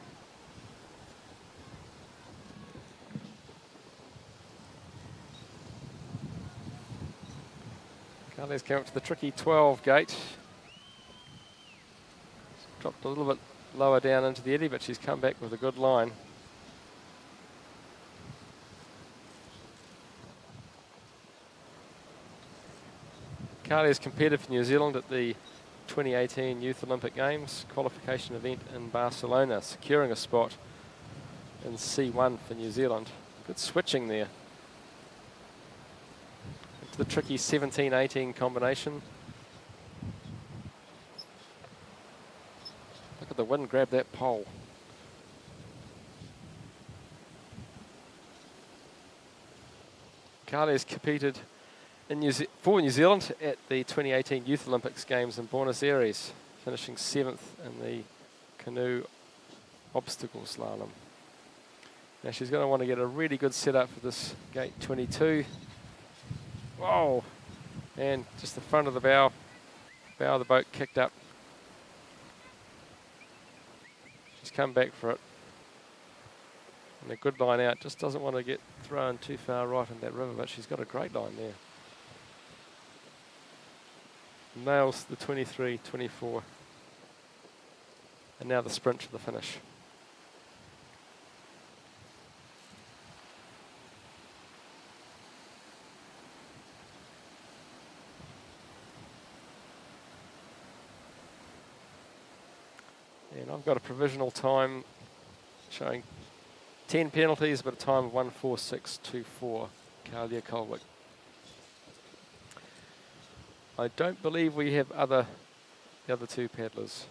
Carly's come up to the tricky 12 gate. Dropped a little bit lower down into the eddy, but she's come back with a good line. Carly has competed for New Zealand at the 2018 Youth Olympic Games qualification event in Barcelona, securing a spot in C1 for New Zealand. Good switching there. Into the tricky 17-18 combination. Look at the wind grab that pole. Carly has competed in for New Zealand at the 2018 Youth Olympics Games in Buenos Aires, finishing 7th in the canoe obstacle slalom. Now she's going to want to get a really good setup for this gate 22. Whoa! And just the front of the bow of the boat kicked up. She's come back for it. And a good line out, just doesn't want to get thrown too far right in that river, but she's got a great line there. Nails the 23, 24. And now the sprint to the finish. And I've got a provisional time showing 10 penalties, but a time of 1:46.24. Kalia Colwick. I don't believe we have the other two paddlers.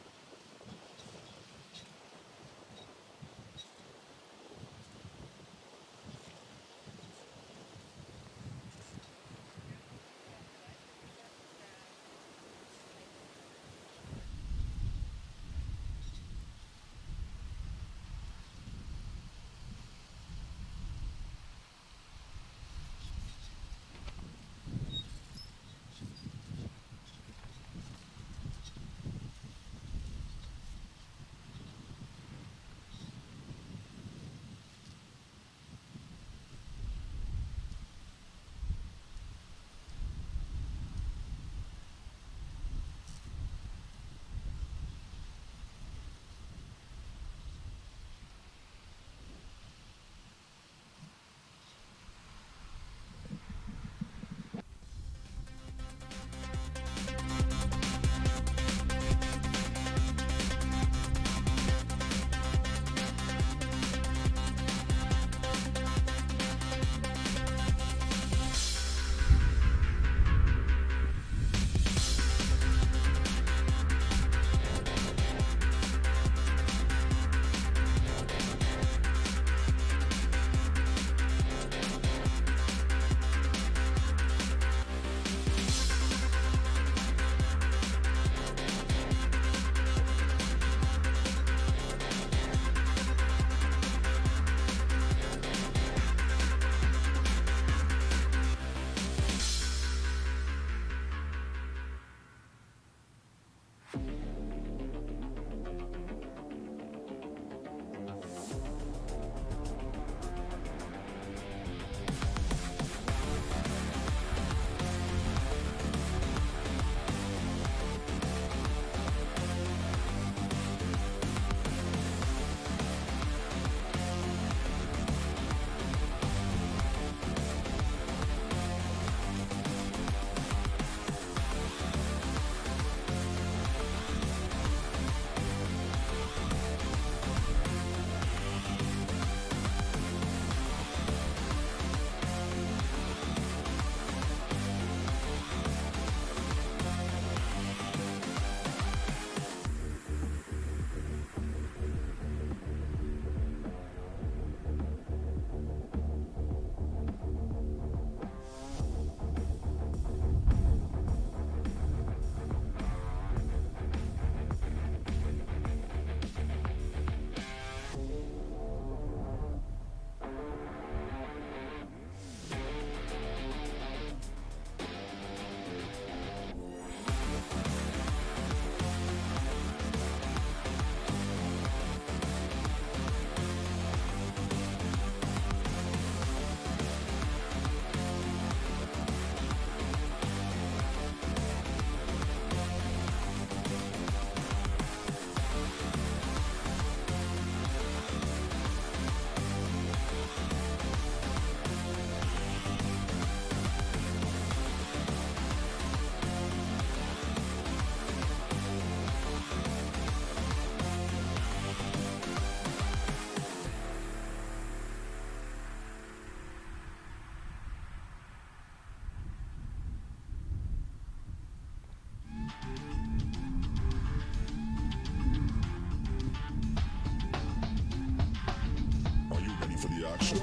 for the action.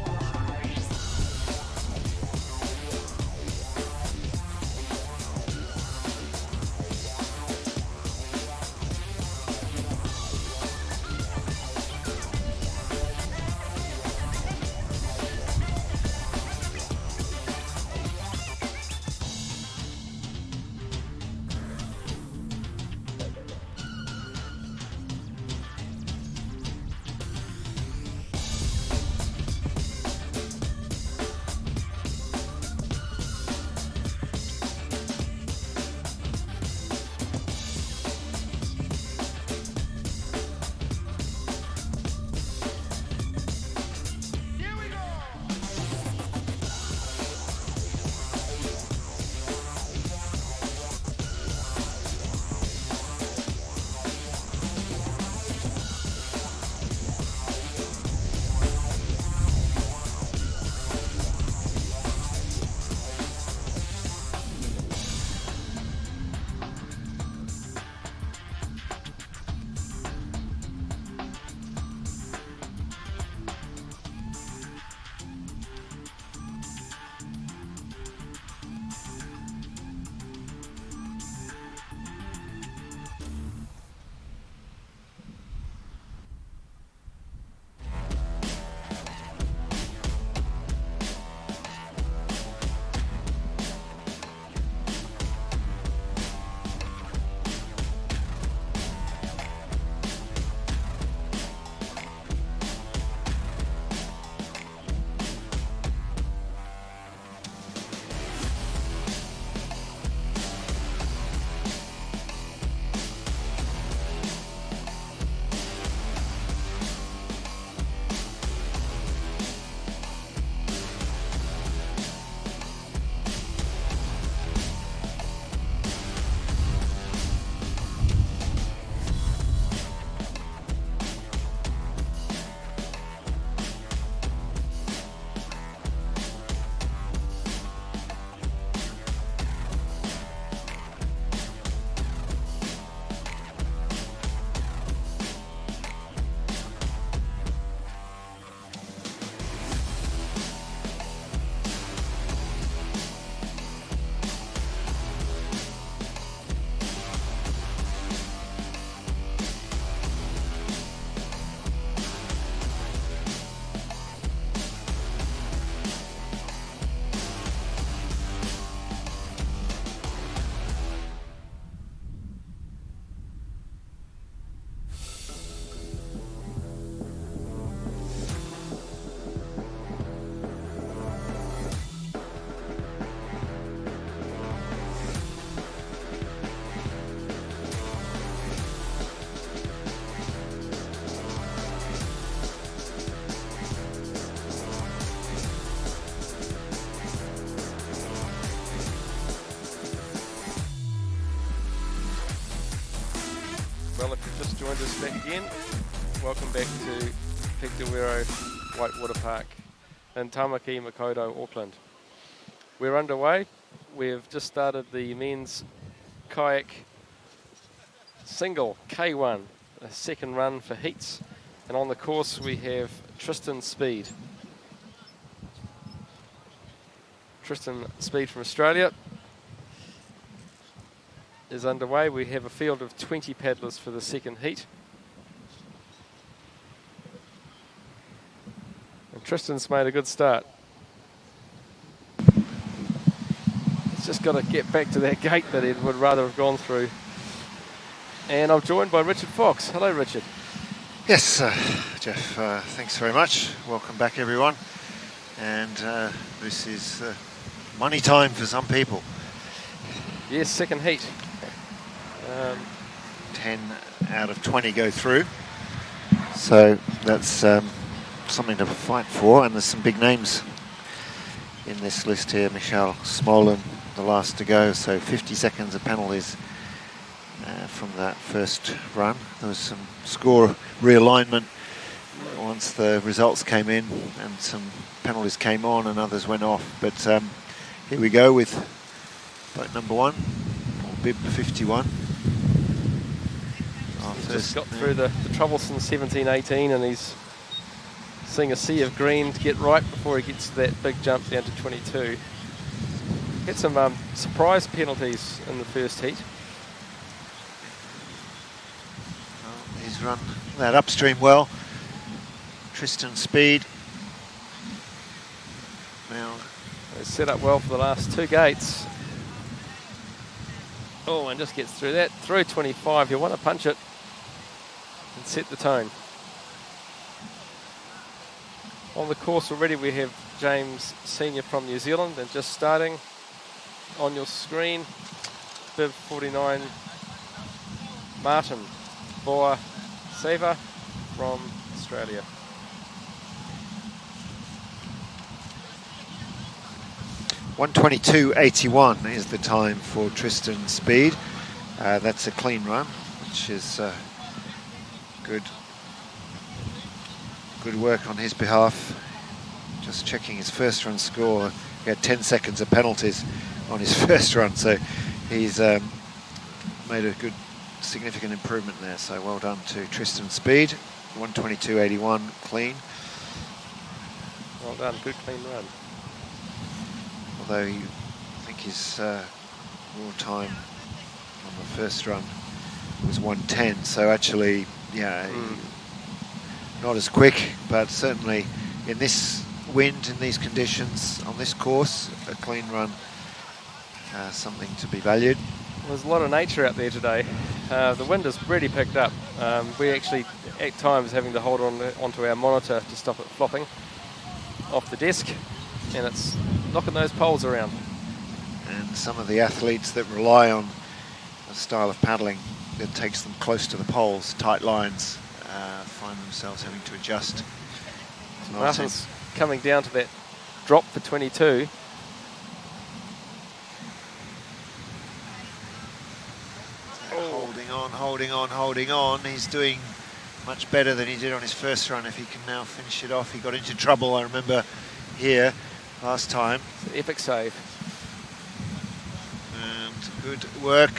Well, if you've just joined us back again, welcome back to Victor Wero Whitewater Park in Tamaki, Makaurau, Auckland. We're underway. We've just started the men's kayak single K1, a second run for heats. And on the course we have Tristan Speed. Tristan Speed from Australia is underway. We have a field of 20 paddlers for the second heat. And Tristan's made a good start. He's just got to get back to that gate that he would rather have gone through. And I'm joined by Richard Fox. Hello, Richard. Yes, Jeff, thanks very much. Welcome back, everyone. And this is money time for some people. Yes, second heat. 10 out of 20 go through. So that's something to fight for. And there's some big names in this list here. Michelle Smolin, the last to go. So 50 seconds of penalties from that first run. There was some score realignment once the results came in and some penalties came on and others went off. But here we go with boat number one, or bib 51. Just got through the troublesome 17-18 and he's seeing a sea of green to get right before he gets to that big jump down to 22. Had some surprise penalties in the first heat. Well, he's run that upstream well. Tristan Speed. Now he's set up well for the last 2 gates. Oh, and just gets through that. Through 25, you want to punch it and set the tone. On the course already we have James Senior from New Zealand, and just starting on your screen, bib 49, Martin Boa Seva from Australia. .122.81 is the time for Tristan Speed. That's a clean run, which is good work on his behalf. Just checking his first run score. He had 10 seconds of penalties on his first run, so he's made a good, significant improvement there. So well done to Tristan Speed. 122.81 clean. Well done, good clean run. Although I think his raw time on the first run was 110, so actually, yeah, not as quick, but certainly in this wind, in these conditions, on this course, a clean run, something to be valued. There's a lot of nature out there today. The wind has really picked up. We actually, at times, having to hold onto our monitor to stop it flopping off the desk, and it's knocking those poles around. And some of the athletes that rely on a style of paddling that takes them close to the poles, tight lines, find themselves having to adjust. Martin's coming down to that drop for 22. Holding on. He's doing much better than he did on his first run. If he can now finish it off, he got into trouble, I remember, here last time. It's an epic save. And good work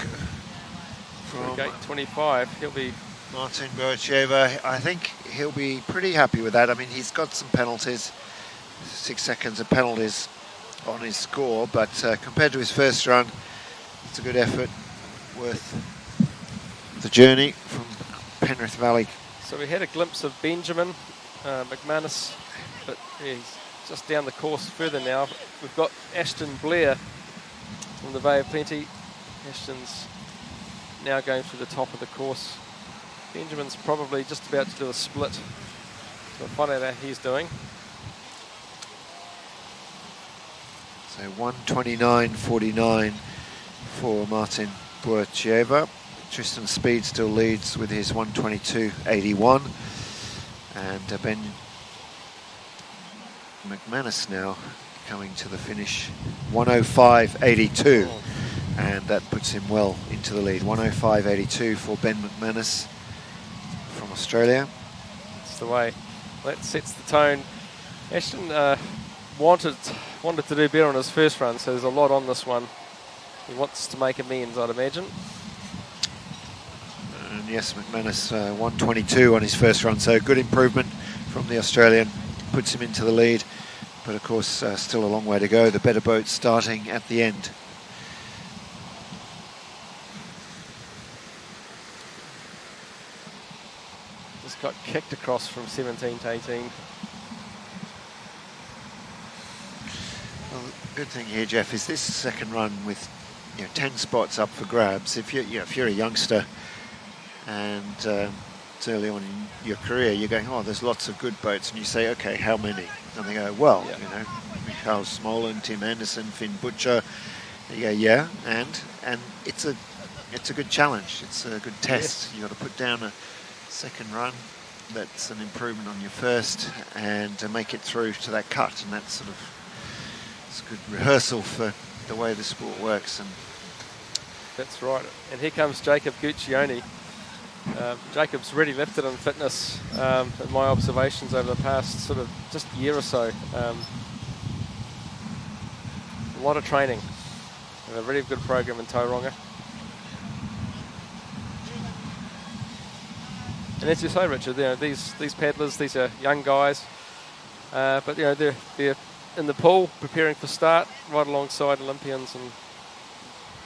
from gate 25. He'll be Martin Boacheva. I think he'll be pretty happy with that. I mean, he's got some penalties, 6 seconds of penalties on his score, but compared to his first run, it's a good effort, worth the journey from Penrith Valley. So we had a glimpse of Benjamin McManus, but he's just down the course further now. We've got Ashton Blair from the Bay of Plenty. Ashton's now going through the top of the course. Benjamin's probably just about to do a split. So we'll find out how he's doing. So 129.49 for Martin Boacheva. Tristan Speed still leads with his 122.81, and Ben McManus now coming to the finish 105.82, and that puts him well into the lead. 105.82 for Ben McManus from Australia. That's the way. That sets the tone. Ashton wanted to do better on his first run, so there's a lot on this one. He wants to make amends, I'd imagine. And yes, McManus 122 on his first run, so good improvement from the Australian, puts him into the lead, but of course still a long way to go. The better boat starting at the end. Just got kicked across from 17 to 18. Well, the good thing here, Jeff, is this second run with 10 spots up for grabs. If you're a youngster and it's early on in your career, you're going, oh, there's lots of good boats, and you say, okay, how many? And they go, well, Michael Smolan, Tim Anderson, Finn Butcher. You go, yeah, and it's a good challenge. It's a good test. Yes. You've got to put down a second run that's an improvement on your first, and to make it through to that cut, and that's it's a good rehearsal for the way the sport works. And that's right. And here comes Jacob Guccione. Jacob's really lifted in fitness in my observations over the past sort of just year or so. A lot of training and a really good program in Tauranga. And as you say, Richard, these paddlers, these are young guys. But you know, they're in the pool preparing for start, right alongside Olympians, and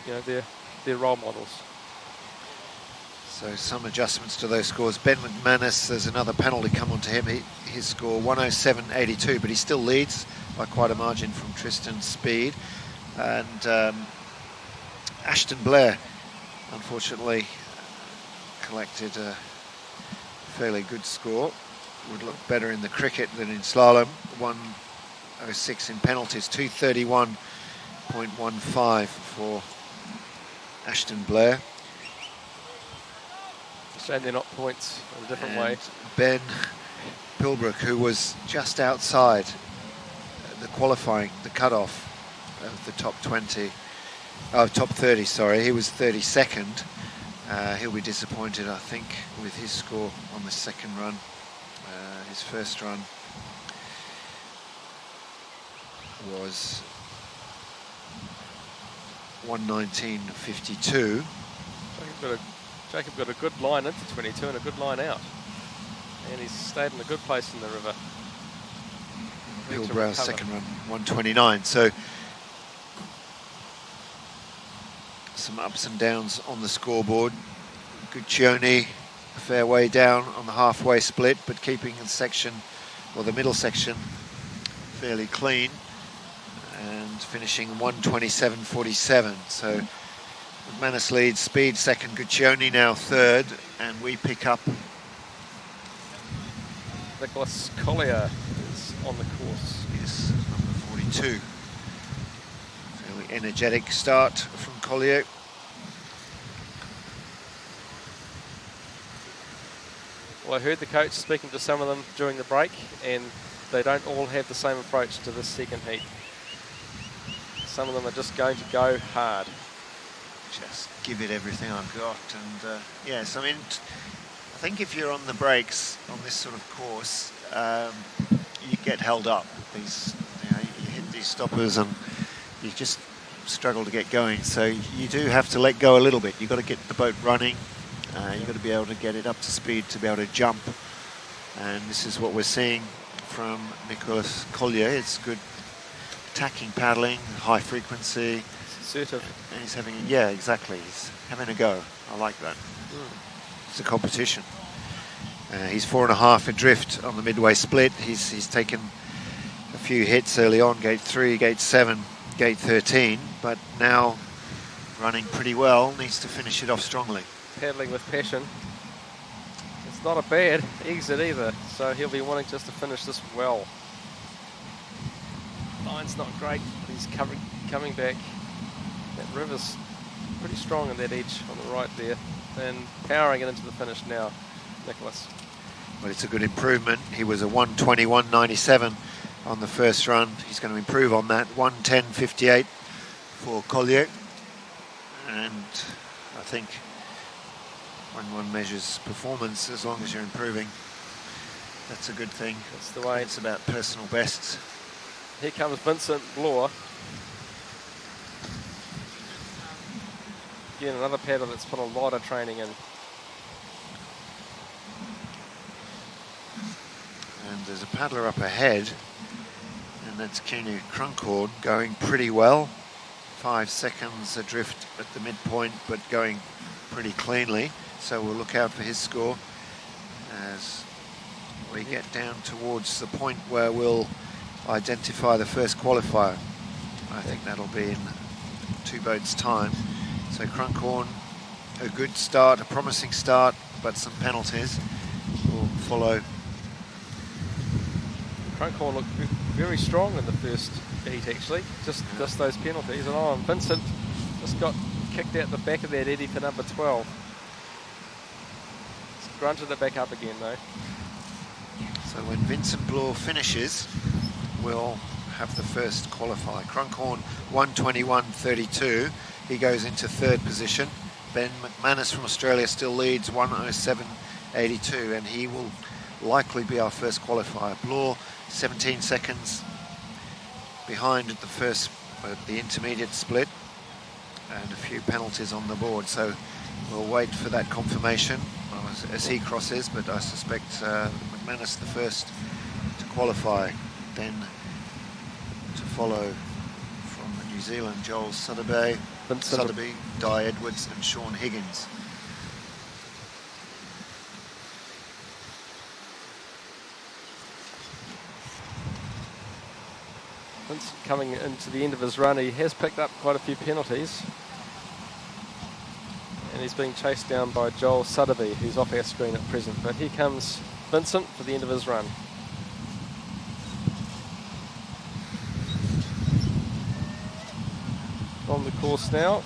you know, they're role models. So some adjustments to those scores. Ben McManus, there's another penalty come onto him. His score 107.82, but he still leads by quite a margin from Tristan Speed. And Ashton Blair, unfortunately, collected a fairly good score. Would look better in the cricket than in slalom. 106 in penalties, 231.15 for Ashton Blair. Shame they're not points in a different way. Ben Pilbrook, who was just outside the qualifying, the cut-off of the top 30, sorry. He was 32nd. He'll be disappointed, I think, with his score on the second run. His first run was 119.52. Jacob got a good line into 22 and a good line out. And he's stayed in a good place in the river. Bill Brow's second run, 129. So some ups and downs on the scoreboard. Guccione a fair way down on the halfway split, but keeping the section, or the middle section, fairly clean and finishing 127.47. So McManus leads, Speed second, Guccione now third, and we pick up. Nicholas Collier is on the course. Yes, number 42. Fairly energetic start from Collier. Well, I heard the coach speaking to some of them during the break, and they don't all have the same approach to this second heat. Some of them are just going to go hard. Just give it everything I've got, and yes, I mean, I think if you're on the brakes on this sort of course, you get held up. These, you hit these stoppers, and you just struggle to get going. So you do have to let go a little bit. You've got to get the boat running. You've got to be able to get it up to speed to be able to jump, and this is what we're seeing from Nicolas Collier. It's good attacking paddling, high frequency. Assertive. And he's having, yeah, exactly. He's having a go. I like that. It's a competition. He's 4.5 adrift on the midway split. He's taken a few hits early on, gate 3, gate 7, gate 13, but now running pretty well, needs to finish it off strongly. Paddling with passion. It's not a bad exit either, so he'll be wanting just to finish this well. Line's not great, but he's coming back. That river's pretty strong in that edge on the right there, and powering it into the finish now, Nicholas. Well, it's a good improvement. He was a 121.97 on the first run. He's going to improve on that. 110.58 for Collier. And I think when one measures performance, as long as you're improving, that's a good thing. That's the way. It's about personal bests. Here comes Vincent Bloor. Again, another paddler that's put a lot of training in. And there's a paddler up ahead, and that's Kenny Crunkhorn, going pretty well. 5 seconds adrift at the midpoint, but going pretty cleanly. So we'll look out for his score as we get down towards the point where we'll identify the first qualifier. I think that'll be in 2 boats' time. So Crunkhorn, a good start, a promising start, but some penalties will follow. Crunkhorn looked very strong in the first heat, actually. Just those penalties. And Vincent just got kicked out the back of that eddy for number 12. He's grunted it back up again, though. So when Vincent Bloor finishes, we'll have the first qualifier. Crunkhorn 121.32. He goes into 3rd position. Ben McManus from Australia still leads 107.82, and he will likely be our first qualifier. Bloor 17 seconds behind at the intermediate split, and a few penalties on the board. So we'll wait for that confirmation as he crosses, but I suspect McManus the first to qualify. Then to follow from New Zealand, Joel Sotheby, Di Edwards and Sean Higgins. Vincent coming into the end of his run, he has picked up quite a few penalties. And he's being chased down by Joel Sotheby, who's off our screen at present. But here comes Vincent for the end of his run. On the course now,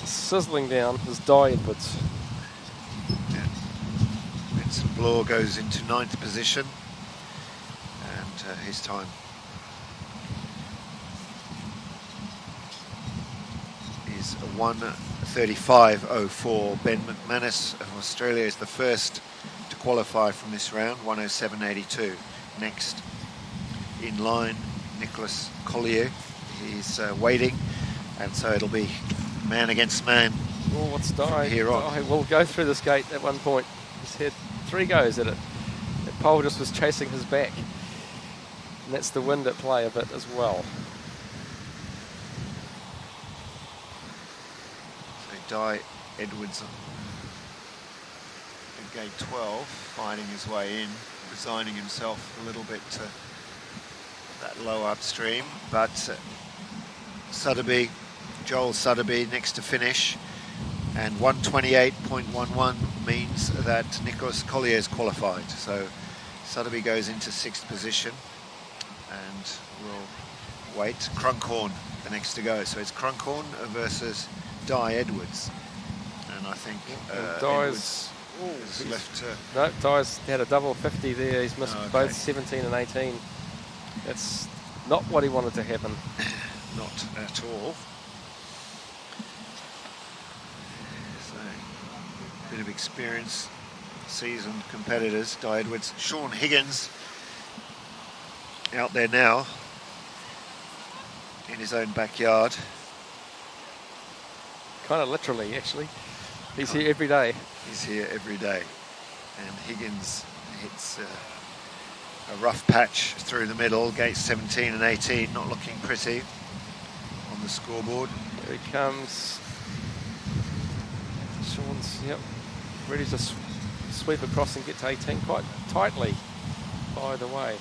sizzling down is Di Edwards. Yeah. Vincent Bloor goes into 9th position, and his time is a 1:35.04. Ben McManus of Australia is the first to qualify from this round, 1:07.82. Next in line, Nicholas Collier. He's waiting, and so it'll be man against man. Oh, what's Di? Here on. Di will go through this gate at one point. He's had 3 goes at it. That pole just was chasing his back. And that's the wind at play a bit as well. So Di Edwards at gate 12, fighting his way in, resigning himself a little bit to that low upstream, but Sotheby, Joel Sotheby next to finish, and 1:28.11 means that Nicholas Collier is qualified. So Sotheby goes into 6th position, and we'll wait. Crunkhorn the next to go. So it's Crunkhorn versus Di Edwards, and I think Edwards is left to... No, Di's had a double 50 there. He's missed both 17 and 18. That's not what he wanted to happen. Not at all. So, a bit of experience, seasoned competitors. Di Edwards, Sean Higgins out there now in his own backyard. Kind of literally, actually. He's here every day. He's here every day. And Higgins hits a rough patch through the middle, gates 17 and 18, not looking pretty on the scoreboard. Here he comes. Sean's, ready to sweep across and get to 18 quite tightly, by the way.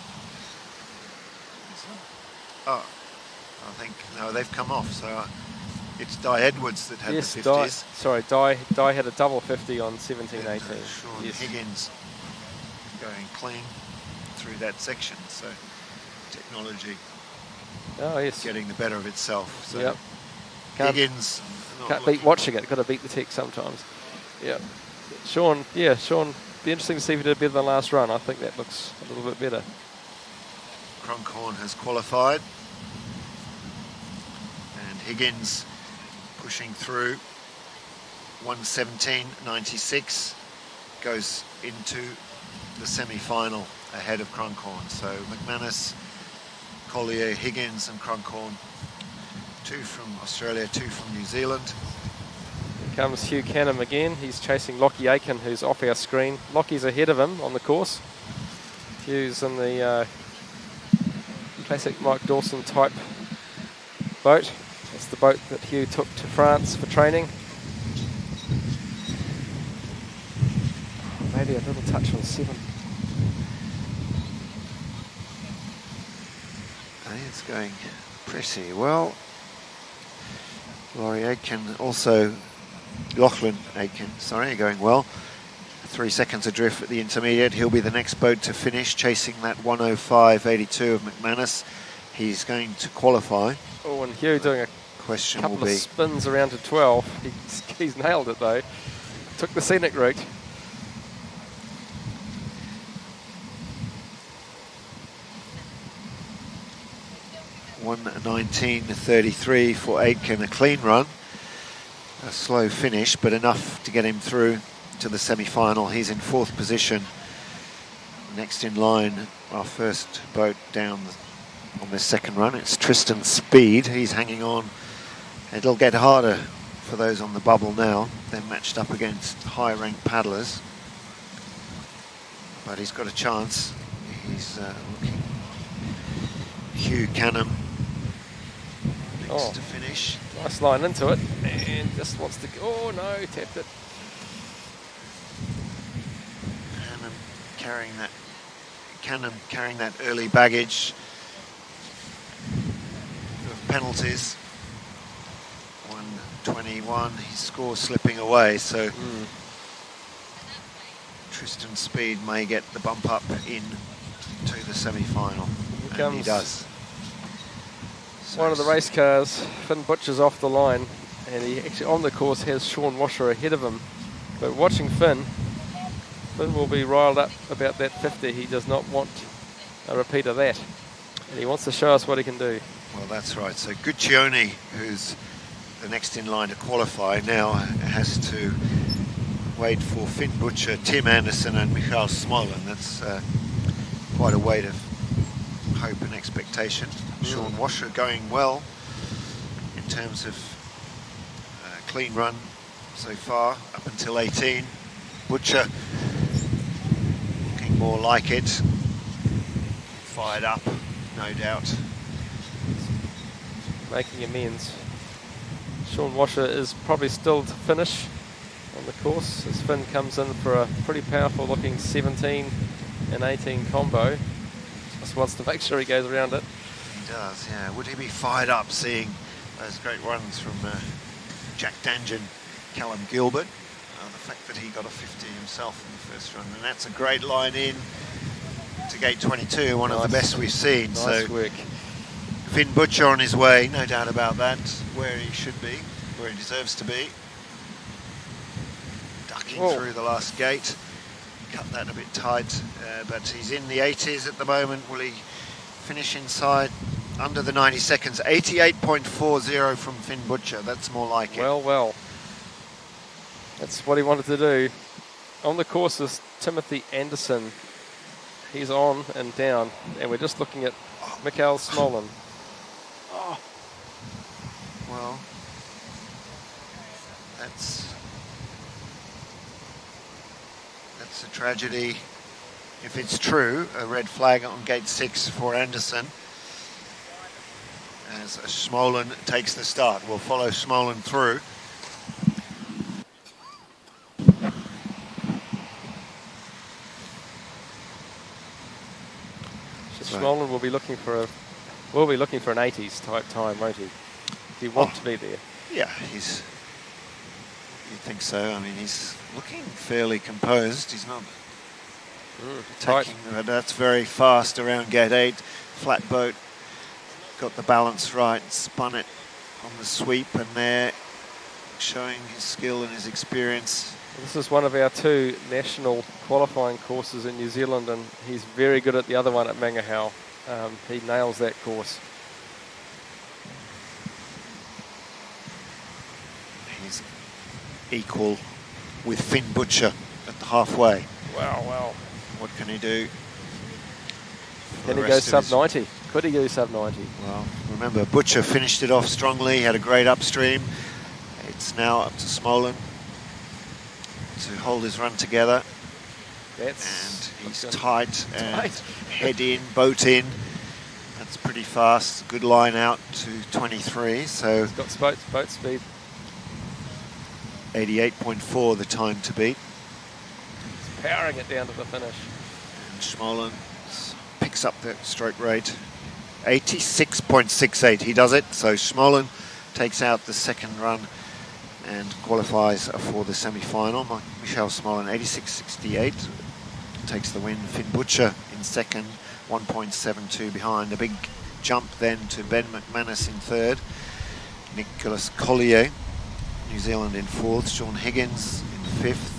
Oh, I think, no, they've come off, so it's Di Edwards that had the 50s. Di had a double 50 on 17, 18. Sean Higgins going clean through that section, so technology getting the better of itself. So Higgins can't beat watching it, got to beat the tech sometimes. Sean, be interesting to see if he did better than last run. I think that looks a little bit better. Crunkhorn has qualified, and Higgins pushing through 1:17.96 goes into the semi-final ahead of Crunkhorn. So McManus, Collier, Higgins and Crunkhorn, 2 from Australia, 2 from New Zealand. Here comes Hugh Canham again. He's chasing Lockie Aiken, who's off our screen. Lockie's ahead of him on the course. Hugh's in the classic Mike Dawson type boat. That's the boat that Hugh took to France for training. Maybe a little touch on 7. It's going pretty well. Laurie Aitken, also Lachlan Aitken, sorry, going well. 3 seconds adrift at the intermediate. He'll be the next boat to finish, chasing that 1:05.82 of McManus. He's going to qualify. Oh, and Hugh doing a couple of spins around to 12. He's nailed it though. Took the scenic route. $1:19.33 for Aitken, a clean run. A slow finish, but enough to get him through to the semi-final. He's in 4th position. Next in line, our first boat down on this second run, it's Tristan Speed. He's hanging on. It'll get harder for those on the bubble now. They're matched up against high-ranked paddlers. But he's got a chance. He's looking Hugh Canham next to finish. Nice line into it, and just wants to. Oh no, tapped it. Canham carrying that early baggage of penalties. 1:21, his score slipping away, so Tristan Speed may get the bump up in to the semi-final, and he does. So One of the race cars, Finn Butcher's off the line, and he actually on the course has Sean Washer ahead of him. But watching Finn will be riled up about that 50. He does not want a repeat of that, and he wants to show us what he can do. Well, that's right. So Guccione, who's the next in line to qualify, now has to wait for Finn Butcher, Tim Anderson and Michael Smolin. That's quite a weight of hope and expectation. Sean Washer going well in terms of clean run so far up until 18. Butcher looking more like it. Fired up, no doubt. Making amends. Sean Washer is probably still to finish on the course as Finn comes in for a pretty powerful looking 17 and 18 combo. Just wants to make sure he goes around it. He does, yeah. Would he be fired up seeing those great runs from Jack Danjan, Callum Gilbert? The fact that he got a 50 himself in the first run, and that's a great line in to gate 22, one of the best we've seen. Nice work. Finn Butcher on his way, no doubt about that, where he should be, where he deserves to be. Ducking through the last gate, cut that a bit tight, but he's in the 80s at the moment. Will he finish inside under the 90 seconds? 88.40 from Finn Butcher, that's more like it. Well. That's what he wanted to do. On the course is Timothy Anderson. He's on and down, and we're just looking at Michael Smolin. Oh. Well, that's a tragedy. If it's true, a red flag on gate 6 for Anderson. As Smolin takes the start. We'll follow Smolin through. Smolin will be looking for an 80s type time, won't he? He wants to be there. Yeah, you'd think so. I mean, he's looking fairly composed. He's not attacking, but that's very fast around gate 8. Flat boat, got the balance right, spun it on the sweep, and there, showing his skill and his experience. This is one of our 2 national qualifying courses in New Zealand, and he's very good at the other one at Mangahau. He nails that course. He's equal with Finn Butcher at the halfway. Wow. What can he do? Can he go sub 90? Could he go sub 90? Well, remember, Butcher finished it off strongly, had a great upstream. It's now up to Smolin to hold his run together. And he's tight and head in, boat in. That's pretty fast. Good line out to 23. So he's got boat speed. 88.4 the time to beat. He's powering it down to the finish. And Smolin picks up that stroke rate. 86.68. He does it. So Smolin takes out the second run and qualifies for the semi-final. Michael Smolin, 86.68, takes the win. Finn Butcher in second, 1.72 behind. A big jump then to Ben McManus in third. Nicholas Collier, New Zealand in fourth. Sean Higgins in fifth.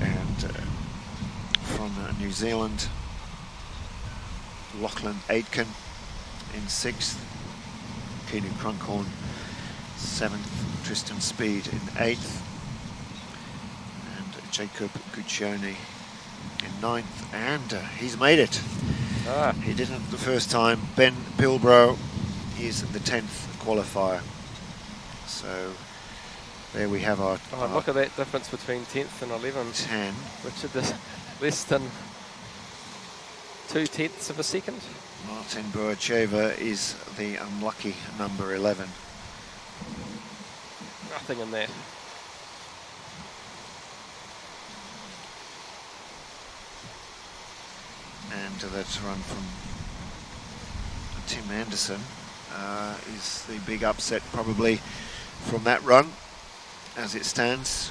And from New Zealand, Lachlan Aitken in sixth. Keanu Krunkhorn, seventh. Tristan Speed in eighth, and Jacob Guccione in ninth, and he's made it. He didn't the first time. Ben Pilbrow is the 10th qualifier. So there we have our... look at that difference between 10th and 11th. 10. Which is less than 2/10 of a second. Martin Buracheva is the unlucky number 11. Nothing in that. And that run from Tim Anderson is the big upset probably from that run as it stands.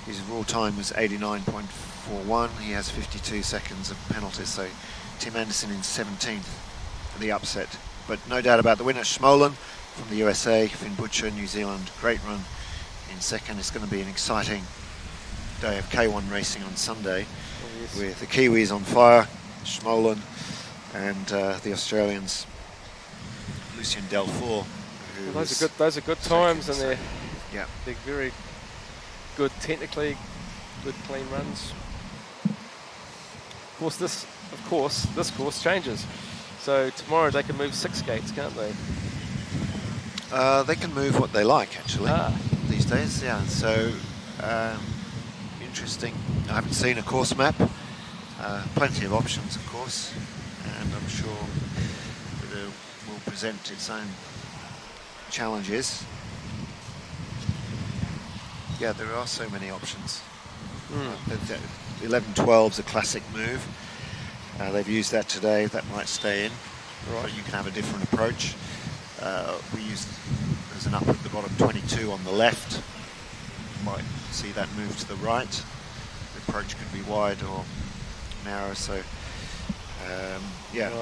His raw time was 89.41. He has 52 seconds of penalties, so Tim Anderson in 17th for the upset. But no doubt about the winner, Schmolen from the USA, Finn Butcher, New Zealand, great run in second. It's going to be an exciting day of K1 racing on Sunday with the Kiwis on fire, Schmolen, and the Australians, Lucien Delfour. Well, those are good times, and they're very good technically, good clean runs. Of course, this course changes. So tomorrow they can move 6 gates, can't they? They can move what they like, actually, these days. Yeah. So interesting. I haven't seen a course map. Plenty of options, of course, and I'm sure that it will present its own challenges. Yeah, there are so many options. 11-12's a classic move. They've used that today. That might stay in. Right. But you can have a different approach. There's an up at the bottom 22 on the left. You might see that move to the right. The approach can be wide or narrow. So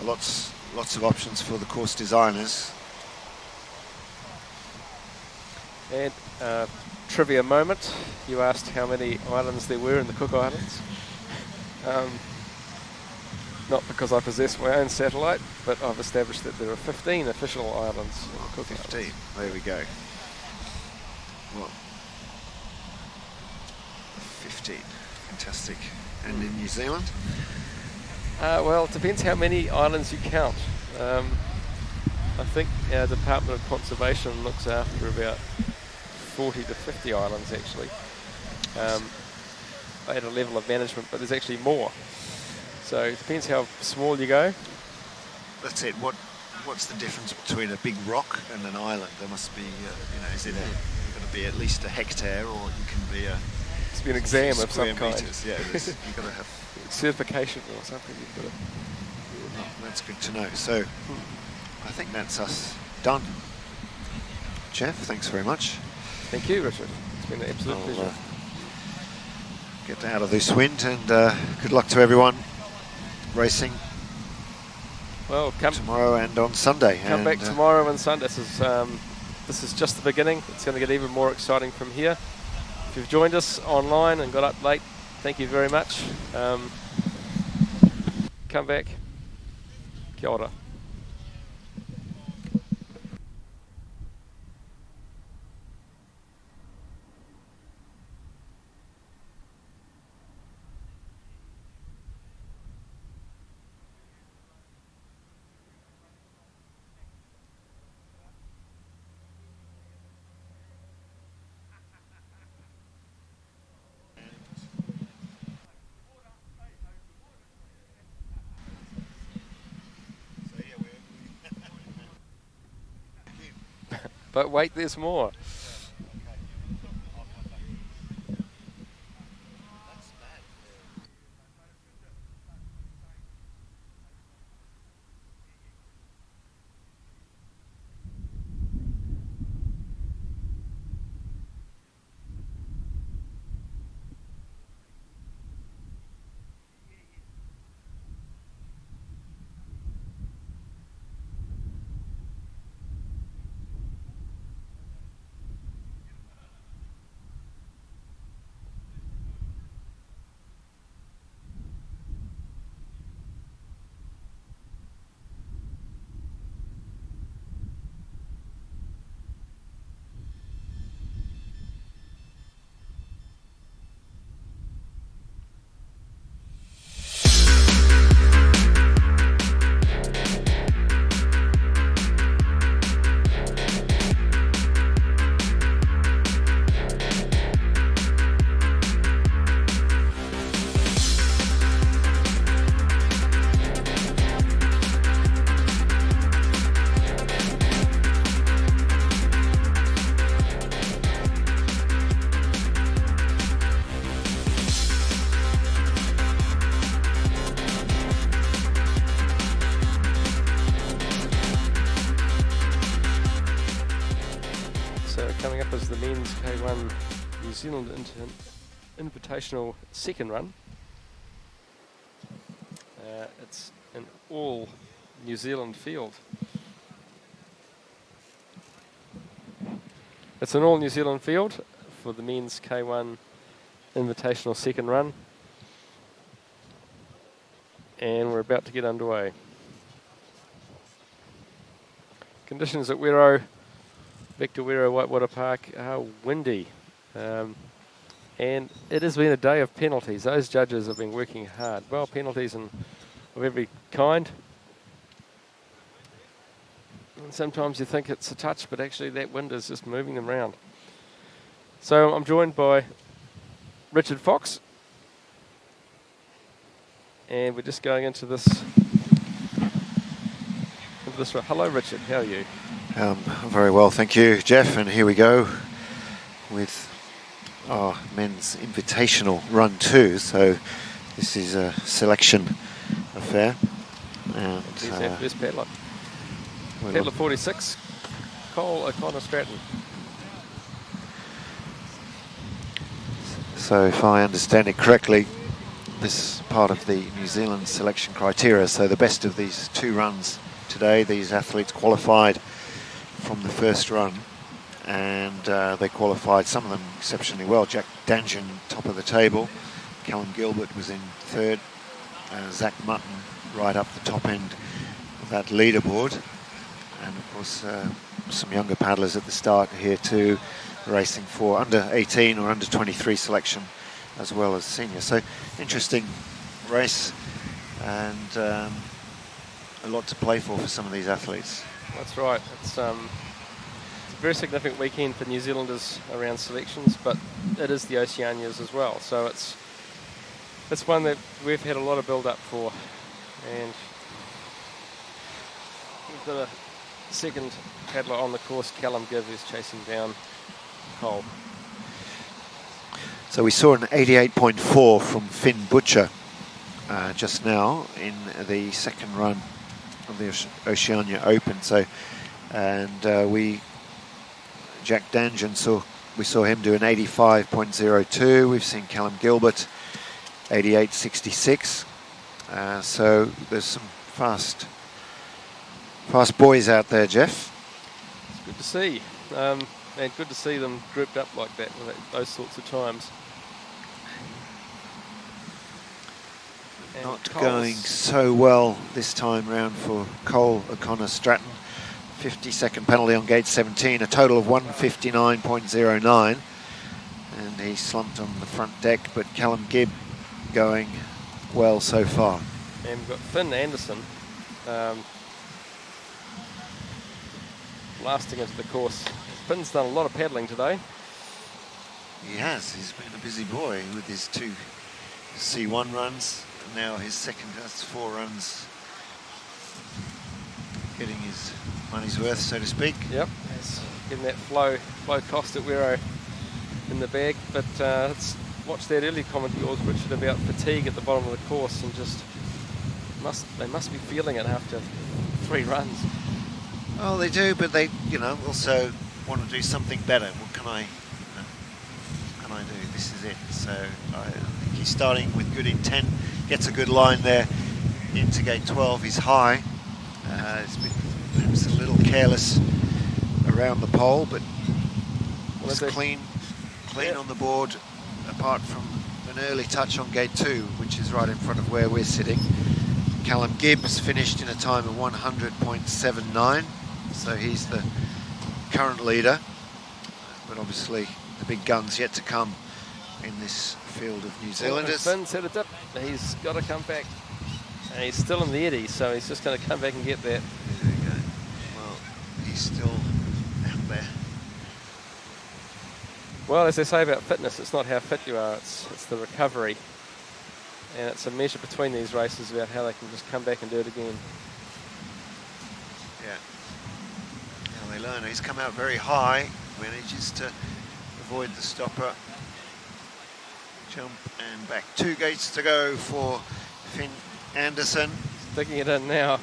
lots of options for the course designers. And trivia moment, you asked how many islands there were in the Cook Islands. Not because I possess my own satellite, but I've established that there are 15 official islands in the Cook 15, Islands. there we go. Well, 15, fantastic. And in New Zealand? Well, it depends how many islands you count. I think our Department of Conservation looks after about 40 to 50 islands actually at a level of management, but there's actually more. So it depends how small you go. That's it. What's the difference between a big rock and an island? There must be, is it going to be at least a hectare, or you can be a... It's been an exam of some kind. Meters. Yeah, it is. You've got to have... certification or something. You've got to... Oh, that's good to know. So I think that's us done. Jeff, thanks very much. Thank you, Richard. It's been an absolute pleasure. Get out of this wind, and good luck to everyone racing. Well, come tomorrow and on Sunday. Come back tomorrow and Sunday. This is just the beginning. It's going to get even more exciting from here. If you've joined us online and got up late, thank you very much. Come back. Kia ora. But wait, there's more. men's K1 New Zealand Invitational second run. It's an all New Zealand field. It's an all New Zealand field for the men's K1 Invitational second run. And we're about to get underway. Conditions at Wero, Victor Wero Whitewater Park are windy. And it has been a day of penalties. Those judges have been working hard. Well, penalties of every kind. And sometimes you think it's a touch, but actually that wind is just moving them around. So I'm joined by Richard Fox. And we're just going into this. Hello, Richard. How are you? Very well, thank you, Jeff. And here we go with our men's invitational run 2. So this is a selection affair. And here's our first paddler. Paddler 46, Cole O'Connor Stratton. So if I understand it correctly, this is part of the New Zealand selection criteria. So the best of these 2 runs today, these athletes qualified from the first run, and they qualified, some of them exceptionally well. Jack Danjan, top of the table. Callum Gilbert was in 3rd. Zach Mutton right up the top end of that leaderboard. And of course, some younger paddlers at the start here too, racing for under 18 or under 23 selection, as well as senior. So interesting race, and a lot to play for some of these athletes. That's right. It's a very significant weekend for New Zealanders around selections, but it is the Oceanias as well. So it's one that we've had a lot of build-up for, and we've got a second paddler on the course, Callum Gibb, who's chasing down Cole. So we saw an 88.4 from Finn Butcher just now in the second run of the Oceania Open. So, and Jack Danjan, we saw him do an 85.02. We've seen Callum Gilbert 88.66. So there's some fast boys out there, Jeff. It's good to see, and good to see them grouped up like that with those sorts of times. And Not Cole's going so well this time round for Cole O'Connor Stratton. 50-second penalty on gate 17, a total of 159.09, and he slumped on the front deck, but Callum Gibb going well so far. And we've got Finn Anderson lasting into the course. Finn's done a lot of paddling today. He has. He's been a busy boy with his 2 C1 runs. And now his second, that's 4 runs. Getting his money's worth, so to speak. Yep, it's getting that flow cost at Wero in the bag. But let's watch that early comment of yours, Richard, about fatigue at the bottom of the course, and just they must be feeling it after 3 runs. Well, they do, but they, also want to do something better. What can I do? This is it. So I think he's starting with good intent. Gets a good line there into gate 12. He's high. It's been perhaps a little careless around the pole, but was clean on the board, apart from an early touch on gate 2, which is right in front of where we're sitting. Callum Gibbs finished in a time of 100.79, so he's the current leader, but obviously the big guns yet to come in this field of New Zealanders. Finn's had a dip. He's got to come back. And he's still in the eddy, so he's just going to come back and get that. There we go. Well, he's still out there. Well, as they say about fitness, it's not how fit you are, it's the recovery. And it's a measure between these races about how they can just come back and do it again. Yeah. Now they learn. He's come out very high, manages to avoid the stopper. Jump and back. 2 gates to go for Finn Anderson. Sticking it in now.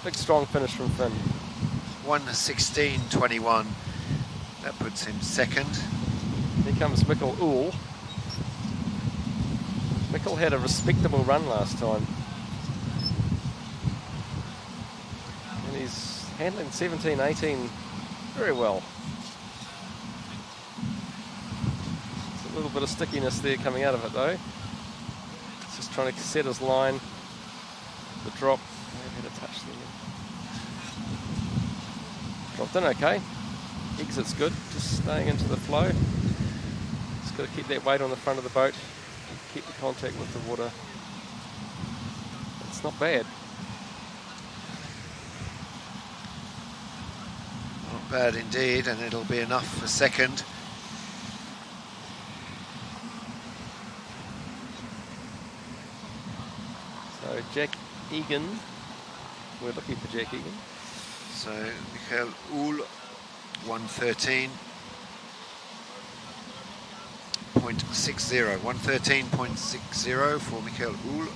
Big strong finish from Finn. 1:16.21. That puts him second. Here comes Mikkel Uhl. Mikkel had a respectable run last time. And he's handling 17-18 very well. There's a little bit of stickiness there coming out of it though. He's just trying to set his line. The drop, maybe had a touch there. Dropped in okay. Exit's good, just staying into the flow. Just got to keep that weight on the front of the boat. Keep the contact with the water. It's not bad. Not bad indeed, and it'll be enough for second. So Jack Egan, we're looking for Jack Egan. So Mikkel Uhl, 1:13.60, 1:13.60 for Mikkel Uhl.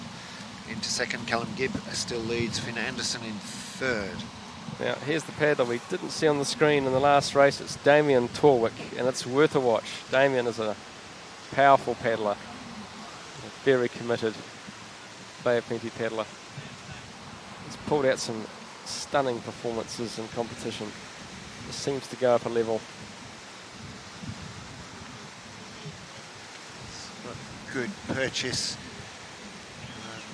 Into second, Callum Gibb still leads Finn Anderson in third. Now here's the paddler we didn't see on the screen in the last race. It's Damien Torwick, and it's worth a watch. Damien is a powerful paddler, a very committed Bay of Plenty paddler. He's pulled out some stunning performances in competition. Just seems to go up a level. Good purchase.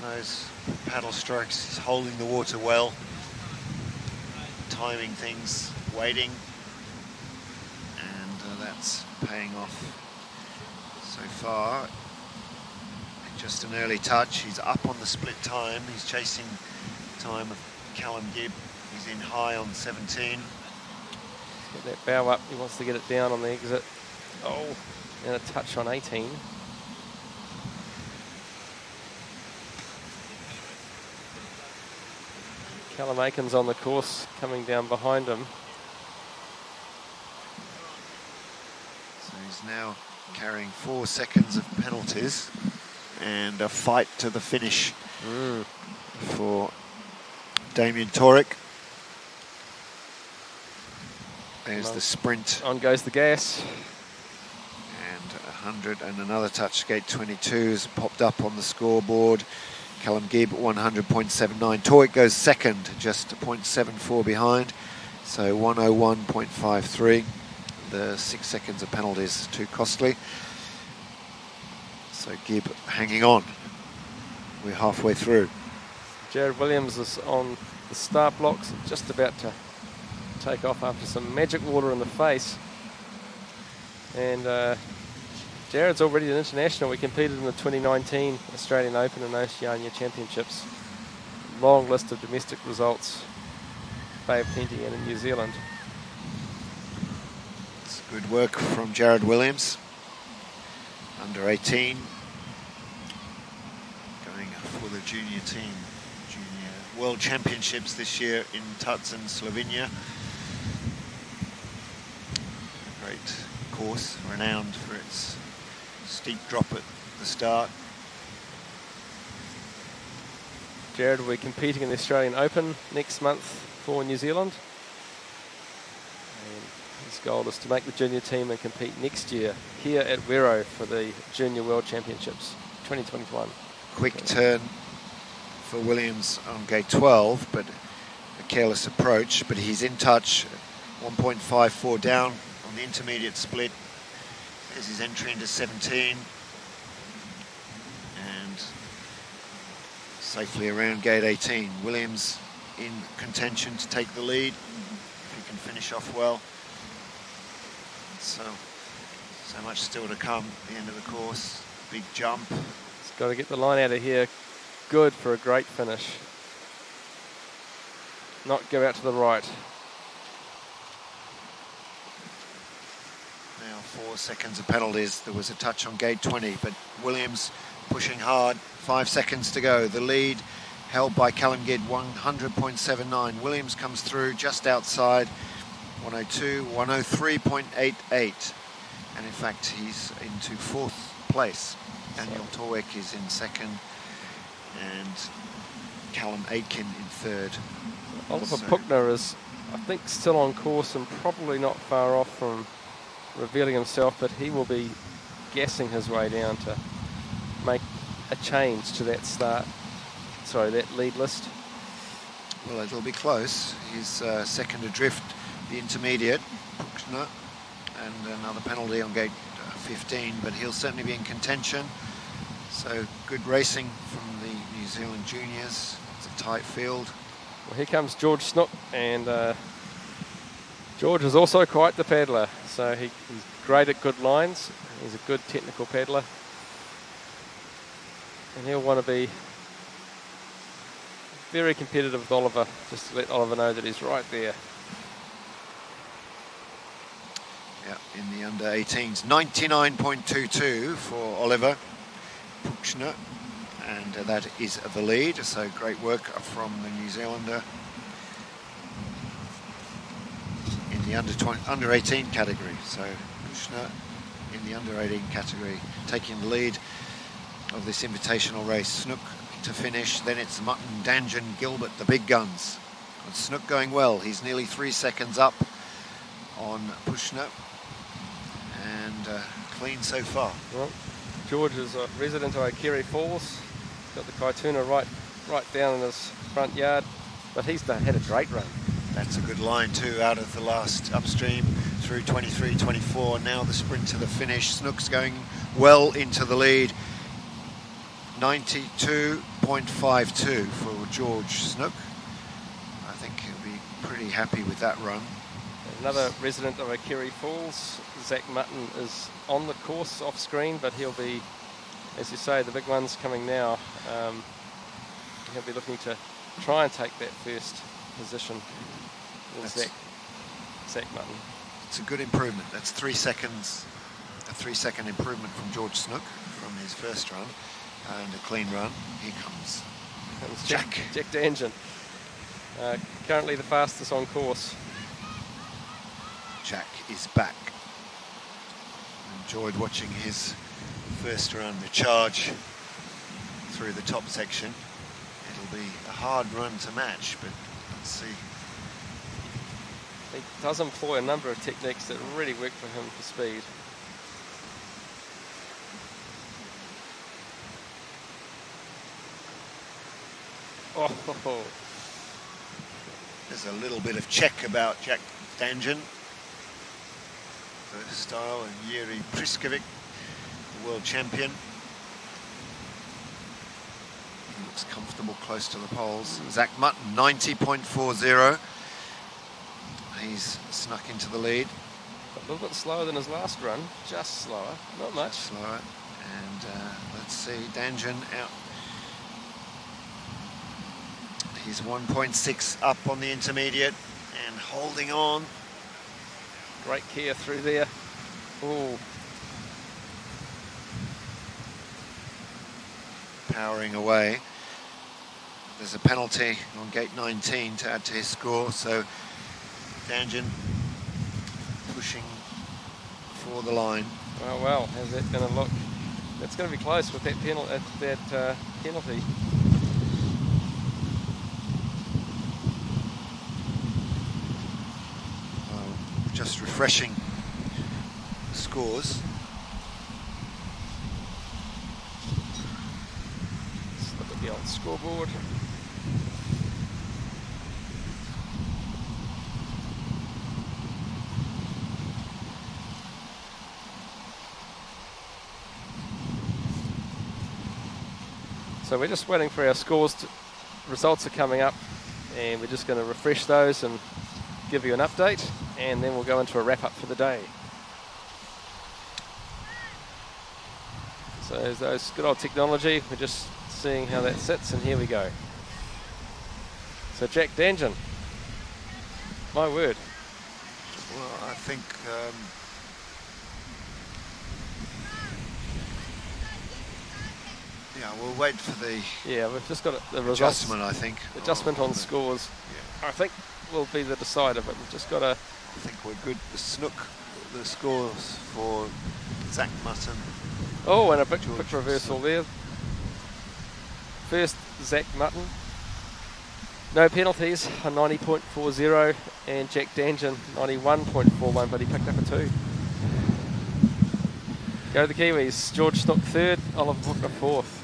Those paddle strokes, he's holding the water well, timing things, waiting, and that's paying off so far. Just an early touch. He's up on the split time. He's chasing time of Callum Gibb. He's in high on 17. Get that bow up. He wants to get it down on the exit. Oh, and a touch on 18. Callum Aiken's on the course, coming down behind him. So he's now carrying 4 seconds of penalties and a fight to the finish for Damien Torwick. There's the sprint. On goes the gas. And 100 and another touch. Gate 22 has popped up on the scoreboard. Callum Gibb 100.79. Torwick goes second, just 0.74 behind. So 101.53. The 6 seconds of penalties too costly. So Gibb hanging on. We're halfway through. Jared Williams is on the start blocks, just about to take off after some magic water in the face. And Jared's already an international. We competed in the 2019 Australian Open and Oceania Championships. Long list of domestic results, Bay of Plenty and in New Zealand. It's good work from Jared Williams. Under 18. Going for the junior team. Junior World Championships this year in Tuts in Slovenia. Great course, renowned for its steep drop at the start. Jared will be competing in the Australian Open next month for New Zealand. And his goal is to make the junior team and compete next year here at Wero for the Junior World Championships 2021. Quick turn for Williams on gate 12, but a careless approach, but he's in touch. 1.54 down on the intermediate split. There's his entry into 17. And safely around gate 18. Williams in contention to take the lead if he can finish off well. So much still to come at the end of the course. Big jump. He's got to get the line out of here. Good for a great finish. Not go out to the right. Now 4 seconds of penalties. There was a touch on gate 20, but Williams pushing hard. 5 seconds to go. The lead held by Callum Gibb, 100.79. Williams comes through just outside 102, 103.88. And in fact, he's into 4th place. Daniel Torwick is in 2nd. And Callum Aitken in third. Oliver So- Puckner is, I think, still on course and probably not far off from revealing himself, but he will be gassing his way down to make a change to that that lead list. Well, it'll be close. He's second adrift, the intermediate, Puckner, and another penalty on gate 15, but he'll certainly be in contention. So good racing from the New Zealand juniors. It's a tight field. Well, here comes George Snook, and George is also quite the paddler, so he's great at good lines. He's a good technical paddler, and he'll want to be very competitive with Oliver, just to let Oliver know that he's right there. Yeah, in the under 18s, 99.22 for Oliver Puckner, and that is the lead. So great work from the New Zealander in the under 18 category. So Puckner in the under 18 category, taking the lead of this invitational race. Snook to finish, then it's Mutton, Danjan, Gilbert, the big guns. And Snook going well. He's nearly 3 seconds up on Puckner, and clean so far. Well, George is a resident of Aikiri Falls. Got the Kaituna right down in his front yard, but he's had a great run. That's a good line too, out of the last upstream through 23, 24. Now the sprint to the finish. Snook's going well into the lead. 92.52 for George Snook. I think he'll be pretty happy with that run. Another resident of Aikiri Falls, Zach Mutton, is on the course off screen, but he'll be, as you say, the big one's coming now. He'll be looking to try and take that first position. Zach Mutton. It's a good improvement. That's 3 seconds, a 3 second improvement from George Snook from his first run, and a clean run. Here comes Jack Danjan, currently the fastest on course. Jack is back. Enjoyed watching his first run, the charge through the top section. It'll be a hard run to match, but let's see. He does employ a number of techniques that really work for him for speed. Oh. There's a little bit of check about Jack Danjan. The style and Jiri Priskovic, the world champion. He looks comfortable close to the poles. Zach Mutton, 90.40. He's snuck into the lead. A little bit slower than his last run, just slower, not much. Just slower. And let's see, Danjan out. He's 1.6 up on the intermediate and holding on. Great care through there. Oh. Powering away. There's a penalty on gate 19 to add to his score, so Danjan pushing for the line. Well, how's that going to look? That's going to be close with that penalty. Just refreshing the scores. Let's look at the old scoreboard. So we're just waiting for our scores. Results are coming up, and we're just going to refresh those and give you an update, and then we'll go into a wrap-up for the day. So there's those good old technology. We're just seeing how that sits, and here we go. So Jack Danjan, my word. Well, I think yeah, we'll wait for the we've just got the results. Adjustment, I think. Adjustment on scores. Yeah. I think will be the decider, but we've just got to. I think we're good. The Snook, the scores for Zach Mutton. Oh, and a big reversal there. First, Zach Mutton No penalties, a 90.40, and Jack Danjan 91.41, but he picked up a 2. Go the Kiwis. George Snook 3rd, Oliver Buckner 4th.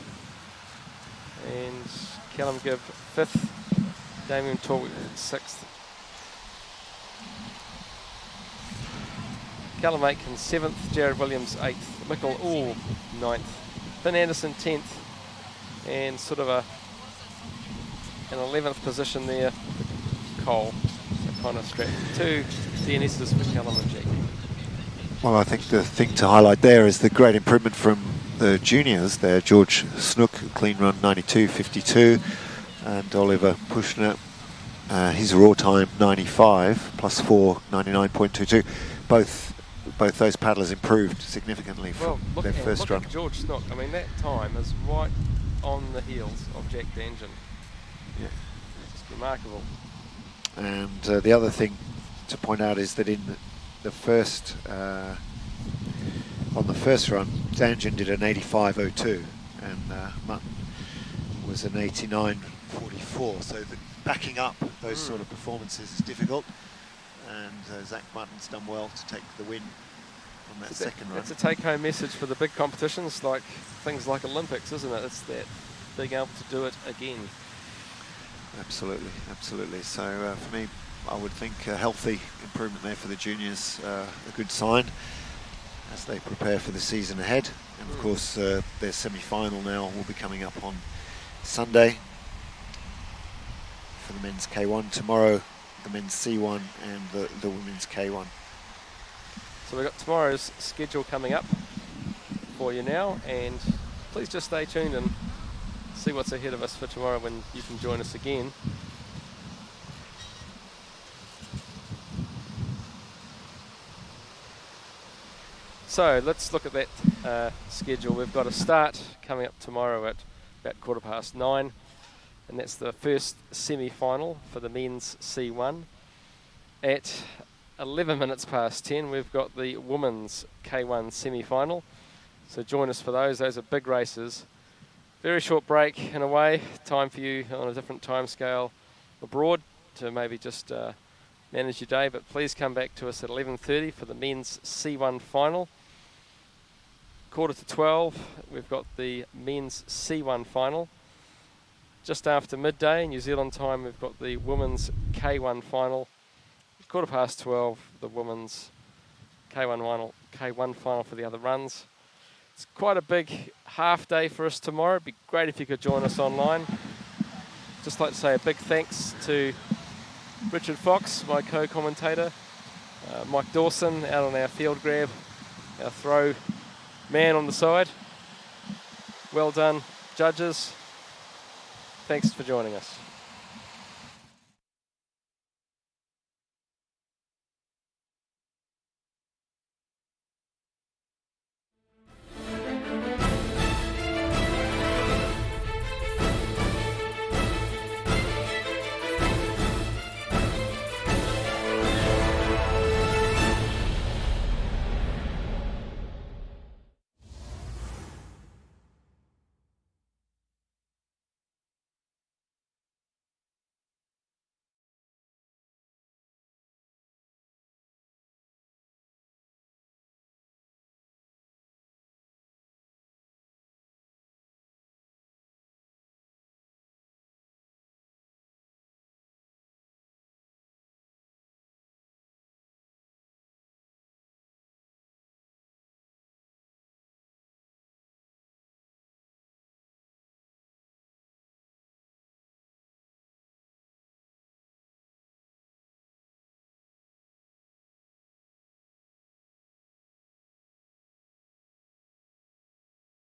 And Callum Gibb 5th, Damien Torwick 6th. Callum Aitken 7th, Jared Williams 8th, Michael All 9th, Finn Anderson 10th, and sort of an 11th position there, Cole. So kind of strapped 2 DNSs for Callum and Jack. Well, I think the thing to highlight there is the great improvement from the juniors there. George Snook, clean run 92.52, and Oliver Pushner, his raw time 95, plus 4, 99.22. Both those paddlers improved significantly from their first run. Look at George Snook. I mean, that time is right on the heels of Jack Danjan. Yeah. Just remarkable. And the other thing to point out is that in the first on the first run, Danjan did an 85.02 and Mutton was an 89.44. So backing up those sort of performances is difficult, and Zach Mutton's done well to take the win on that second run. That's a take-home message for the big competitions, like things like Olympics, isn't it? It's that being able to do it again. Absolutely, absolutely. So for me, I would think a healthy improvement there for the juniors, a good sign as they prepare for the season ahead. And of course, their semi-final now will be coming up on Sunday for the men's K1. Tomorrow, the men's C1 and the women's K1. So we've got tomorrow's schedule coming up for you now, and please just stay tuned and see what's ahead of us for tomorrow when you can join us again. So let's look at that schedule. We've got a start coming up tomorrow at about 9:15, and that's the first semi-final for the men's C1. At 11 minutes past 10, we've got the women's K1 semi-final. So join us for those. Those are big races. Very short break in a way. Time for you on a different time scale abroad to maybe just manage your day. But please come back to us at 11:30 for the men's C1 final. 11:45, we've got the men's C1 final. Just after midday, New Zealand time, we've got the women's K1 final. 12:15, the women's K1 final for the other runs. It's quite a big half day for us tomorrow. It'd be great if you could join us online. Just like to say a big thanks to Richard Fox, my co-commentator, Mike Dawson out on our field grab, our throw man on the side. Well done, judges. Thanks for joining us.